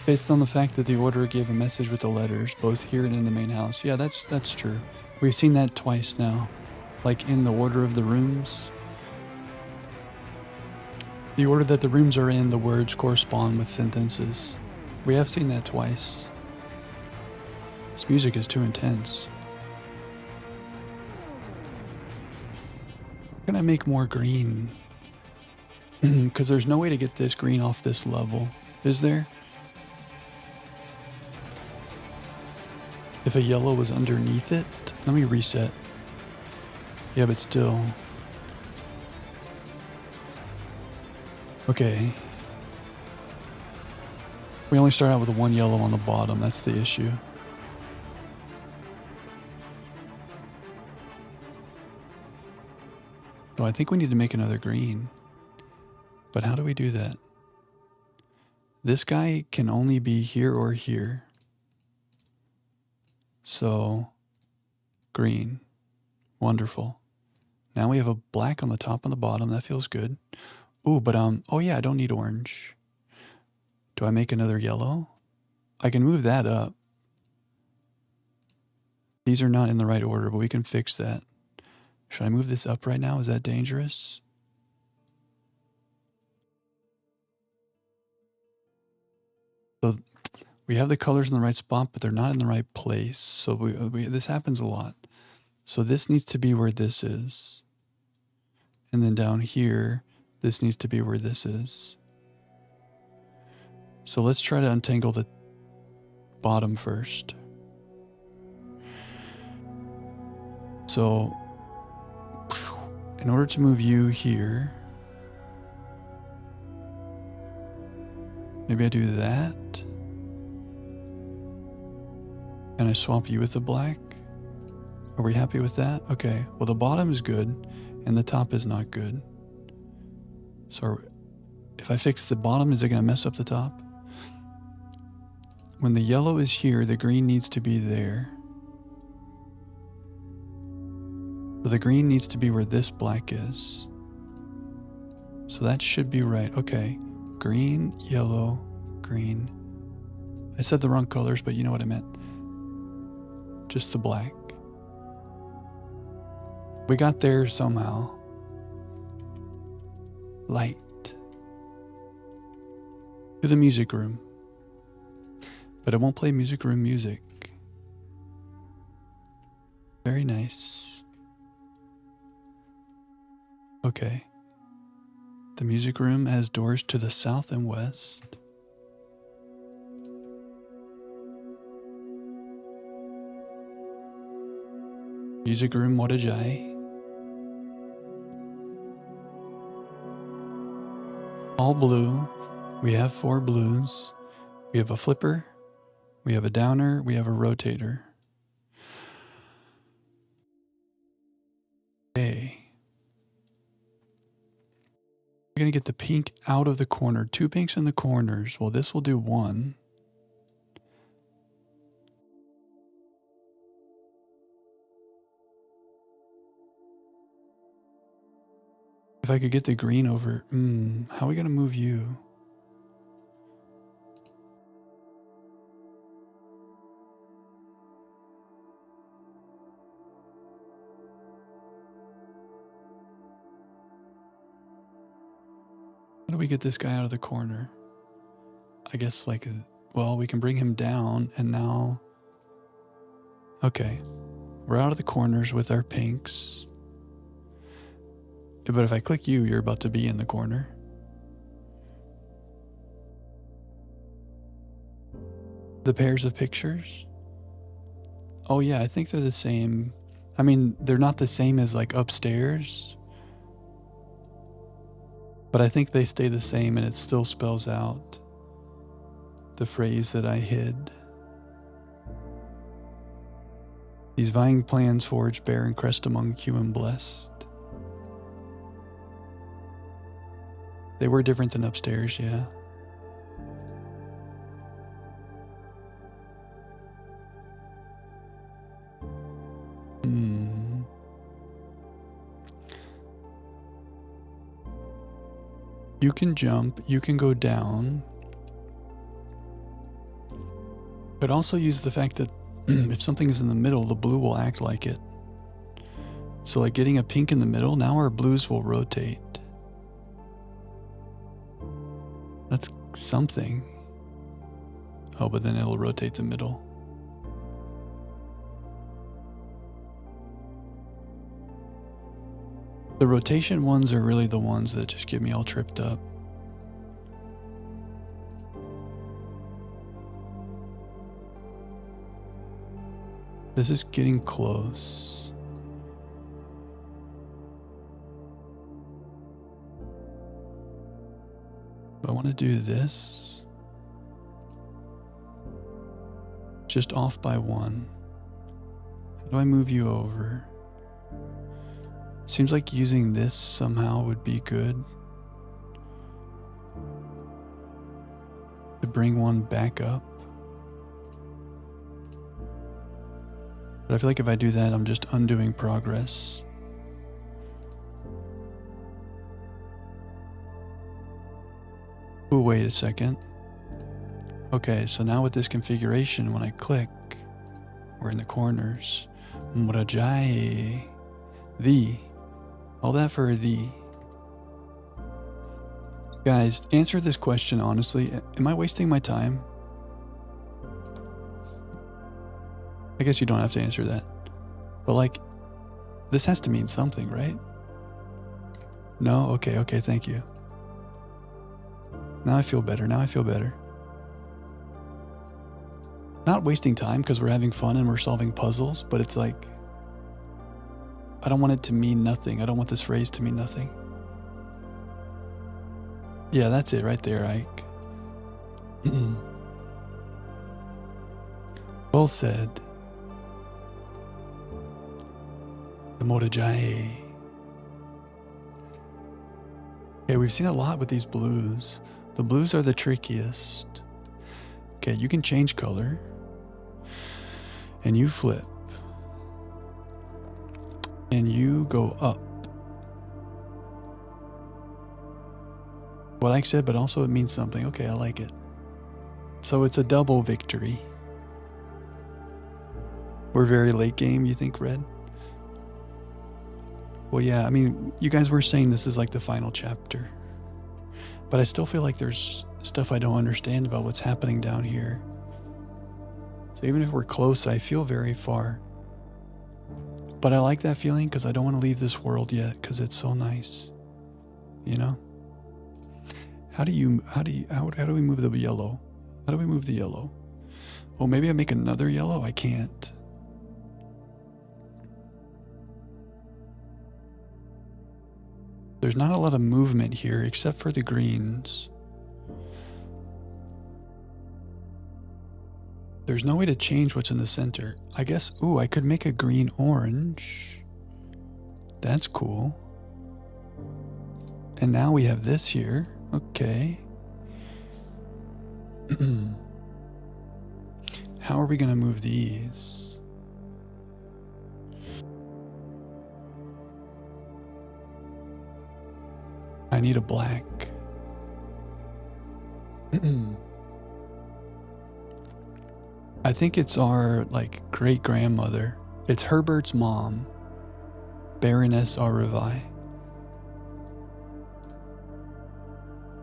Based on the fact that the order gave a message with the letters, both here and in the main house. Yeah, that's true. We've seen that twice now. Like in the order of the rooms. The order that the rooms are in, the words correspond with sentences. We have seen that twice. This music is too intense. How can I make more green? Because there's no way to get this green off this level, is there? If a yellow was underneath it, let me reset. Yeah, but still. Okay. We only start out with one yellow on the bottom, that's the issue. So I think we need to make another green. But how do we do that? This guy can only be here or here. So, green. Wonderful. Now we have a black on the top and the bottom. That feels good. Ooh, but oh yeah, I don't need orange. Do I make another yellow? I can move that up. These are not in the right order, but we can fix that. Should I move this up right now? Is that dangerous? So we have the colors in the right spot, but they're not in the right place. So this happens a lot. So this needs to be where this is. And then down here, this needs to be where this is. So let's try to untangle the bottom first. So in order to move you here, maybe I do that. And I swap you with the black. Are we happy with that? Okay. Well, the bottom is good and the top is not good. So if I fix the bottom, is it going to mess up the top? When the yellow is here, the green needs to be there. So the green needs to be where this black is. So that should be right. Okay. Green, yellow, green. I said the wrong colors, but you know what I meant. Just the black. We got there somehow. Light. To the music room. But it won't play music room music. Very nice. Okay. The music room has doors to the south and west. Music room, what a jai. All blue. We have 4 blues. We have a flipper. We have a downer. We have a rotator. Okay. We're going to get the pink out of the corner. 2 pinks in the corners. Well, this will do 1. If I could get the green over, how are we going to move you? How do we get this guy out of the corner? I guess like, well, we can bring him down and now, okay. We're out of the corners with our pinks. But if I click you, you're about to be in the corner. The pairs of pictures. Oh yeah, I think they're the same. I mean, they're not the same as like upstairs. But I think they stay the same and it still spells out the phrase that I hid. These vying plans forge bear and crest among Q and blessed. They were different than upstairs, yeah. You can jump, you can go down. But also use the fact that if something is in the middle, the blue will act like it. So like getting a pink in the middle, now our blues will rotate. That's something. Oh, but then it'll rotate the middle. The rotation ones are really the ones that just get me all tripped up. This is getting close. I want to do this. Just off by 1. How do I move you over? Seems like using this somehow would be good. To bring one back up. But I feel like if I do that, I'm just undoing progress. Ooh, wait a second. Okay, so now with this configuration, when I click, we're in the corners. Murajai. The. All that for the. Guys, answer this question honestly. Am I wasting my time? I guess you don't have to answer that. But like, this has to mean something, right? No? Okay, thank you. Now I feel better, Not wasting time because we're having fun and we're solving puzzles, but it's like, I don't want it to mean nothing. I don't want this phrase to mean nothing. Yeah, that's it right there, Ike. Well said. The Morajai. Okay, we've seen a lot with these blues. The blues are the trickiest. Okay, you can change color. And you flip. And you go up. What I said, but also it means something. Okay, I like it. So it's a double victory. We're very late game, you think, Red? Well, yeah, I mean, you guys were saying this is like the final chapter. But I still feel like there's stuff I don't understand about what's happening down here. So even if we're close, I feel very far. But I like that feeling because I don't want to leave this world yet because it's so nice. You know? How do we move the yellow? How do we move the yellow? Oh, maybe I make another yellow? I can't. There's not a lot of movement here except for the greens. There's no way to change what's in the center. I guess, ooh, I could make a green orange. That's cool. And now we have this here. Okay. How are we going to move these? I need a black. I think it's our, like, great-grandmother. It's Herbert's mom, Baroness Arivai.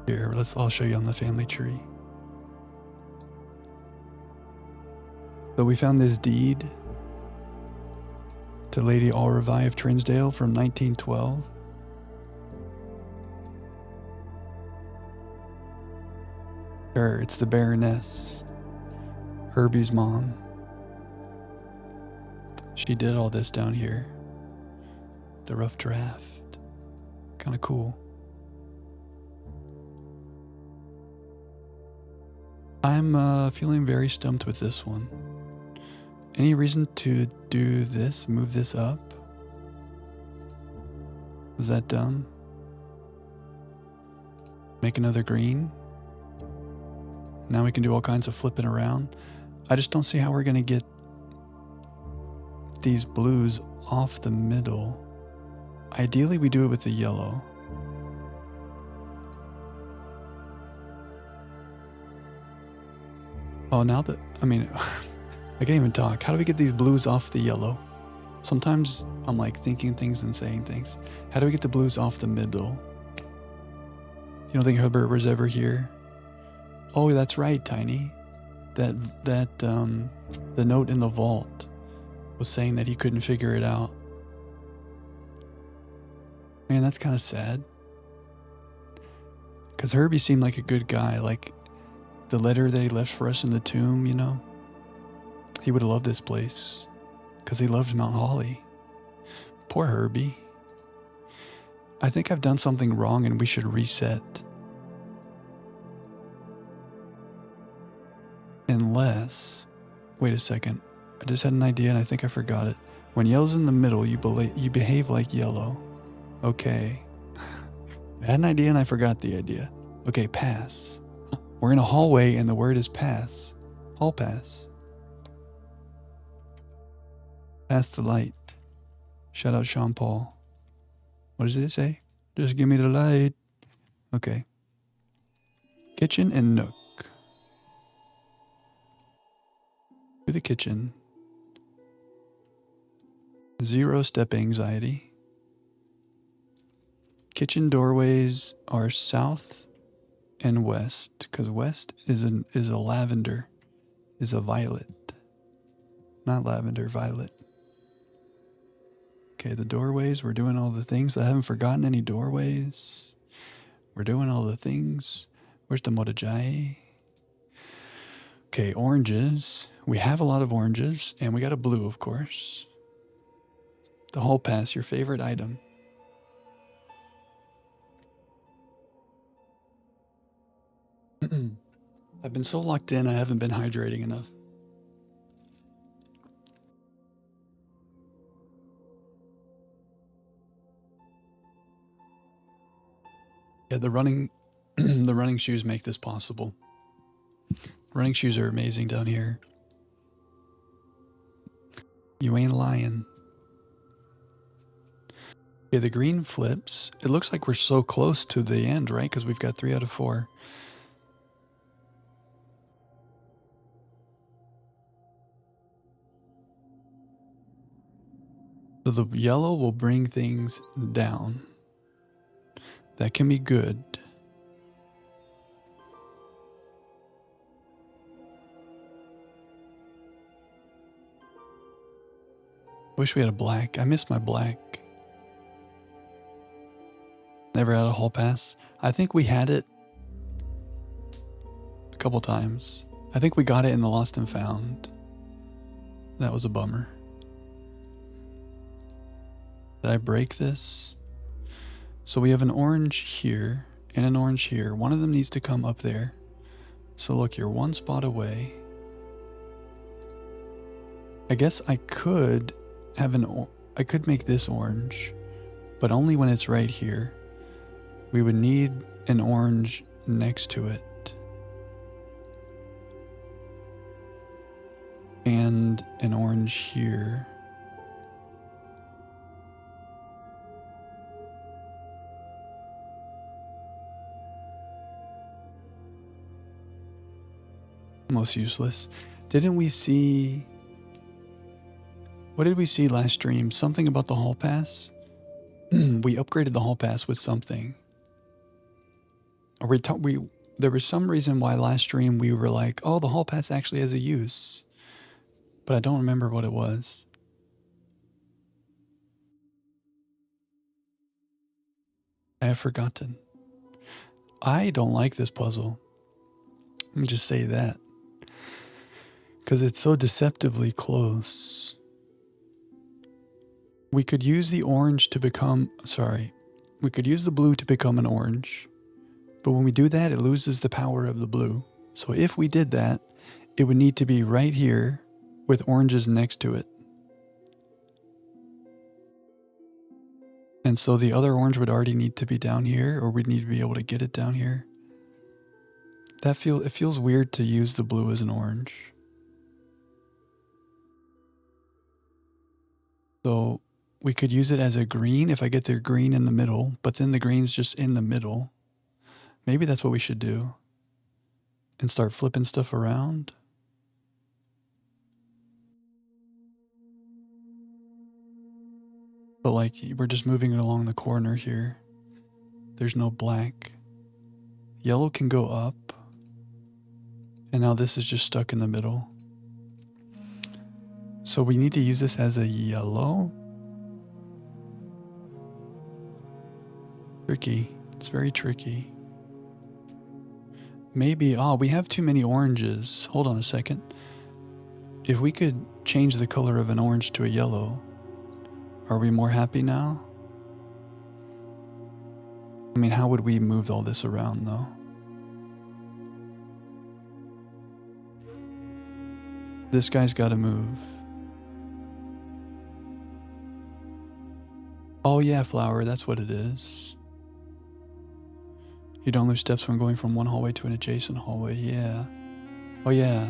Here, I'll show you on the family tree. So we found this deed to Lady Arivai of Trinsdale from 1912. Sure, it's the Baroness. Herbie's mom. She did all this down here. The rough draft. Kind of cool. I'm feeling very stumped with this one. Any reason to do this? Move this up? Was that dumb? Make another green? Now we can do all kinds of flipping around. I just don't see how we're going to get these blues off the middle. Ideally, we do it with the yellow. Oh, now that, I mean, I can't even talk. How do we get these blues off the yellow? Sometimes I'm like thinking things and saying things. How do we get the blues off the middle? You don't think Herbert was ever here? Oh, that's right, Tiny. The note in the vault was saying that he couldn't figure it out. Man, that's kind of sad. Because Herbie seemed like a good guy. Like the letter that he left for us in the tomb, you know? He would have loved this place. Because he loved Mount Holly. Poor Herbie. I think I've done something wrong and we should reset. Unless... Wait a second. I just had an idea and I think I forgot it. When yellow's in the middle, you behave like yellow. Okay. I had an idea and I forgot the idea. Okay, pass. We're in a hallway and the word is pass. Hall pass. Pass the light. Shout out Sean Paul. What does it say? Just give me the light. Okay. Kitchen and nook. To the kitchen. 0 step anxiety. Kitchen doorways are south and west, because west is a lavender, is a violet. Not lavender, violet. Okay, the doorways, we're doing all the things. I haven't forgotten any doorways. We're doing all the things. Where's the Motojai? Okay, oranges. We have a lot of oranges, and we got a blue, of course. The hall pass, your favorite item. I've been so locked in, I haven't been hydrating enough. Yeah, the running shoes make this possible. Running shoes are amazing down here. You ain't lying. Okay, the green flips. It looks like we're so close to the end, right? Because we've got 3 out of 4. So the yellow will bring things down. That can be good. Wish we had a black. I miss my black. Never had a hall pass. I think we had it a couple times. I think we got it in the Lost and Found. That was a bummer. Did I break this? So we have an orange here and an orange here. One of them needs to come up there. So look, you're 1 spot away. I guess I could have I could make this orange, but only when it's right here. We would need an orange next to it. And an orange here. Most useless. Didn't we see... What did we see last stream? Something about the hall pass? We upgraded the hall pass with something. Or there was some reason why last stream we were like, oh, the hall pass actually has a use. But I don't remember what it was. I have forgotten. I don't like this puzzle. Let me just say that. Because it's so deceptively close. We could use the orange to become... Sorry. We could use the blue to become an orange. But when we do that, it loses the power of the blue. So if we did that, it would need to be right here with oranges next to it. And so the other orange would already need to be down here, or we'd need to be able to get it down here. It feels weird to use the blue as an orange. So we could use it as a green if I get their green in the middle, but then the green's just in the middle. Maybe that's what we should do. And start flipping stuff around. But like, we're just moving it along the corner here. There's no black. Yellow can go up. And now this is just stuck in the middle. So we need to use this as a yellow. Tricky. It's very tricky. Maybe, we have too many oranges. Hold on a second. If we could change the color of an orange to a yellow, are we more happy now? I mean, how would we move all this around though? This guy's got to move. Oh yeah, flower, that's what it is. You don't lose steps when going from one hallway to an adjacent hallway, yeah. Oh yeah.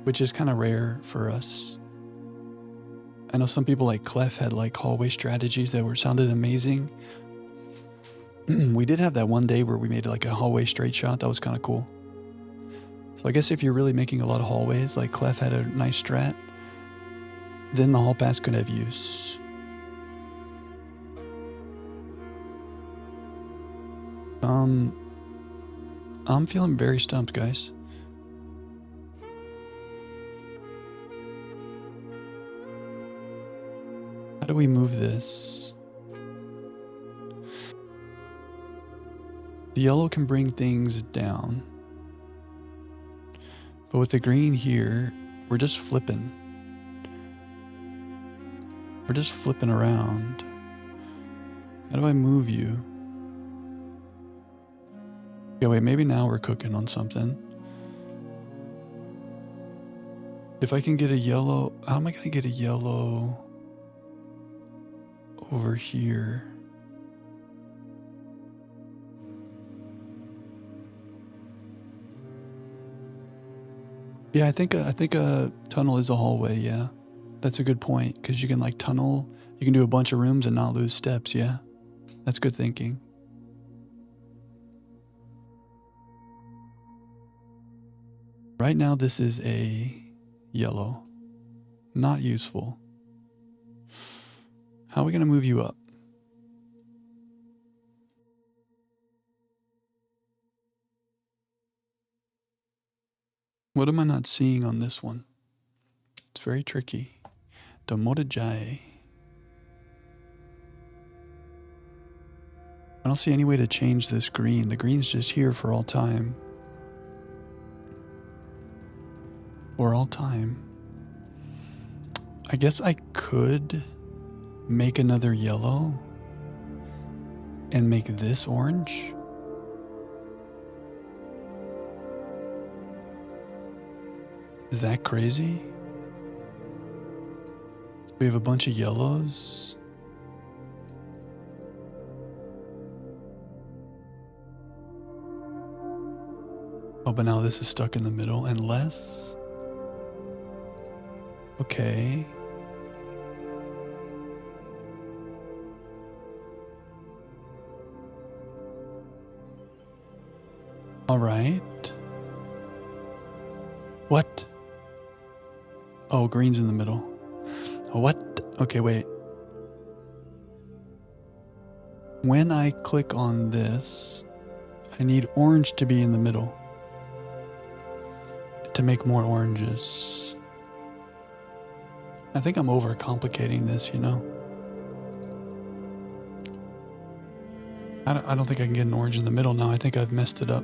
Which is kind of rare for us. I know some people like Clef had like hallway strategies that sounded amazing. We did have that one day where we made like a hallway straight shot. That was kind of cool. So I guess if you're really making a lot of hallways, like Clef had a nice strat, then the hall pass could have use. I'm feeling very stumped, guys. How do we move this? The yellow can bring things down. But with the green here, we're just flipping. We're just flipping around. How do I move you? Okay, wait, maybe now we're cooking on something. If I can get a yellow, how am I going to get a yellow over here? Yeah, I think a tunnel is a hallway, yeah. That's a good point, because you can like tunnel, you can do a bunch of rooms and not lose steps, yeah. That's good thinking. Right now this is a yellow. Not useful. How are we going to move you up? What am I not seeing on this one? It's very tricky. Domodajai. I don't see any way to change this green. The green's just here for all time. For all time. I guess I could make another yellow and make this orange. Is that crazy? We have a bunch of yellows. Oh, but now this is stuck in the middle, unless... Okay. All right. What? Oh, green's in the middle. What? Okay, wait. When I click on this, I need orange to be in the middle to make more oranges. I think I'm overcomplicating this, you know? I don't think I can get an orange in the middle now. I think I've messed it up.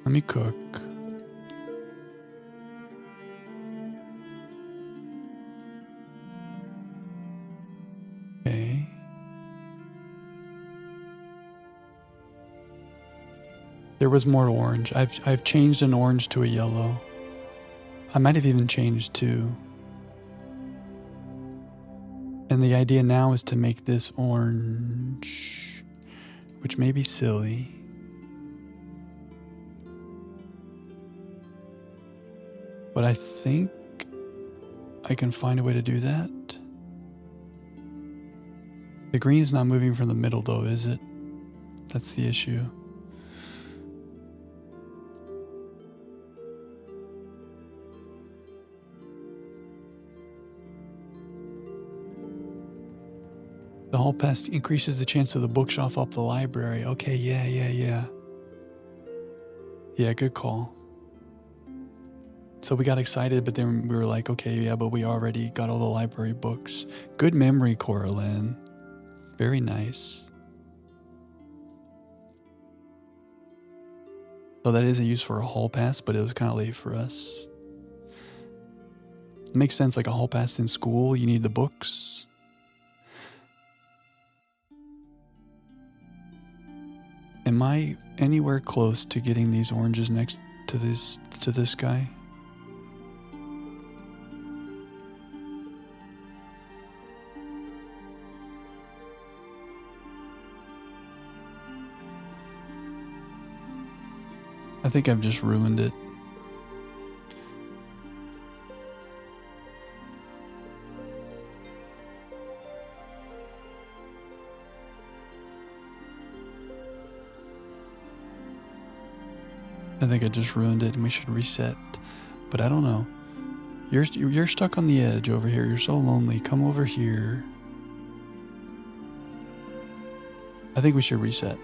Let me cook. Okay. There was more orange. I've changed an orange to a yellow. I might have even changed two. And the idea now is to make this orange, which may be silly. But I think I can find a way to do that. The green is not moving from the middle though, is it? That's the issue. The hall pass increases the chance of the bookshelf up the library. Okay, yeah. Yeah, good call. So we got excited, but then we were like, okay, yeah, but we already got all the library books. Good memory, Coraline. Very nice. So that is a use for a hall pass, but it was kind of late for us. It makes sense, like a hall pass in school, you need the books. Am I anywhere close to getting these oranges next to this guy? I think I've just ruined it. I think I just ruined it and we should reset. But I don't know. You're stuck on the edge over here. You're so lonely. Come over here. I think we should reset.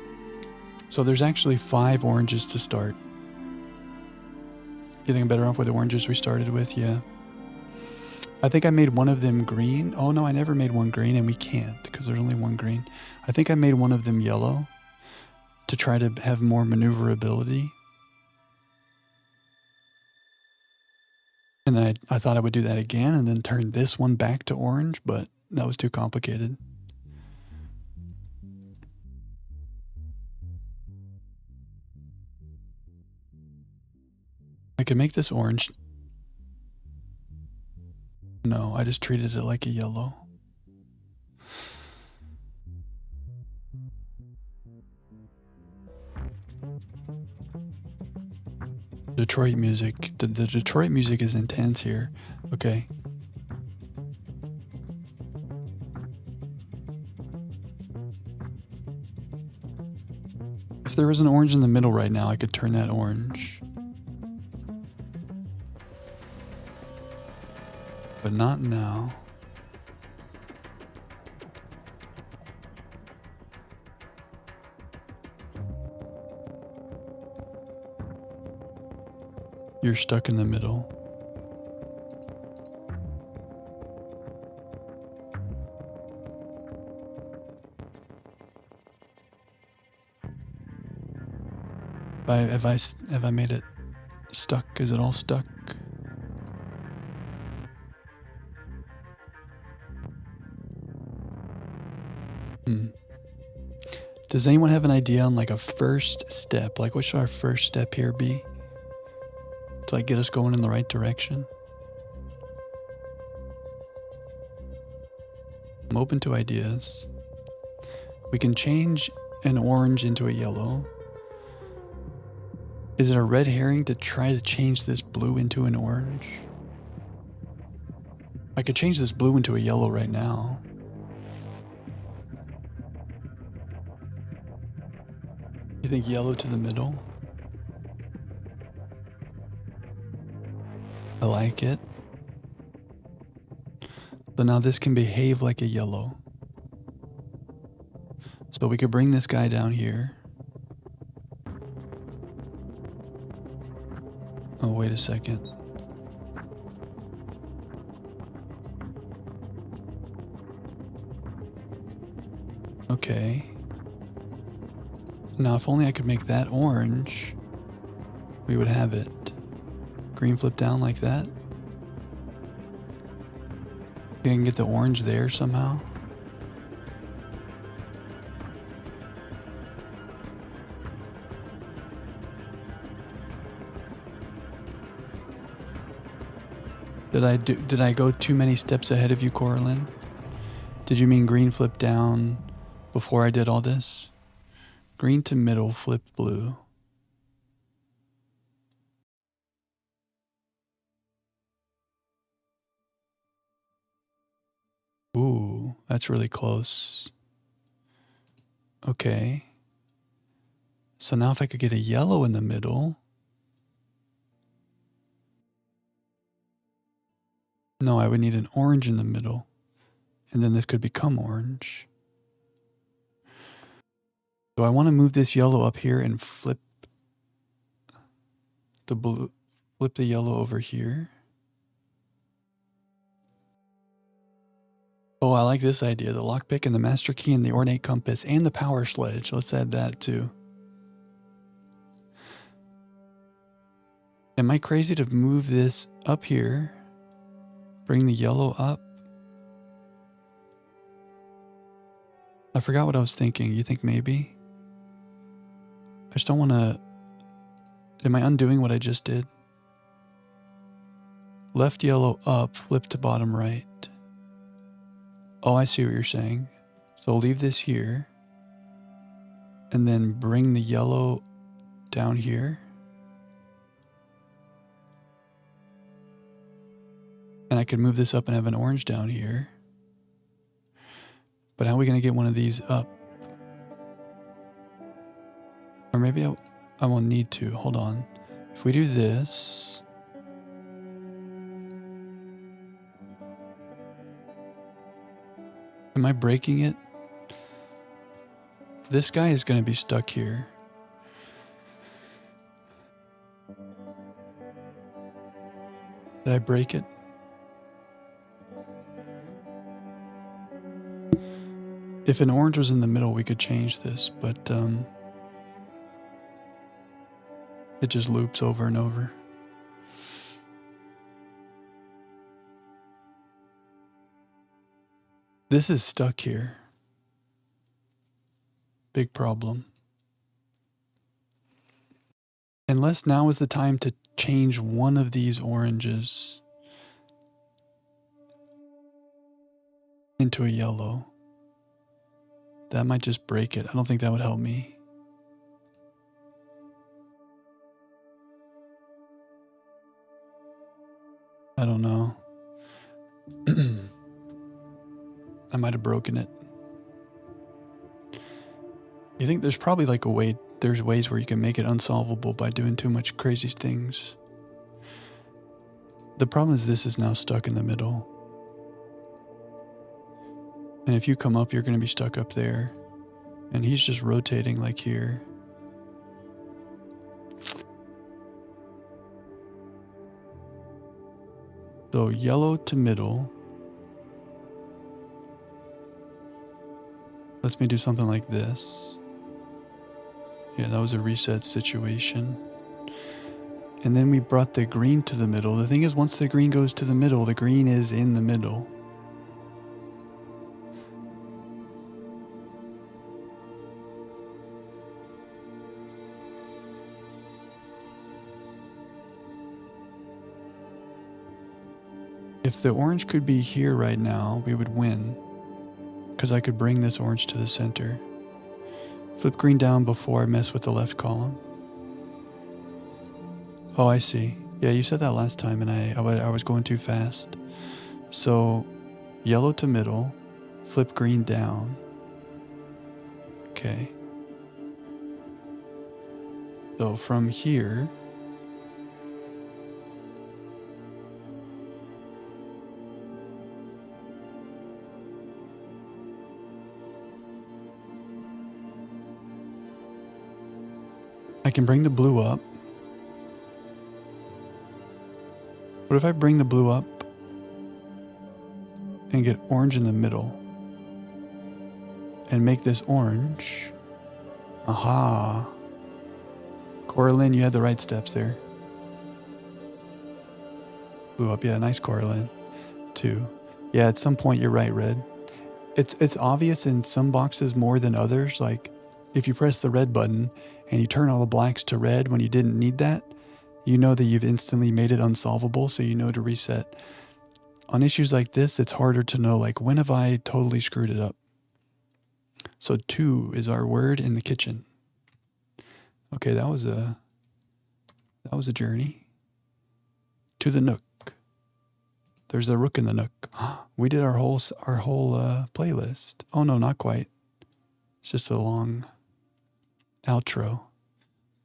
So there's actually 5 oranges to start. You think I'm better off with the oranges we started with? Yeah. I think I made one of them green. Oh no, I never made one green, and we can't because there's only one green. I think I made one of them yellow to try to have more maneuverability. And then I thought I would do that again and then turn this one back to orange, but that was too complicated. I could make this orange. No, I just treated it like a yellow. Detroit music. The Detroit music is intense here. Okay. If there was an orange in the middle right now, I could turn that orange. But not now. You're stuck in the middle. Have I made it stuck? Is it all stuck? Does anyone have an idea on like a first step? Like what should our first step here be? To like get us going in the right direction? I'm open to ideas. We can change an orange into a yellow. Is it a red herring to try to change this blue into an orange? I could change this blue into a yellow right now. You think yellow to the middle? I like it. So now this can behave like a yellow. So we could bring this guy down here. Oh, wait a second. Okay. Now, if only I could make that orange, we would have it. Green flip down like that. I can get the orange there somehow. Did I go too many steps ahead of you, Coraline? Did you mean green flip down before I did all this? Green to middle, flip blue. Ooh, that's really close. Okay. So now if I could get a yellow in the middle. No, I would need an orange in the middle. And then this could become orange. So I want to move this yellow up here and flip the blue, flip the yellow over here. Oh, I like this idea. The lockpick and the master key and the ornate compass and the power sledge. Let's add that too. Am I crazy to move this up here? Bring the yellow up? I forgot what I was thinking. You think maybe? I just don't want to... Am I undoing what I just did? Left yellow up, flip to bottom right. Oh, I see what you're saying. So leave this here. And then bring the yellow down here. And I could move this up and have an orange down here. But how are we going to get one of these up? Or maybe I won't need to. Hold on. If we do this... Am I breaking it? This guy is going to be stuck here. Did I break it? If an orange was in the middle, we could change this, but it just loops over and over. This is stuck here. Big problem. Unless now is the time to change one of these oranges into a yellow. That might just break it. I don't think that would help me. I don't know. I might have broken it. You think there's probably like a way, there's ways where you can make it unsolvable by doing too much crazy things. The problem is this is now stuck in the middle. And if you come up, you're going to be stuck up there. And he's just rotating like here. So yellow to middle. Lets me do something like this. Yeah, that was a reset situation. And then we brought the green to the middle. The thing is, once the green goes to the middle, the green is in the middle. If the orange could be here right now, we would win. Because I could bring this orange to the center. Flip green down before I mess with the left column. Oh, I see. Yeah, you said that last time and I was going too fast. So, yellow to middle, flip green down. Okay. So from here... I can bring the blue up. What if I bring the blue up and get orange in the middle and make this orange? Aha. Coraline, you had the right steps there. Blue up, yeah, nice Coraline. 2. Yeah, at some point you're right, red. It's obvious in some boxes more than others. Like if you press the red button and you turn all the blacks to red when you didn't need that, you know that you've instantly made it unsolvable, so you know to reset. On issues like this, it's harder to know, like, when have I totally screwed it up? So 2 is our word in the kitchen. Okay, that was a journey. To the nook. There's a rook in the nook. We did our whole playlist. Oh no, not quite. It's just a long outro.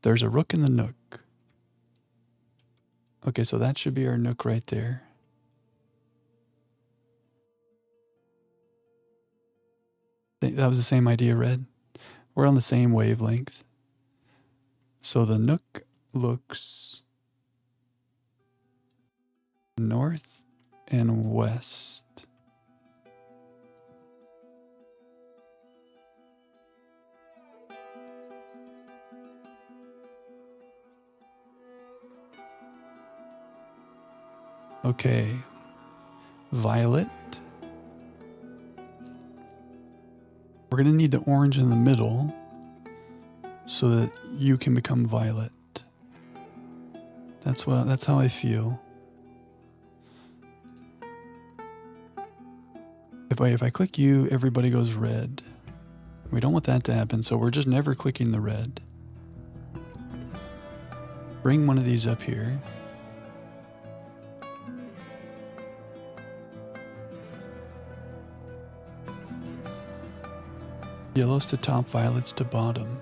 There's a rook in the nook. Okay, so that should be our nook right there. That was the same idea, Red. We're on the same wavelength. So the nook looks north and west. Okay, violet. We're gonna need the orange in the middle so that you can become violet. That's how I feel. If I click you, everybody goes red. We don't want that to happen, so we're just never clicking the red. Bring one of these up here. Yellows to top, violets to bottom.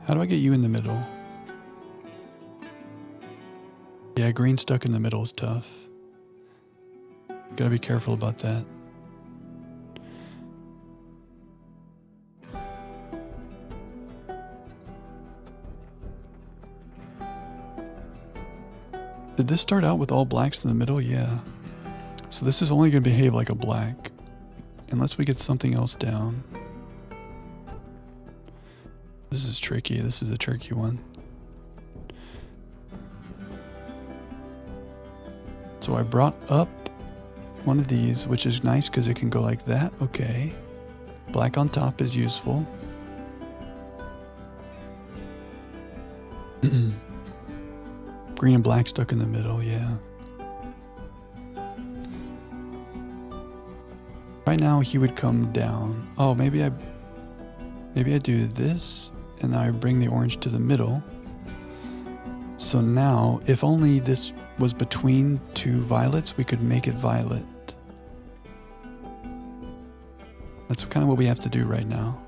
How do I get you in the middle? Yeah, green stuck in the middle is tough. Gotta be careful about that. Did this start out with all blacks in the middle? Yeah. So this is only going to behave like a black. Unless we get something else down. This is tricky. This is a tricky one. So I brought up one of these, which is nice because it can go like that. Okay. Black on top is useful. Green and black stuck in the middle, yeah. Right now he would come down. Oh, maybe I do this and I bring the orange to the middle. So now, if only this was between two violets, we could make it violet. That's kind of what we have to do right now.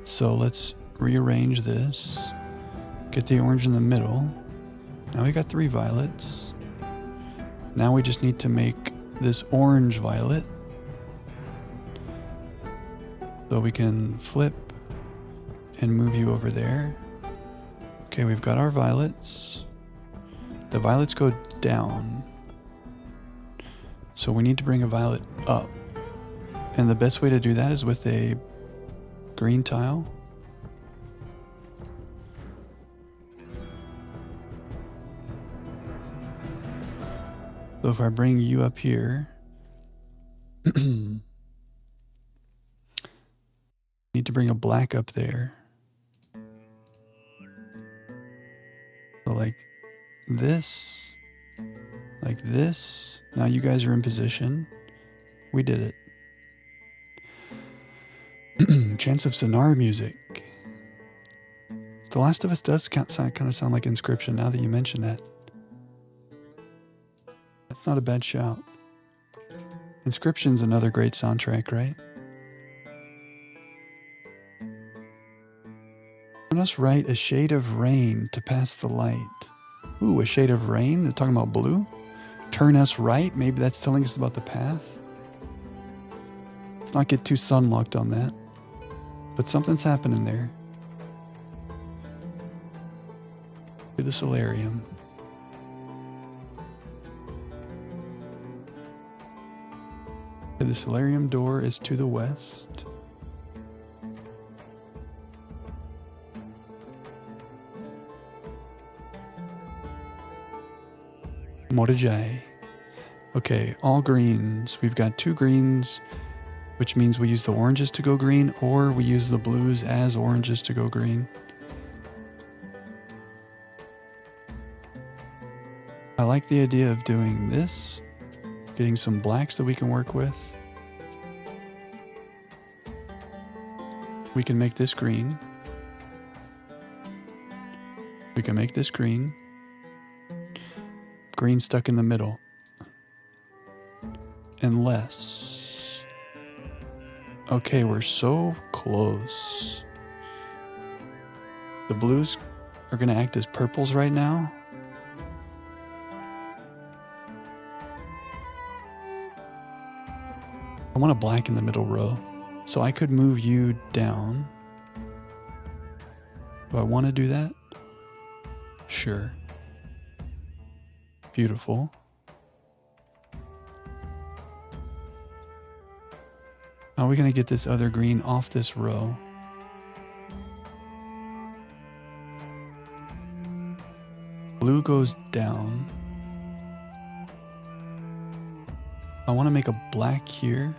So let's rearrange this. Get the orange in the middle. Now we got 3 violets. Now we just need to make this orange violet. So we can flip and move you over there. Okay, we've got our violets. The violets go down. So we need to bring a violet up. And the best way to do that is with a green tile. So if I bring you up here, need to bring a black up there. So like this. Now you guys are in position. We did it. Chants of Sonar music. The Last of Us does kind of sound like Inscription now that you mention that. That's not a bad shout. Inscription's another great soundtrack, right? Let us write a shade of rain to pass the light. Ooh, a shade of rain? They're talking about blue? Turn us right? Maybe that's telling us about the path? Let's not get too sun-locked on that. But something's happening there. To the solarium. The solarium door is to the west. Morajai. Okay, all greens. We've got 2 greens, which means we use the oranges to go green, or we use the blues as oranges to go green. I like the idea of doing this, getting some blacks that we can work with. We can make this green. We can make this green. green stuck in the middle. Unless... Okay, we're so close. The blues are going to act as purples right now. I want a black in the middle row. So I could move you down. Do I want to do that? Sure. Beautiful. How are we going to get this other green off this row? Blue goes down. I want to make a black here.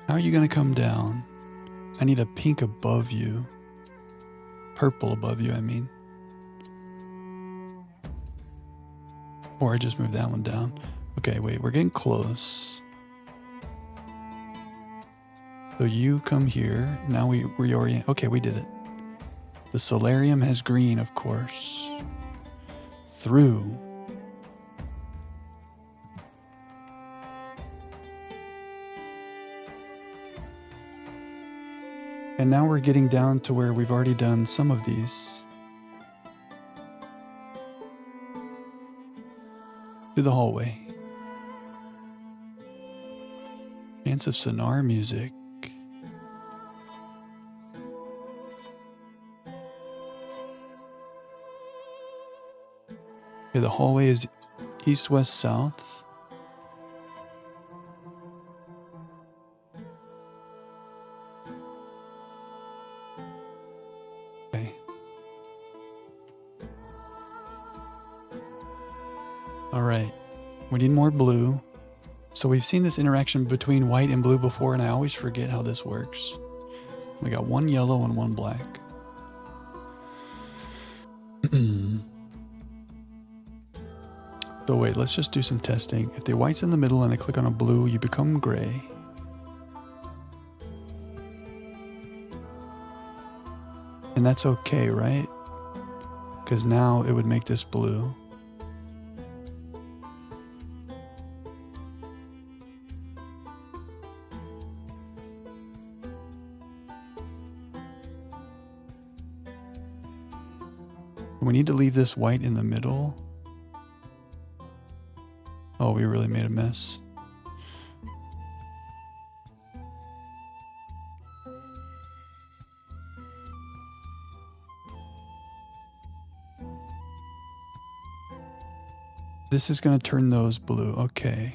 How are you going to come down? I need a pink above you. Purple above you, I mean. Or I just moved that one down. Okay, wait, we're getting close. So you come here. Now we reorient. Okay, we did it. The solarium has green, of course. Through. And now we're getting down to where we've already done some of these. To the hallway. Chance of sonar music. Okay, the hallway is east, west, south. Okay. All right. We need more blue. So we've seen this interaction between white and blue before, and I always forget how this works. We got one yellow and one black. So wait, let's just do some testing. If the white's in the middle and I click on a blue, you become gray. And that's okay, right? Because now it would make this blue. We need to leave this white in the middle. Oh, we really made a mess. This is going to turn those blue. Okay.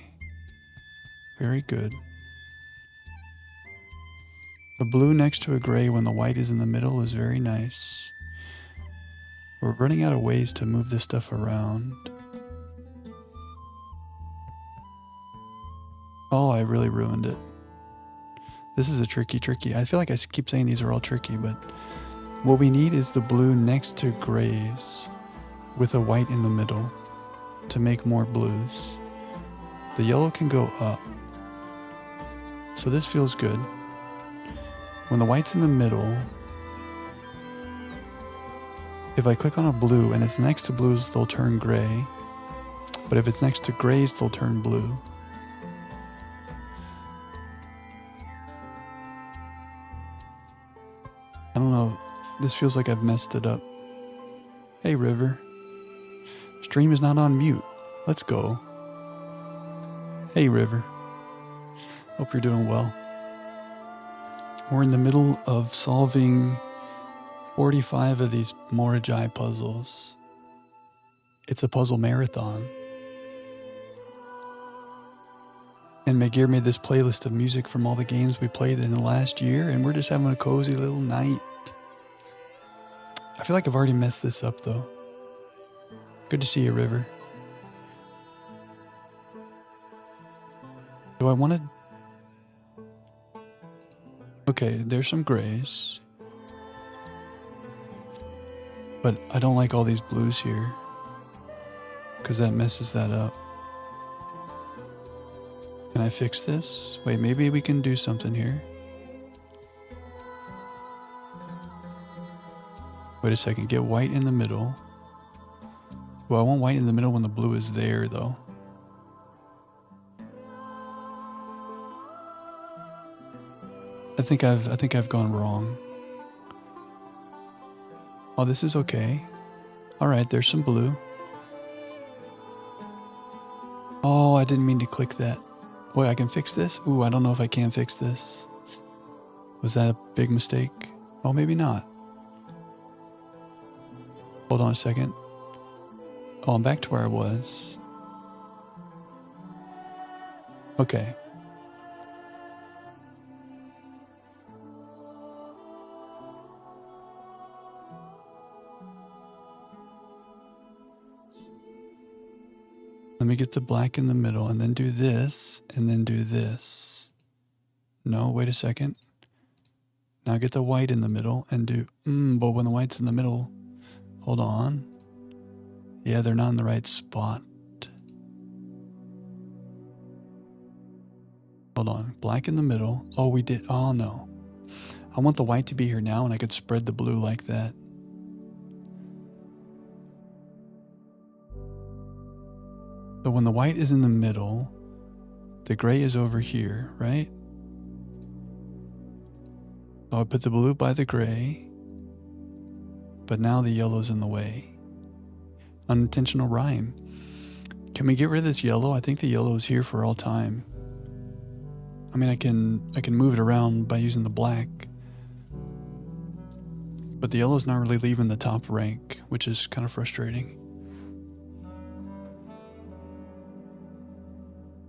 Very good. The blue next to a gray when the white is in the middle is very nice. We're running out of ways to move this stuff around. Oh, I really ruined it. This is a tricky. I feel like I keep saying these are all tricky, but what we need is the blue next to grays with a white in the middle to make more blues. The yellow can go up. So this feels good. When the white's in the middle, if I click on a blue and it's next to blues, they'll turn gray. But if it's next to grays, they'll turn blue. I don't know. This feels like I've messed it up. Hey, River. Stream is not on mute. Let's go. Hey, River. Hope you're doing well. We're in the middle of solving 45 of these Morajai puzzles. It's a puzzle marathon. And Megir made this playlist of music from all the games we played in the last year, and we're just having a cozy little night. I feel like I've already messed this up, though. Good to see you, River. Do I want to... Okay, there's some grays. But I don't like all these blues here, because that messes that up. Can I fix this? Wait, maybe we can do something here. Wait a second, get white in the middle. Well, I want white in the middle when the blue is there, though. I think I've gone wrong. Oh, this is okay. All right, there's some blue. Oh, I didn't mean to click that. Wait, I can fix this? Ooh, I don't know if I can fix this. Was that a big mistake? Oh, maybe not. Hold on a second. Oh, I'm back to where I was. Okay. Let me get the black in the middle and then do this and then do this. No, wait a second. Now get the white in the middle and do, but when the white's in the middle, hold on. Yeah, they're not in the right spot. Hold on, black in the middle. Oh, we did, oh no. I want the white to be here now and I could spread the blue like that. So when the white is in the middle, the gray is over here, right? So I put the blue by the gray, but now the yellow's in the way. Unintentional rhyme. Can we get rid of this yellow? I think the yellow is here for all time. I mean, I can move it around by using the black, but the yellow's not really leaving the top rank, which is kind of frustrating.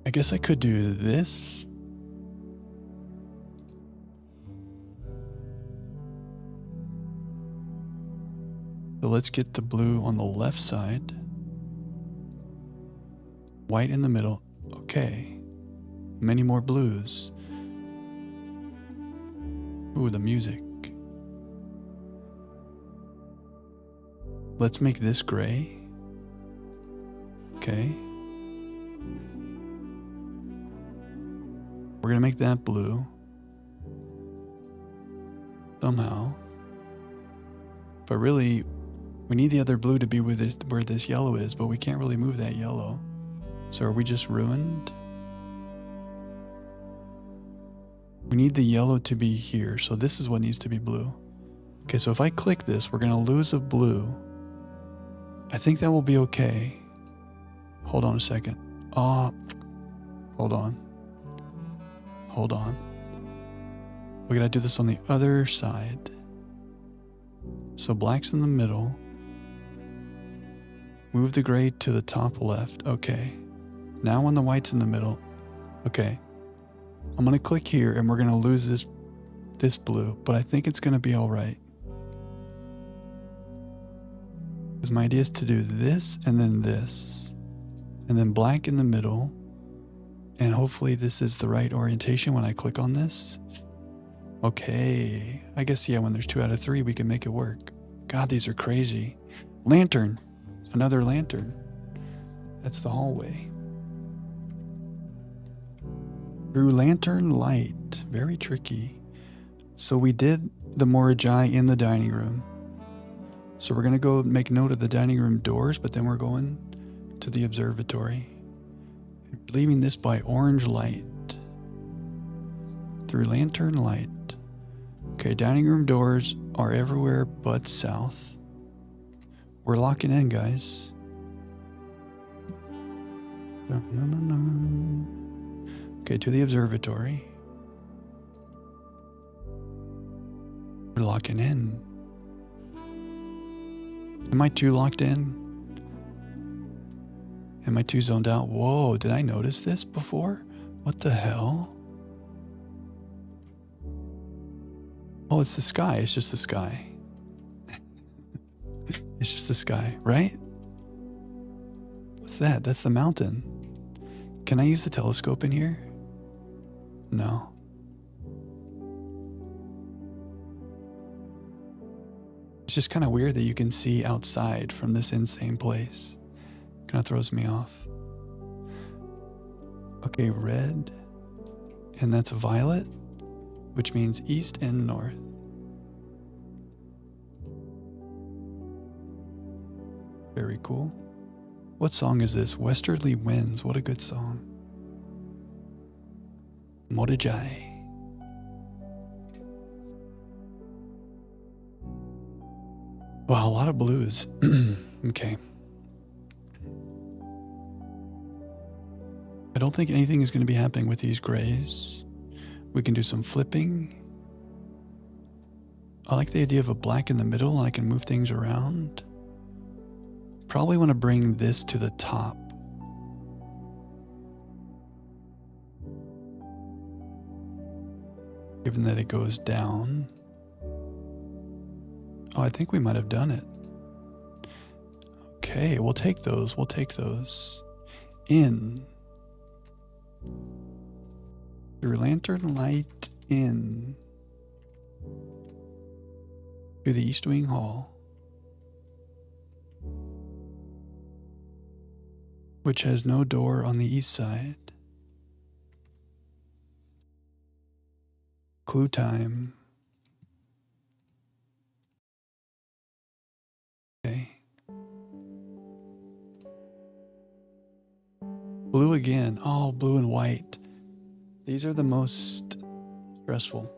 I guess I could do this. So let's get the blue on the left side. White in the middle. Okay. Many more blues. Ooh, the music. Let's make this gray. Okay. We're gonna make that blue. Somehow. But really, we need the other blue to be where this yellow is, but we can't really move that yellow. So are we just ruined? We need the yellow to be here, so this is what needs to be blue. Okay, so if I click this, we're gonna lose a blue. I think that will be okay. Hold on a second. Hold on. Hold on. We gotta do this on the other side. So black's in the middle. Move the gray to the top left. Okay. Now when the white's in the middle. Okay. I'm gonna click here and we're gonna lose this blue, but I think it's gonna be all right. Because my idea is to do this and then this. And then black in the middle. And hopefully this is the right orientation when I click on this. Okay. I guess, yeah, when there's 2 out of 3, we can make it work. God, these are crazy. Lantern. Another lantern. That's the hallway. Through lantern light. Very tricky. So we did the Morajai in the dining room. So we're going to go make note of the dining room doors, but then we're going to the observatory. Leaving this by orange light. Through lantern light. Okay, dining room doors are everywhere but south. We're locking in, guys. Okay, to the observatory. We're locking in. Am I too locked in? Am I too zoned out? Whoa, did I notice this before? What the hell? Oh, it's the sky. It's just the sky. It's just the sky, right? What's that? That's the mountain. Can I use the telescope in here? No. It's just kind of weird that you can see outside from this insane place. Kind of throws me off. Okay, red. And that's violet, which means east and north. Very cool. What song is this? Westerly Winds. What a good song. Morejai. Wow, a lot of blues. Okay. I don't think anything is going to be happening with these grays. We can do some flipping. I like the idea of a black in the middle. I can move things around. Probably want to bring this to the top. Given that it goes down. Oh, I think we might have done it. Okay, we'll take those. We'll take those. In. Through lantern light in. To the East Wing Hall. Which has no door on the east side. Clue time. Okay. Blue again. Oh, blue and white. These are the most stressful.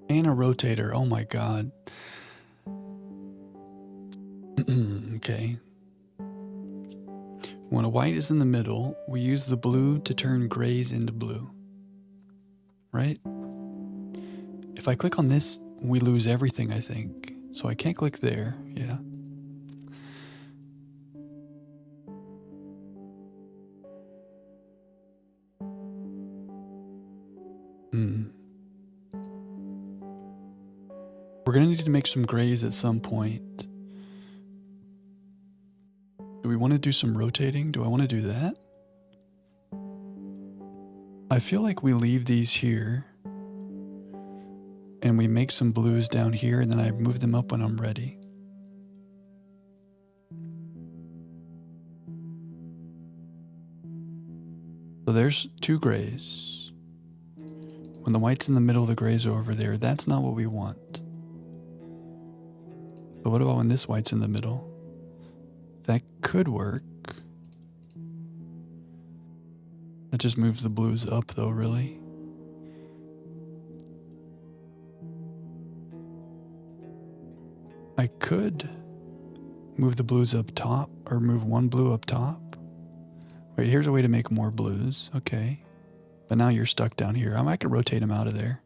And a rotator. Oh my god. Okay. When a white is in the middle, we use the blue to turn grays into blue. Right? If I click on this, we lose everything, I think. So I can't click there. Yeah. We're going to need to make some grays at some point. Do we want to do some rotating? Do I want to do that? I feel like we leave these here and we make some blues down here and then I move them up when I'm ready. So there's two grays. When the white's in the middle, the grays are over there. That's not what we want. But what about when this white's in the middle? That could work. That just moves the blues up though, really. I could move the blues up top or move one blue up top. Wait, here's a way to make more blues. Okay. But now you're stuck down here. I could rotate them out of there.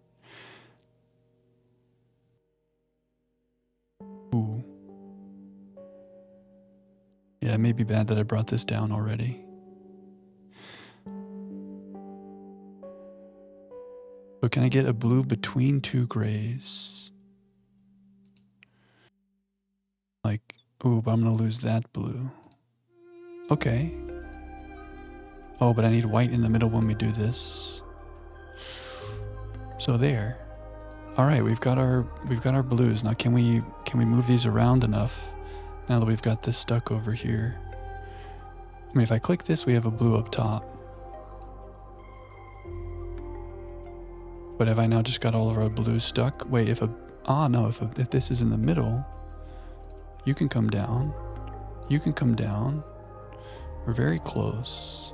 Ooh. Yeah, it may be bad that I brought this down already. So can I get a blue between two grays? Like, ooh, but I'm gonna lose that blue. Okay. Oh, but I need white in the middle when we do this. So there. All right, we've got our blues. Now can we move these around enough now that we've got this stuck over here? I mean, if I click this, we have a blue up top. But have I now just got all of our blues stuck? Wait, if this is in the middle, you can come down. You can come down. We're very close.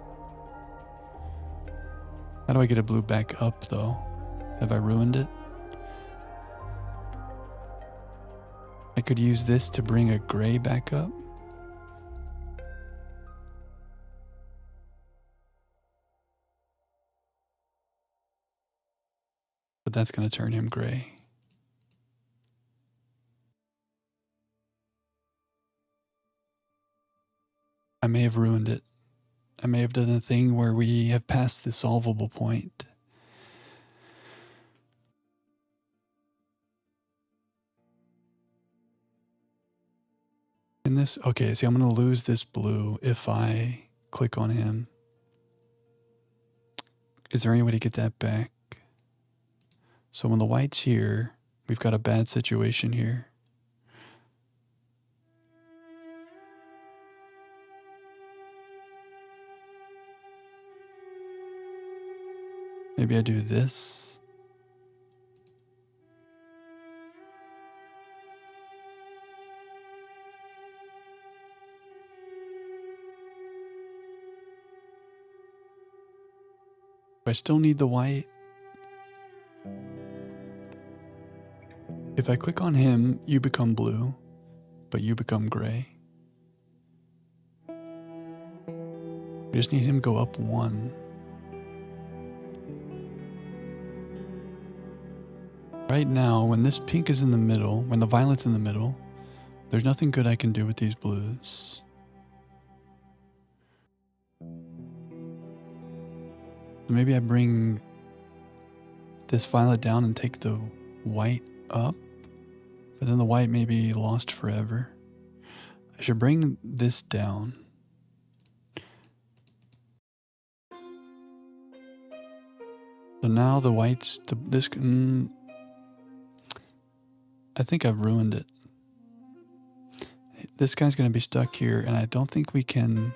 How do I get a blue back up though? Have I ruined it? I could use this to bring a gray back up. But that's going to turn him gray. I may have ruined it. I may have done a thing where we have passed the solvable point. In this, okay, see, I'm going to lose this blue if I click on him. Is there any way to get that back? So when the white's here, we've got a bad situation here. Maybe I do this. I still need the white. If I click on him, you become blue, but you become gray. We just need him to go up 1. Right now, when this pink is in the middle, when the violet's in the middle, there's nothing good I can do with these blues. Maybe I bring this violet down and take the white up, but then the white may be lost forever. I should bring this down. So now the whites, I think I've ruined it. This guy's going to be stuck here, and I don't think we can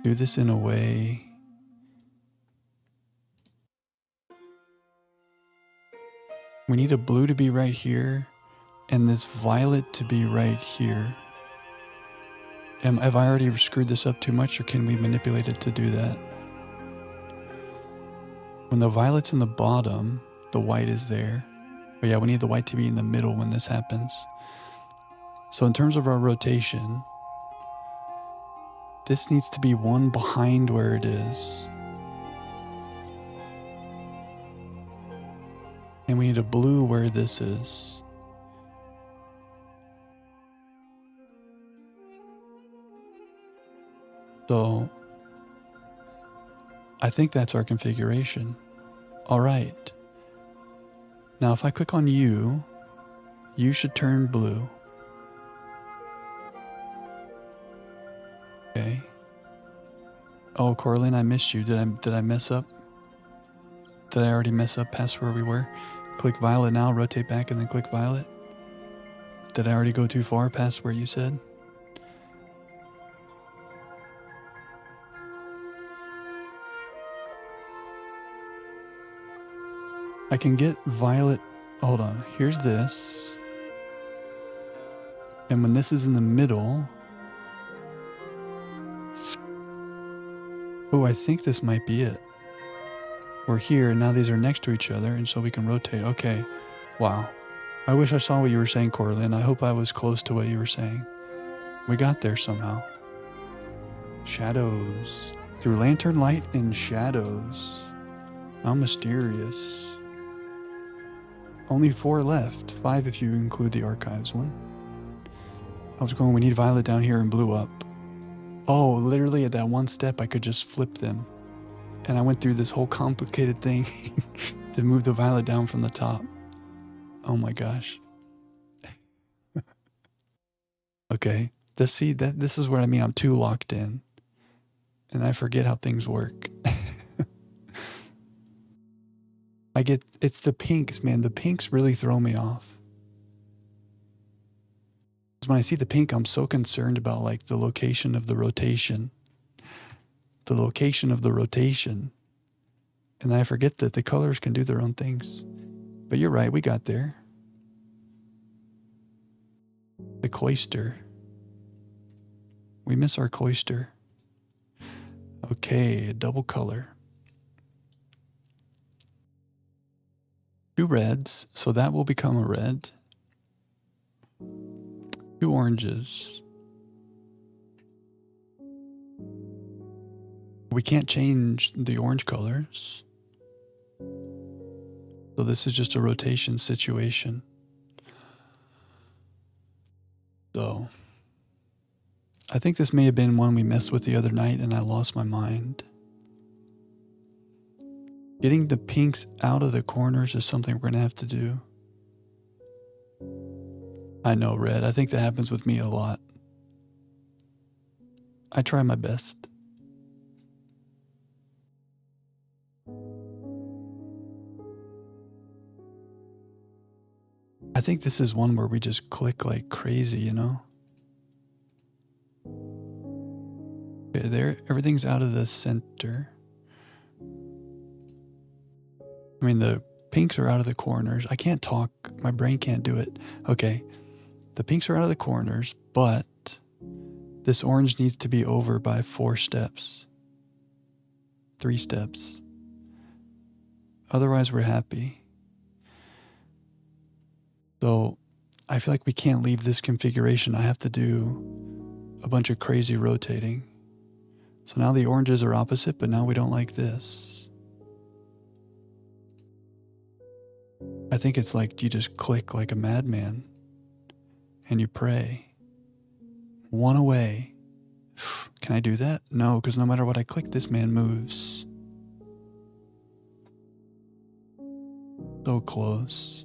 do this in a way. We need a blue to be right here, and this violet to be right here. Have I already screwed this up too much, or can we manipulate it to do that? When the violet's in the bottom, the white is there. But yeah, we need the white to be in the middle when this happens. So in terms of our rotation, this needs to be 1 behind where it is. And we need a blue where this is. So I think that's our configuration. All right. Now if I click on you, you should turn blue. Okay. Oh, Coraline, I missed you. Did I mess up? Did I already mess up past where we were? Click violet now, rotate back, and then click violet. Did I already go too far past where you said? I can get violet. Hold on. Here's this. And when this is in the middle. Oh, I think this might be it. We're here, and now these are next to each other, and so we can rotate. Okay. Wow. I wish I saw what you were saying, Coraline. I hope I was close to what you were saying. We got there somehow. Shadows. Through lantern light and shadows. How mysterious. Only 4 left. 5 if you include the archives one. I was going, we need violet down here and blue up. Oh, literally at that one step, I could just flip them. And I went through this whole complicated thing to move the violet down from the top. Oh my gosh. Okay. This is what I mean. I'm too locked in. And I forget how things work. It's the pinks, man. The pinks really throw me off. Because when I see the pink, I'm so concerned about like the location of the rotation. The location of the rotation. And I forget that the colors can do their own things. But you're right, we got there. The cloister. We miss our cloister. Okay, a double color. 2 reds, so that will become a red. 2 oranges. We can't change the orange colors. So this is just a rotation situation. So I think this may have been one we messed with the other night and I lost my mind. Getting the pinks out of the corners is something we're going to have to do. I know, Red. I think that happens with me a lot. I try my best. I think this is one where we just click like crazy, you know? Okay, there, everything's out of the center. I mean, the pinks are out of the corners. I can't talk. My brain can't do it. Okay. The pinks are out of the corners, but this orange needs to be over by 4 steps. 3 steps. Otherwise, we're happy. So I feel like we can't leave this configuration. I have to do a bunch of crazy rotating. So now the oranges are opposite, but now we don't like this. I think it's like you just click like a madman and you pray. One away. Can I do that? No, because no matter what I click, this man moves. So close.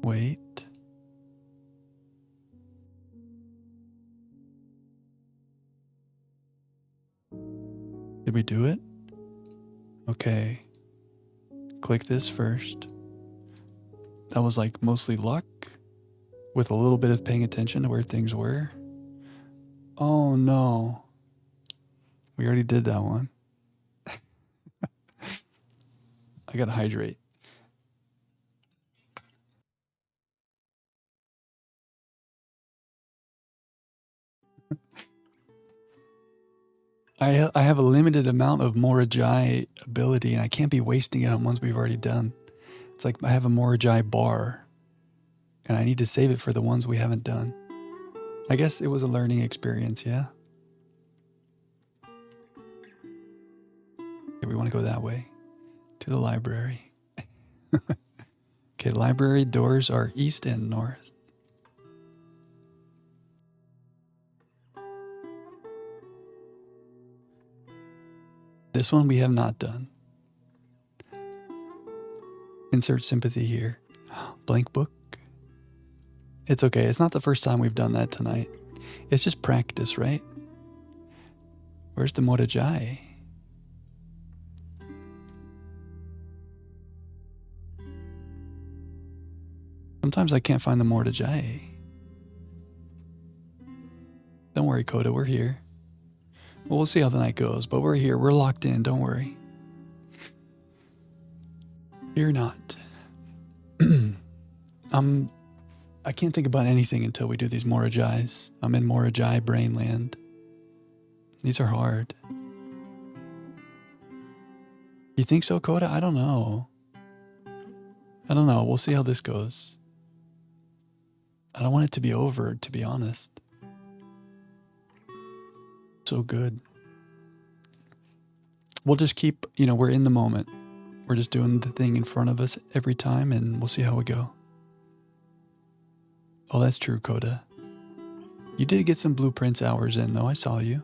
Wait. Did we do it? Okay. Click this first. That was like mostly luck with a little bit of paying attention to where things were. Oh no. We already did that one. I gotta hydrate. I have a limited amount of Morajai ability, and I can't be wasting it on ones we've already done. It's like I have a Morajai bar, and I need to save it for the ones we haven't done. I guess it was a learning experience, yeah? Okay, we want to go that way, to the library. Okay, library doors are east and north. This one we have not done. Insert sympathy here. Blank book. It's okay. It's not the first time we've done that tonight. It's just practice, right? Where's the Morajai? Sometimes I can't find the Morajai. Don't worry, Coda. We're here. Well, we'll see how the night goes, but we're here. We're locked in. Don't worry. Fear not. I can't think about anything until we do these Morajais. I'm in Morajai brainland. These are hard. You think so, Coda? I don't know. We'll see how this goes. I don't want it to be over, to be honest. So good. We'll just keep, we're in the moment. We're just doing the thing in front of us every time, and we'll see how we go. Oh, that's true, Coda. You did get some blueprints hours in, though. I saw you.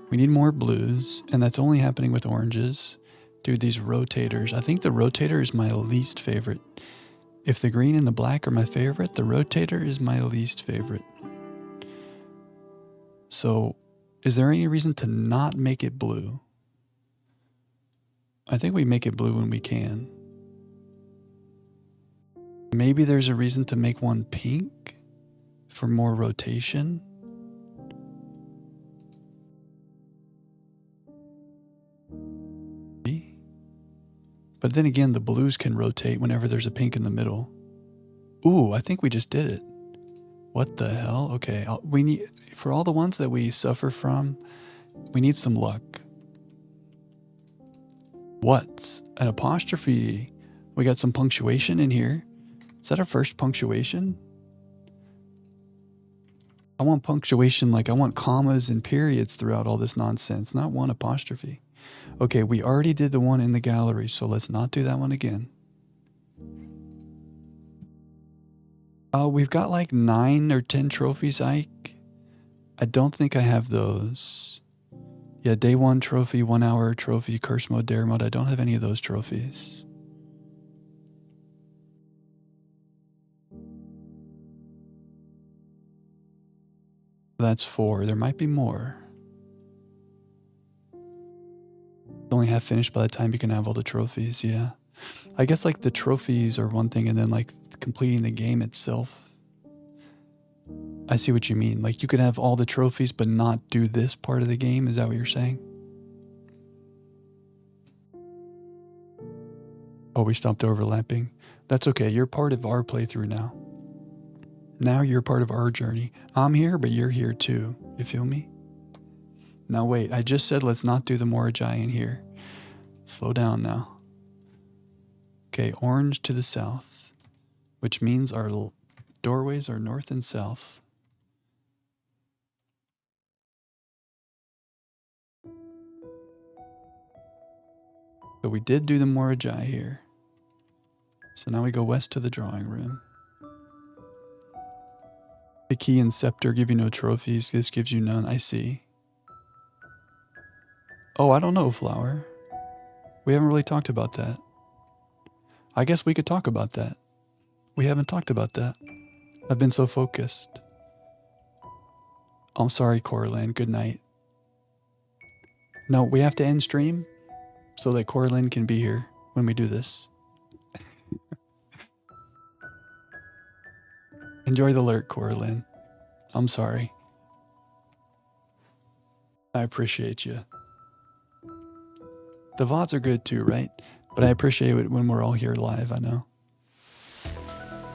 We need more blues, and that's only happening with oranges. Dude, these rotators. I think the rotator is my least favorite. If the green and the black are my favorite, the rotator is my least favorite. So, is there any reason to not make it blue? I think we make it blue when we can. Maybe there's a reason to make one pink for more rotation. But then again, the blues can rotate whenever there's a pink in the middle. Ooh, I think we just did it. What the hell? Okay, we need, for all the ones that we suffer from, we need some luck. What's an apostrophe? We got some punctuation in here. Is that our first punctuation? I want punctuation, like I want commas and periods throughout all this nonsense, not one apostrophe. Okay, we already did the one in the gallery, so let's not do that one again. We've got like 9 or 10 trophies, Ike. I don't think I have those. Yeah, day 1 trophy, 1 hour trophy, curse mode, dare mode. I don't have any of those trophies. That's 4. There might be more. Only half finished by the time you can have all the trophies, yeah. I guess like the trophies are one thing, and then like completing the game itself. I see what you mean. Like you could have all the trophies but not do this part of the game. Is that what you're saying? Oh, we stopped overlapping. That's okay. You're part of our playthrough now. Now you're part of our journey. I'm here, but you're here too. You feel me? Now wait, I just said let's not do the Morajai in here. Slow down now. Okay, orange to the south, which means our doorways are north and south. So we did do the Morajai here. So now we go west to the drawing room. The key and scepter give you no trophies. This gives you none. I see. Oh, I don't know, Flower. We haven't really talked about that. I guess we could talk about that. We haven't talked about that. I've been so focused. I'm sorry, Coraline. Good night. No, we have to end stream so that Coraline can be here when we do this. Enjoy the lurk, Coraline. I'm sorry. I appreciate you. The VODs are good too, right? But I appreciate it when we're all here live, I know.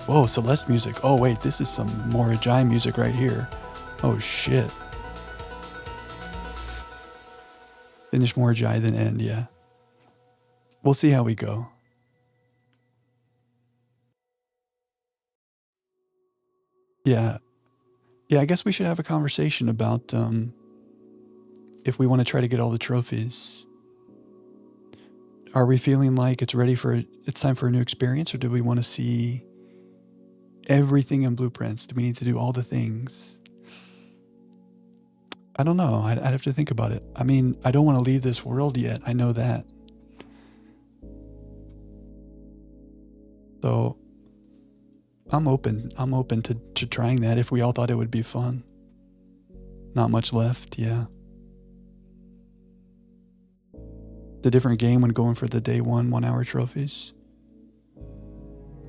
Whoa, Celeste music. Oh wait, this is some Morajai music right here. Oh shit. Finish Morajai, then end, yeah. We'll see how we go. Yeah. Yeah, I guess we should have a conversation about if we want to try to get all the trophies. Are we feeling like it's time for a new experience, or do we want to see everything in Blueprints? Do we need to do all the things? I don't know. I'd have to think about it. I mean, I don't want to leave this world yet. I know that. So I'm open to trying that if we all thought it would be fun. Not much left, yeah. The different game when going for the day 1 hour trophies.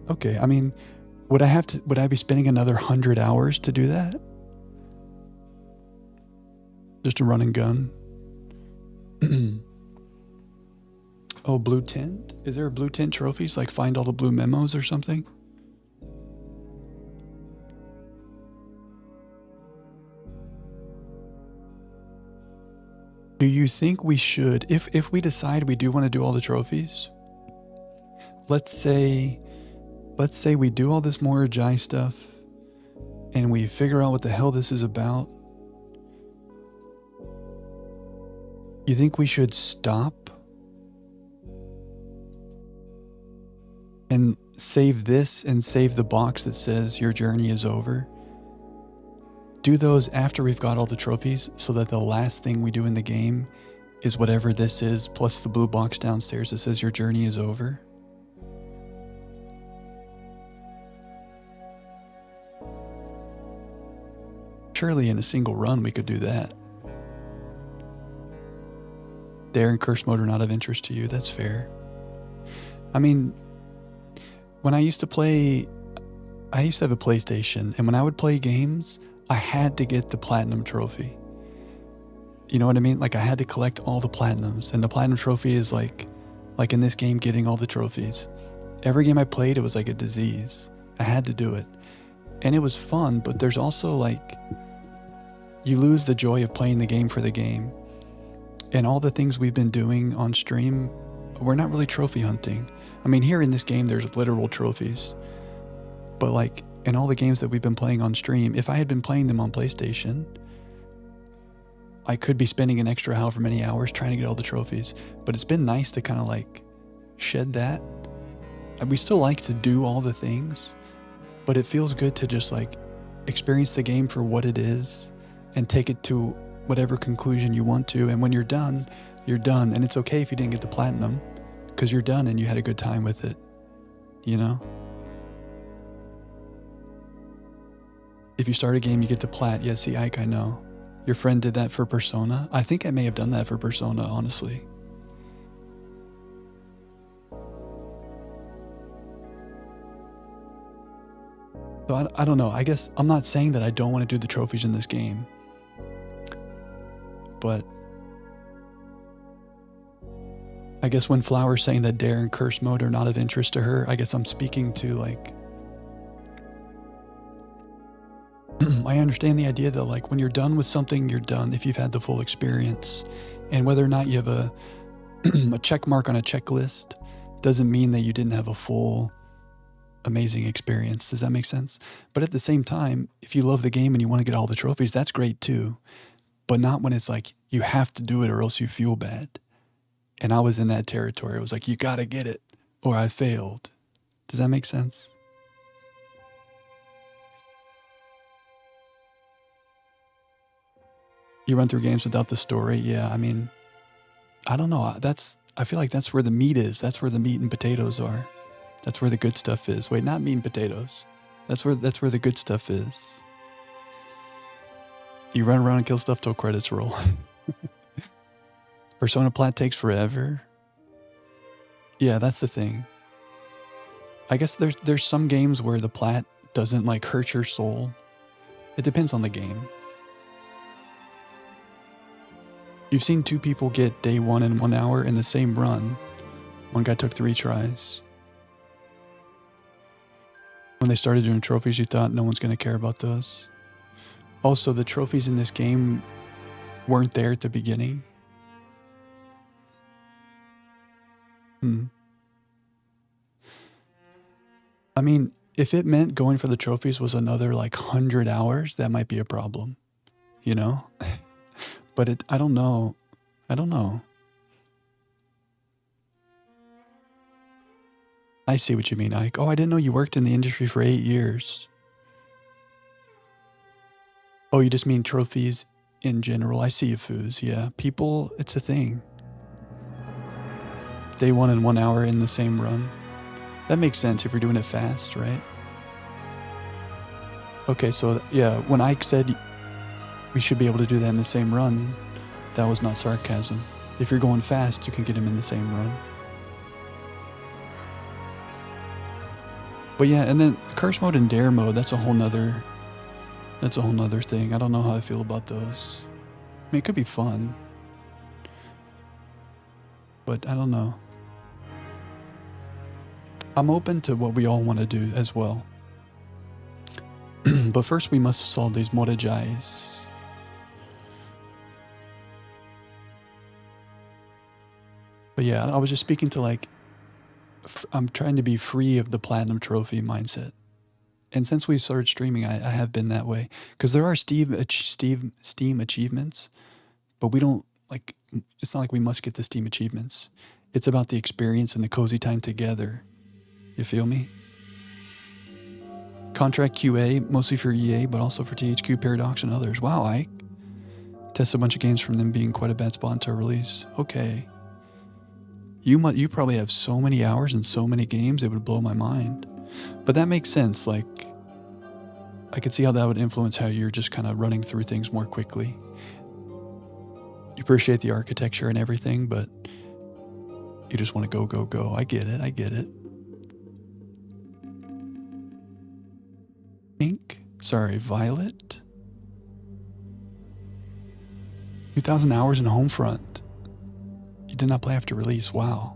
Okay, I mean, would I be spending another 100 hours to do that? Just a run and gun. Oh, blue tint? Is there a blue tint trophies? Like find all the blue memos or something? Do you think we should, if we decide we do want to do all the trophies, let's say we do all this Morajai stuff and we figure out what the hell this is about. You think we should stop and save this and save the box that says your journey is over? Do those after we've got all the trophies so that the last thing we do in the game is whatever this is plus the blue box downstairs that says your journey is over? Surely in a single run we could do that. Dare and curse mode are not of interest to you. That's fair. I mean, when I used to have a PlayStation, and when I would play games, I had to get the platinum trophy. You know what I mean? Like I had to collect all the platinums, and the platinum trophy is like in this game, getting all the trophies. Every game I played, it was like a disease. I had to do it. And it was fun, but there's also like, you lose the joy of playing the game for the game. And all the things we've been doing on stream, we're not really trophy hunting. I mean, here in this game, there's literal trophies. But like, in all the games that we've been playing on stream, if I had been playing them on PlayStation, I could be spending an extra however many hours trying to get all the trophies. But it's been nice to kind of like shed that. We still like to do all the things, but it feels good to just like experience the game for what it is and take it to whatever conclusion you want to. And when you're done, you're done. And it's okay if you didn't get the platinum, because you're done and you had a good time with it, you know? If you start a game, you get the plat. Yeah, see, Ike, I know. Your friend did that for Persona. I think I may have done that for Persona, honestly. So I don't know. I guess I'm not saying that I don't want to do the trophies in this game. But I guess when Flower's saying that Dare and Curse mode are not of interest to her, I guess I'm speaking to like I understand the idea that like when you're done with something, you're done if you've had the full experience. And whether or not you have a a check mark on a checklist doesn't mean that you didn't have a full amazing experience. Does that make sense? But at the same time, if you love the game and you want to get all the trophies, that's great too. But not when it's like you have to do it or else you feel bad. And I was in that territory. It was like, you got to get it or I failed. Does that make sense? You run through games without the story. Yeah, I mean, I don't know. I feel like that's where the meat is. That's where the meat and potatoes are. That's where the good stuff is. Wait, not meat and potatoes. That's where the good stuff is. You run around and kill stuff till credits roll. Persona plat takes forever. Yeah, that's the thing. I guess there's some games where the plat doesn't like hurt your soul. It depends on the game. You've seen two people get day 1 in 1 hour in the same run. One guy took 3 tries. When they started doing trophies, you thought no one's going to care about those. Also, the trophies in this game weren't there at the beginning. I mean, if it meant going for the trophies was another like 100 hours, that might be a problem, you know? But I don't know. I don't know. I see what you mean, Ike. Oh, I didn't know you worked in the industry for 8 years. Oh, you just mean trophies in general. I see you, Foos. Yeah, people, it's a thing. Day 1 in 1 hour in the same run. That makes sense if you're doing it fast, right? Okay, so yeah, when Ike said we should be able to do that in the same run, that was not sarcasm. If you're going fast, you can get him in the same run. But yeah, and then curse mode and dare mode, that's a whole nother thing. I don't know how I feel about those. I mean, it could be fun, but I don't know. I'm open to what we all want to do as well. But first we must solve these Morajais. But yeah, I was just speaking to like, I'm trying to be free of the platinum trophy mindset. And since we started streaming, I have been that way. Because there are Steam achievements, but we don't, like, it's not like we must get the Steam achievements. It's about the experience and the cozy time together. You feel me? Contract QA, mostly for EA, but also for THQ, Paradox, and others. Wow, I tested a bunch of games from them being quite a bad spot until release. Okay. You probably have so many hours and so many games, it would blow my mind. But that makes sense. Like, I could see how that would influence how you're just kind of running through things more quickly. You appreciate the architecture and everything, but you just want to go. I get it. Pink? Sorry, Violet? 2,000 hours in Homefront. You did not play after release. Wow.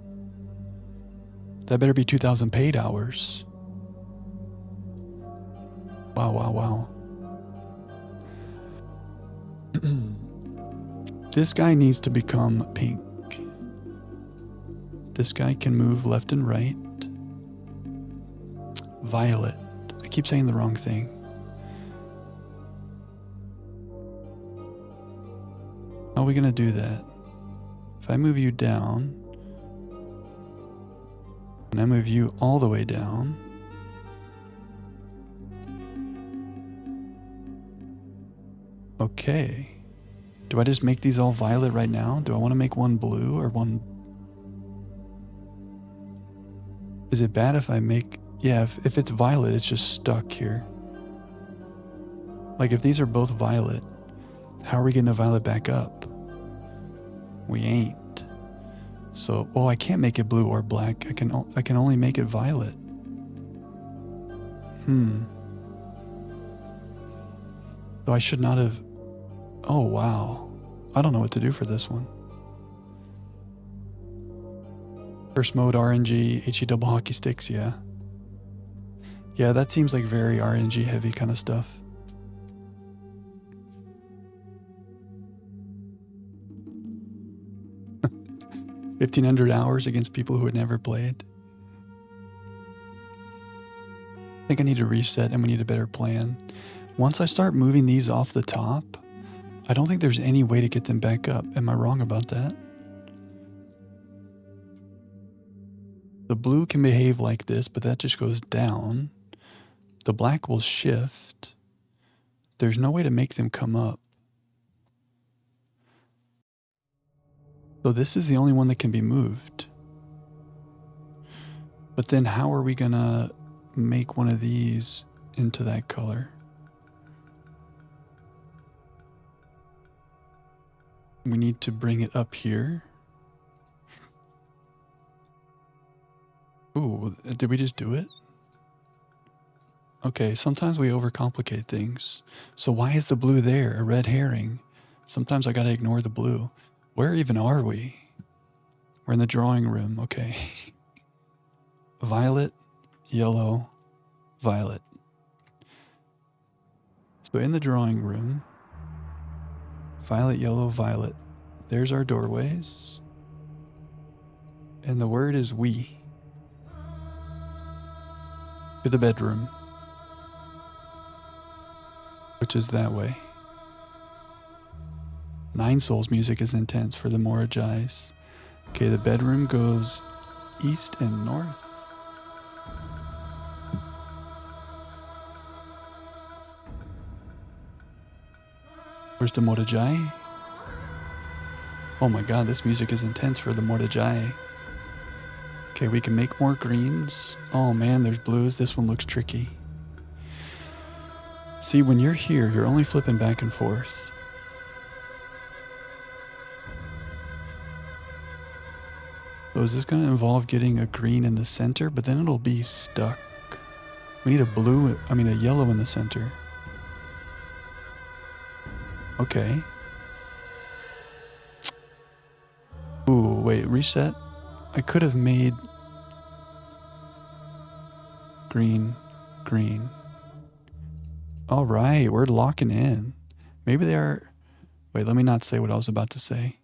That better be 2,000 paid hours. Wow. This guy needs to become pink. This guy can move left and right. Violet. I keep saying the wrong thing. How are we gonna do that? If I move you down, and I move you all the way down, okay. Do I just make these all violet right now? Do I want to make one blue or one? Is it bad if I make, yeah, if it's violet, it's just stuck here. Like if these are both violet, how are we getting a violet back up? We ain't. So, oh, I can't make it blue or black. I can only make it violet. So I should not have. Oh, wow. I don't know what to do for this one. First mode, RNG, HE double hockey sticks, yeah. Yeah, that seems like very RNG heavy kind of stuff. 1,500 hours against people who had never played. I think I need to reset and we need a better plan. Once I start moving these off the top, I don't think there's any way to get them back up. Am I wrong about that? The blue can behave like this, but that just goes down. The black will shift. There's no way to make them come up. So this is the only one that can be moved. But then how are we gonna make one of these into that color? We need to bring it up here. Ooh, did we just do it? Okay, sometimes we overcomplicate things. So why is the blue there? A red herring. Sometimes I gotta ignore the blue. Where even are we? We're in the drawing room, okay. Violet, yellow, violet. So in the drawing room, violet, yellow, violet. There's our doorways. And the word is we. To the bedroom. Which is that way. Nine Souls music is intense for the Morajais. Okay, the bedroom goes east and north. Where's the Morajai? Oh my god, this music is intense for the Morajai. Okay, we can make more greens. Oh man, there's blues. This one looks tricky. See, when you're here, you're only flipping back and forth. So is this going to involve getting a green in the center? But then it'll be stuck. We need a yellow in the center. Okay. Ooh, wait, reset? I could have made green, green. All right, we're locking in. Maybe they are... Wait, let me not say what I was about to say.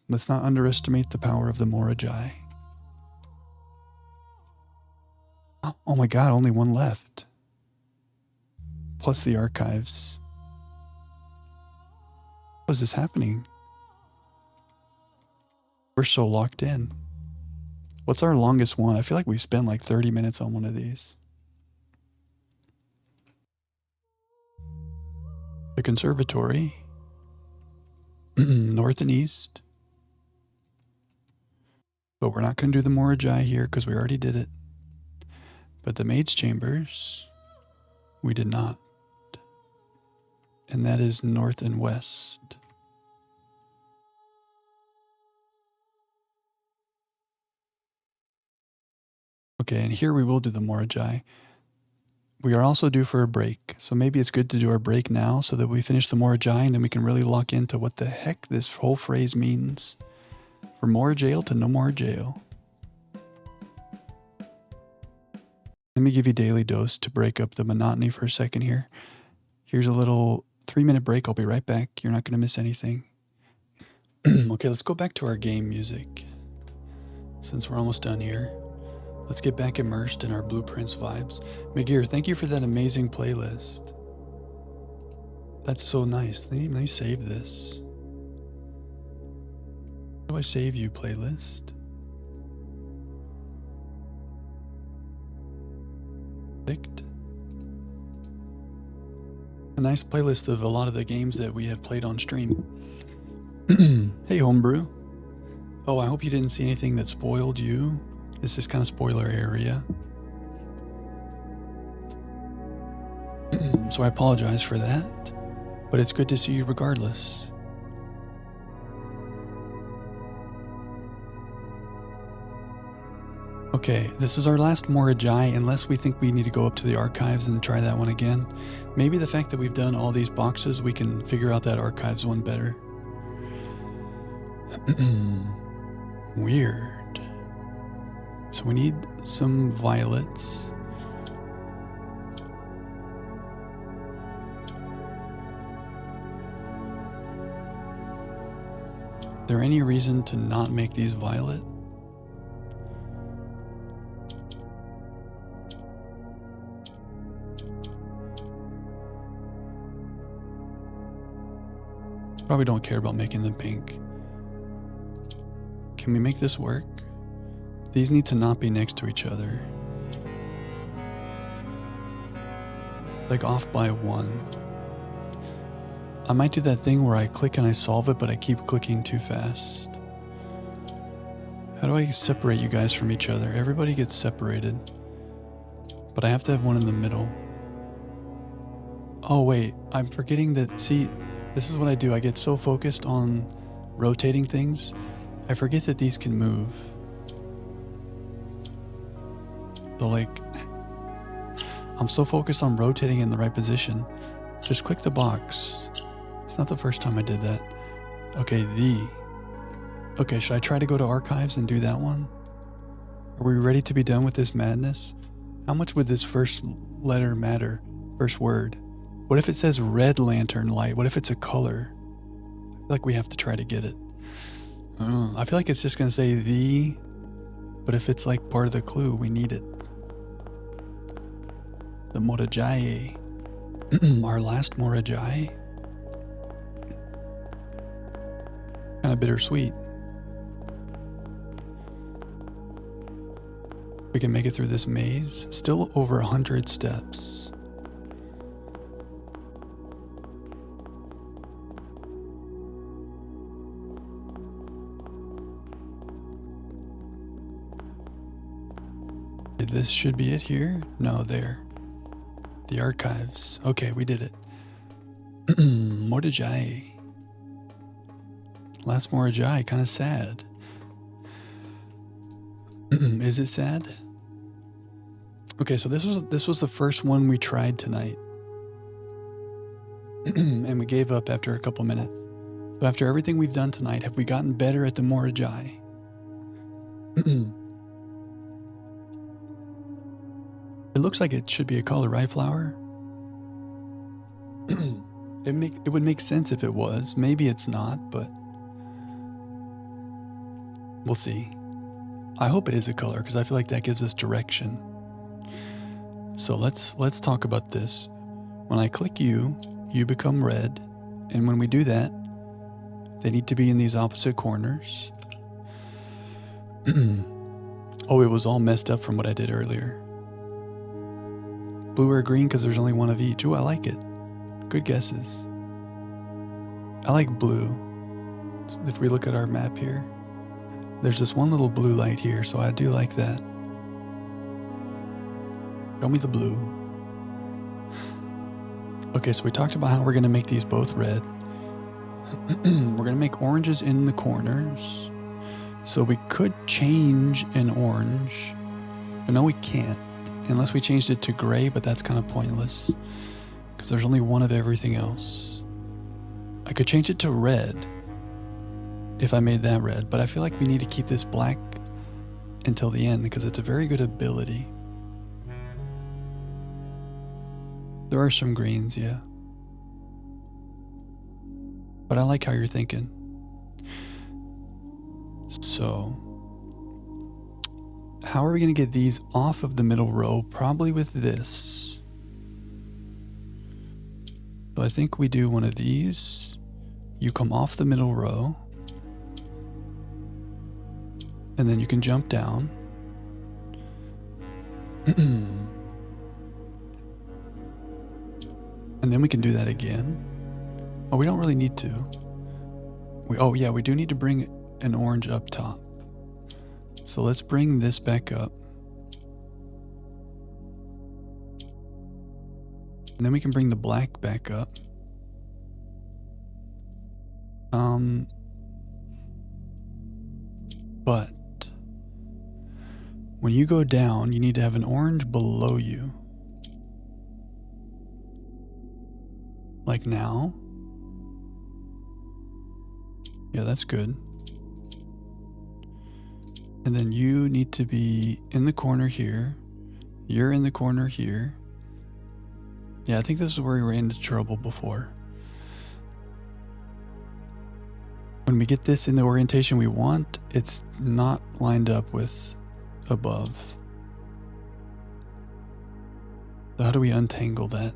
Let's not underestimate the power of the Morajai. Oh my god, only one left. Plus the archives. How is this happening? We're so locked in. What's our longest one? I feel like we spent like 30 minutes on one of these. The conservatory. North and east. But we're not going to do the Morajai here because we already did it. But the maid's chambers, we did not. And that is north and west. Okay, and here we will do the Morajai. We are also due for a break, so maybe it's good to do our break now so that we finish the Morajai and then we can really lock into what the heck this whole phrase means. From more jail to no more jail. Let me give you daily dose to break up the monotony for a second here. Here's a little 3-minute break. I'll be right back. You're not going to miss anything. Okay, let's go back to our game music. Since we're almost done here. Let's get back immersed in our Blueprints vibes. Magir, thank you for that amazing playlist. That's so nice. Let me save this. How do I save you, playlist? Picked. A nice playlist of a lot of the games that we have played on stream. Hey, Homebrew. Oh, I hope you didn't see anything that spoiled you. This is kind of spoiler area. So I apologize for that, but it's good to see you regardless. Okay, this is our last Morajai, unless we think we need to go up to the archives and try that one again. Maybe the fact that we've done all these boxes, we can figure out that archives one better. Weird. So we need some violets. there any reason to not make these violet? Probably don't care about making them pink. Can we make this work? These need to not be next to each other. Like off by 1. I might do that thing where I click and I solve it, but I keep clicking too fast. How do I separate you guys from each other? Everybody gets separated. But I have to have one in the middle. Oh wait, I'm forgetting that, see, this is what I do. I get so focused on rotating things, I forget that these can move. So like, I'm so focused on rotating in the right position. Just click the box. It's not the first time I did that. Okay, Okay, should I try to go to archives and do that one? Are we ready to be done with this madness? How much would this first letter matter? First word? What if it says red lantern light? What if it's a color? I feel like we have to try to get it. I feel like it's just going to say but if it's like part of the clue, we need it. The Morajai. Our last Morajai. Kind of bittersweet. We can make it through this maze. Still over 100 steps. This should be it here. No, there. The archives. Okay, we did it. Morajai. Last Morajai, kind of sad. Is it sad? Okay, so this was the first one we tried tonight. And we gave up after a couple minutes. So after everything we've done tonight, have we gotten better at the Morajai? It looks like it should be a color, right, flower? It would make sense if it was. Maybe it's not, but we'll see. I hope it is a color because I feel like that gives us direction. So let's talk about this. When I click you become red, and when we do that, they need to be in these opposite corners. Oh, it was all messed up from what I did earlier. Blue or green because there's only one of each. Ooh, I like it. Good guesses. I like blue. If we look at our map here, there's this one little blue light here, so I do like that. Show me the blue. Okay, so we talked about how we're going to make these both red. We're going to make oranges in the corners. So we could change an orange. But no, we can't. Unless we changed it to gray, but that's kind of pointless. Because there's only one of everything else. I could change it to red. If I made that red. But I feel like we need to keep this black until the end. Because it's a very good ability. There are some greens, yeah. But I like how you're thinking. So, how are we going to get these off of the middle row? Probably with this. So I think we do one of these. You come off the middle row. And then you can jump down. And then we can do that again. Oh, we don't really need to. Oh yeah, we do need to bring an orange up top. So let's bring this back up. And then we can bring the black back up. But when you go down, you need to have an orange below you. Like now. Yeah, that's good. And then you need to be in the corner here. You're in the corner here. Yeah, I think this is where we were into trouble before. When we get this in the orientation we want, it's not lined up with above. So how do we untangle that?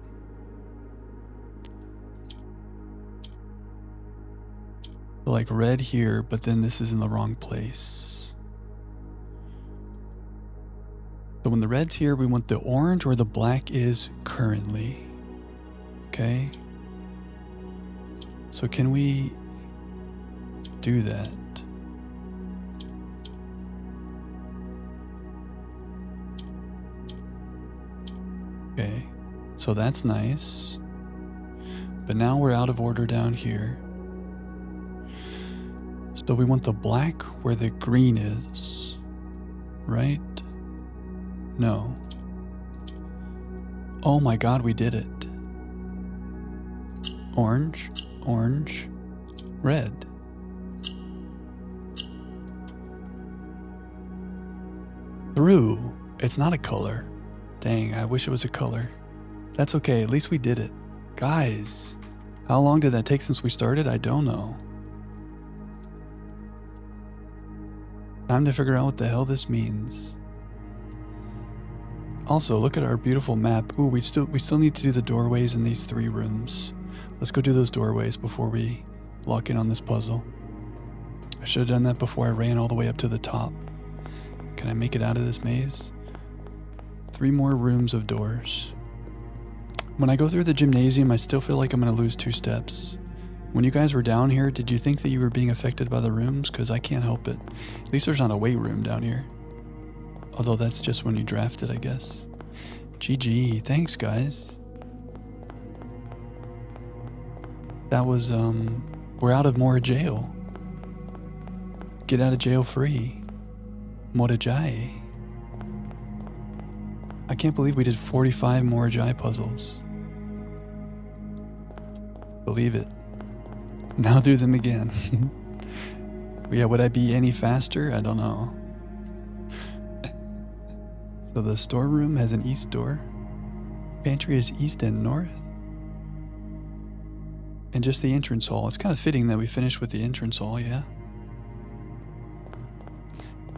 Like red here, but then this is in the wrong place. So when the red's here, we want the orange where the black is currently. Okay. So can we do that? Okay. So that's nice. But now we're out of order down here. So we want the black where the green is, right? No. Oh my God, we did it. Orange, orange, red. Through. It's not a color. Dang, I wish it was a color. That's okay, at least we did it. Guys, how long did that take since we started? I don't know. Time to figure out what the hell this means. Also, look at our beautiful map. Ooh, we still need to do the doorways in these 3 rooms. Let's go do those doorways before we lock in on this puzzle. I should have done that before I ran all the way up to the top. Can I make it out of this maze? 3 more rooms of doors. When I go through the gymnasium, I still feel like I'm going to lose 2 steps. When you guys were down here, did you think that you were being affected by the rooms? Because I can't help it. At least there's not a weight room down here. Although that's just when you draft it, I guess. GG. Thanks, guys. That was, we're out of more jail. Get out of jail free. Morajai. I can't believe we did 45 Morajai puzzles. Believe it. Now do them again. Yeah, would I be any faster? I don't know. So the storeroom has an east door. Pantry is east and north. And just the entrance hall. It's kind of fitting that we finish with the entrance hall, yeah?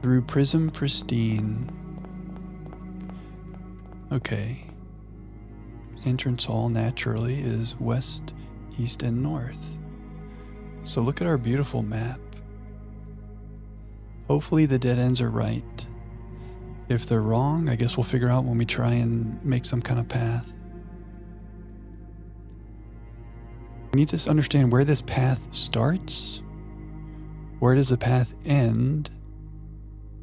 Through Prism Pristine. Okay. Entrance hall naturally is west, east, and north. So look at our beautiful map. Hopefully the dead ends are right. If they're wrong, I guess we'll figure out when we try and make some kind of path. We need to understand where this path starts. Where does the path end?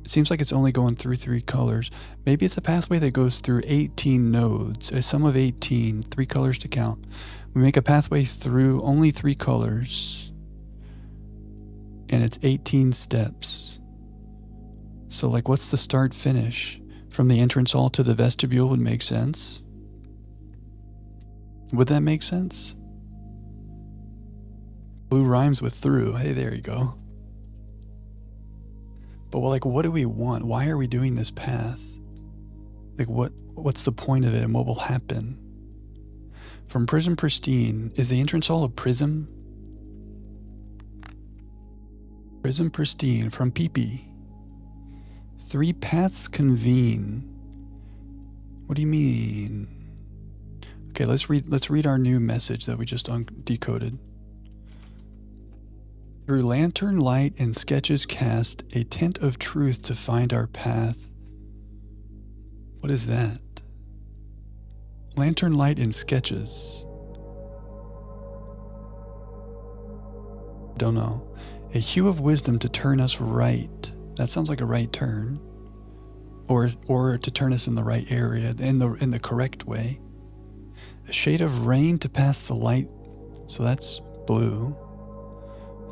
It seems like it's only going through 3 colors. Maybe it's a pathway that goes through 18 nodes, a sum of 18, 3 colors to count. We make a pathway through only 3 colors. And it's 18 steps. So like, what's the start finish? From the entrance hall to the vestibule would make sense. Would that make sense? Blue rhymes with through. Hey, there you go. But like, what do we want? Why are we doing this path? Like, what's the point of it and what will happen? From Prism Pristine, is the entrance hall a prism? Prism Pristine from Pee-Pee. 3 paths convene. What do you mean? Okay, let's read our new message that we just decoded. Through lantern light and sketches cast, a tent of truth to find our path. What is that? Lantern light and sketches. Don't know. A hue of wisdom to turn us right. That sounds like a right turn. Or to turn us in the right area, in the correct way. A shade of rain to pass the light. So that's blue.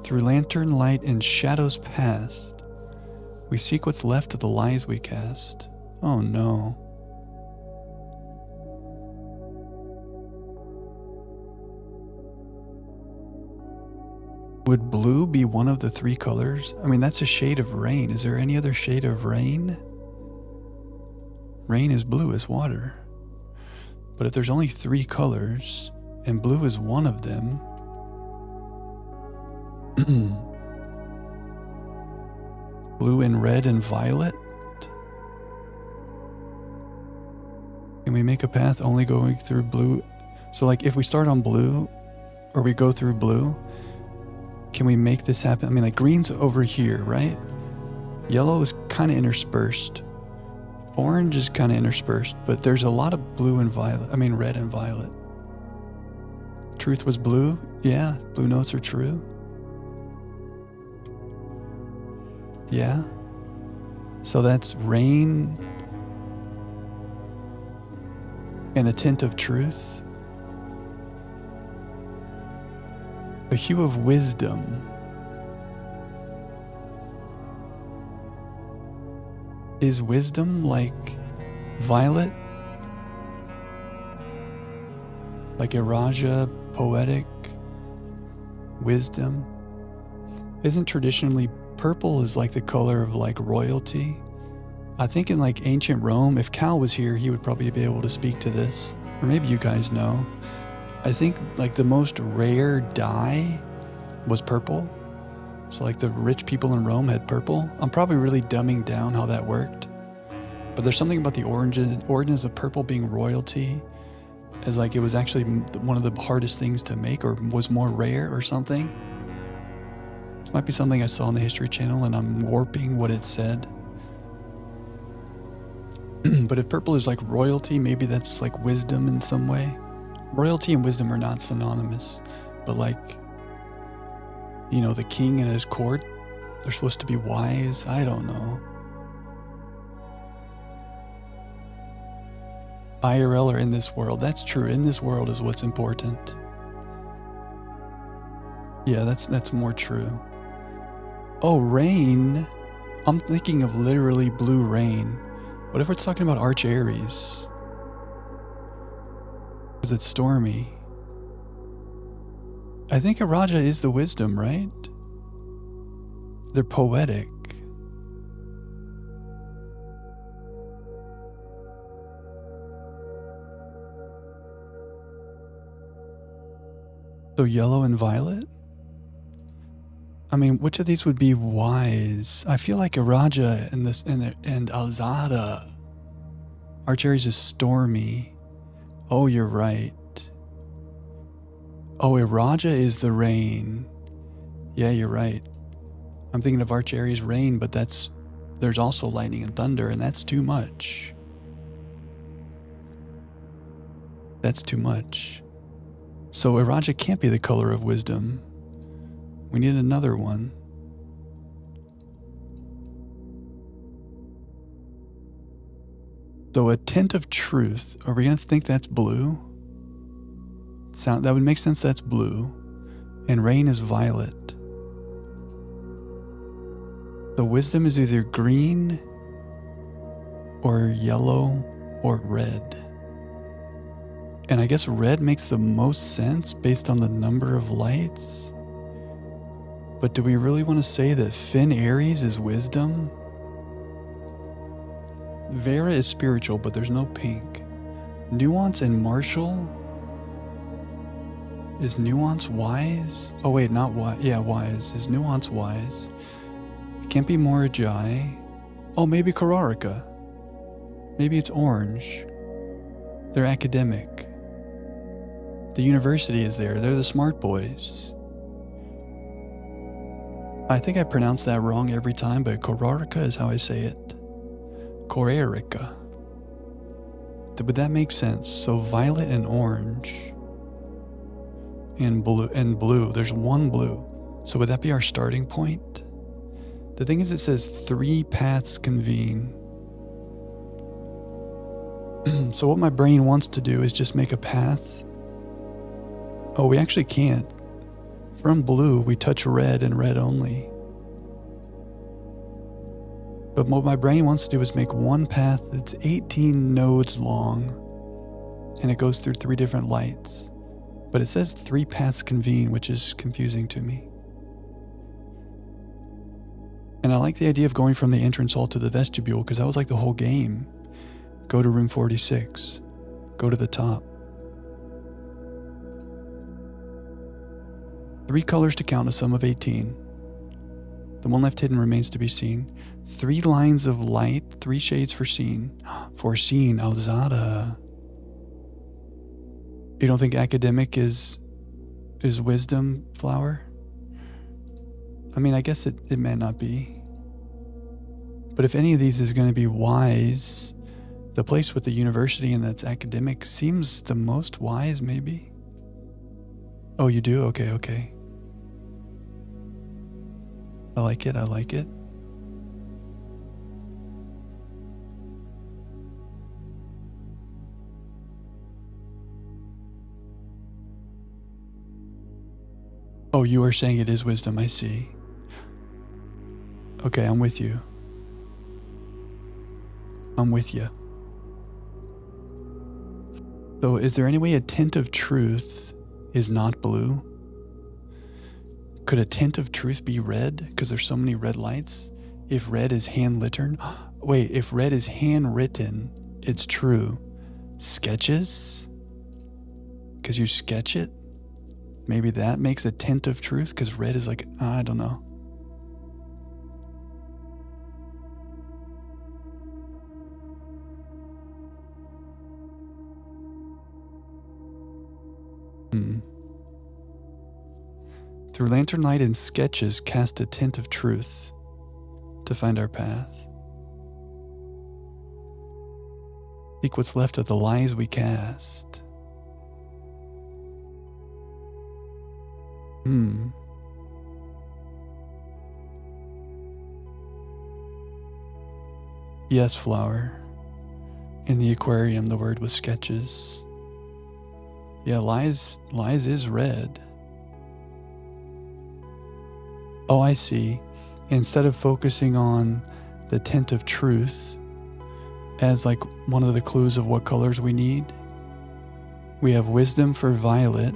Through lantern light and shadows past, we seek what's left of the lies we cast. Oh no. Would blue be one of the 3 colors? I mean, that's a shade of rain. Is there any other shade of rain? Rain is blue as water. But if there's only 3 colors, and blue is one of them, Blue and red and violet. Can we make a path only going through blue? So like if we start on blue or we go through blue, can we make this happen? I mean, like green's over here, right? Yellow is kind of interspersed. Orange is kind of interspersed, but there's a lot of blue and violet. I mean, red and violet. Truth was blue. Yeah, blue notes are true. Yeah. So that's rain and a tint of truth. A hue of wisdom. Is wisdom like violet? Like Iraja, poetic wisdom? Isn't traditionally purple is like the color of like royalty? I think in like ancient Rome, if Cal was here, he would probably be able to speak to this. Or maybe you guys know. I think like the most rare dye was purple. So like the rich people in Rome had purple. I'm probably really dumbing down how that worked. But there's something about the origins of purple being royalty, as like it was actually one of the hardest things to make, or was more rare or something. This might be something I saw on the History Channel and I'm warping what it said. But if purple is like royalty, maybe that's like wisdom in some way. Royalty and wisdom are not synonymous, but like, you know, the king and his court, they're supposed to be wise. I don't know. IRL or in this world. That's true. In this world is what's important. Yeah, that's more true. Oh, rain. I'm thinking of literally blue rain. What if it's talking about Arch Aries? Because it's stormy. I think Iraja is the wisdom, right? They're poetic. So yellow and violet? I mean, which of these would be wise? I feel like Iraja and Alzada. Arch Aries is stormy. Oh, you're right. Oh, Iraja is the rain. Yeah, you're right. I'm thinking of Arch Aries rain, but there's also lightning and thunder, and that's too much. That's too much. So Iraja can't be the color of wisdom. We need another one. So a tint of truth. Are we going to think that's blue? That would make sense. That's blue. And rain is violet. So wisdom is either green or yellow or red. And I guess red makes the most sense based on the number of lights. But do we really want to say that Finn Aries is wisdom? Vera is spiritual, but there's no pink. Nuance and Marshall? Is Nuance wise? Oh wait, not wise. Yeah, wise. Is Nuance wise? It can't be Morajai. Oh, maybe Kararika. Maybe it's orange. They're academic. The university is there. They're the smart boys. I think I pronounce that wrong every time, but Kararika is how I say it. Korarika. Would that make sense? So violet and orange. And blue. There's one blue. So would that be our starting point? The thing is, it says 3 paths convene. So what my brain wants to do is just make a path. Oh, we actually can't. From blue, we touch red and red only. But what my brain wants to do is make one path that's 18 nodes long, and it goes through 3 different lights. But it says 3 paths convene, which is confusing to me. And I like the idea of going from the entrance hall to the vestibule, because that was like the whole game. Go to room 46. Go to the top. 3 colors to count a sum of 18. The one left hidden remains to be seen. 3 lines of light, 3 shades for seen. Foreseen, Alzada. You don't think academic is wisdom, Flower? I mean, I guess it may not be. But if any of these is going to be wise, the place with the university and that's academic seems the most wise, maybe. Oh, you do? Okay, okay. I like it, I like it. Oh, you are saying it is wisdom, I see. Okay, I'm with you. I'm with you. So is there any way a tint of truth is not blue? Could a tint of truth be red? Because there's so many red lights. If red is hand-written, wait, if red is handwritten, it's true. Sketches? Because you sketch it? Maybe that makes a tint of truth, because red is like, I don't know. Through lantern light and sketches, cast a tint of truth to find our path. Seek what's left of the lies we cast. Yes, Flower. In the aquarium, the word was sketches. Yeah, lies is red. Oh, I see. Instead of focusing on the tint of truth as like one of the clues of what colors we need, we have wisdom for violet.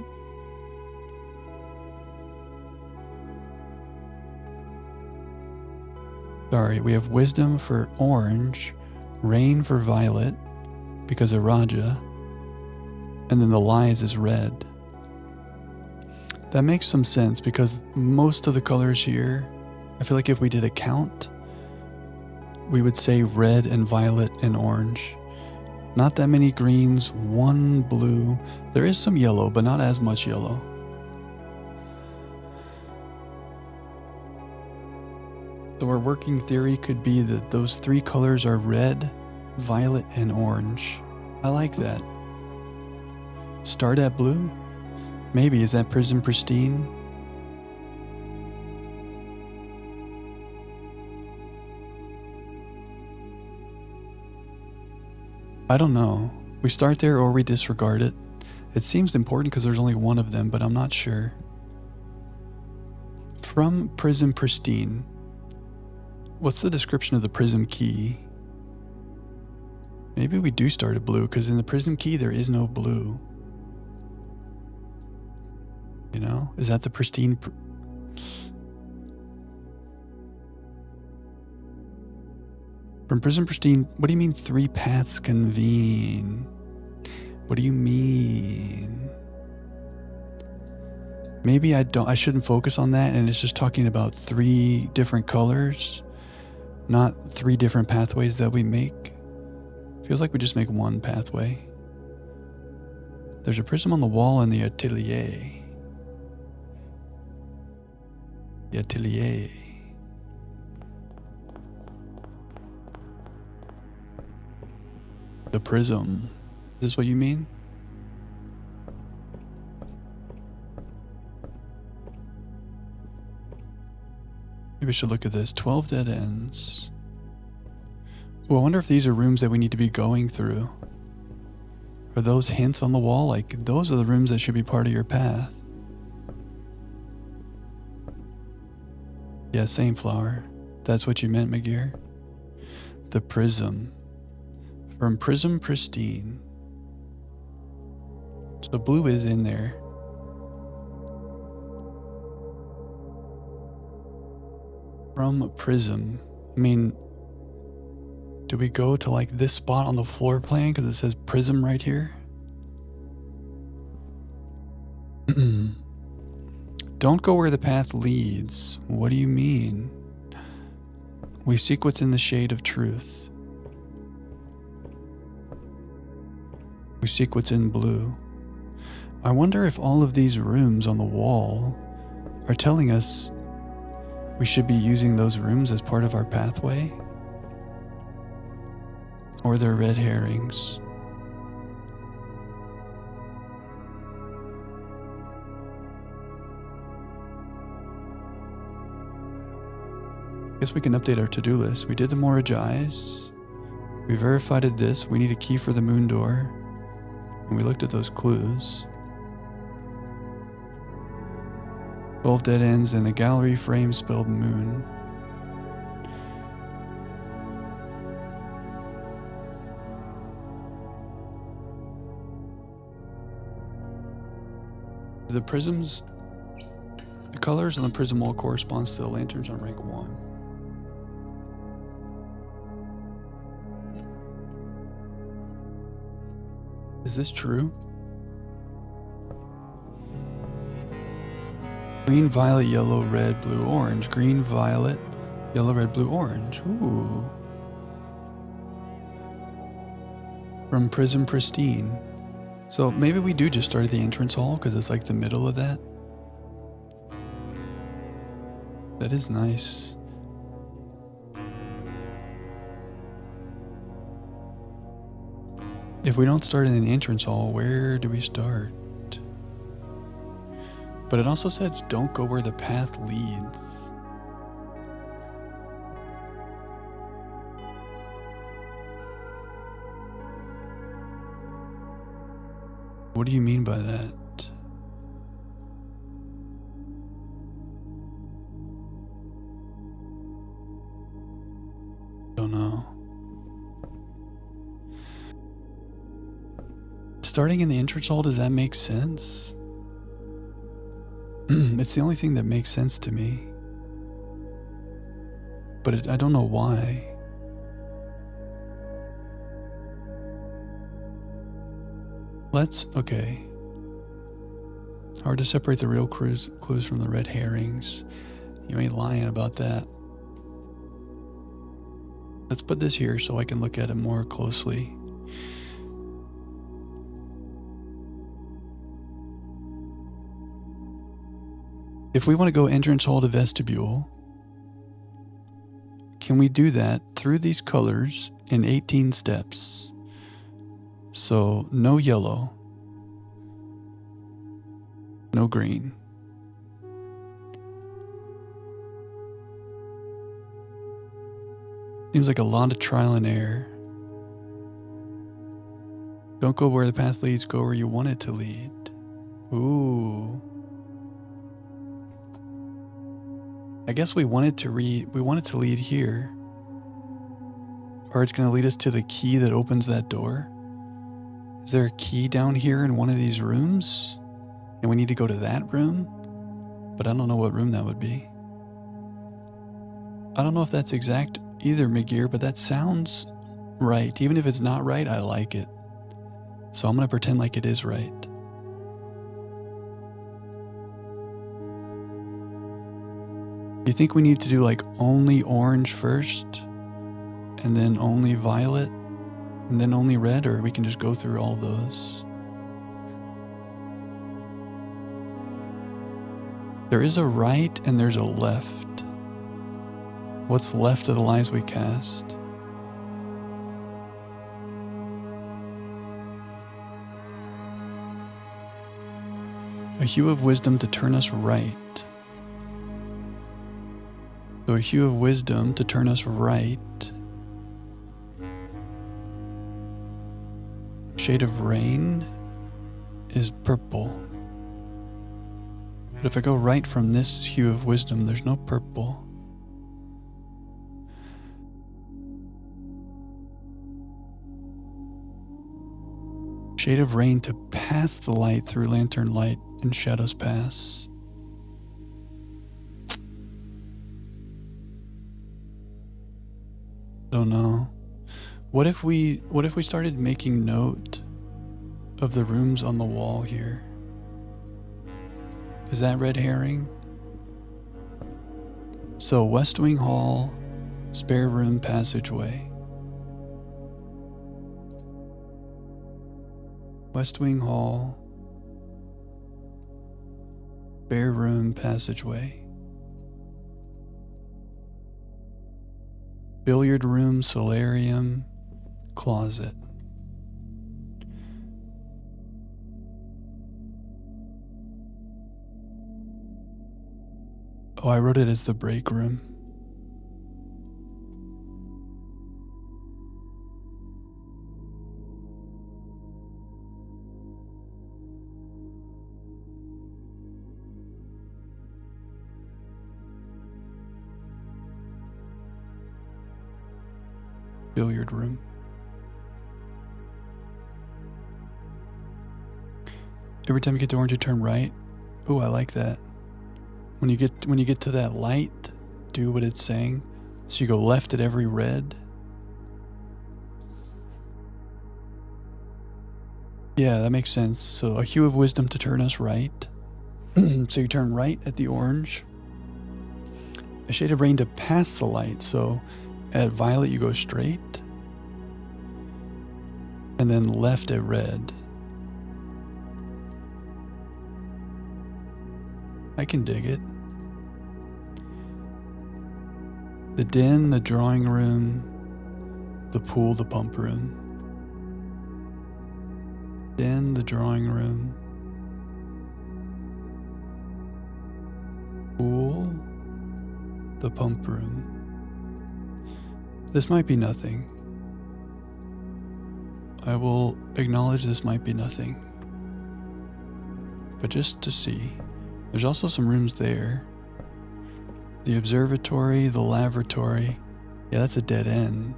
Sorry, we have wisdom for orange, rain for violet, because of Raja, and then the lies is red. That makes some sense because most of the colors here, I feel like if we did a count, we would say red and violet and orange. Not that many greens, 1 blue. There is some yellow, but not as much yellow. So our working theory could be that those 3 colors are red, violet, and orange. I like that. Start at blue? Maybe. Is that Prism Pristine? I don't know. We start there or we disregard it. It seems important because there's only one of them, but I'm not sure. From Prism Pristine. What's the description of the Prism Key? Maybe we do start at blue because in the Prism Key there is no blue. You know, is that the pristine? From Prism Pristine, what do you mean 3 paths convene? What do you mean? Maybe I shouldn't focus on that and it's just talking about 3 different colors, not 3 different pathways that we make. Feels like we just make 1 pathway. There's a prism on the wall in the atelier. The atelier. The prism. Is this what you mean? Maybe I should look at this. 12 dead ends. Oh, I wonder if these are rooms that we need to be going through. Are those hints on the wall? Like, those are the rooms that should be part of your path. Yeah, same Flower. That's what you meant, McGear. The prism. From Prism Pristine. So blue is in there. From Prism. I mean, do we go to like this spot on the floor plan because it says prism right here? Don't go where the path leads. What do you mean? We seek what's in the shade of truth. We seek what's in blue. I wonder if all of these rooms on the wall are telling us we should be using those rooms as part of our pathway? Or they're red herrings? Guess we can update our to-do list. We did the Morage Eyes. We verified this. We need a key for the moon door. And we looked at those clues. 12 dead ends and the gallery frame spelled moon. The prisms, the colors on the prism wall corresponds to the lanterns on rank 1. Is this true? Green, violet, yellow, red, blue, orange. Green, violet, yellow, red, blue, orange. Ooh. From Prism Pristine. So maybe we do just start at the entrance hall because it's like the middle of that. That is nice. If we don't start in the entrance hall, where do we start? But it also says don't go where the path leads. What do you mean by that? Don't know. Starting in the entrance hall, does that make sense? It's the only thing that makes sense to me. But I don't know why. Okay. Hard to separate the real clues from the red herrings. You ain't lying about that. Let's put this here so I can look at it more closely. If we want to go entrance hall to vestibule, can we do that through these colors in 18 steps? So no yellow, no green. Seems like a lot of trial and error. Don't go where the path leads, go where you want it to lead. Ooh. I guess we want it to lead here. Or it's going to lead us to the key that opens that door. Is there a key down here in one of these rooms? And we need to go to that room? But I don't know what room that would be. I don't know if that's exact either, McGear, but that sounds right. Even if it's not right, I like it. So I'm going to pretend like it is right. Do you think we need to do like only orange first, and then only violet, and then only red, or we can just go through all those? There is a right and there's a left. What's left of the lies we cast? A hue of wisdom to turn us right. So a hue of wisdom to turn us right. Shade of rain is purple. But if I go right from this hue of wisdom, there's no purple. Shade of rain to pass the light through lantern light and shadows pass. Don't know. What if we started making note of the rooms on the wall here? Is that red herring? So West Wing Hall, Spare room passageway. West Wing Hall. Spare room passageway. Billiard room, solarium, closet. Oh, I wrote it as the break room. Billiard room. Every time you get to orange, you turn right. Ooh, I like that. When you get to that light, do what it's saying. So you go left at every red. Yeah, that makes sense. So a hue of wisdom to turn us right. So you turn right at the orange. A shade of rain to pass the light. So at violet you go straight. And then left at red. I can dig it. The den, the drawing room, the pool, the pump room. Den, the drawing room, pool, the pump room. This might be nothing. I will acknowledge this might be nothing. But just to see, there's also some rooms there. The observatory, the lavatory. Yeah, that's a dead end.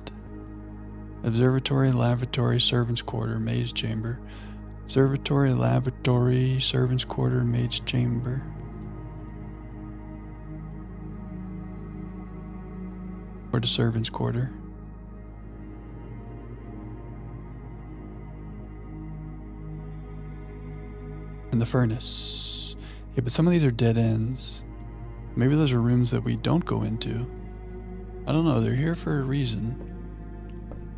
Observatory, lavatory, servants' quarter, maid's chamber. Observatory, lavatory, servants' quarter, maid's chamber. Or the servants' quarter. And the furnace. Yeah, but some of these are dead ends. Maybe those are rooms that we don't go into. I don't know, they're here for a reason.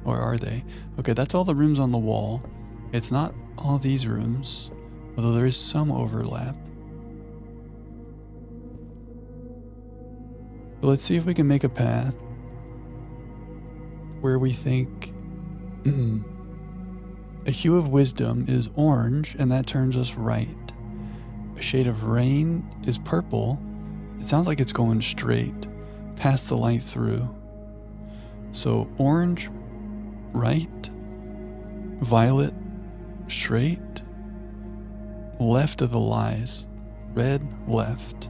Or are they? Okay, that's all the rooms on the wall. It's not all these rooms, although there is some overlap. But let's see if we can make a path where we think a hue of wisdom is orange, and that turns us right. A shade of rain is purple. It sounds like it's going straight, past the light through. So orange, right, violet, straight, left of the lies, red, left.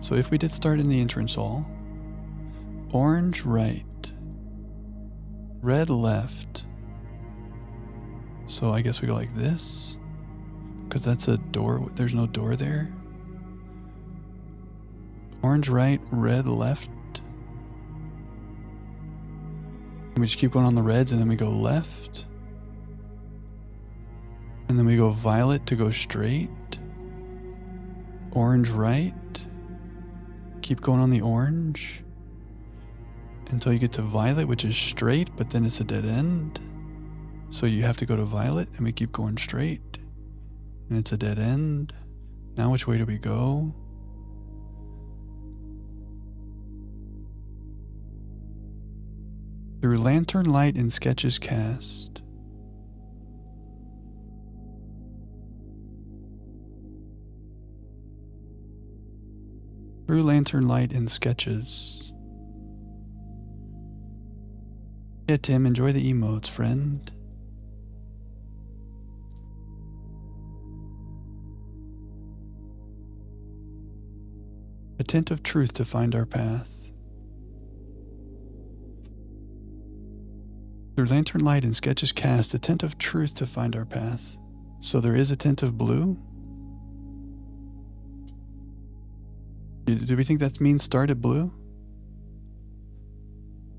So if we did start in the entrance hall, orange, right, red, left. So I guess we go like this, because that's a door, there's no door there. Orange right, red left. And we just keep going on the reds, and then we go left. And then we go violet to go straight. Orange right. Keep going on the orange until you get to violet, which is straight, but then it's a dead end. So you have to go to violet, and we keep going straight. And it's a dead end. Now which way do we go? Through lantern light and sketches cast. Through lantern light and sketches. Yeah, Tim, enjoy the emotes, friend. A tint of truth to find our path. Through lantern light and sketches cast, a tint of truth to find our path. So there is a tint of blue? Do we think that means start at blue?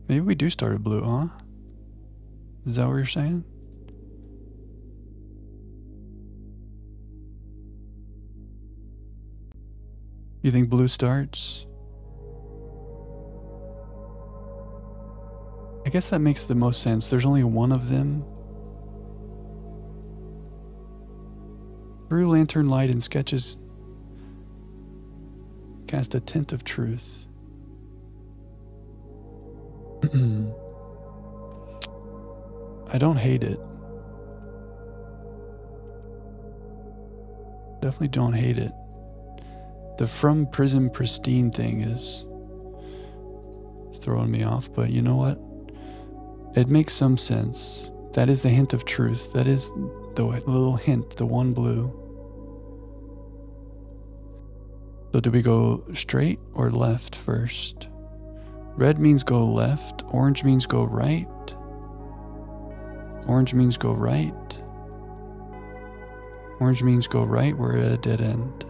Maybe we do start at blue, huh? Is that what you're saying? You think blue starts? I guess that makes the most sense. There's only one of them. Through lantern light and sketches, cast a tint of truth. I don't hate it. Definitely don't hate it. The from prism pristine thing is throwing me off, but you know what? It makes some sense. That is the hint of truth. That is the little hint, the one blue. So do we go straight or left first? Red means go left. Orange means go right. Orange means go right. Orange means go right. We're at a dead end.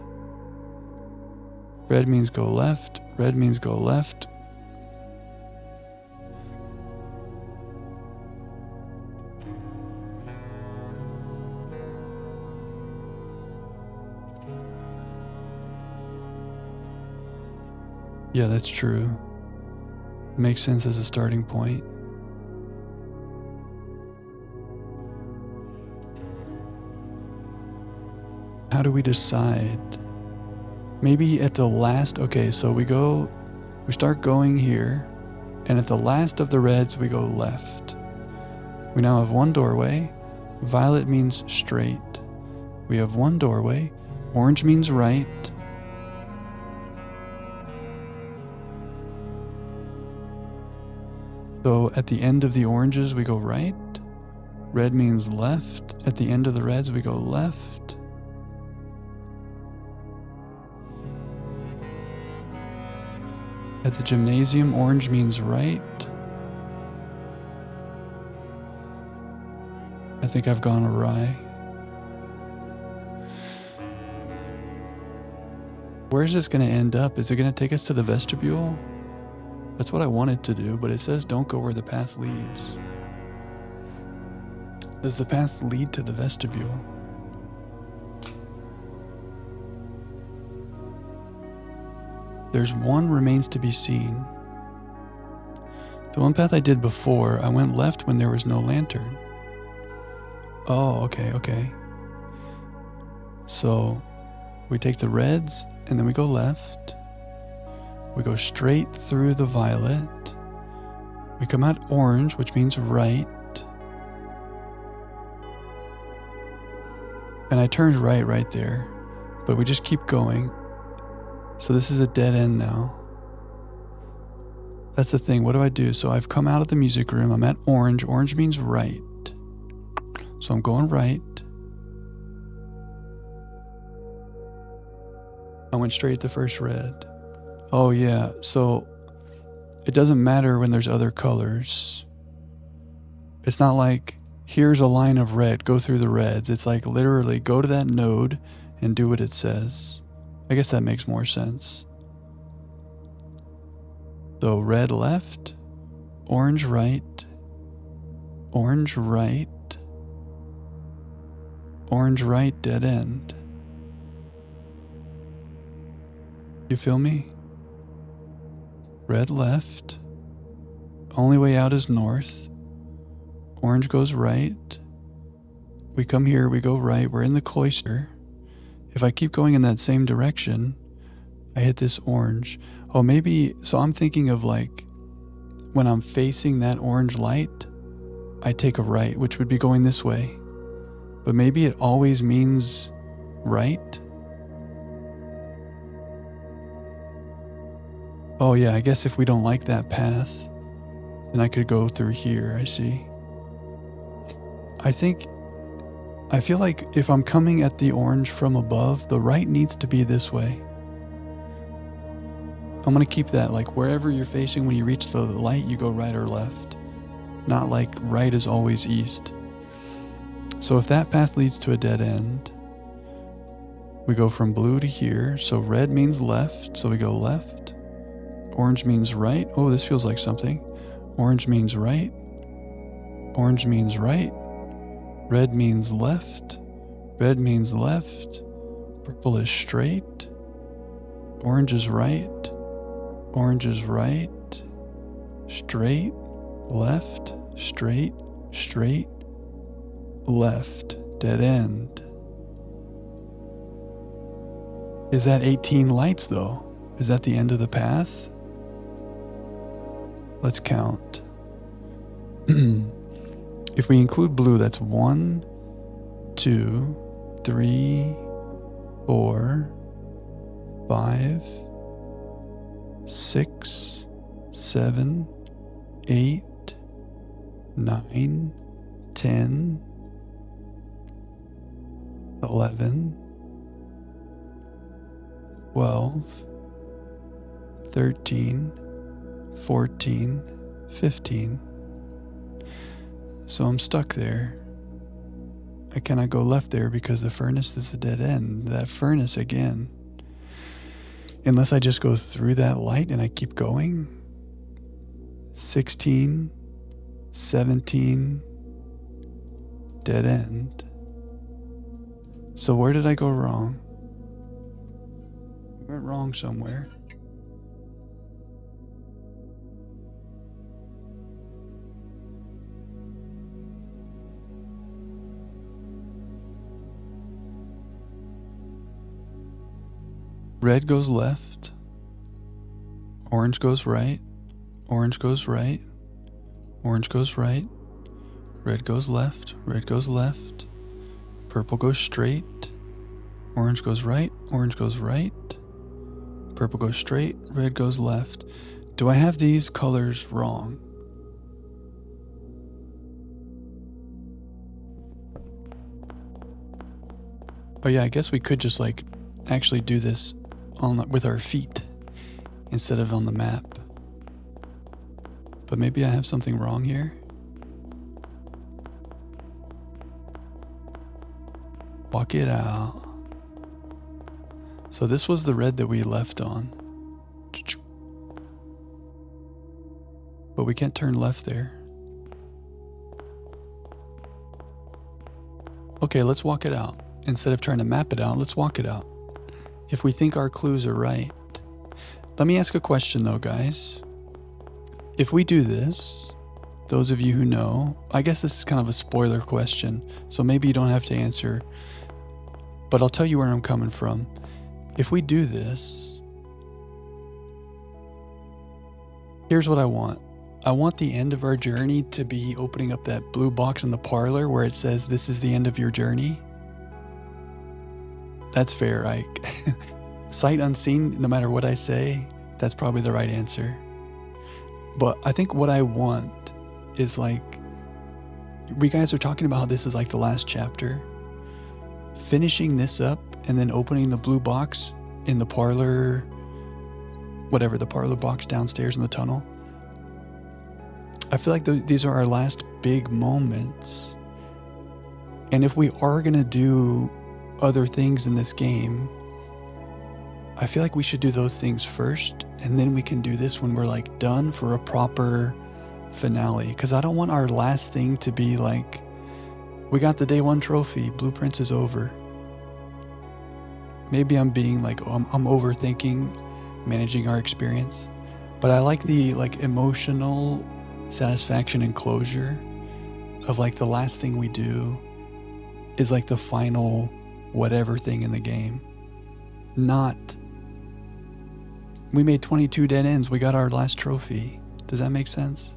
Red means go left. Red means go left. Yeah, that's true. Makes sense as a starting point. How do we decide? Maybe at the last, okay, so we start going here, and at the last of the reds, we go left. We now have one doorway. Violet means straight. We have one doorway. Orange means right. So at the end of the oranges, we go right. Red means left. At the end of the reds, we go left. At the gymnasium, orange means right. I think I've gone awry. Where's this going to end up? Is it going to take us to the vestibule? That's what I wanted to do, but it says don't go where the path leads. Does the path lead to the vestibule? There's one remains to be seen. The one path I did before, I went left when there was no lantern. Oh, okay. So we take the reds and then we go left. We go straight through the violet. We come out orange, which means right. And I turned right there, but we just keep going. So this is a dead end now. That's the thing. What do I do? So I've come out of the music room. I'm at orange. Orange means right. So I'm going right. I went straight to the first red. Oh yeah, so it doesn't matter when there's other colors. It's not like, here's a line of red, go through the reds. It's like literally go to that node and do what it says. I guess that makes more sense. So red left, orange right, orange right, orange right, dead end. You feel me? Red left, only way out is north. Orange goes right. We come here, we go right, we're in the cloister. If I keep going in that same direction, I hit this orange. Oh, maybe, so I'm thinking of like, when I'm facing that orange light, I take a right, which would be going this way. But maybe it always means right. Oh yeah, I guess if we don't like that path, then I could go through here, I see. I feel like if I'm coming at the orange from above, the right needs to be this way. I'm gonna keep that, like wherever you're facing, when you reach the light, you go right or left. Not like right is always east. So if that path leads to a dead end, we go from blue to here. So red means left, so we go left. Orange means right. Oh, this feels like something. Orange means right. Orange means right. Red means left. Red means left. Purple is straight. Orange is right. Orange is right. Straight. left, straight, straight, left, dead end. Is that 18 lights though? Is that the end of the path? Let's count. If we include blue, that's 1, 2, 3, 4, 5, 6, 7, 8, 9, 10, 11, 12, 13, 14, 15. So I'm stuck there. I cannot go left there because the furnace is a dead end. That furnace again. Unless I just go through that light and I keep going. 16, 17, dead end. So where did I go wrong? I went wrong somewhere. Red goes left, orange goes right, orange goes right, orange goes right, red goes left, purple goes straight, orange goes right, purple goes straight, red goes left. Do I have these colors wrong? Oh yeah, I guess we could just like actually do this with our feet instead of on the map. But maybe I have something wrong here. Walk it out. So this was the red that we left on. But we can't turn left there. Okay, let's walk it out. Instead of trying to map it out, let's walk it out. If we think our clues are right. Let me ask a question though, guys. If we do this, those of you who know, I guess this is kind of a spoiler question, so maybe you don't have to answer, but I'll tell you where I'm coming from. If we do this, here's what I want. I want the end of our journey to be opening up that blue box in the parlor where it says, "This is the end of your journey." That's fair, right? Sight unseen, no matter what I say, that's probably the right answer. But I think what I want is like, we guys are talking about how this is like the last chapter. Finishing this up and then opening the blue box in the parlor, whatever, the parlor box downstairs in the tunnel. I feel like these are our last big moments. And if we are going to do other things in this game, I feel like we should do those things first, and then we can do this when we're like done for a proper finale. Because I don't want our last thing to be like, we got the day one trophy, Blueprints is over. Maybe I'm being like, I'm overthinking managing our experience, but I like the like emotional satisfaction and closure of like the last thing we do is like the final whatever thing in the game. Not, we made 22 dead ends, we got our last trophy. Does that make sense?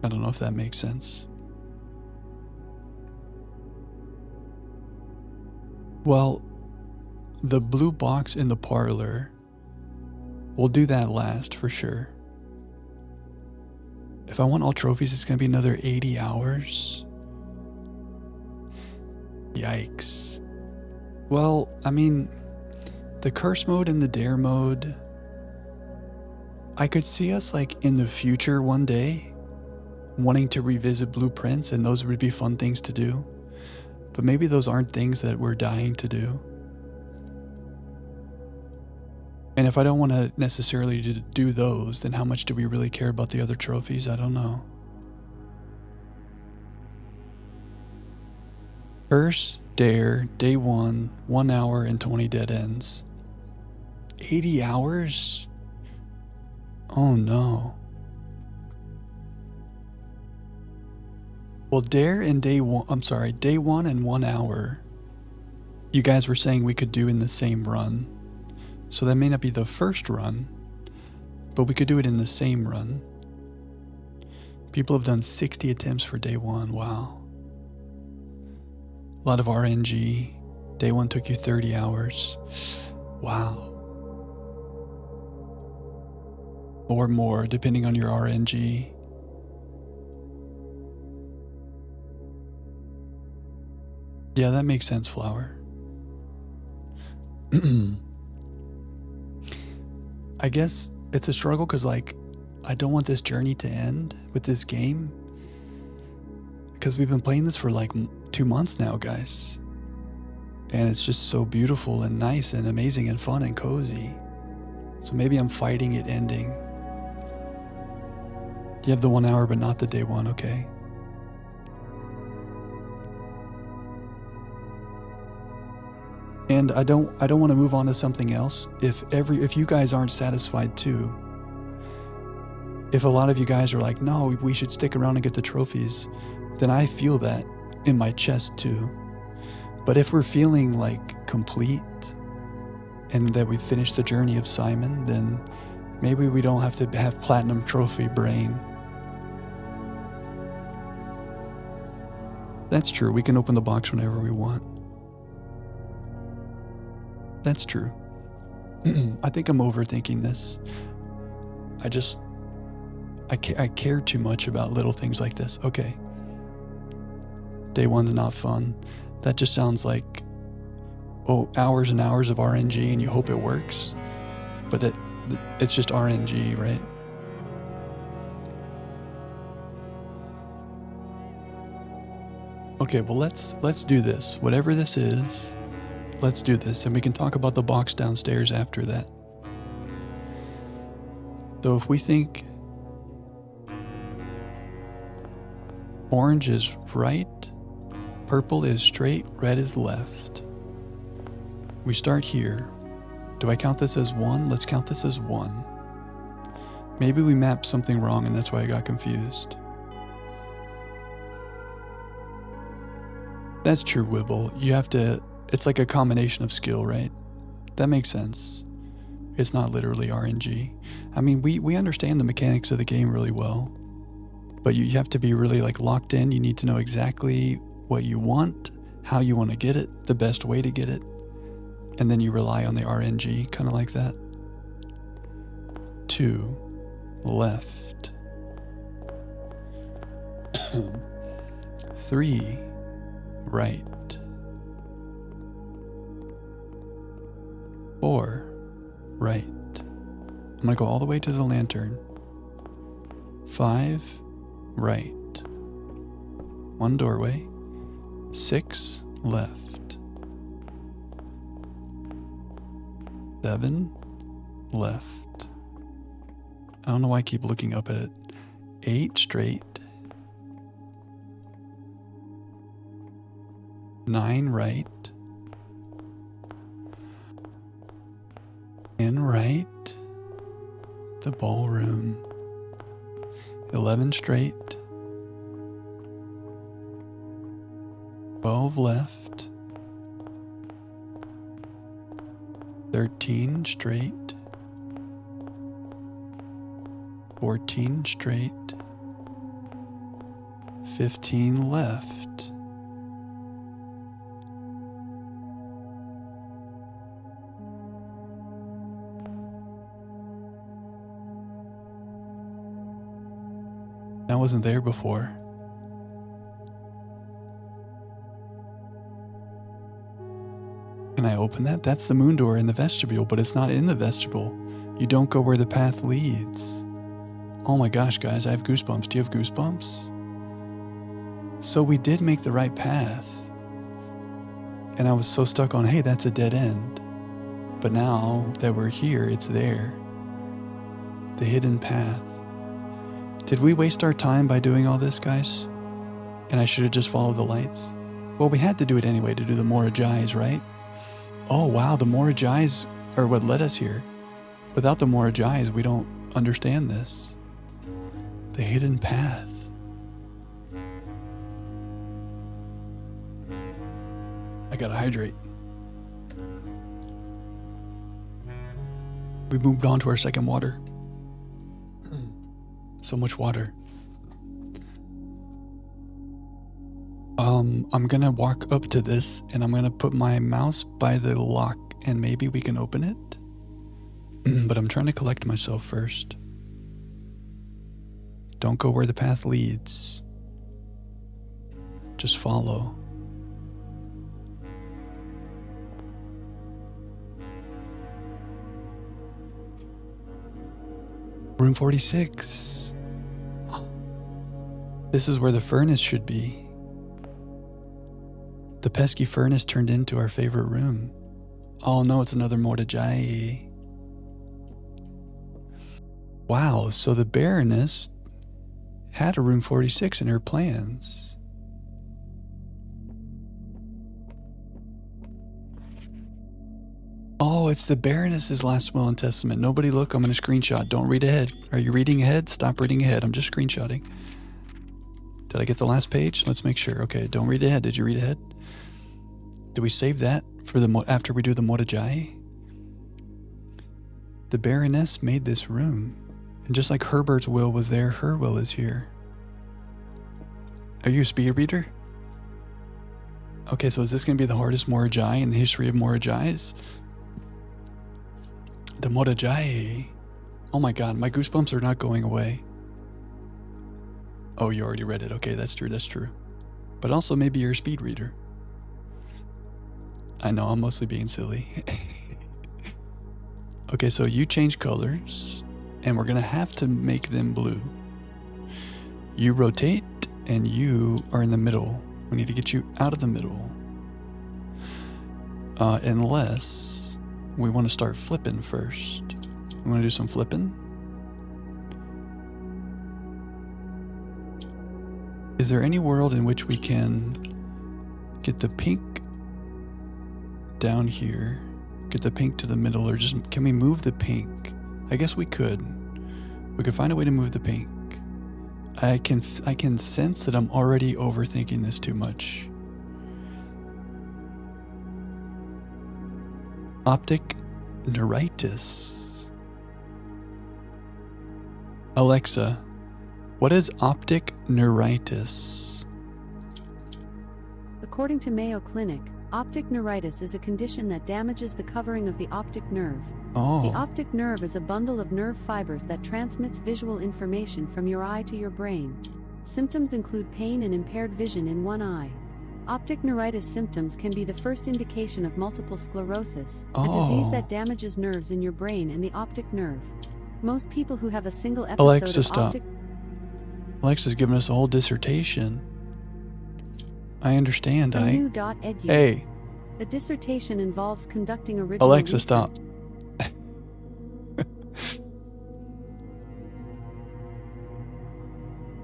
I don't know if that makes sense. Well, the blue box in the parlor, we'll do that last for sure. If I want all trophies, it's going to be another 80 hours. Yikes. Well, I mean, the curse mode and the dare mode, I could see us like in the future one day wanting to revisit Blueprints, and those would be fun things to do. But maybe those aren't things that we're dying to do. And if I don't want to necessarily do those, then how much do we really care about the other trophies? I don't know. Curse, dare, day one, 1 hour and 20 dead ends. 80 hours? Oh no. Well, Dare and day 1 and 1 hour, you guys were saying we could do in the same run. So that may not be the first run, but we could do it in the same run. People have done 60 attempts for day 1. Wow. A lot of RNG. Day 1 took you 30 hours. Wow. Or more, depending on your RNG. Yeah, that makes sense, Flower. I guess it's a struggle because, like, I don't want this journey to end with this game. Because we've been playing this for like 2 months now, guys. And it's just so beautiful and nice and amazing and fun and cozy. So maybe I'm fighting it ending. You have the 1 hour, but not the day 1, okay? And I don't want to move on to something else. If you guys aren't satisfied too, if a lot of you guys are like, no, we should stick around and get the trophies, then I feel that in my chest too. But if we're feeling like complete and that we've finished the journey of Simon, then maybe we don't have to have platinum trophy brain. That's true. We can open the box whenever we want. That's true. I think I'm overthinking this. I care too much about little things like this. Okay. Day 1's not fun. That just sounds like, hours and hours of RNG and you hope it works. But it's just RNG, right? Okay, well let's do this. Whatever this is, let's do this, and we can talk about the box downstairs after that. So if we think orange is right, purple is straight, red is left. We start here. Do I count this as 1? Let's count this as 1. Maybe we mapped something wrong and that's why I got confused. That's true, Wibble. It's like a combination of skill, right? That makes sense. It's not literally RNG. I mean, we understand the mechanics of the game really well, but you have to be really like locked in. You need to know exactly what you want, how you want to get it, the best way to get it, and then you rely on the RNG, kind of like that. 2, left. 3, right. 4, right. I'm gonna go all the way to the lantern. 5, right. 1 doorway. 6, left. 7, left. I don't know why I keep looking up at it. 8, straight. 9, right. 10, right. The ballroom. 11, straight. 12, left. 13, straight. 14, straight. 15, left. That wasn't there before. Can I open that? That's the moon door in the vestibule, but it's not in the vestibule. You don't go where the path leads. Oh my gosh, guys, I have goosebumps. Do you have goosebumps? So we did make the right path. And I was so stuck on, hey, that's a dead end. But now that we're here, it's there. The hidden path. Did we waste our time by doing all this, guys? And I should have just followed the lights? Well, we had to do it anyway to do the Morajais, right? Oh, wow, the Morajais are what led us here. Without the Morajais, we don't understand this. The hidden path. I gotta hydrate. We moved on to our second water. So much water. I'm gonna walk up to this and I'm gonna put my mouse by the lock and maybe we can open it. But I'm trying to collect myself first. Don't go where the path leads. Just follow. Room 46. This is where the furnace should be. The pesky furnace turned into our favorite room. Oh no, it's another Mortajai. Wow, so the Baroness had a room 46 in her plans. Oh, it's the Baroness's last will and testament. Nobody look, I'm going to screenshot. Don't read ahead. Are you reading ahead? Stop reading ahead. I'm just screenshotting. Did I get the last page? Let's make sure. Okay, don't read ahead. Did you read ahead? Do we save that for the after we do the Mortajai? The Baroness made this room. And just like Herbert's will was there, her will is here. Are you a speed reader? Okay, so is this going to be the hardest Morajai in the history of Morajais? The Morajai. Oh my god, my goosebumps are not going away. Oh, you already read it. Okay, that's true, that's true. But also maybe you're a speed reader. I know, I'm mostly being silly. Okay, so you change colors, and we're gonna have to make them blue. You rotate, and you are in the middle. We need to get you out of the middle. Unless we want to start flipping first. We want to do some flipping. Is there any world in which we can get the pink down here, get the pink to the middle, or just can we move the pink? I guess we could. We could find a way to move the pink. I can sense that I'm already overthinking this too much. Optic neuritis. Alexa, what is optic neuritis? According to Mayo Clinic, optic neuritis is a condition that damages the covering of the optic nerve. Oh. The optic nerve is a bundle of nerve fibers that transmits visual information from your eye to your brain. Symptoms include pain and impaired vision in one eye. Optic neuritis symptoms can be the first indication of multiple sclerosis, a disease that damages nerves in your brain and the optic nerve. Most people who have a single episode Alexa, of stop. Alexa's giving us a whole dissertation. I understand, New.edu. Hey. The dissertation involves conducting original Alexa, research. stop.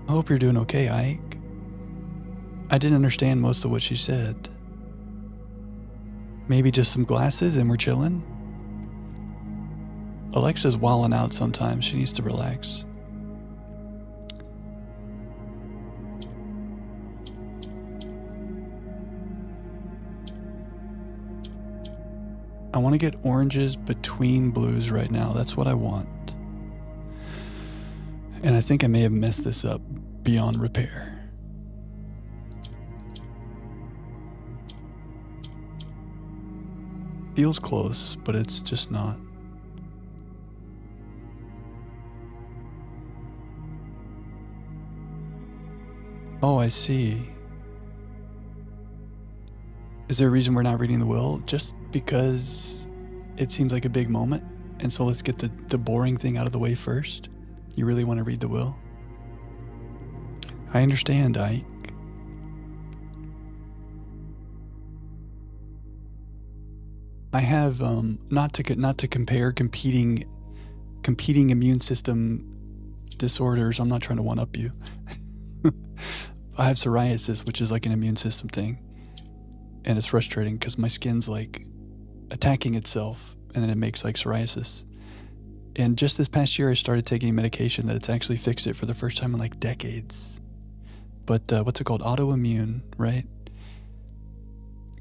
I hope you're doing okay, Ike. I didn't understand most of what she said. Maybe just some glasses and we're chilling? Alexa's wilding out sometimes. She needs to relax. I want to get oranges between blues right now. That's what I want. And I think I may have messed this up beyond repair. Feels close, but it's just not. Oh, I see. Is there a reason we're not reading the will? Just because it seems like a big moment? And so let's get the boring thing out of the way first? You really want to read the will? I understand, Ike. I have not to compare competing immune system disorders. I'm not trying to one up you. I have psoriasis, which is like an immune system thing, and it's frustrating because my skin's like attacking itself, and then it makes like psoriasis. And just this past year, I started taking medication that it's actually fixed it for the first time in like decades. But what's it called? Autoimmune, right?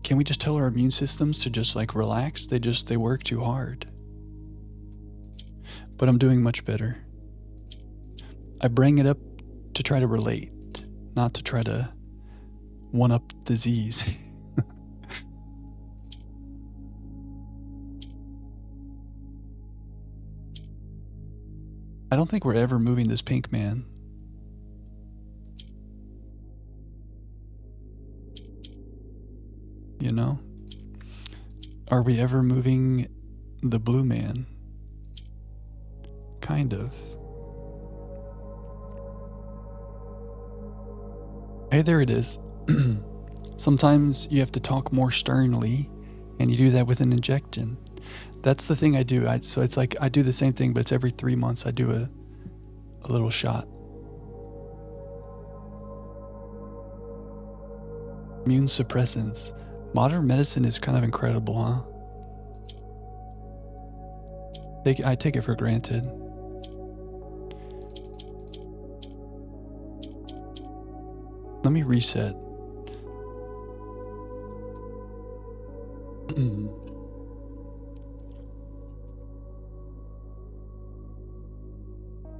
Can we just tell our immune systems to just like relax? They work too hard. But I'm doing much better. I bring it up to try to relate, not to try to one-up disease. I don't think we're ever moving this pink man. You know? Are we ever moving the blue man? Kind of. Hey, there it is. Sometimes you have to talk more sternly, and you do that with an injection. That's the thing I do. So it's like I do the same thing, but it's every 3 months I do a little shot. Immune suppressants. Modern medicine is kind of incredible, huh? I take it for granted. Let me reset.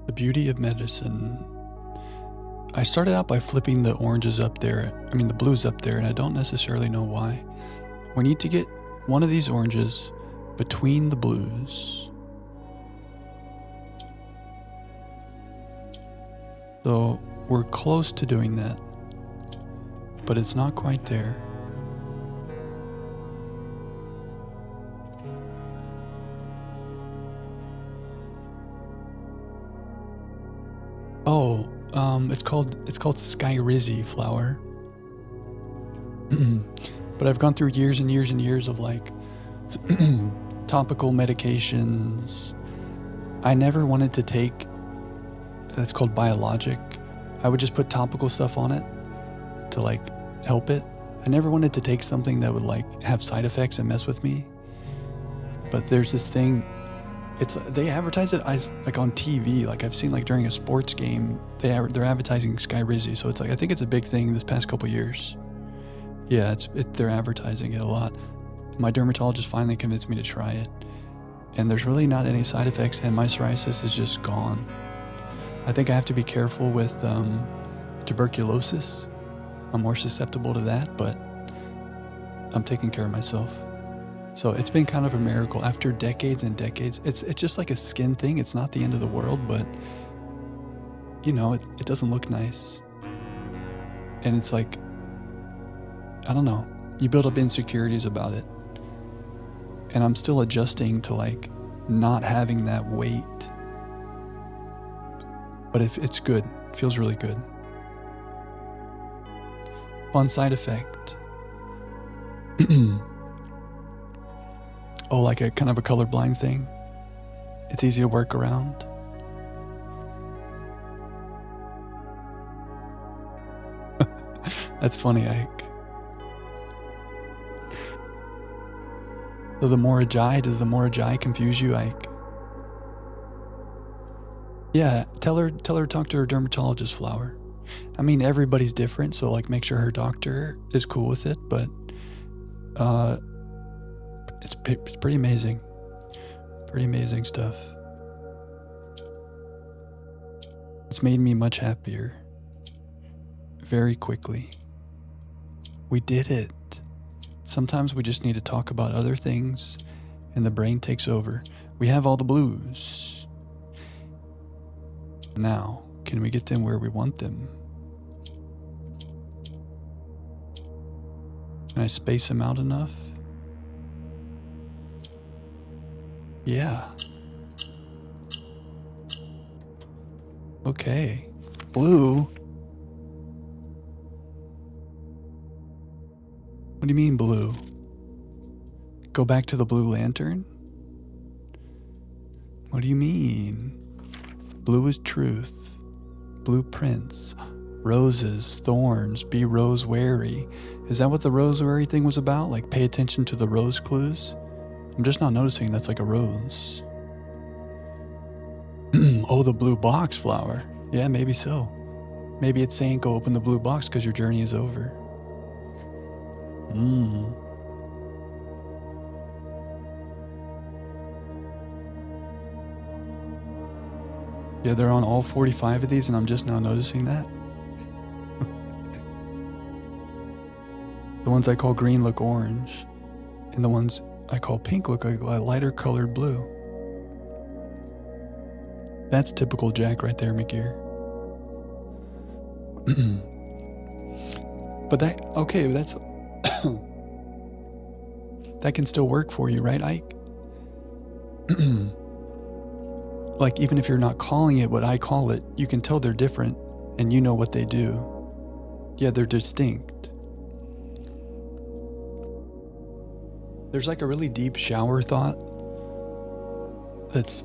The beauty of medicine. I started out by flipping the oranges up there. I mean the blues up there, and I don't necessarily know why. We need to get one of these oranges between the blues. So we're close to doing that, but it's not quite there. Oh, it's called Skyrizi flower. But I've gone through years and years and years of like topical medications. I never wanted to take, that's called biologic. I would just put topical stuff on it to like help it. I never wanted to take something that would like have side effects and mess with me. But there's this thing, they advertise it like on TV. Like I've seen like during a sports game, they're advertising Skyrizi. So it's like, I think it's a big thing this past couple years. Yeah, they're advertising it a lot. My dermatologist finally convinced me to try it. And there's really not any side effects, and my psoriasis is just gone. I think I have to be careful with tuberculosis. I'm more susceptible to that, but I'm taking care of myself. So it's been kind of a miracle after decades and decades. It's just like a skin thing. It's not the end of the world, but you know, it doesn't look nice. And it's like, I don't know, you build up insecurities about it. And I'm still adjusting to like not having that weight. But if it's good, it feels really good. Fun side effect. Oh, like a kind of a colorblind thing. It's easy to work around. That's funny, Ike. So the Morajai, does the Morajai confuse you, Ike? Yeah, tell her to talk to her dermatologist, Flower. I mean, everybody's different, so like make sure her doctor is cool with it, but it's pretty amazing. Pretty amazing stuff. It's made me much happier. Very quickly. We did it. Sometimes we just need to talk about other things and the brain takes over. We have all the blues. Now, can we get them where we want them? Can I space them out enough? Yeah. Okay. Blue? What do you mean blue? Go back to the Blue Lantern? What do you mean? Blue is truth. Blueprints. Roses, thorns, be rose wary. Is that what the rose wary thing was about? Like pay attention to the rose clues? I'm just not noticing that's like a rose. Oh, the blue box flower. Yeah, maybe so. Maybe it's saying go open the blue box because your journey is over. Yeah, they're on all 45 of these, and I'm just now noticing that. The ones I call green look orange, and the ones I call pink look like a lighter colored blue. That's typical Jack right there, McGear. But that's that can still work for you, right, Ike? Like, even if you're not calling it what I call it, you can tell they're different, and you know what they do. Yeah, they're distinct. There's like a really deep shower thought that's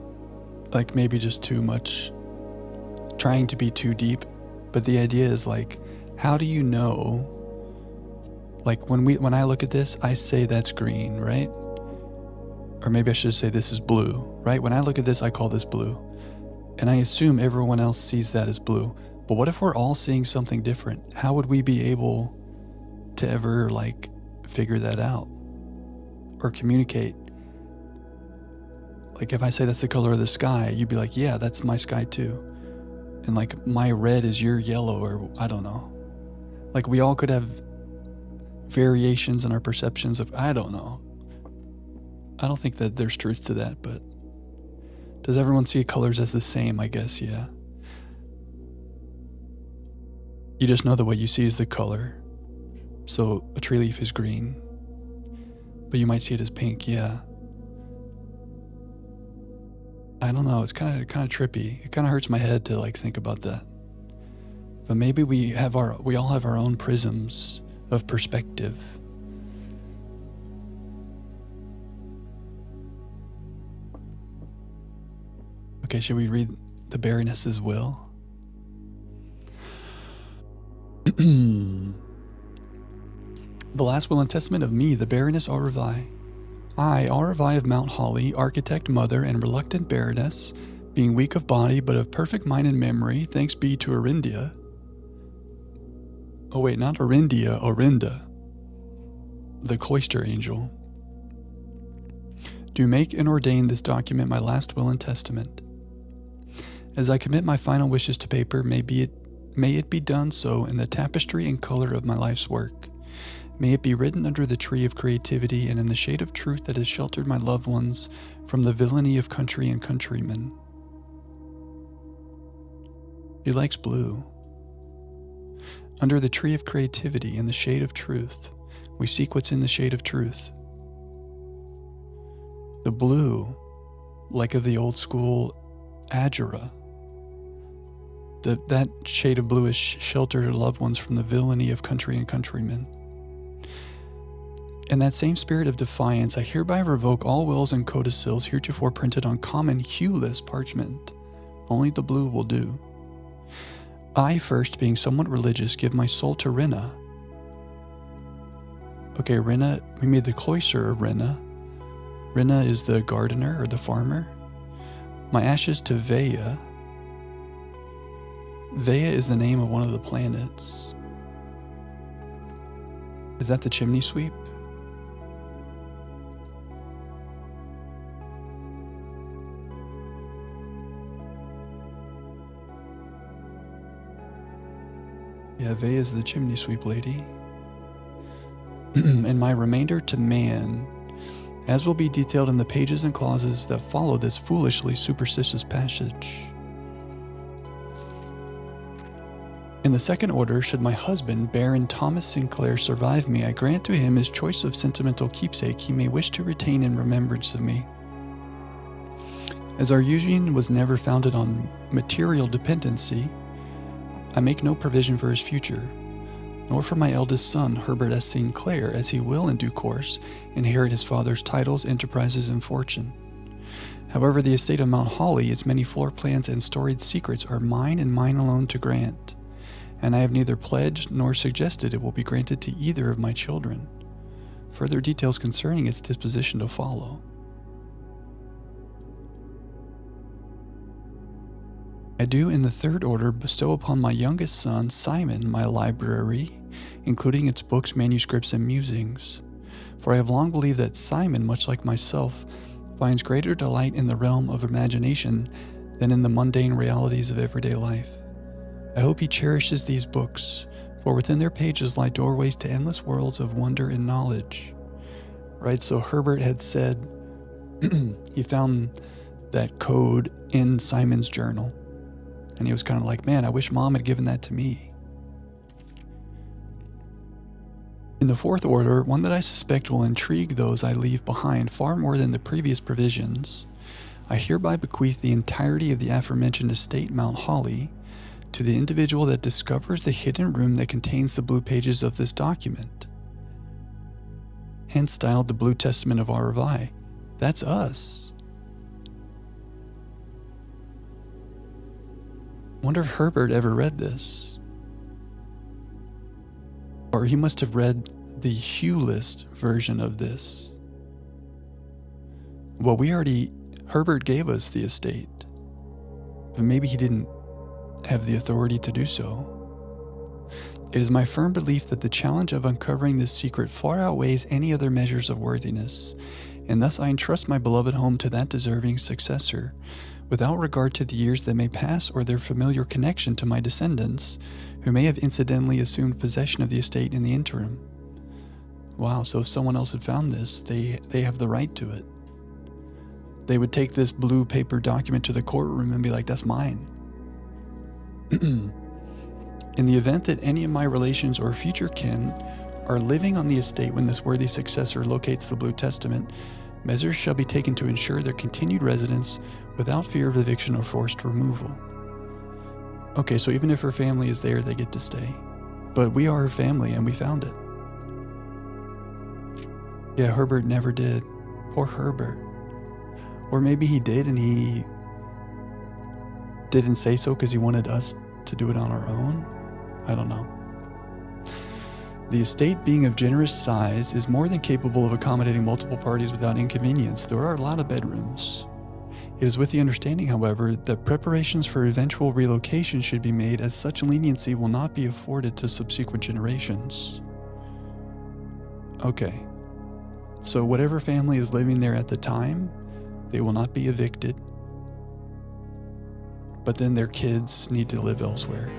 like maybe just too much, trying to be too deep. But the idea is like, how do you know? Like when I look at this, I say that's green, right? Or maybe I should say this is blue, right? When I look at this, I call this blue. And I assume everyone else sees that as blue. But what if we're all seeing something different? How would we be able to ever like figure that out or communicate? Like if I say that's the color of the sky, you'd be like, yeah, that's my sky too. And like my red is your yellow, or I don't know. Like we all could have variations in our perceptions of, I don't know. I don't think that there's truth to that, but does everyone see colors as the same? I guess, yeah. You just know that what you see is the color. So a tree leaf is green, but you might see it as pink, yeah. I don't know, it's kind of trippy. It kind of hurts my head to like think about that. But maybe we all have our own prisms of perspective. Okay, should we read the Baroness's will? The last will and testament of me, the Baroness Aurevai. I, Aurevai of Mount Holly, architect, mother, and reluctant Baroness, being weak of body but of perfect mind and memory, thanks be to Orindia. Oh wait, not Orindia, Orinda, the cloister angel. Do make and ordain this document my last will and testament. As I commit my final wishes to paper, may it be done so in the tapestry and color of my life's work. May it be written under the tree of creativity and in the shade of truth that has sheltered my loved ones from the villainy of country and countrymen. She likes blue. Under the tree of creativity and the shade of truth, we seek what's in the shade of truth. The blue, like of the old school Agera. That shade of blue is sheltered loved ones from the villainy of country and countrymen. In that same spirit of defiance, I hereby revoke all wills and codicils heretofore printed on common hueless parchment. Only the blue will do. I, first, being somewhat religious, give my soul to Rinna. Okay, Rinna, we made the cloister of Rinna. Rinna is the gardener or the farmer. My ashes to Vea. Vea is the name of one of the planets. Is that the chimney sweep? Yeah, Vea is the chimney sweep lady. And my remainder to man, as will be detailed in the pages and clauses that follow this foolishly superstitious passage. In the second order, should my husband, Baron Thomas Sinclair, survive me, I grant to him his choice of sentimental keepsake he may wish to retain in remembrance of me. As our union was never founded on material dependency, I make no provision for his future, nor for my eldest son, Herbert S. Sinclair, as he will, in due course, inherit his father's titles, enterprises, and fortune. However, the estate of Mount Holly, its many floor plans and storied secrets are mine and mine alone to grant, and I have neither pledged nor suggested it will be granted to either of my children. Further details concerning its disposition to follow. I do in the third order bestow upon my youngest son, Simon, my library, including its books, manuscripts, and musings. For I have long believed that Simon, much like myself, finds greater delight in the realm of imagination than in the mundane realities of everyday life. I hope he cherishes these books, for within their pages lie doorways to endless worlds of wonder and knowledge. Right, so Herbert had said he found that code in Simon's journal. And he was kind of like, man, I wish Mom had given that to me. In the fourth order, one that I suspect will intrigue those I leave behind far more than the previous provisions, I hereby bequeath the entirety of the aforementioned estate Mount Holly to the individual that discovers the hidden room that contains the blue pages of this document. Hence styled the Blue Testament of Aravi. That's us. Wonder if Herbert ever read this. Or he must have read the Hugh List version of this. Well, Herbert gave us the estate, but maybe he didn't have the authority to do so. It is my firm belief that the challenge of uncovering this secret far outweighs any other measures of worthiness, and thus I entrust my beloved home to that deserving successor, without regard to the years that may pass or their familiar connection to my descendants, who may have incidentally assumed possession of the estate in the interim. Wow, so if someone else had found this, they have the right to it. They would take this blue paper document to the courtroom and be like, that's mine. In the event that any of my relations or future kin are living on the estate when this worthy successor locates the Blue Testament, measures shall be taken to ensure their continued residence without fear of eviction or forced removal. Okay, so even if her family is there, they get to stay. But we are her family and we found it. Yeah, Herbert never did. Poor Herbert. Or maybe he did and he didn't say so because he wanted us to do it on our own. I don't know. The estate, being of generous size, is more than capable of accommodating multiple parties without inconvenience. There are a lot of bedrooms. It is with the understanding, however, that preparations for eventual relocation should be made, as such leniency will not be afforded to subsequent generations. Okay. So whatever family is living there at the time, they will not be evicted. But then their kids need to live elsewhere.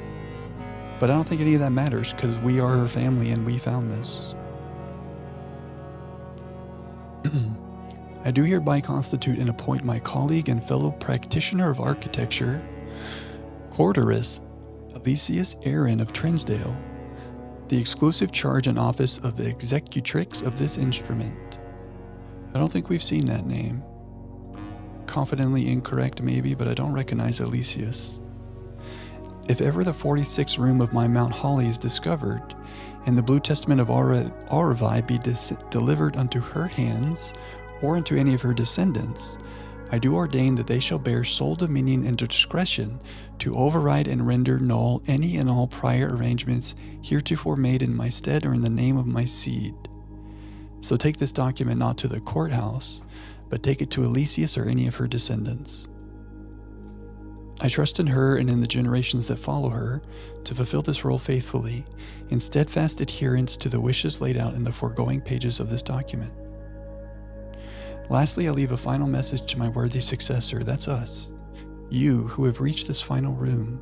But I don't think any of that matters because we are her family and we found this. I do hereby constitute and appoint my colleague and fellow practitioner of architecture, Corderus Elysius Aaron of Trinsdale, the exclusive charge and office of the executrix of this instrument. I don't think we've seen that name. Confidently incorrect maybe, but I don't recognize Elysius. If ever the 46th room of my Mount Holly is discovered, and the Blue Testament of Aravi be delivered unto her hands, or unto any of her descendants, I do ordain that they shall bear sole dominion and discretion to override and render null any and all prior arrangements heretofore made in my stead or in the name of my seed. So take this document not to the courthouse, but take it to Elysius or any of her descendants. I trust in her and in the generations that follow her to fulfill this role faithfully, in steadfast adherence to the wishes laid out in the foregoing pages of this document. Lastly, I leave a final message to my worthy successor, that's us. You who have reached this final room,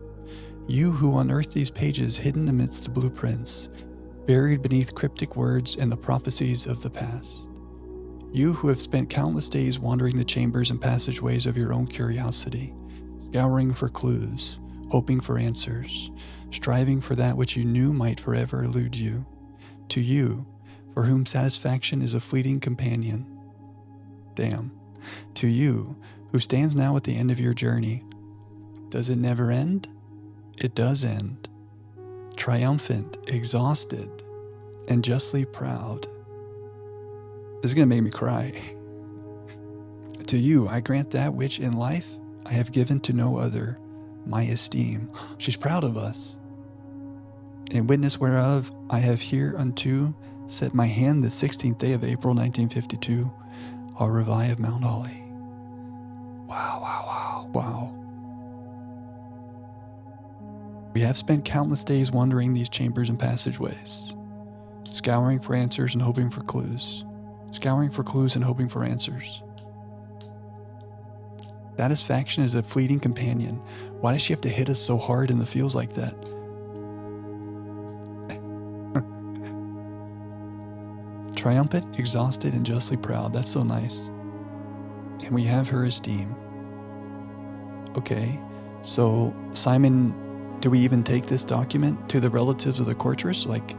you who unearthed these pages hidden amidst the blueprints, buried beneath cryptic words and the prophecies of the past. You who have spent countless days wandering the chambers and passageways of your own curiosity, scouring for clues, hoping for answers, striving for that which you knew might forever elude you. To you, for whom satisfaction is a fleeting companion. Damn. To you, who stands now at the end of your journey. Does it never end? It does end. Triumphant, exhausted, and justly proud. This is going to make me cry. To you, I grant that which in life I have given to no other, my esteem. She's proud of us. In witness whereof I have hereunto set my hand the 16th day of April 1952, Aravi of Mount Holly. Wow, wow, wow, wow. have spent countless days wandering these chambers and passageways, scouring for answers and hoping for clues. Scouring for clues and hoping for answers. Satisfaction is a fleeting companion. Why does she have to hit us so hard in the feels like that? Triumphant, exhausted, and justly proud. That's so nice. And we have her esteem. Okay, so Simon, do we even take this document to the relatives of the courtress? Like,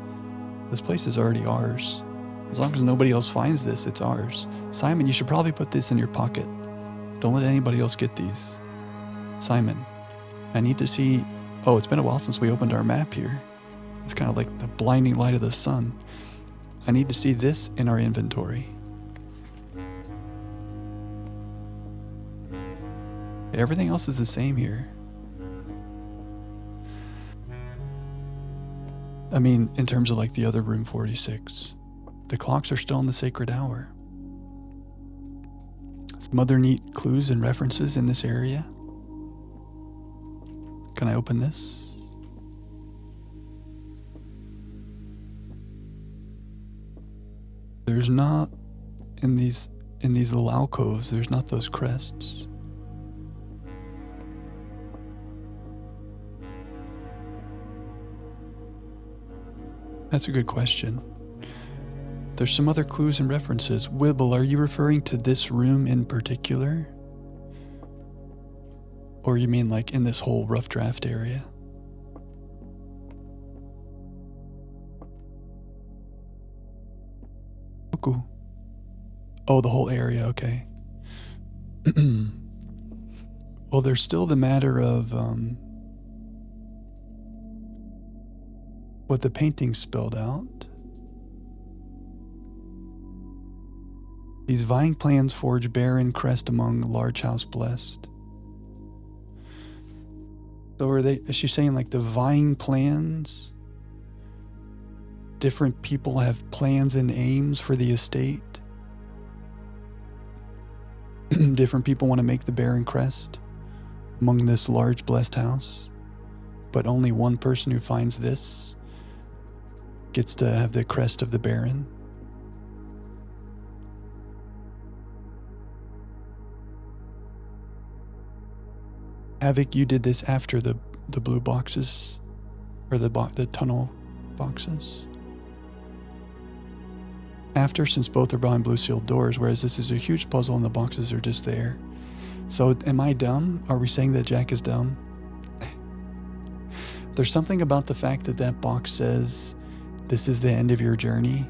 this place is already ours. As long as nobody else finds this, it's ours. Simon, you should probably put this in your pocket. Don't let anybody else get these. Simon, I need to see... Oh, it's been a while since we opened our map here. It's kind of like the blinding light of the sun. I need to see this in our inventory. Everything else is the same here. I mean, in terms of like the other room 46. The clocks are still in the sacred hour. Some other neat clues and references in this area. Can I open this? There's not, in these little alcoves, there's not those crests. That's a good question. There's some other clues and references. Wibble, are you referring to this room in particular? Or you mean like in this whole rough draft area? Oh, cool. Oh, the whole area, okay. Well, there's still the matter of what the painting spelled out. These vying plans forge barren crest among large house blessed. So is she saying like the vying plans? Different people have plans and aims for the estate. Different people want to make the barren crest among this large blessed house. But only one person who finds this gets to have the crest of the baron. Havoc, you did this after the blue boxes, or the tunnel boxes. After, since both are behind blue sealed doors, whereas this is a huge puzzle and the boxes are just there. So am I dumb? Are we saying that Jack is dumb? There's something about the fact that that box says, this is the end of your journey,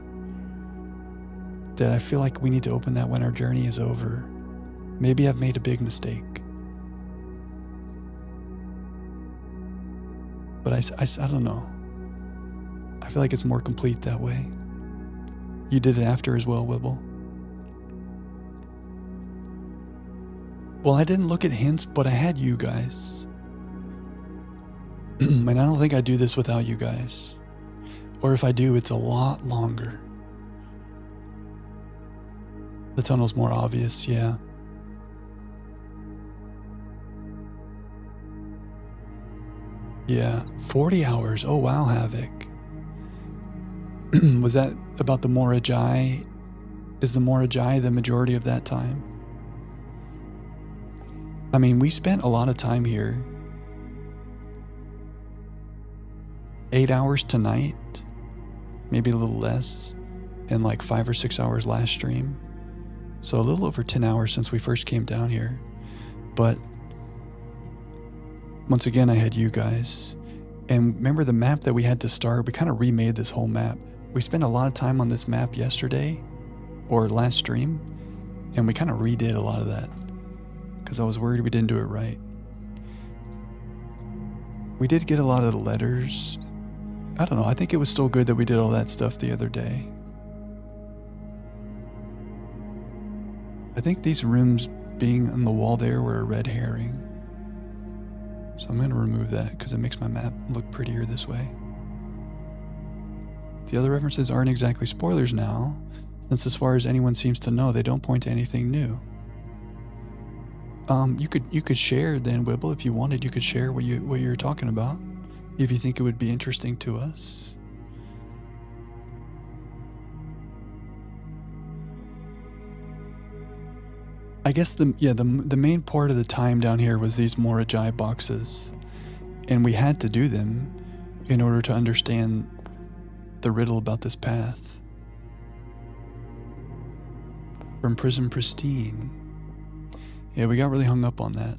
that I feel like we need to open that when our journey is over. Maybe I've made a big mistake. But I don't know. I feel like it's more complete that way. You did it after as well, Wibble. Well, I didn't look at hints, but I had you guys. And I don't think I do this without you guys. Or if I do, it's a lot longer. The tunnel's more obvious, yeah. Yeah, 40 hours. Oh, wow, Havoc. Was that about the Morajai? Is the Morajai the majority of that time? I mean, we spent a lot of time here. 8 hours tonight, maybe a little less, and like 5 or 6 hours last stream. So a little over 10 hours since we first came down here. But once again, I had you guys. And remember the map that we had to start? We kind of remade this whole map. We spent a lot of time on this map yesterday, or last stream, and we kind of redid a lot of that because I was worried we didn't do it right. We did get a lot of the letters. I don't know, I think it was still good that we did all that stuff the other day. I think these rooms being on the wall there were a red herring. So I'm going to remove that because it makes my map look prettier this way. The other references aren't exactly spoilers now, since as far as anyone seems to know, they don't point to anything new. You could share then, Wibble, if you wanted. You could share what you're talking about. if you think it would be interesting to us. I guess the main part of the time down here was these Morajai boxes, and we had to do them in order to understand the riddle about this path. From Prison Pristine. Yeah, we got really hung up on that.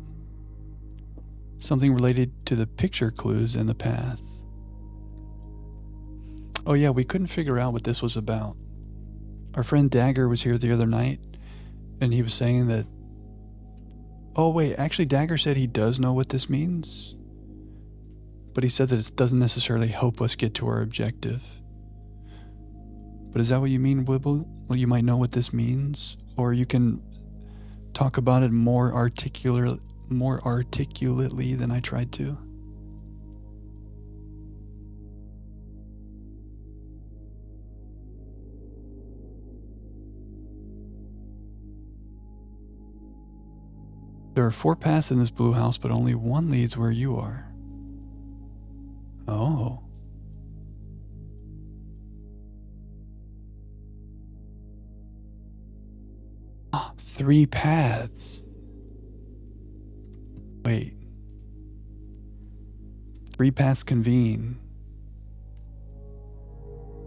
Something related to the picture clues in the path. Oh yeah, we couldn't figure out what this was about. Our friend Dagger was here the other night, and he was saying that... Oh wait, actually Dagger said he does know what this means. But he said that it doesn't necessarily help us get to our objective. But is that what you mean, Wibble? Well, you might know what this means, or you can talk about it more articulately than I tried to. There are 4 paths in this blue house, but only one leads where you are. Oh. Ah, 3 paths. Wait. 3 paths convene.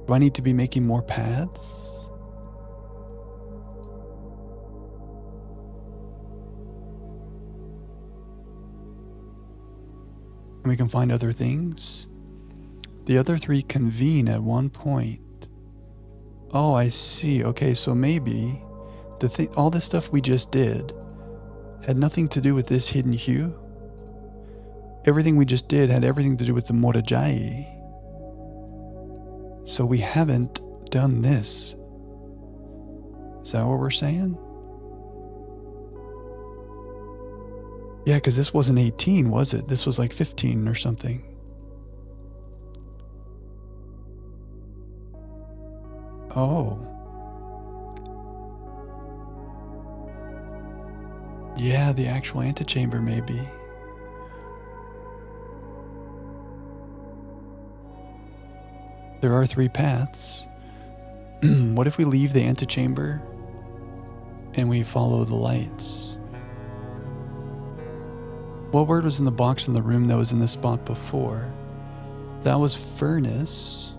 Do I need to be making more paths? And we can find other things? The other 3 convene at one point. Oh, I see. Okay, so maybe all this stuff we just did had nothing to do with this hidden hue. Everything we just did had everything to do with the Morajai. So we haven't done this. Is that what we're saying? Yeah, because this wasn't 18, was it? This was like 15 or something. Oh. Yeah, the actual antechamber maybe. There are 3 paths. What if we leave the antechamber and we follow the lights? What word was in the box in the room that was in the spot before? That was furnace.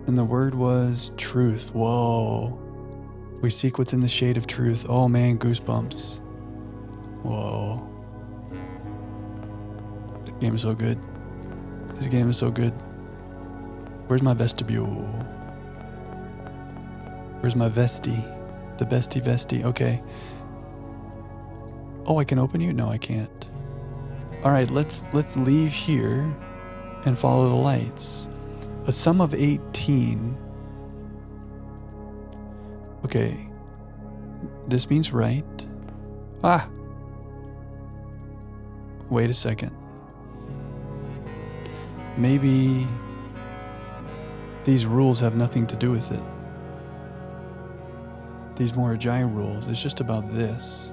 And the word was truth. Whoa. We seek what's in the shade of truth. Oh man, goosebumps. Whoa. This game is so good. This game is so good. Where's my vestibule? Where's my vestie? The bestie vestie. Okay. Oh, I can open you? No, I can't. All right, let's leave here and follow the lights. A sum of 18. Okay. This means right. Ah. Wait a second. Maybe these rules have nothing to do with it. These Morajai rules. It's just about this.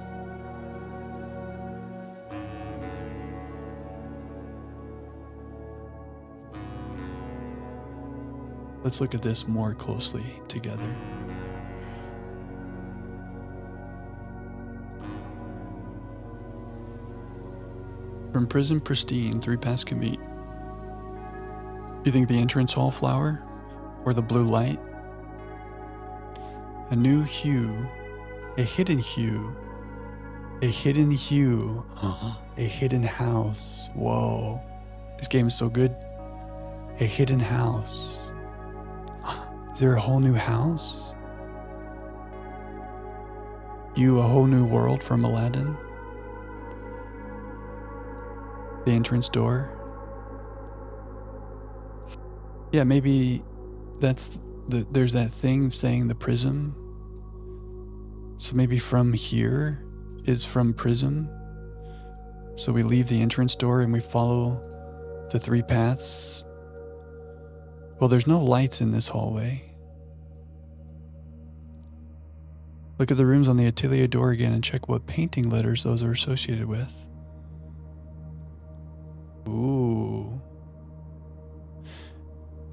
Let's look at this more closely together. From Prison Pristine, 3 paths can meet. You think the entrance hall flower or the blue light? A new hue, a hidden hue, a hidden hue, a hidden house. Whoa, this game is so good. A hidden house. Is there a whole new house? You, a whole new world from Aladdin? The entrance door? Yeah, maybe that's there's that thing saying the prism. So maybe from here is from prism. So we leave the entrance door and we follow the 3 paths. Well, there's no lights in this hallway. Look at the rooms on the atelier door again and check what painting letters those are associated with.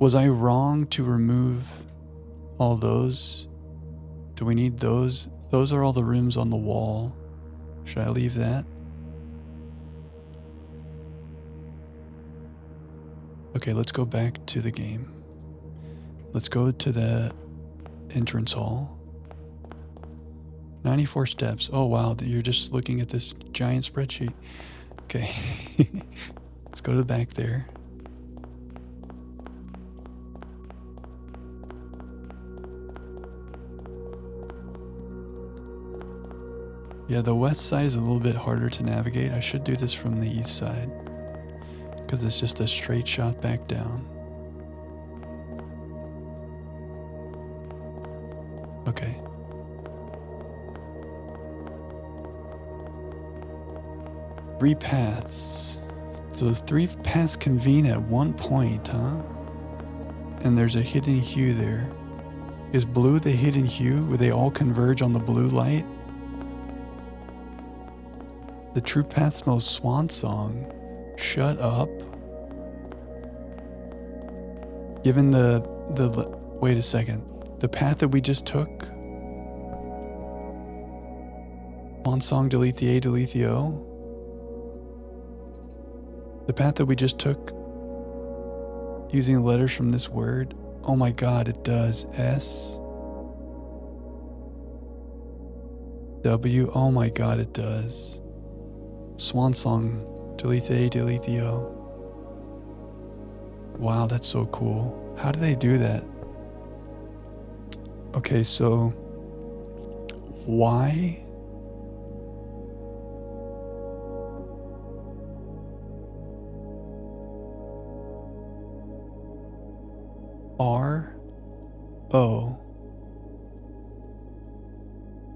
Was I wrong to remove all those? Do we need those? Those are all the rooms on the wall. Should I leave that? Okay, let's go back to the game. Let's go to the entrance hall. 94 steps. Oh, wow. You're just looking at this giant spreadsheet. Okay. Let's go to the back there. Yeah, the west side is a little bit harder to navigate. I should do this from the east side because it's just a straight shot back down. Okay. Three paths. So 3 paths convene at one point, huh? And there's a hidden hue there. Is blue the hidden hue? Would they all converge on the blue light? The true path smells swan song. Shut up. Given wait a second. The path that we just took. Swan song, delete the A, delete the O. The path that we just took using the letters from this word. Oh my God, it does. S. W. Oh my God, it does. Swan song, delete the A, delete the O. Wow, that's so cool. How do they do that? Okay, so why? R O.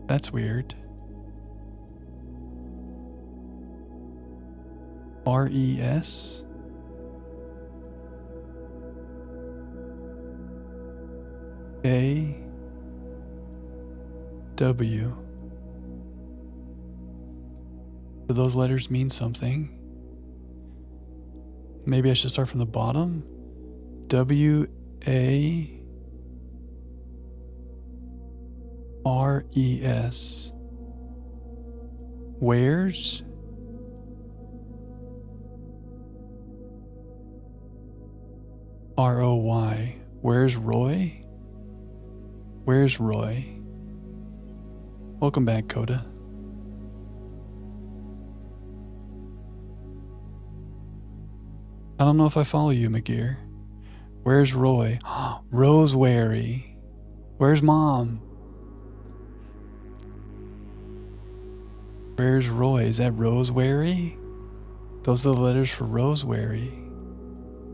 That's weird. R-E-S? A-W. Do those letters mean something? Maybe I should start from the bottom? W-A-R-E-S. Where's? R-O-Y. Where's Roy? Where's Roy? Welcome back, Coda. I don't know if I follow you, McGear. Where's Roy? Rosewary. Where's Mom? Where's Roy? Is that Rosewary? Those are the letters for Rosewary.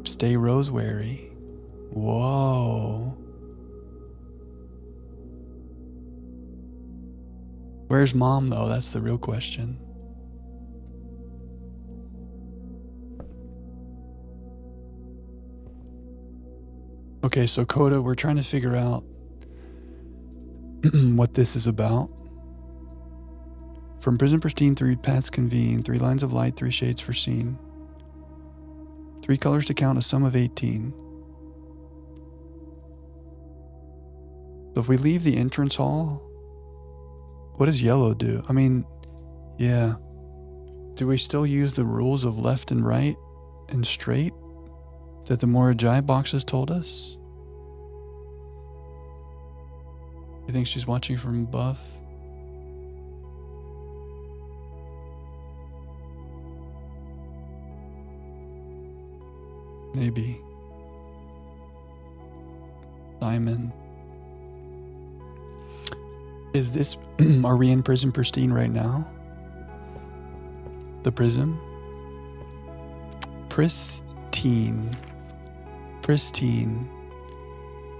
Stay Rosewary. Whoa. Where's Mom, though? That's the real question. Okay, so Coda, we're trying to figure out what this is about. From Prison Pristine, 3 paths convene, 3 lines of light, 3 shades for scene. 3 colors to count, a sum of 18. So if we leave the entrance hall, what does yellow do? I mean, yeah. Do we still use the rules of left and right and straight that the Morajai boxes told us? You think she's watching from above? Maybe. Simon. Is this, are we in Prison Pristine right now? The prism? Pristine. Pristine.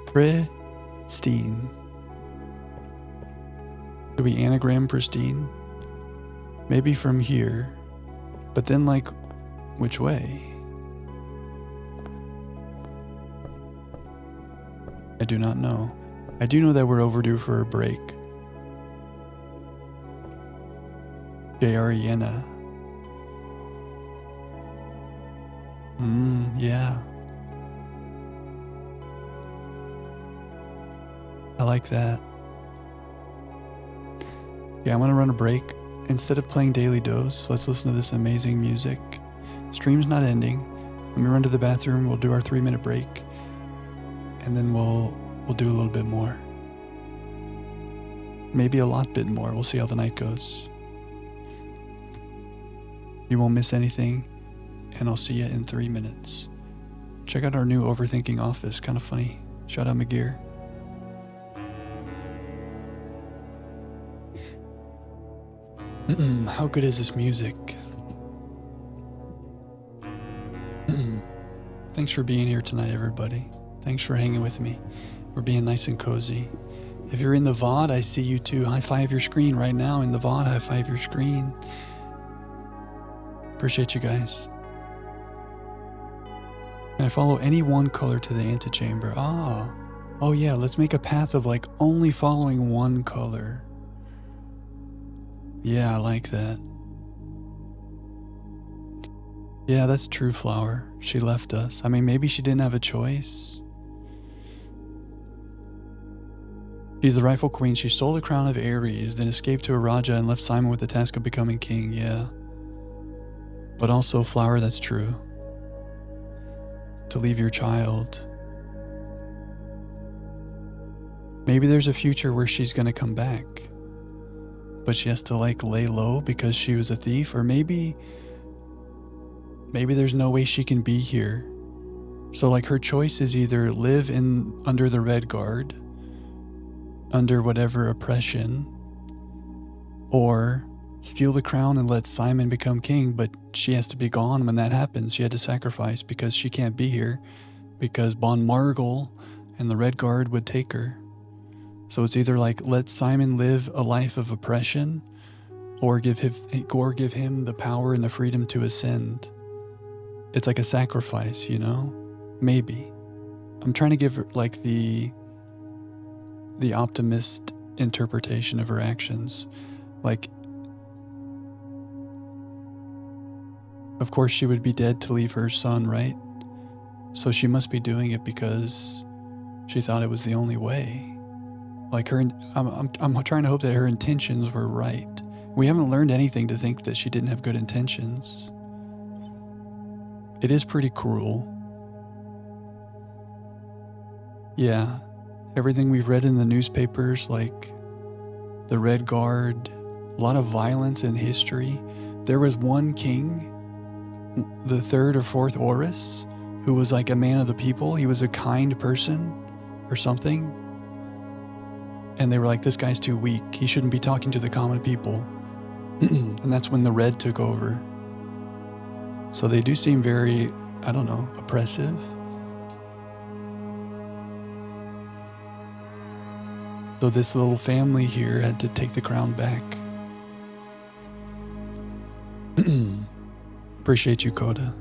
Pristine. Do we anagram pristine? Maybe from here. But then, like, which way? I do not know. I do know that we're overdue for a break. J-R-E-N-A. Yeah. I like that. Yeah, I'm gonna run a break. Instead of playing Daily Dose, let's listen to this amazing music. Stream's not ending. Let me run to the bathroom. We'll do our 3-minute break, and then we'll do a little bit more. Maybe a lot bit more. We'll see how the night goes. You won't miss anything, and I'll see you in 3 minutes. Check out our new Overthinking office. Kind of funny. Shout out McGear. How good is this music? Thanks for being here tonight, everybody. Thanks for hanging with me. We're being nice and cozy. If you're in the VOD, I see you too. High five your screen right now in the VOD. High five your screen. Appreciate you guys. Can I follow any one color to the antechamber? Oh yeah, let's make a path of like only following one color. Yeah, I like that. Yeah, that's true, Flower. She left us. I mean, maybe she didn't have a choice. She's the rightful queen. She stole the crown of Ares, then escaped to Araja and left Simon with the task of becoming king. Yeah. But also, Flower, that's true. To leave your child. Maybe there's a future where she's gonna come back, but she has to like lay low because she was a thief. Or maybe there's no way she can be here. So like her choice is either live under the Red Guard, under whatever oppression, or steal the crown and let Simon become king, but she has to be gone when that happens. She had to sacrifice because she can't be here because Bon Margul and the Red Guard would take her. So it's either like let Simon live a life of oppression or give him the power and the freedom to ascend. It's like a sacrifice, you know? Maybe. I'm trying to give her like the optimist interpretation of her actions. Like, of course she would be dead to leave her son, right? So she must be doing it because she thought it was the only way. Like I'm trying to hope that her intentions were right. We haven't learned anything to think that she didn't have good intentions. It is pretty cruel. Yeah, everything we've read in the newspapers, like the Red Guard, a lot of violence in history. There was one king, the third or fourth Horus, who was like a man of the people. He was a kind person or something. And they were like, this guy's too weak. He shouldn't be talking to the common people. And that's when the Red took over. So they do seem very, I don't know, oppressive. So this little family here had to take the crown back. Appreciate you, Coda.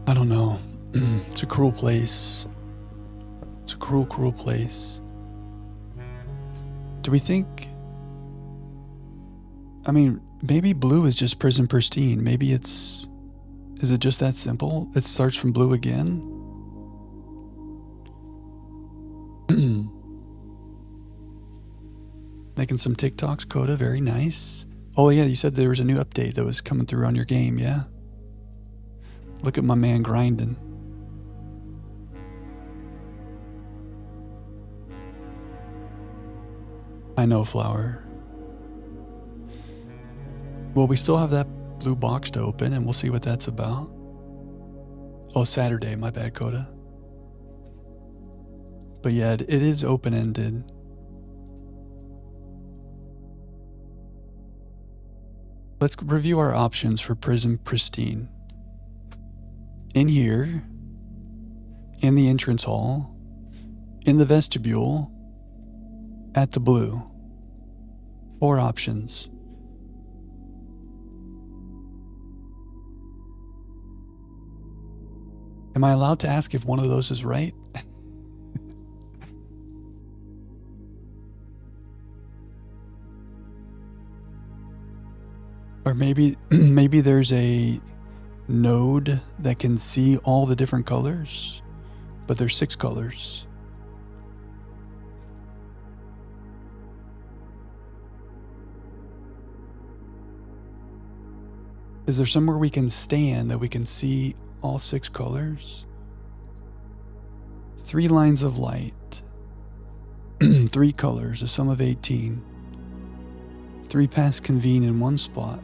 I don't know. It's a cruel place. It's a cruel, cruel place. Do we think... I mean, maybe blue is just prison pristine. Maybe it's... Is it just that simple? It starts from blue again? Making some TikToks, Coda. Very nice. Oh yeah, you said there was a new update that was coming through on your game, yeah? Look at my man grinding. I know, Flower. Well, we still have that blue box to open, and we'll see what that's about. Oh, Saturday, my bad, Coda. But yeah, it is open-ended. Let's review our options for Prison Pristine. In here, in the entrance hall, in the vestibule, at the blue. 4 options. Am I allowed to ask if one of those is right? Or maybe there's a node that can see all the different colors but there's 6 colors. Is there somewhere we can stand that we can see all 6 colors? 3 lines of light. 3 colors, a sum of 18. 3 paths convene in one spot.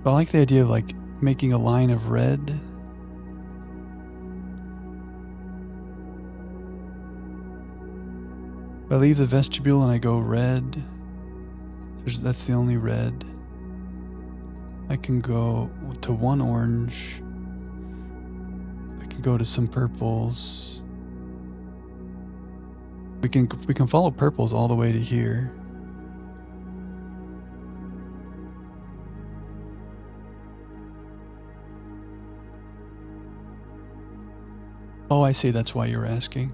I like the idea of like making a line of red. If I leave the vestibule and I go red, that's the only red. I can go to 1 orange. I can go to some purples. We can follow purples all the way to here. Oh, I see. That's why you're asking.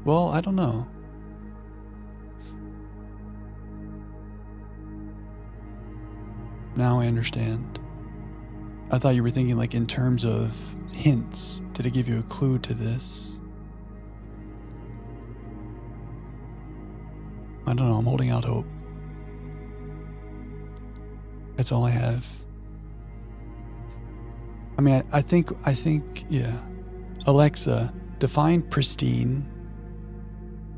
Well, I don't know. Now I understand. I thought you were thinking like in terms of hints. Did it give you a clue to this? I don't know. I'm holding out hope. That's all I have. I mean, I think, yeah. Alexa, define pristine.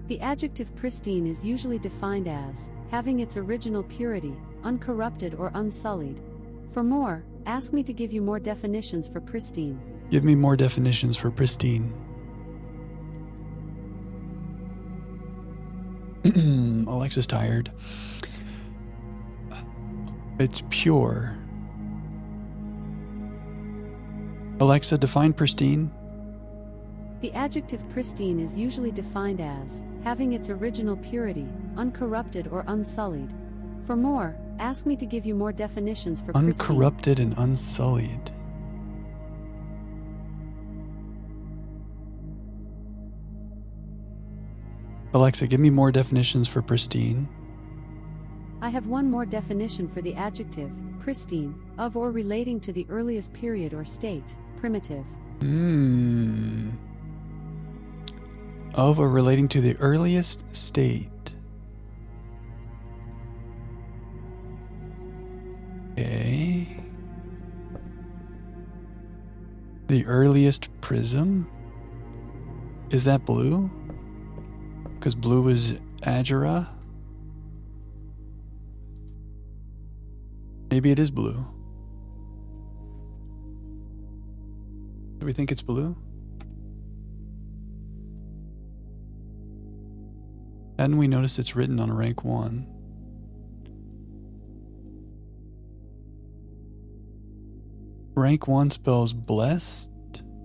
The adjective pristine is usually defined as having its original purity, uncorrupted or unsullied. For more, ask me to give you more definitions for pristine. Give me more definitions for pristine. Alexa's tired. It's pure. Alexa, define pristine. The adjective pristine is usually defined as having its original purity, uncorrupted or unsullied. For more, ask me to give you more definitions for pristine. Uncorrupted and unsullied. Alexa, give me more definitions for pristine. I have one more definition for the adjective, pristine, of or relating to the earliest period or state, primitive. Of or relating to the earliest state. Okay. The earliest prism? Is that blue? Because blue is Agera? Maybe it is blue. Do we think it's blue? Hadn't we noticed it's written on rank 1? Rank 1 spells blessed,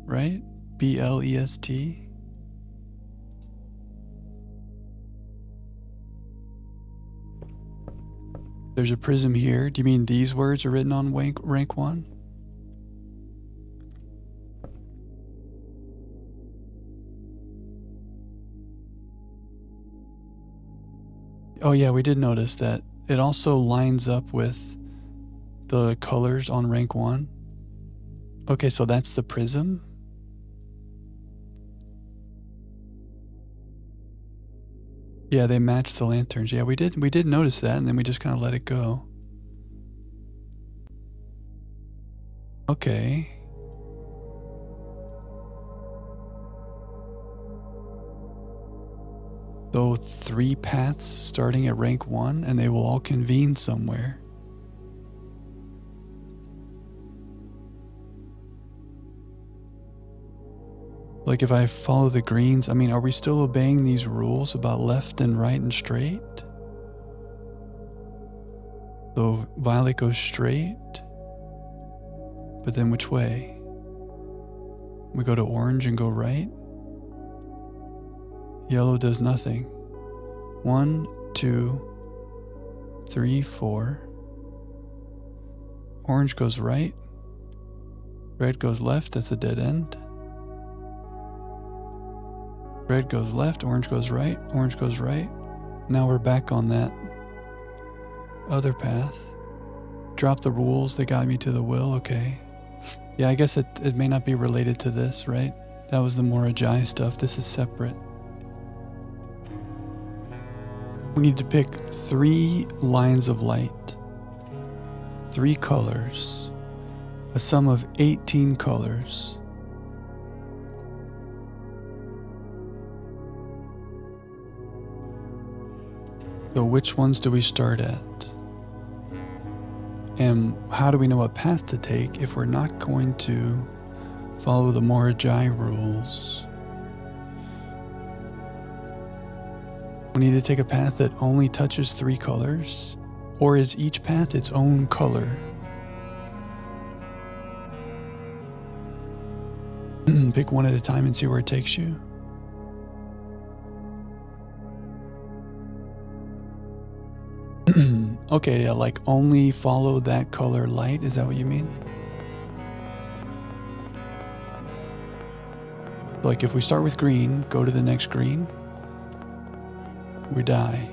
right? B-L-E-S-T. There's a prism here. Do you mean these words are written on rank 1? Oh yeah, we did notice that it also lines up with the colors on rank 1. Okay, so that's the prism. Yeah, they match the lanterns. Yeah, we did notice that, and then we just kind of let it go. Okay. So 3 paths starting at rank 1, and they will all convene somewhere. Like if I follow the greens, I mean, are we still obeying these rules about left and right and straight? So violet goes straight, but then which way? We go to orange and go right. Yellow does nothing. 1, 2, 3, 4. Orange goes right. Red goes left, that's a dead end. Red goes left, orange goes right, orange goes right. Now we're back on that Other path. Drop the rules that got me to the will. Okay. Yeah, I guess it may not be related to this, right? That was the Morajai stuff. This is separate. We need to pick 3 lines of light. 3 colors. A sum of 18 colors. So which ones do we start at? And how do we know what path to take if we're not going to follow the Morajai rules? We need to take a path that only touches 3 colors, or is each path its own color? Pick one at a time and see where it takes you. Okay, like only follow that color light, is that what you mean? Like if we start with green, go to the next green, we die.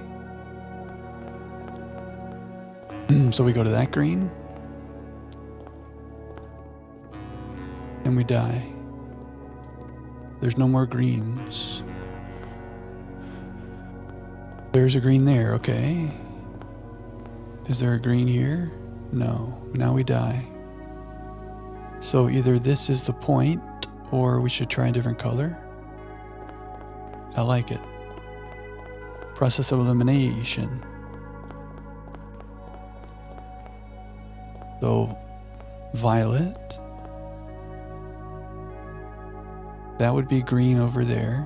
So we go to that green, and we die. There's no more greens. There's a green there, okay. Is there a green here? No. Now we die. So either this is the point, or we should try a different color. I like it. Process of elimination. So, violet. That would be green over there.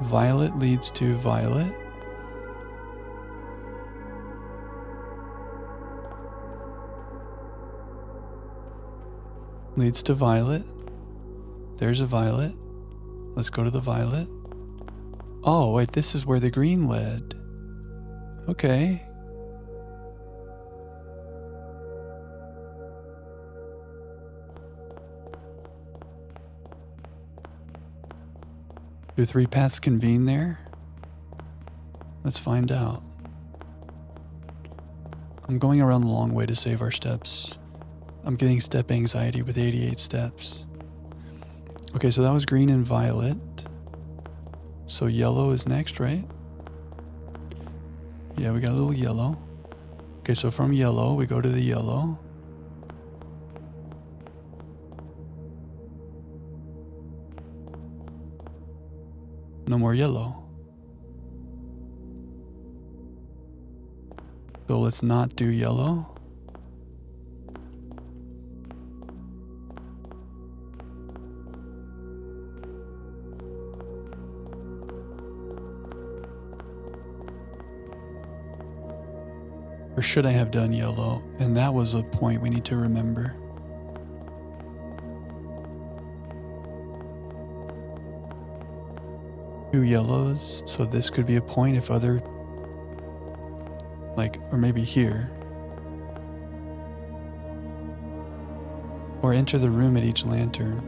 Violet leads to violet. Leads to violet. There's a violet. Let's go to the violet. Oh, wait, this is where the green led. Okay. Do 3 paths convene there? Let's find out. I'm going around the long way to save our steps. I'm getting step anxiety with 88 steps. Okay, so that was green and violet. So yellow is next, right? Yeah, we got a little yellow. Okay, so from yellow, we go to the yellow. No more yellow. So let's not do yellow. Or should I have done yellow? And that was a point we need to remember. Two yellows, so this could be a point if other, like, or maybe here. Or enter the room at each lantern.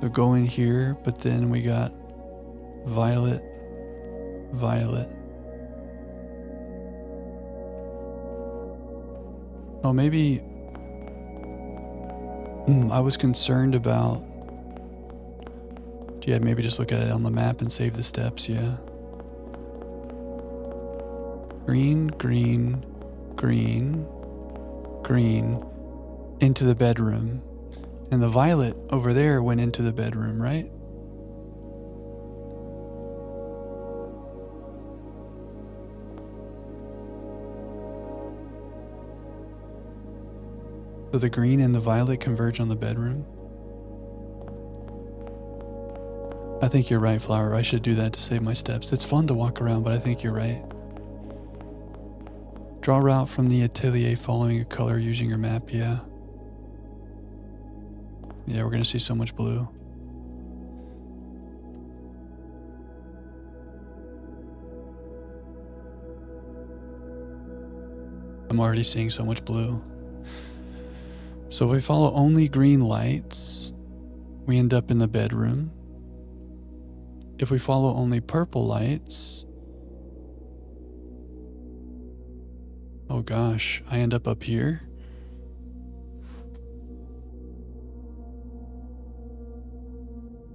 So go in here, but then we got violet, violet. Oh, maybe I was concerned about, yeah, maybe just look at it on the map and save the steps, yeah. Green, green, green, green, into the bedroom. And the violet over there went into the bedroom, right? So the green and the violet converge on the bedroom. I think you're right, Flower. I should do that to save my steps. It's fun to walk around, but I think you're right. Draw a route from the atelier following a color using your map, yeah. Yeah, we're gonna see so much blue. I'm already seeing so much blue. So if we follow only green lights, we end up in the bedroom. If we follow only purple lights, oh gosh, I end up here.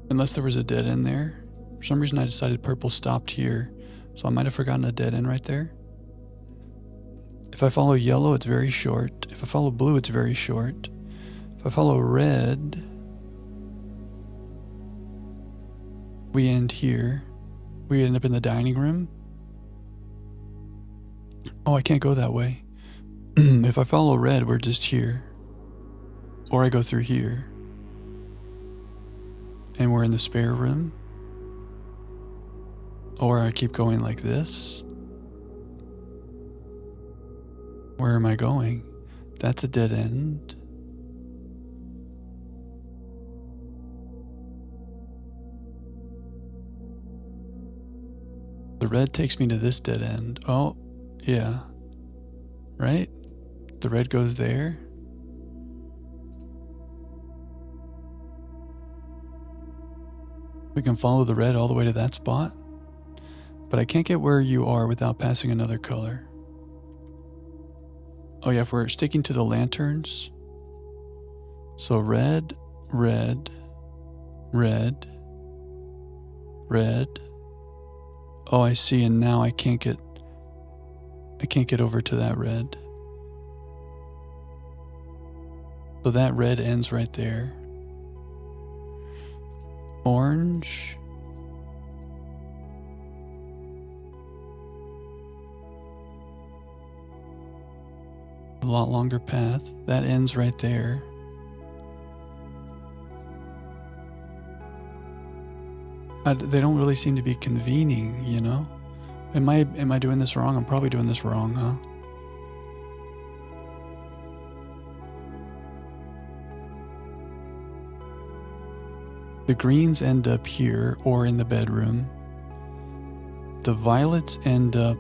Unless there was a dead end there. For some reason I decided purple stopped here, so I might have forgotten a dead end right there. If I follow yellow, it's very short. If I follow blue, it's very short. If I follow red, we end here. We end up in the dining room. Oh, I can't go that way. If I follow red, we're just here. Or I go through here. And we're in the spare room. Or I keep going like this. Where am I going? That's a dead end. The red takes me to this dead end. Oh, yeah. Right? The red goes there. We can follow the red all the way to that spot. But I can't get where you are without passing another color. Oh yeah, if we're sticking to the lanterns. So red, red, red, red. Oh, I see, and now I can't get over to that red. So that red ends right there. Orange. A lot longer path. That ends right there. They don't really seem to be convening, you know? Am I doing this wrong? I'm probably doing this wrong, huh? The greens end up here or in the bedroom. The violets end up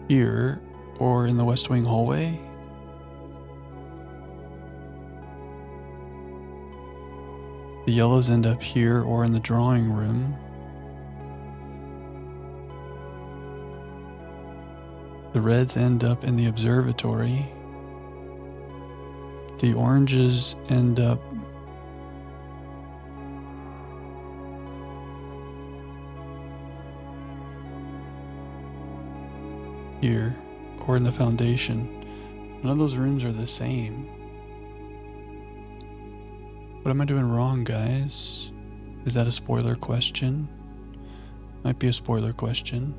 here or in the West Wing hallway. The yellows end up here or in the drawing room. The reds end up in the observatory. The oranges end up here or in the foundation. None of those rooms are the same. What am I doing wrong, guys? Is that a spoiler question? Might be a spoiler question.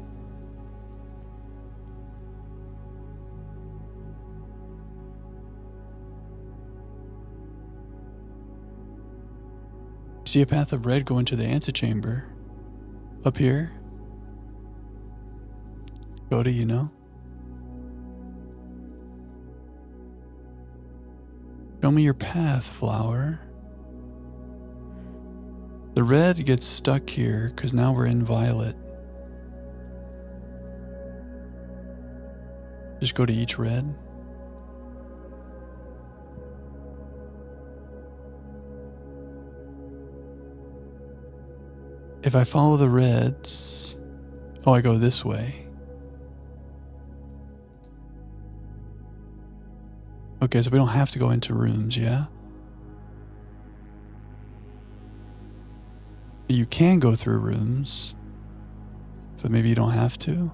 See a path of red going to the antechamber. Up here. Go to, you know. Show me your path, flower. The red gets stuck here because now we're in violet. Just go to each red. If I follow the reds, oh, I go this way. Okay, so we don't have to go into rooms, yeah? You can go through rooms, but maybe you don't have to.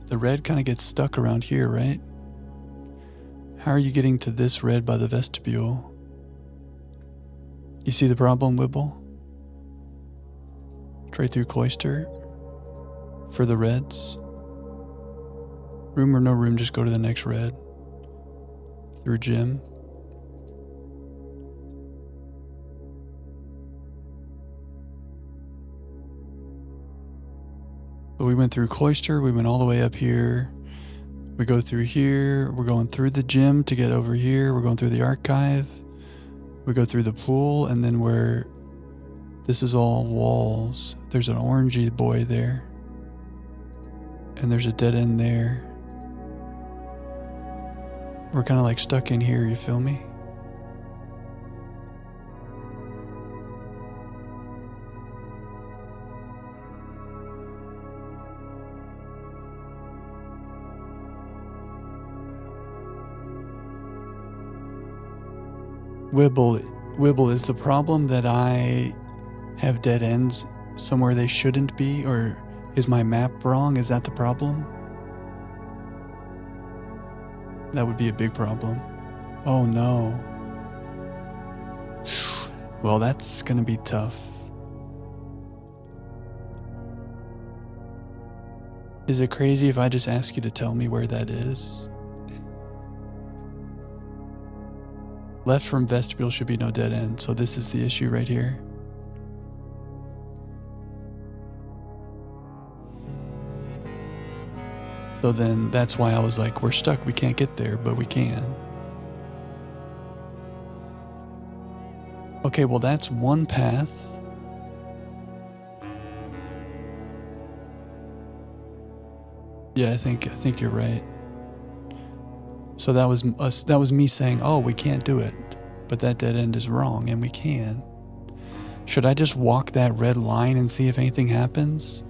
The red kind of gets stuck around here, right? How are you getting to this red by the vestibule? You see the problem, Wibble? Try through cloister for the reds. Room or no room, just go to the next red. Through gym. So we went through cloister, we went all the way up here. We go through here, we're going through the gym to get over here, we're going through the archive. We go through the pool, and then this is all walls. There's an orangey boy there. And there's a dead end there. We're kind of like stuck in here, you feel me? Wibble, is the problem that I have dead ends somewhere they shouldn't be, or is my map wrong? Is that the problem? That would be a big problem. Oh no. Well, that's gonna be tough. Is it crazy if I just ask you to tell me where that is? Left from vestibule should be no dead end, so this is the issue right here. So then that's why I was like, we're stuck, we can't get there, but we can. Okay, well that's one path. Yeah, I think you're right. So that was me saying, oh, we can't do it, but that dead end is wrong and we can. Should I just walk that red line and see if anything happens?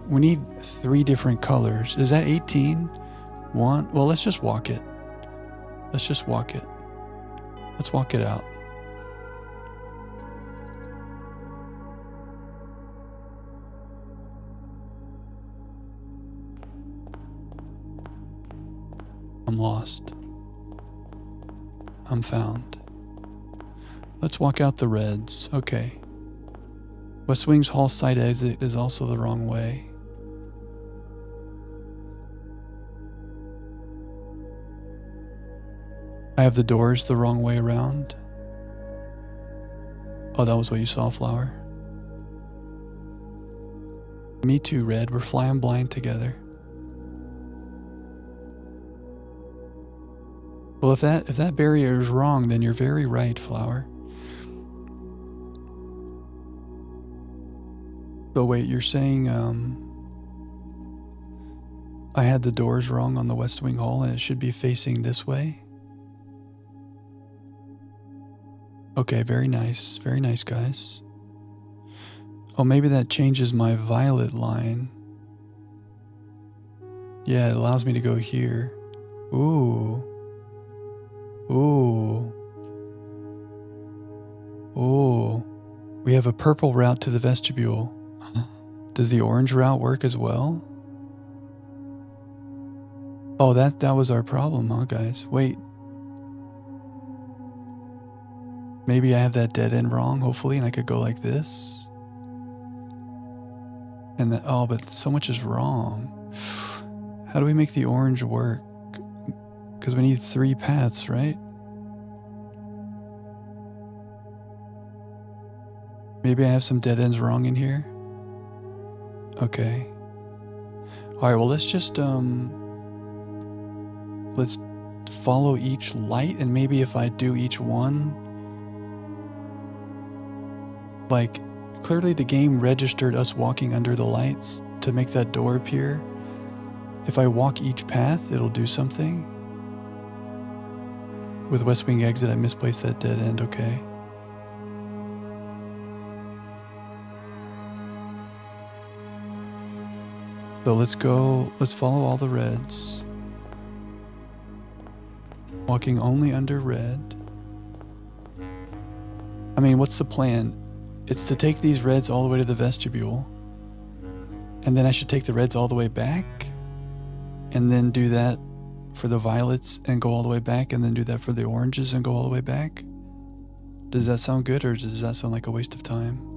We need 3 different colors. Is that 18? 1? Well, let's just walk it. Let's just walk it. Let's walk it out. I'm lost. I'm found. Let's walk out the reds. Okay. West Wing's hall side exit is also the wrong way. I have the doors the wrong way around. Oh, that was what you saw, Flower. Me too, Red. We're flying blind together. Well, if that barrier is wrong, then you're very right, Flower. So wait, you're saying I had the doors wrong on the West Wing Hall and it should be facing this way? Okay, very nice, guys. Oh, maybe that changes my violet line. Yeah, it allows me to go here. Ooh. Ooh. Ooh. We have a purple route to the vestibule. Does the orange route work as well? Oh, that was our problem, huh, guys? Wait. Maybe I have that dead end wrong, hopefully, and I could go like this. And then, oh, but so much is wrong. How do we make the orange work? Because we need 3 paths, right? Maybe I have some dead ends wrong in here. Okay. Alright, well let's just let's follow each light, and maybe if I do each one, like clearly the game registered us walking under the lights to make that door appear. If I walk each path, it'll do something. With West Wing exit, I misplaced that dead end, okay. So let's follow all the reds. Walking only under red. I mean, what's the plan? It's to take these reds all the way to the vestibule. And then I should take the reds all the way back. And then do that for the violets and go all the way back. And then do that for the oranges and go all the way back. Does that sound good, or does that sound like a waste of time?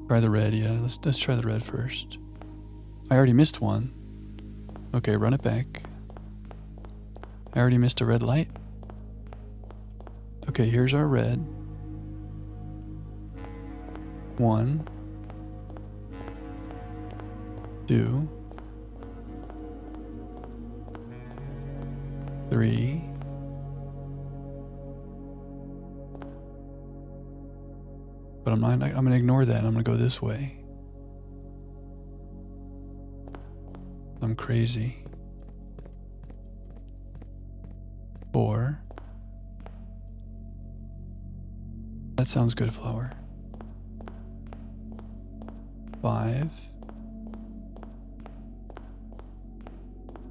Try the red, yeah. Let's try the red first. I already missed one. Okay, run it back. I already missed a red light. Okay, here's our red. 1, 2, 3, But I'm going to ignore that. I'm going to go this way. I'm crazy. 4. That sounds good, flower. 5.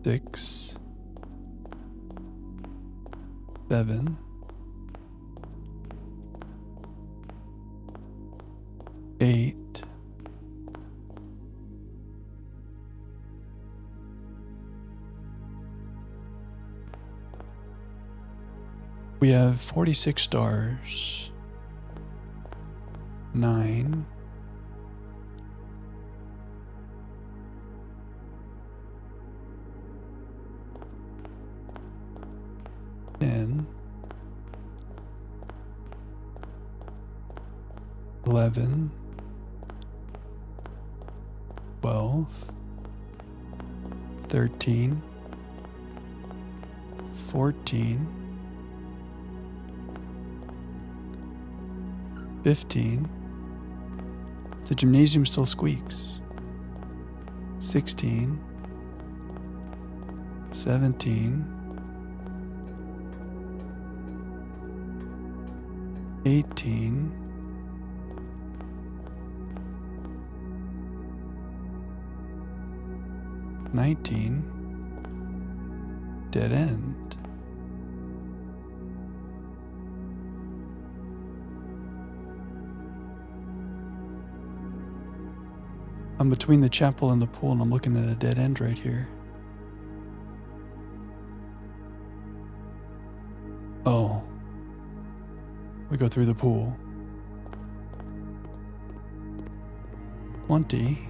6. 7. 8. We have 46 stars. 9. 10. 11. 12. 13. 14. 15. The gymnasium still squeaks. 16. 17. 18. 19. Dead end. I'm between the chapel and the pool, and I'm looking at a dead end right here. Oh. We go through the pool. 20.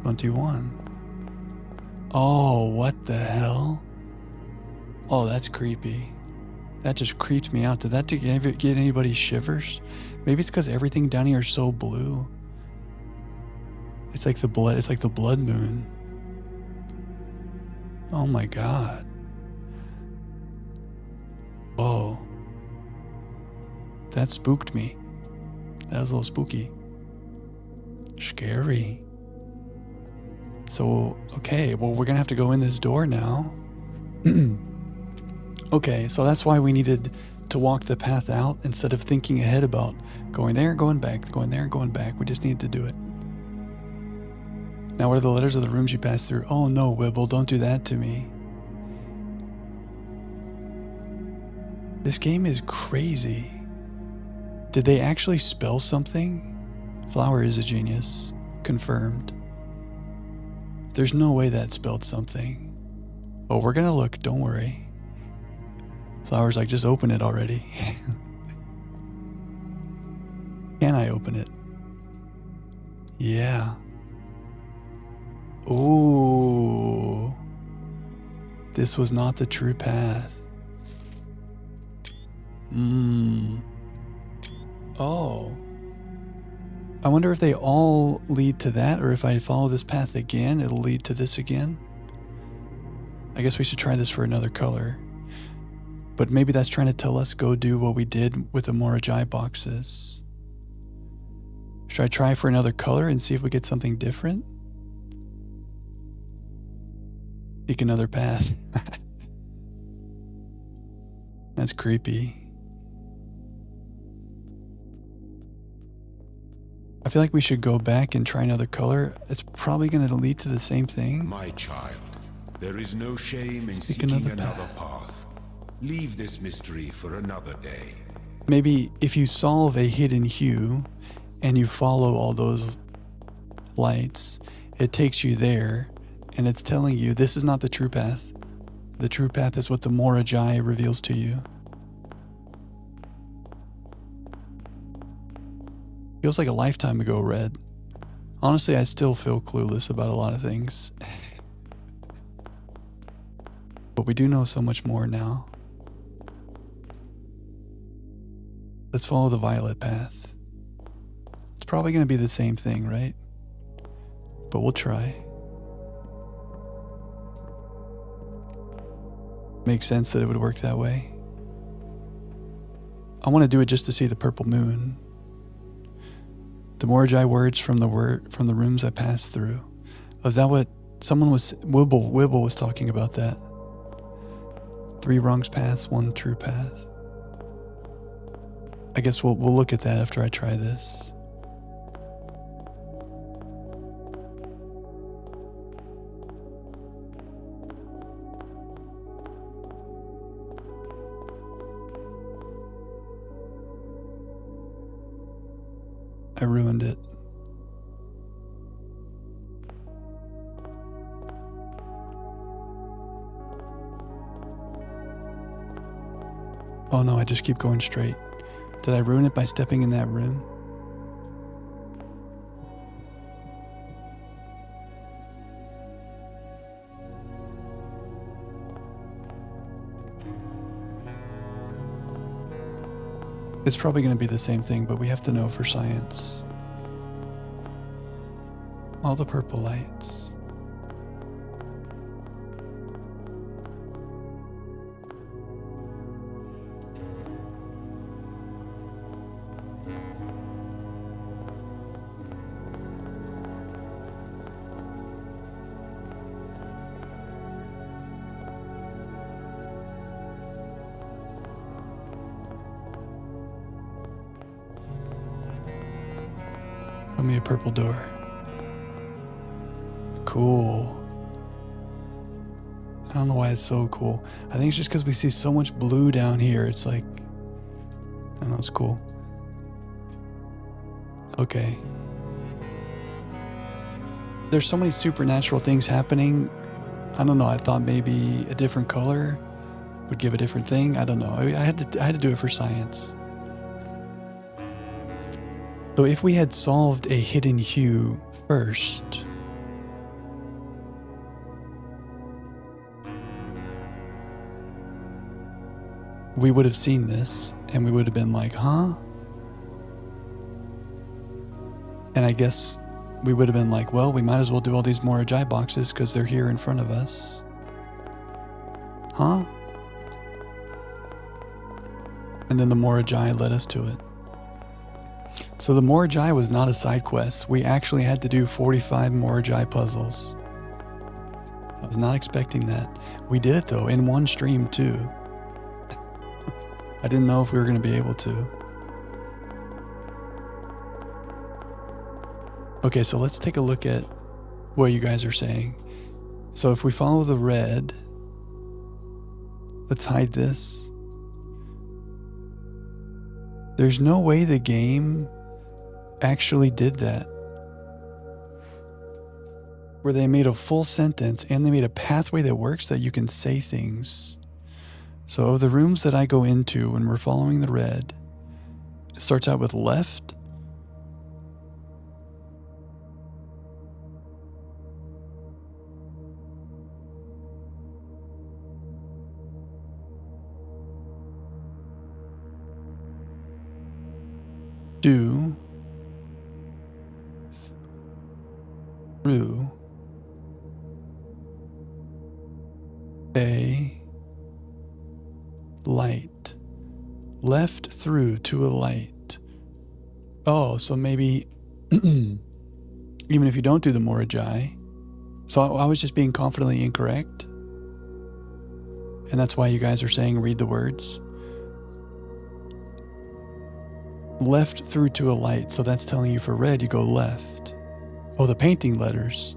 21. Oh, what the hell? Oh, that's creepy. That just creeped me out. Did that get anybody shivers? Maybe it's because everything down here is so blue. It's like the blood. It's like the blood moon. Oh my god. Whoa. That spooked me. That was a little spooky. Scary. So, okay, well, we're gonna have to go in this door now. Okay, so that's why we needed to walk the path out instead of thinking ahead about going there, going back, going there, going back. We just needed to do it. Now, what are the letters of the rooms you pass through? Oh no, Wibble, don't do that to me. This game is crazy. Did they actually spell something? Flower is a genius. Confirmed. There's no way that spelled something. Oh, we're gonna look, don't worry. Flower's like, just open it already. Can I open it? Yeah. Ooh. This was not the true path. Oh. I wonder if they all lead to that, or if I follow this path again, it'll lead to this again. I guess we should try this for another color. But maybe that's trying to tell us go do what we did with the Morajai boxes. Should I try for another color and see if we get something different? Pick another path. That's creepy. I feel like we should go back and try another color. It's probably going to lead to the same thing. My child, there is no shame in Seek seeking another another path. Leave this mystery for another day. Maybe if you solve a hidden hue and you follow all those lights, it takes you there and it's telling you this is not the true path. The true path is what the Morajai reveals to you. Feels like a lifetime ago, Red. Honestly, I still feel clueless about a lot of things. But we do know so much more now. Let's follow the violet path. It's probably going to be the same thing, right? But we'll try. Makes sense that it would work that way. I want to do it just to see the purple moon. The Morajai words from the rooms I passed through. Was that what someone was? Wibble was talking about that. 3 wrong paths, 1 true path. I guess we'll look at that after I try this. I ruined it. Oh no, I just keep going straight. Did I ruin it by stepping in that room? It's probably going to be the same thing, but we have to know for science. All the purple lights. Show me a purple door. Cool. I don't know why it's so cool. I think it's just because we see so much blue down here. It's like, I don't know, it's cool. Okay. There's so many supernatural things happening. I don't know. I thought maybe a different color would give a different thing. I don't know. I had to do it for science. So if we had solved a hidden hue first, we would have seen this and we would have been like, huh? And I guess we would have been like, well, we might as well do all these Morajai boxes because they're here in front of us. Huh? And then the Morajai led us to it. So the Morajai was not a side quest. We actually had to do 45 Morajai puzzles. I was not expecting that. We did it though, in one stream too. I didn't know if we were going to be able to. Okay, so let's take a look at what you guys are saying. So if we follow the red, let's hide this. There's no way the game actually did that. Where they made a full sentence and they made a pathway that works that you can say things. So of the rooms that I go into when we're following the red, it starts out with left. Do through a light. Left through to a light. Oh, so maybe even if you don't do the Morajai. So I was just being confidently incorrect. And that's why you guys are saying read the words. Left through to a light. So that's telling you for red, you go left. Oh, the painting letters.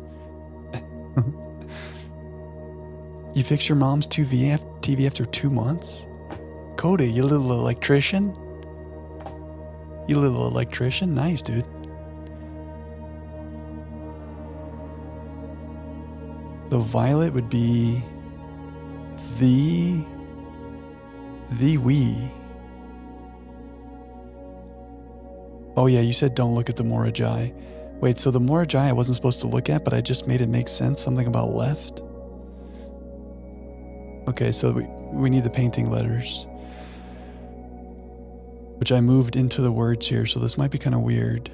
You fix your mom's TV after 2 months? Cody, you little electrician? You little electrician? Nice, dude. So violet would be the we. Oh yeah, you said don't look at the Morajai. Wait, so the Morajai I wasn't supposed to look at, but I just made it make sense? Something about left? Okay, so we need the painting letters. Which I moved into the words here, so this might be kind of weird.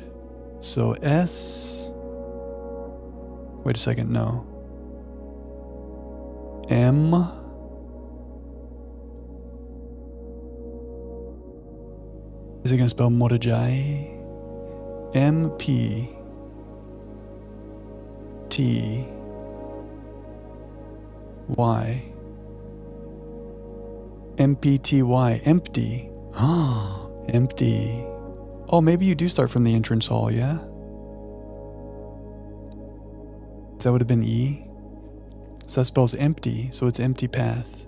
So S... Wait a second, no. M... Is it going to spell Morajai? M-P-T-Y. M-P-T-Y. Empty. Ah, empty. Oh, maybe you do start from the entrance hall, yeah? That would have been E. So that spells empty, so it's empty path.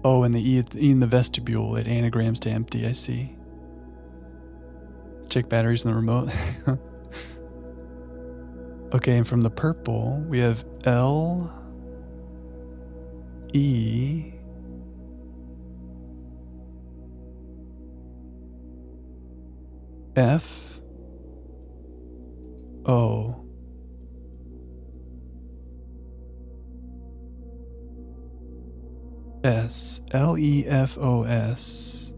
Oh, and the E in the vestibule, it anagrams to empty, I see. Check batteries in the remote. Okay, and from the purple, we have L, E, F, O, S, L-E-F-O-S,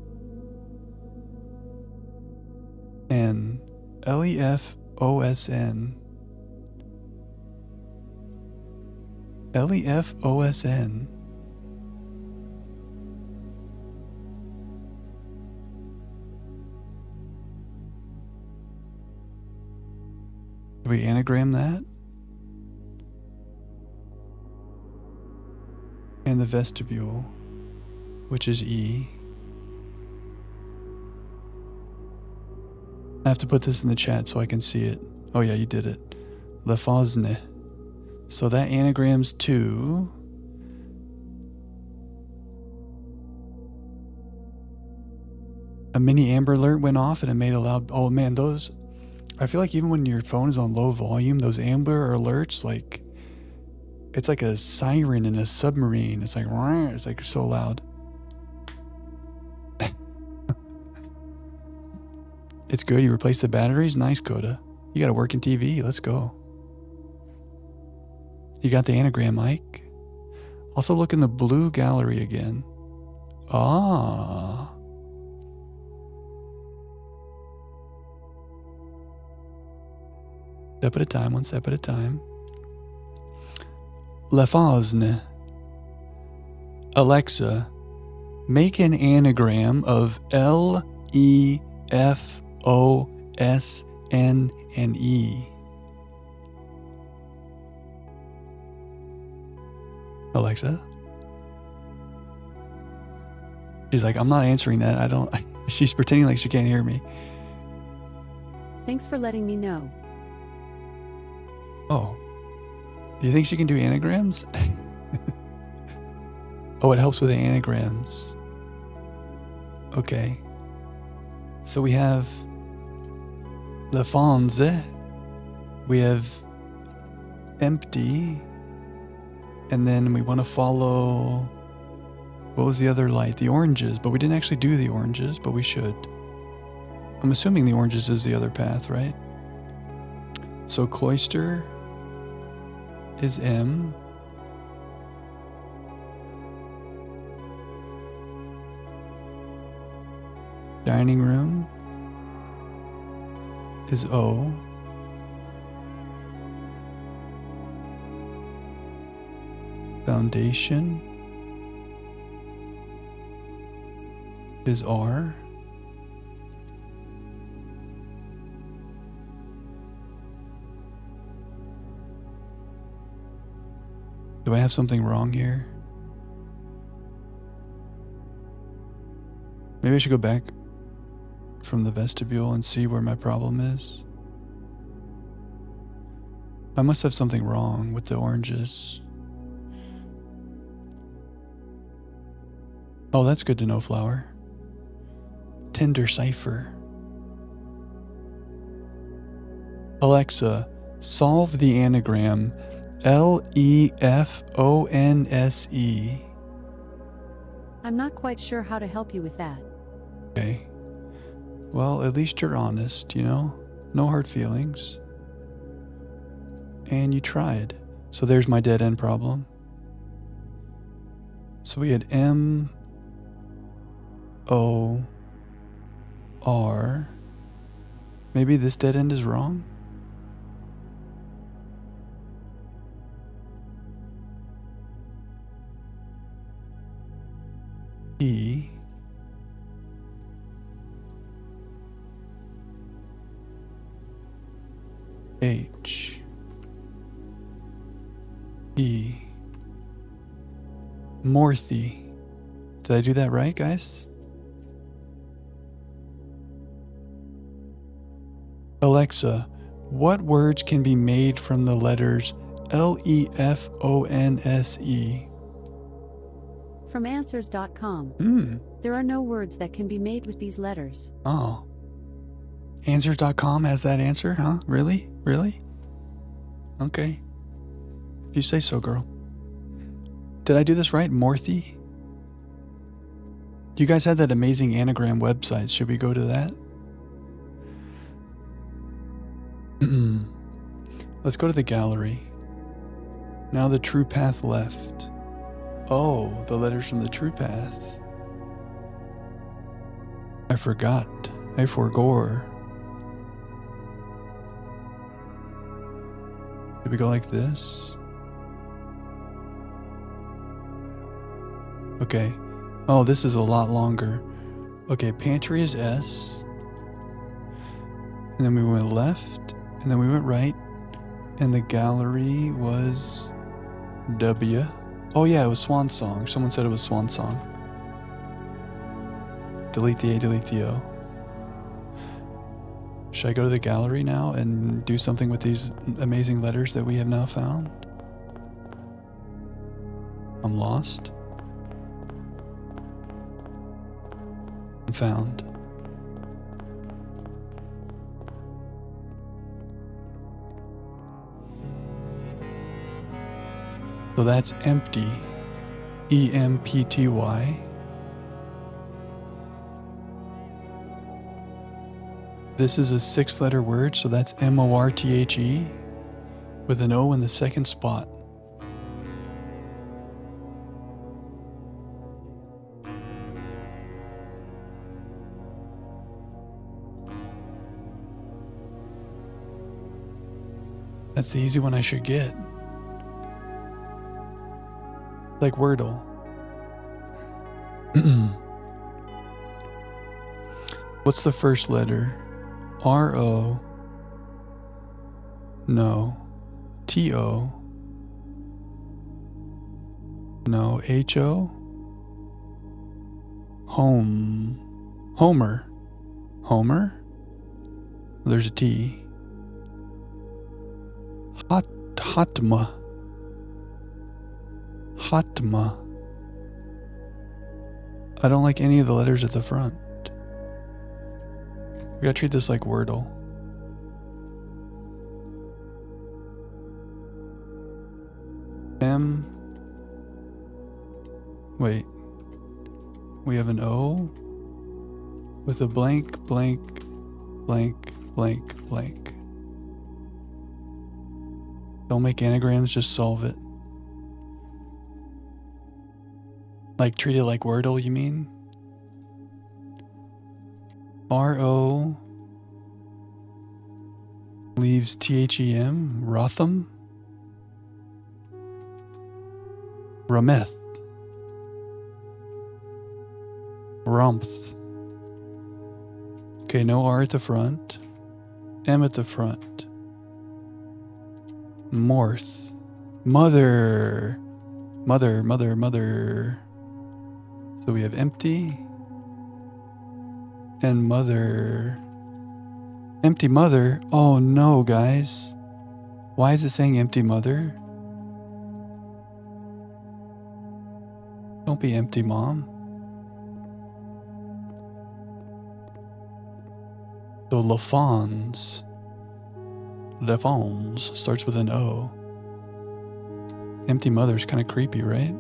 N, L-E-F-O-S-N, L-E-F-O-S-N. Do we anagram that? And the vestibule, which is E. I have to put this in the chat so I can see it. Oh yeah, you did it. Le Fosne. So that anagrams to a mini Amber Alert went off and it made a loud. Oh man, those. I feel like even when your phone is on low volume, those Amber Alerts, like, it's like a siren in a submarine. It's like so loud. It's good. You replaced the batteries. Nice, Coda. You got a working TV. Let's go. You got the anagram, Mike. Also look in the blue gallery again. Ah. Step at a time, one step at a time. Le Fosne. Alexa, make an anagram of L-E-F-O-S-N and E. Alexa? She's like, I'm not answering that. I don't. She's pretending like she can't hear me. Thanks for letting me know. Oh. Do you think she can do anagrams? Oh, it helps with the anagrams. Okay. So we have Le Fonze. We have empty. And then we want to follow, what was the other light? The oranges, but we didn't actually do the oranges, but we should. I'm assuming the oranges is the other path, right? So cloister is M. Dining room is O. Foundation is R. Do I have something wrong here? Maybe I should go back from the vestibule and see where my problem is. I must have something wrong with the oranges. Oh, that's good to know, Flower. Tinder cipher. Alexa, solve the anagram L-E-F-O-N-S-E. I'm not quite sure how to help you with that. Okay. Well, at least you're honest, you know? No hard feelings. And you tried. So there's my dead end problem. So we had M O R. Maybe this dead end is wrong? E Morthy. Did I do that right, guys? Alexa, what words can be made from the letters Lefonse? From Answers.com. There are no words that can be made with these letters. Oh. Answers.com has that answer, huh? Really? Really? Okay. If you say so, girl. Did I do this right? Morthy? You guys had that amazing anagram website. Should we go to that? Let's go to the gallery. Now the true path left. Oh, the letters from the true path. I forgot. I forgore. Did we go like this? Okay. Oh, this is a lot longer. Okay, pantry is S. And then we went left. And then we went right. And the gallery was W. Oh yeah, it was Swan Song. Someone said it was Swan Song. Delete the A, delete the O. Should I go to the gallery now and do something with these amazing letters that we have now found? I'm lost. I'm found. So that's empty. EMPTY. This is a 6-letter word, so that's MORTHE with an O in the second spot. That's the easy one I should get. Like Wordle. What's the first letter? R-O. No. T-O. No. H-O. Home. Homer. Homer? There's a T. Hatma. Hatma. I don't like any of the letters at the front. We gotta treat this like Wordle. M. Wait. We have an O with a blank, blank, blank, blank, blank. Don't make anagrams, just solve it. Like treat it like Wordle, you mean? R-O leaves T-H-E-M, Rotham, Rameth, Rumpth. Okay, no R at the front, M at the front, Morth, Mother, Mother, Mother, Mother. So we have empty and mother. Empty mother? Oh no, guys. Why is it saying empty mother? Don't be empty, mom. So Lafons. Lafons starts with an O. Empty mother's kind of creepy, right?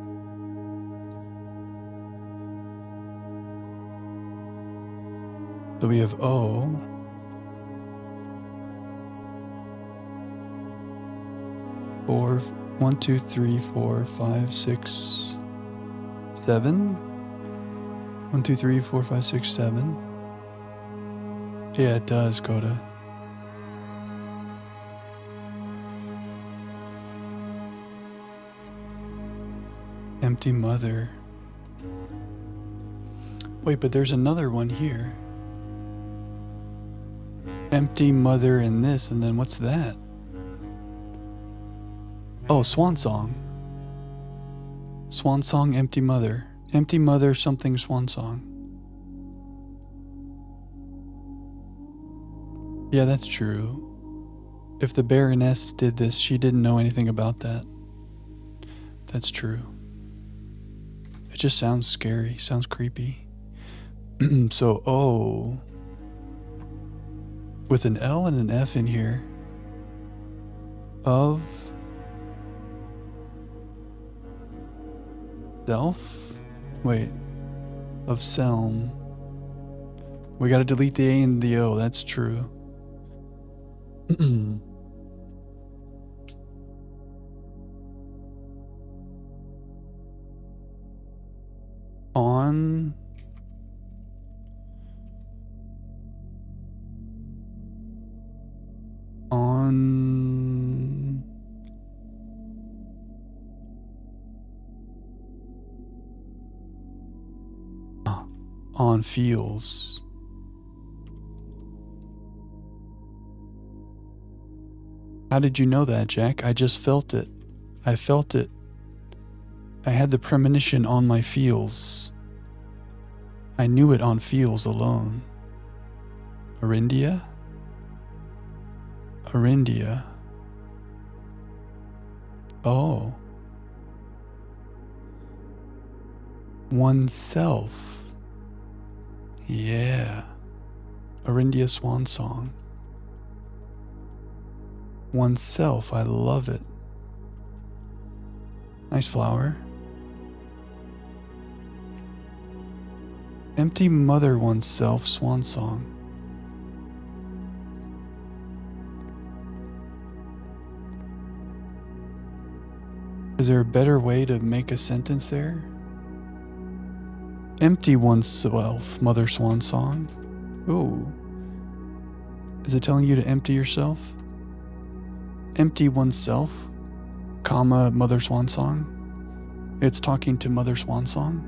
So we have O. Four, 1, 2, 3, 4, 5, 6, 7. 1, 2, 3, 4, 5, 6, 7. Yeah, it does, Coda. Empty mother. Wait, but there's another one here. Empty mother and this, and then what's that? Oh, Swan Song. Swan song, empty mother. Empty mother, something swan song. Yeah, that's true. If the Baroness did this, she didn't know anything about that. That's true. It just sounds scary, sounds creepy. So, oh. With an L and an F in here. Of self? Wait. Of Selm. We gotta delete the A and the O, that's true. On feels. How did you know that, Jack? I just felt it. I felt it. I had the premonition on my feels. I knew it on feels alone. Arindia? Arindia. Oh. Oneself. Yeah. Arindia Swan Song. Oneself, I love it. Nice flower. Empty mother oneself, swan song. Is there a better way to make a sentence there? Empty oneself, mother swan song. Ooh. Is it telling you to empty yourself? Empty oneself, comma, mother swan song. It's talking to mother swan song.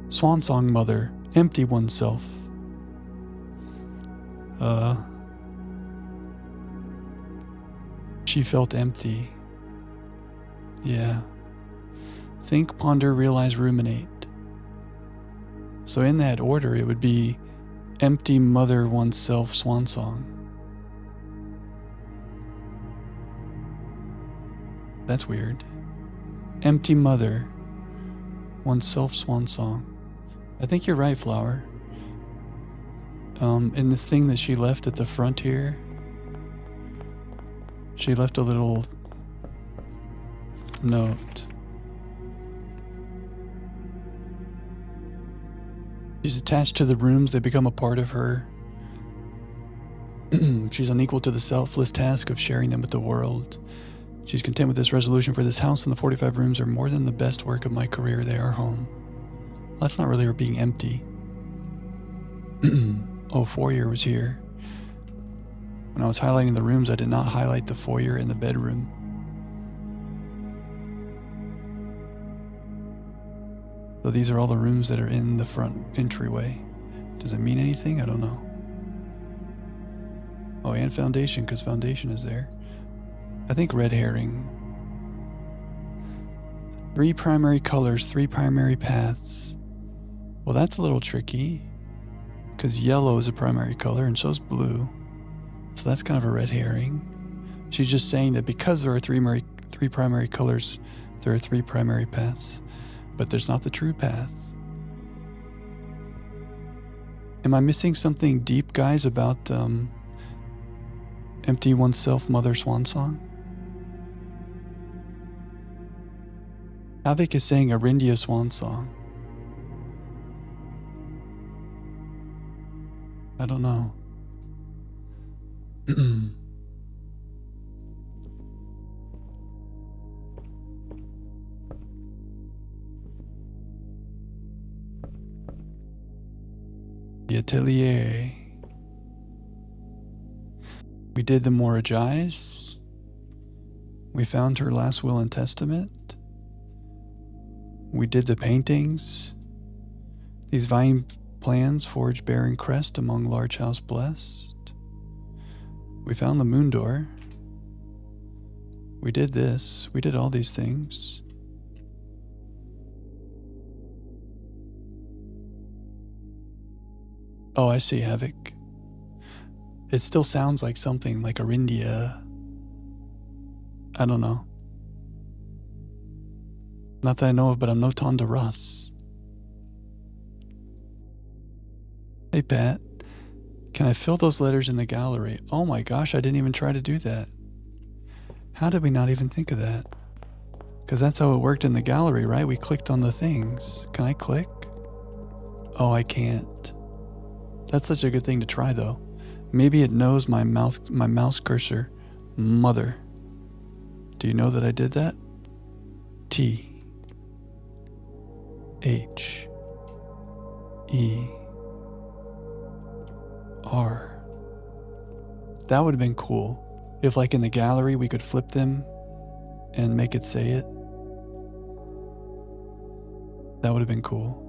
Swan song mother, empty oneself. She felt empty. Yeah. Think, ponder, realize, ruminate. So in that order, it would be empty mother oneself swan song. That's weird. Empty mother oneself swan song. I think you're right, Flower. In this thing that she left at the front here, she left a little note. She's attached to the rooms, they become a part of her. She's unequal to the selfless task of sharing them with the world. She's content with this resolution, for this house and the 45 rooms are more than the best work of my career. They are home. Well, that's not really her being empty. Oh, foyer was here. When I was highlighting the rooms, I did not highlight the foyer and the bedroom. So these are all the rooms that are in the front entryway. Does it mean anything? I don't know. Oh, and foundation, because foundation is there. I think red herring. 3 primary colors, 3 primary paths. Well, that's a little tricky, because yellow is a primary color and so is blue. So that's kind of a red herring. She's just saying that because there are 3 primary colors, there are 3 primary paths, but there's not the true path. Am I missing something deep, guys, about empty oneself mother swan song? Havoc is saying Arindia swan song. I don't know. The atelier. We did the Moragize. We found her last will and testament. We did the paintings. These vine plans forged bearing crest among large house blessed. We found the moon door. We did this. We did all these things. Oh, I see, Havoc. It still sounds like something like Arindia. I don't know. Not that I know of, but I'm no Tonda Russ. Hey, Pat. Can I fill those letters in the gallery? Oh my gosh, I didn't even try to do that. How did we not even think of that? Because that's how it worked in the gallery, right? We clicked on the things. Can I click? Oh, I can't. That's such a good thing to try, though. Maybe it knows my mouse cursor. Mother. Do you know that I did that? T. H. E. R. That would have been cool. If like in the gallery we could flip them and make it say it. That would have been cool.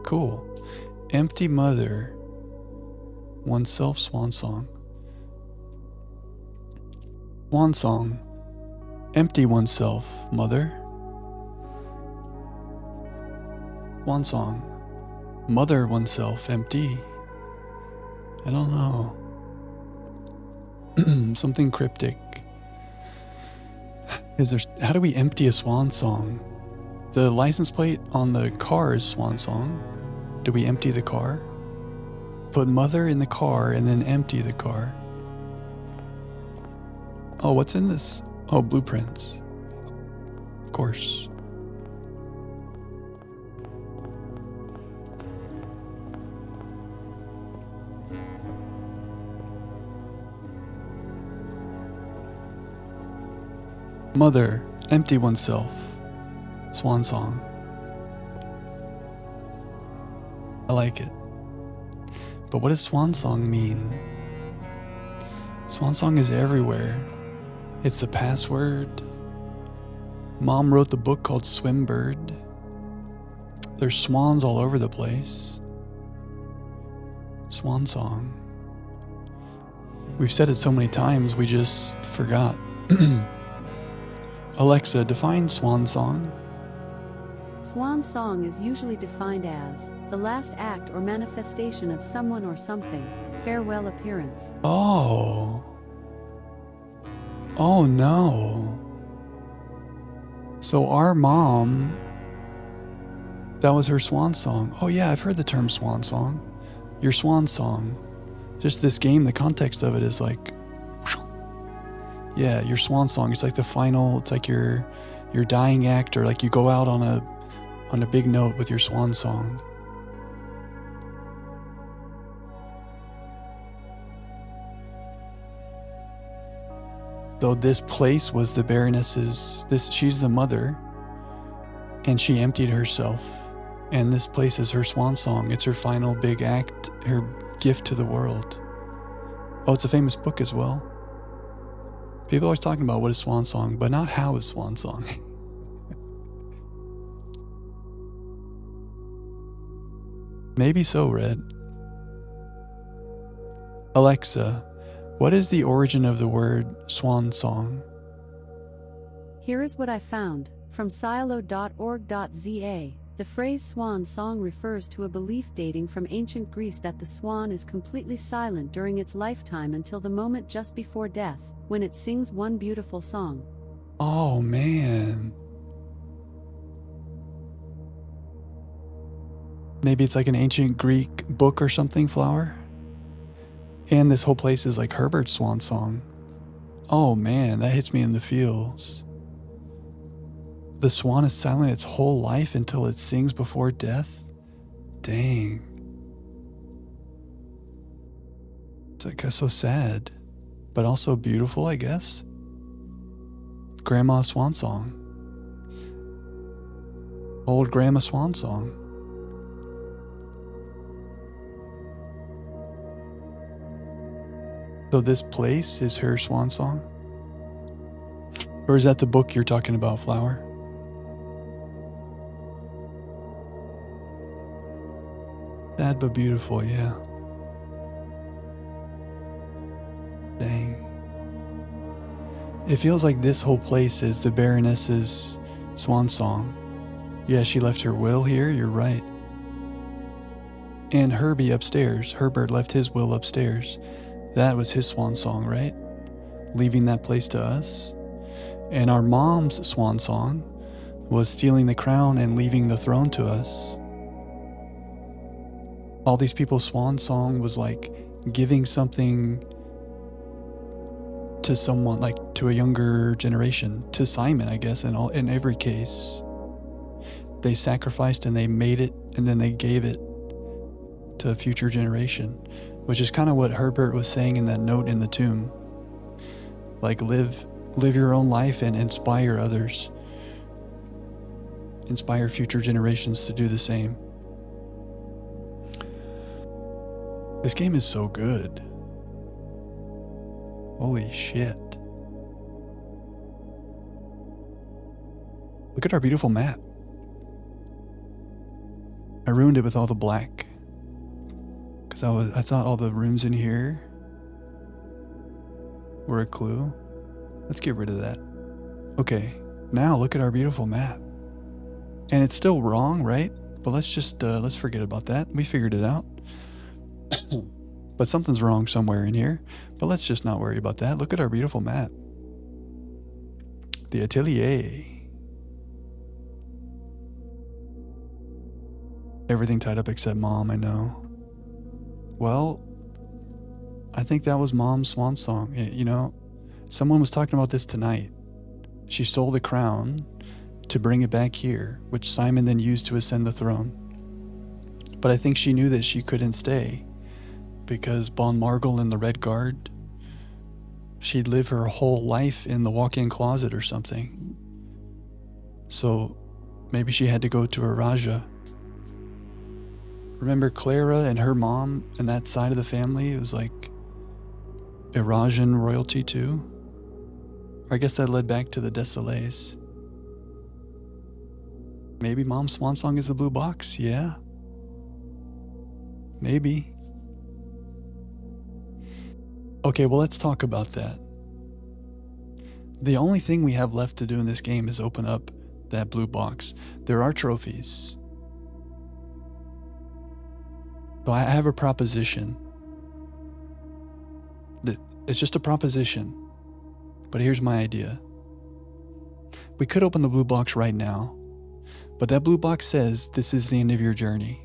Cool. Empty mother. Oneself swan song. Swan song. Empty oneself, mother. Swan song. Mother oneself empty. I don't know. Something cryptic. How do we empty a swan song? The license plate on the car is swan song. Do we empty the car? Put mother in the car and then empty the car. Oh, what's in this? Oh, blueprints. Of course. Mother, empty oneself. Swan song. I like it. But what does swan song mean? Swan song is everywhere. It's the password. Mom wrote the book called Swimbird. There's swans all over the place. Swan song. We've said it so many times, we just forgot. Alexa, define swan song. Swan song is usually defined as the last act or manifestation of someone or something, farewell appearance. Oh. Oh no. So our mom, that was her swan song. Oh yeah, I've heard the term swan song. Your swan song. Just this game, the context of it is like, yeah, your swan song. It's like the final, it's like your dying act, or like you go out on a big note with your swan song. So this place was the Baroness's, she's the mother, and she emptied herself. And this place is her swan song. It's her final big act, her gift to the world. Oh, it's a famous book as well. People are always talking about what is swan song, but not how is swan song. Maybe so, Red. Alexa, what is the origin of the word swan song? Here is what I found from silo.org.za. The phrase swan song refers to a belief dating from ancient Greece that the swan is completely silent during its lifetime until the moment just before death, when it sings one beautiful song. Oh, man. Maybe it's like an ancient Greek book or something, Flower? And this whole place is like Herbert's swan song. Oh man, that hits me in the feels. The swan is silent its whole life until it sings before death? Dang. It's like so sad, but also beautiful, I guess. Grandma's swan song. Old Grandma swan song. So this place is her swan song? Or is that the book you're talking about, Flower? Sad but beautiful, yeah. Dang. It feels like this whole place is the Baroness's swan song. Yeah, she left her will here, you're right. And Herbie upstairs. Herbert left his will upstairs. That was his swan song, right? Leaving that place to us. And our mom's swan song was stealing the crown and leaving the throne to us. All these people's swan song was like giving something to someone, like to a younger generation, to Simon, I guess, in every case. They sacrificed and they made it, and then they gave it to a future generation, which is kind of what Herbert was saying in that note in the tomb. Like live your own life and inspire others. Inspire future generations to do the same. This game is so good. Holy shit. Look at our beautiful map. I ruined it with all the black. Because I thought all the rooms in here were a clue. Let's get rid of that. Okay, now look at our beautiful map. And it's still wrong, right? But let's just, let's forget about that. We figured it out. But something's wrong somewhere in here. But let's just not worry about that. Look at our beautiful map. The Atelier. Everything tied up except Mom, I know. Well, I think that was Mom's swan song. You know, someone was talking about this tonight. She stole the crown to bring it back here, which Simon then used to ascend the throne. But I think she knew that she couldn't stay because Bon Margul and the Red Guard, she'd live her whole life in the walk-in closet or something. So maybe she had to go to Araja. Remember Clara and her mom and that side of the family? It was like Arajan royalty too? Or I guess that led back to the Desolés. Maybe Mom's swan song is the blue box, yeah. Maybe. Okay, well, let's talk about that. The only thing we have left to do in this game is open up that blue box. There are trophies. So I have a proposition. It's just a proposition. But here's my idea. We could open the blue box right now, but that blue box says this is the end of your journey.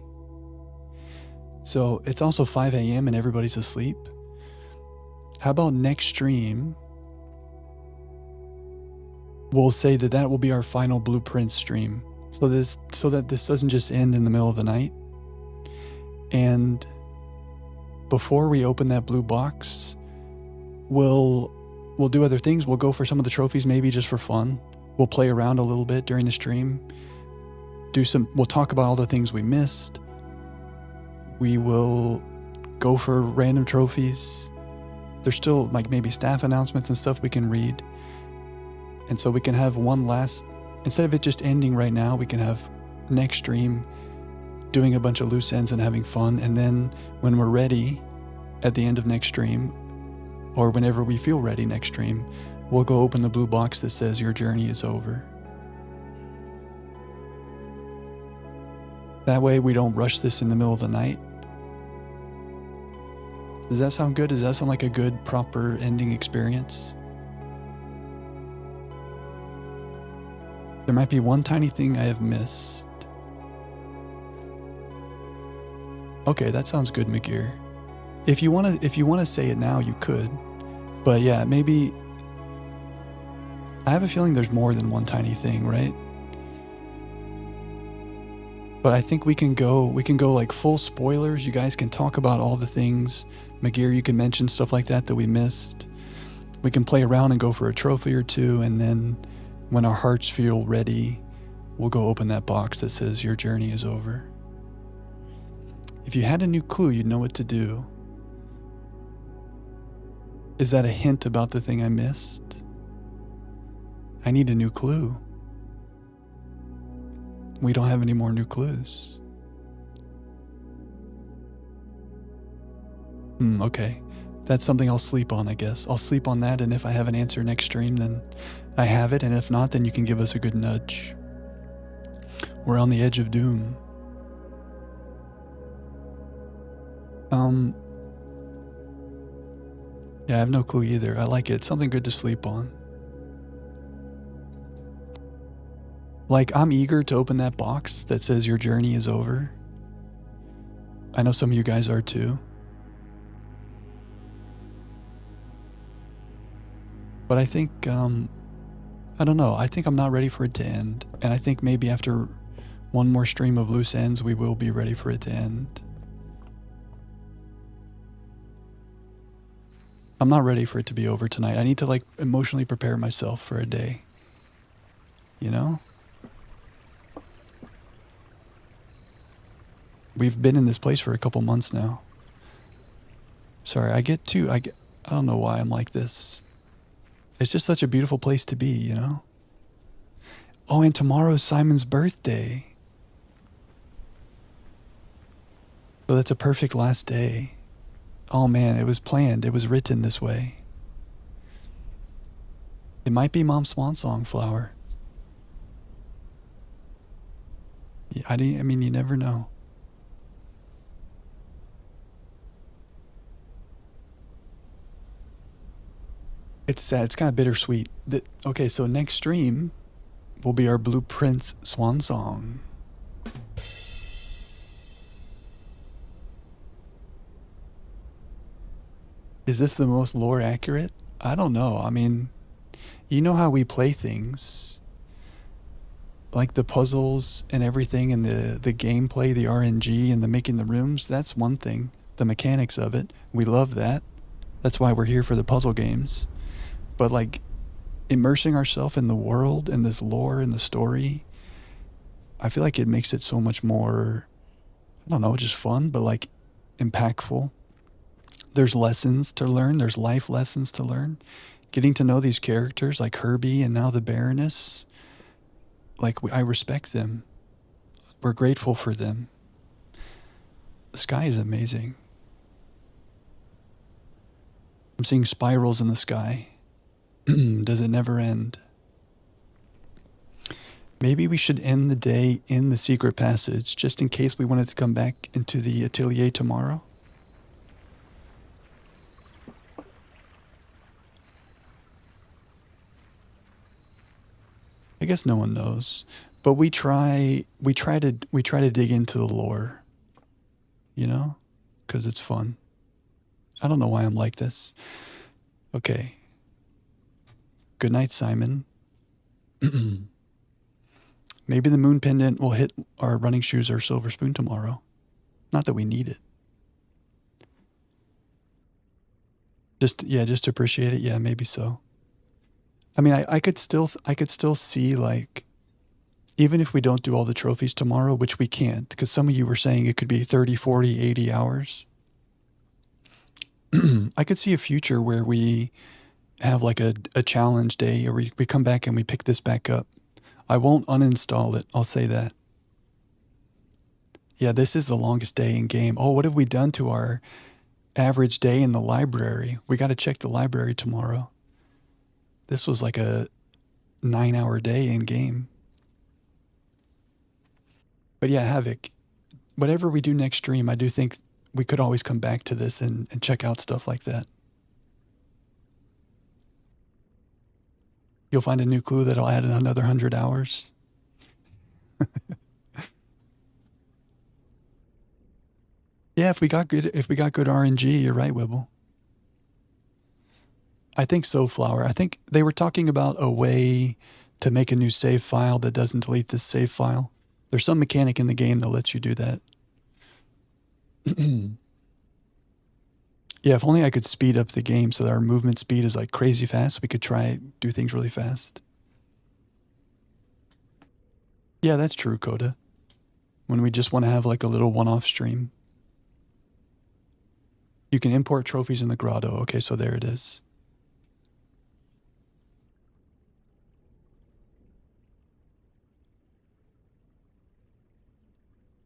So it's also 5 a.m. and everybody's asleep. How about next stream, we'll say that will be our final blueprint stream. So that this doesn't just end in the middle of the night. And before we open that blue box, we'll do other things. We'll go for some of the trophies, maybe just for fun. We'll play around a little bit during the stream. We'll talk about all the things we missed. We will go for random trophies. There's still like maybe staff announcements and stuff we can read. And so we can have one last, instead of it just ending right now, we can have next stream doing a bunch of loose ends and having fun. And then when we're ready at the end of next stream, or whenever we feel ready next stream, we'll go open the blue box that says your journey is over. That way we don't rush this in the middle of the night. Does that sound good? Does that sound like a good, proper ending experience? There might be one tiny thing I have missed. Okay, that sounds good, McGear. If you wanna say it now, you could. But yeah, maybe I have a feeling there's more than one tiny thing, right? But I think we can go like full spoilers. You guys can talk about all the things. McGear, you can mention stuff like that we missed. We can play around and go for a trophy or two, and then when our hearts feel ready, we'll go open that box that says your journey is over. If you had a new clue, you'd know what to do. Is that a hint about the thing I missed? I need a new clue. We don't have any more new clues. Okay. That's something I'll sleep on, I guess. I'll sleep on that, and if I have an answer next stream, then I have it, and if not, then you can give us a good nudge. We're on the edge of doom. Yeah, I have no clue either. I like it. It's something good to sleep on. Like, I'm eager to open that box that says your journey is over. I know some of you guys are too. But I think, I don't know. I think I'm not ready for it to end. And I think maybe after one more stream of loose ends, we will be ready for it to end. I'm not ready for it to be over tonight. I need to like emotionally prepare myself for a day. You know? We've been in this place for a couple months now. Sorry, I don't know why I'm like this. It's just such a beautiful place to be, you know? Oh, and tomorrow's Simon's birthday. So that's a perfect last day. Oh man, it was planned. It was written this way. It might be Mom's swan song, Flower. I mean, you never know. It's sad. It's kind of bittersweet. Okay, so next stream will be our Blue Prince swan song. Is this the most lore accurate? I don't know. I mean, you know how we play things. Like the puzzles and everything and the gameplay, the RNG and the making the rooms, that's one thing. The mechanics of it, we love that. That's why we're here for the puzzle games. But like immersing ourselves in the world and this lore and the story, I feel like it makes it so much more, I don't know, just fun, but like impactful. There's lessons to learn. There's life lessons to learn. Getting to know these characters like Herbie and now the Baroness. Like, I respect them. We're grateful for them. The sky is amazing. I'm seeing spirals in the sky. Does it never end? Maybe we should end the day in the secret passage, just in case we wanted to come back into the atelier tomorrow. I guess no one knows, but we try to dig into the lore, you know, because it's fun. I don't know why I'm like this. Okay. Good night, Simon. Maybe the moon pendant will hit our running shoes or silver spoon tomorrow. Not that we need it. Just to appreciate it. Yeah, maybe so. I mean, I could still see, like, even if we don't do all the trophies tomorrow, which we can't, because some of you were saying it could be 30, 40, 80 hours. I could see a future where we have like a challenge day, or we come back and we pick this back up. I won't uninstall it. I'll say that. Yeah, this is the longest day in game. Oh, what have we done to our average day in the library? We got to check the library tomorrow. This was like a 9-hour day in game. But yeah, Havoc, whatever we do next stream, I do think we could always come back to this and check out stuff like that. You'll find a new clue that'll add another 100 hours. Yeah, if we got good RNG, you're right, Wibble. I think so, Flower. I think they were talking about a way to make a new save file that doesn't delete this save file. There's some mechanic in the game that lets you do that. Yeah, if only I could speed up the game so that our movement speed is like crazy fast, we could do things really fast. Yeah, that's true, Coda. When we just want to have like a little one-off stream. You can import trophies in the grotto. Okay, so there it is.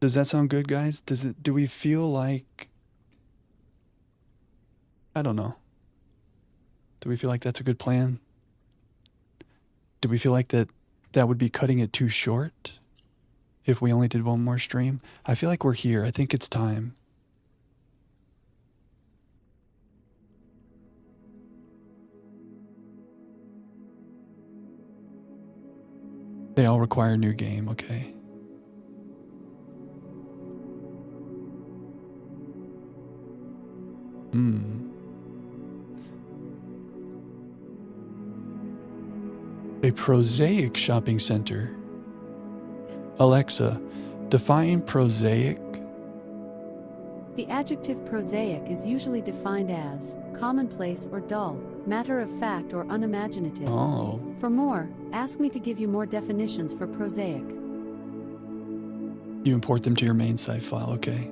Does that sound good, guys? Do we feel like, I don't know. Do we feel like that's a good plan? Do we feel like that would be cutting it too short? if we only did one more stream. I feel like we're here. I think it's time. They all require a new game, okay. A prosaic shopping center. Alexa, define prosaic. The adjective prosaic is usually defined as commonplace or dull, matter of fact or unimaginative. Oh. For more, ask me to give you more definitions for prosaic. You import them to your main site file, okay.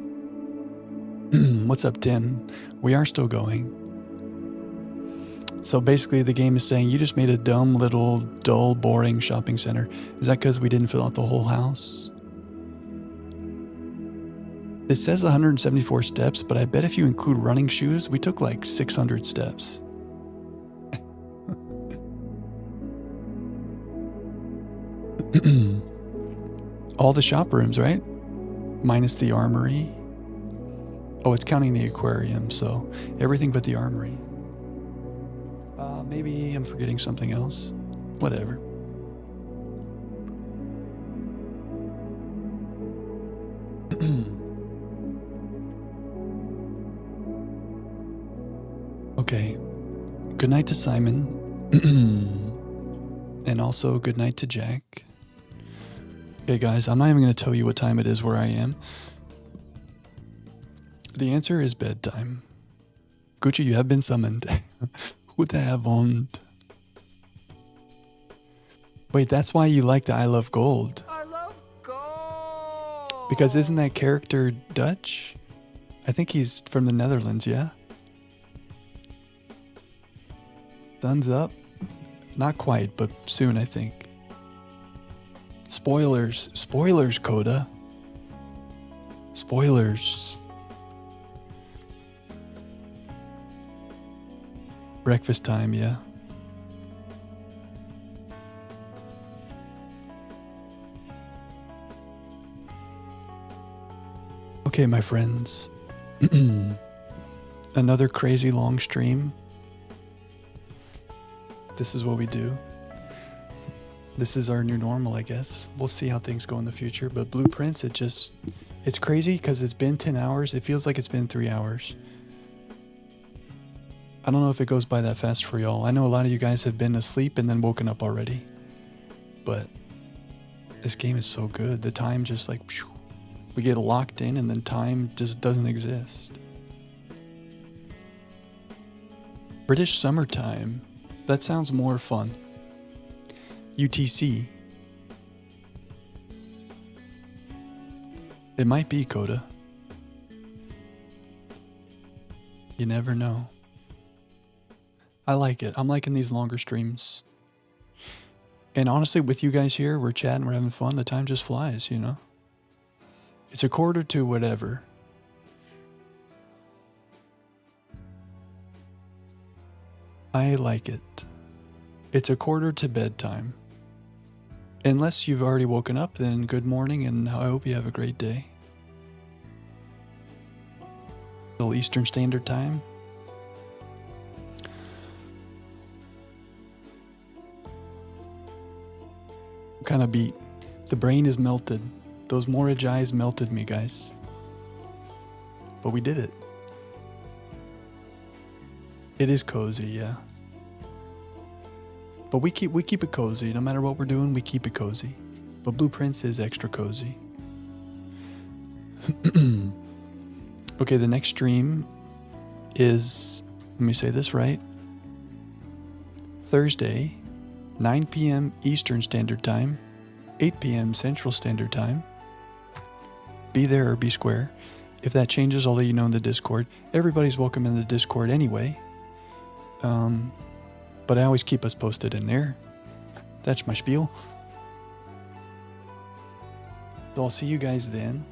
What's up, Tim? We are still going. So basically the game is saying you just made a dumb little dull, boring shopping center. Is that because we didn't fill out the whole house? It says 174 steps, but I bet if you include running shoes, we took like 600 steps. All the shop rooms, right? Minus the armory. Oh, it's counting the aquarium, so everything but the armory. Maybe I'm forgetting something else. Whatever. Okay. Good night to Simon. And also good night to Jack. Okay, guys, I'm not even going to tell you what time it is where I am. The answer is bedtime. Gucci, you have been summoned. Guten Abend. Wait, that's why you like the I Love Gold. I love gold. Because isn't that character Dutch? I think he's from the Netherlands, yeah? Thumbs up? Not quite, but soon, I think. Spoilers. Spoilers, Coda. Spoilers. Breakfast time, yeah. Okay, my friends. Another crazy long stream. This is what we do. This is our new normal, I guess. We'll see how things go in the future. But Blueprints, it's crazy because it's been 10 hours. It feels like it's been 3 hours. I don't know if it goes by that fast for y'all. I know a lot of you guys have been asleep and then woken up already. But this game is so good. The time just like, we get locked in and then time just doesn't exist. British summertime. That sounds more fun. UTC. It might be, Coda. You never know. I like it. I'm liking these longer streams. And honestly, with you guys here, we're chatting, we're having fun. The time just flies, you know? It's 1:45 whatever. I like it. It's 1:45 bedtime. Unless you've already woken up, then good morning and I hope you have a great day. Little Eastern Standard Time. Kind of beat. The brain is melted. Those Morage eyes melted me, guys. But we did it. It is cozy, yeah. But we keep it cozy. No matter what we're doing, we keep it cozy. But Blueprints is extra cozy. Okay, the next stream is, let me say this right, Thursday, 9 p.m. Eastern Standard Time, 8 p.m. Central Standard Time. Be there or be square. If that changes, I'll let you know in the Discord. Everybody's welcome in the Discord anyway. But I always keep us posted in there. That's my spiel. So I'll see you guys then.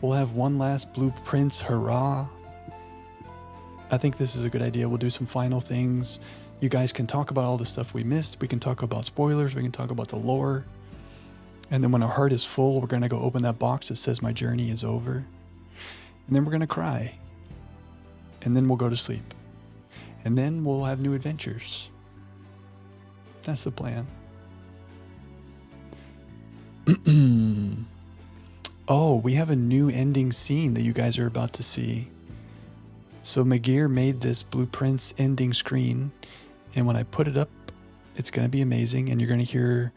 We'll have one last Blueprints hurrah. I think this is a good idea. We'll do some final things. You guys can talk about all the stuff we missed. We can talk about spoilers. We can talk about the lore. And then when our heart is full, we're going to go open that box that says my journey is over. And then we're going to cry. And then we'll go to sleep. And then we'll have new adventures. That's the plan. Oh, we have a new ending scene that you guys are about to see. So Magir made this Blueprints ending screen, and when I put it up, it's going to be amazing, and you're going to hear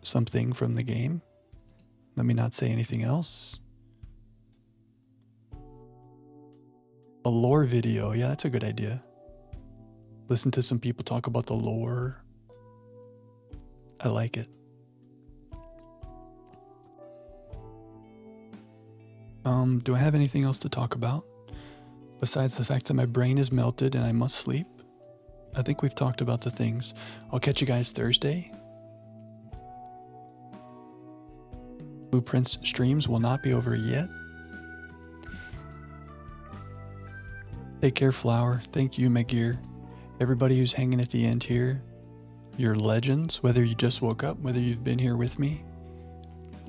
something from the game. Let me not say anything else. A lore video. Yeah, that's a good idea. Listen to some people talk about the lore. I like it. Do I have anything else to talk about? Besides the fact that my brain is melted and I must sleep? I think we've talked about the things. I'll catch you guys Thursday. Blueprints streams will not be over yet. Take care, Flower. Thank you, Magir. Everybody who's hanging at the end here, you're legends. Whether you just woke up, whether you've been here with me,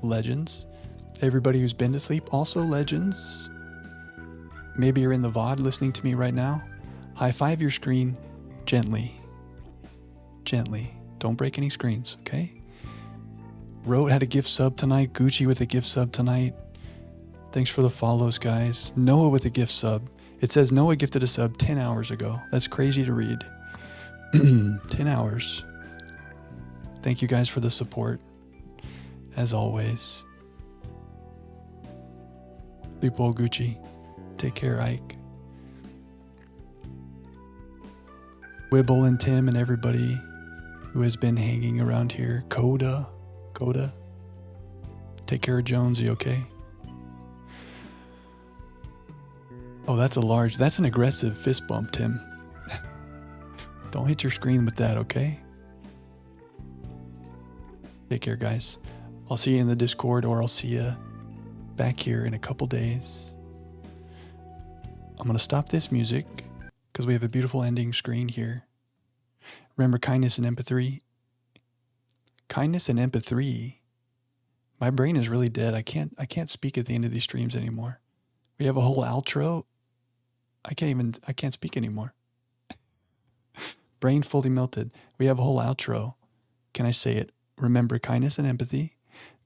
legends. Everybody who's been to sleep, also legends. Maybe you're in the VOD listening to me right now. High five your screen gently. Gently. Don't break any screens, okay? Rote had a gift sub tonight. Gucci with a gift sub tonight. Thanks for the follows, guys. Noah with a gift sub. It says Noah gifted a sub 10 hours ago. That's crazy to read. 10 hours. Thank you guys for the support. As always. Sleep well, Gucci. Take care, Ike. Wibble and Tim and everybody who has been hanging around here. Coda. Take care of Jonesy, okay? Oh, that's an aggressive fist bump, Tim. Don't hit your screen with that, okay? Take care, guys. I'll see you in the Discord, or I'll see you back here in a couple days. I'm going to stop this music because we have a beautiful ending screen here. Remember kindness and empathy. Kindness and empathy. My brain is really dead. I can't speak at the end of these streams anymore. We have a whole outro. I can't speak anymore. Brain fully melted. We have a whole outro. Can I say it? Remember kindness and empathy.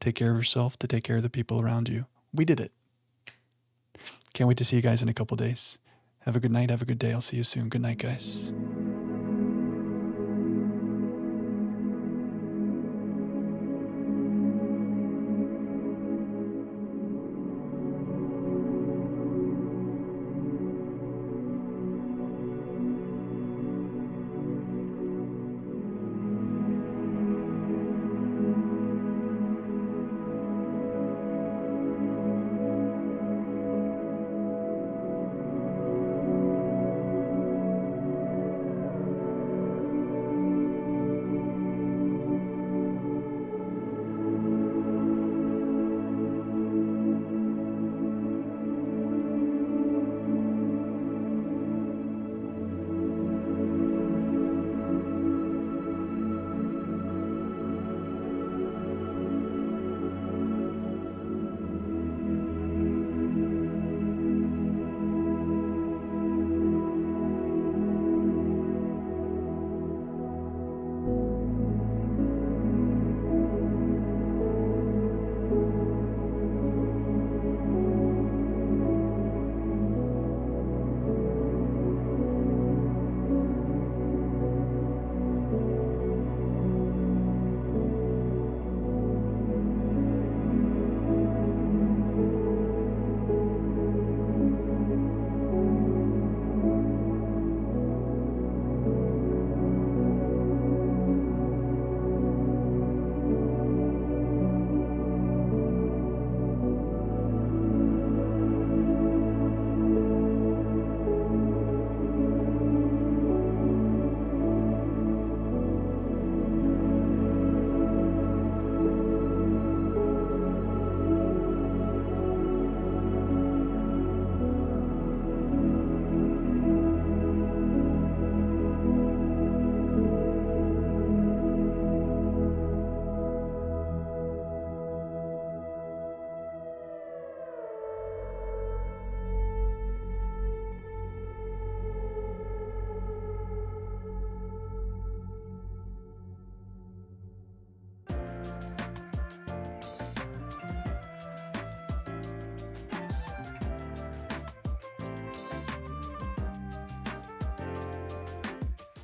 Take care of yourself to take care of the people around you. We did it. Can't wait to see you guys in a couple days. Have a good night. Have a good day. I'll see you soon. Good night, guys.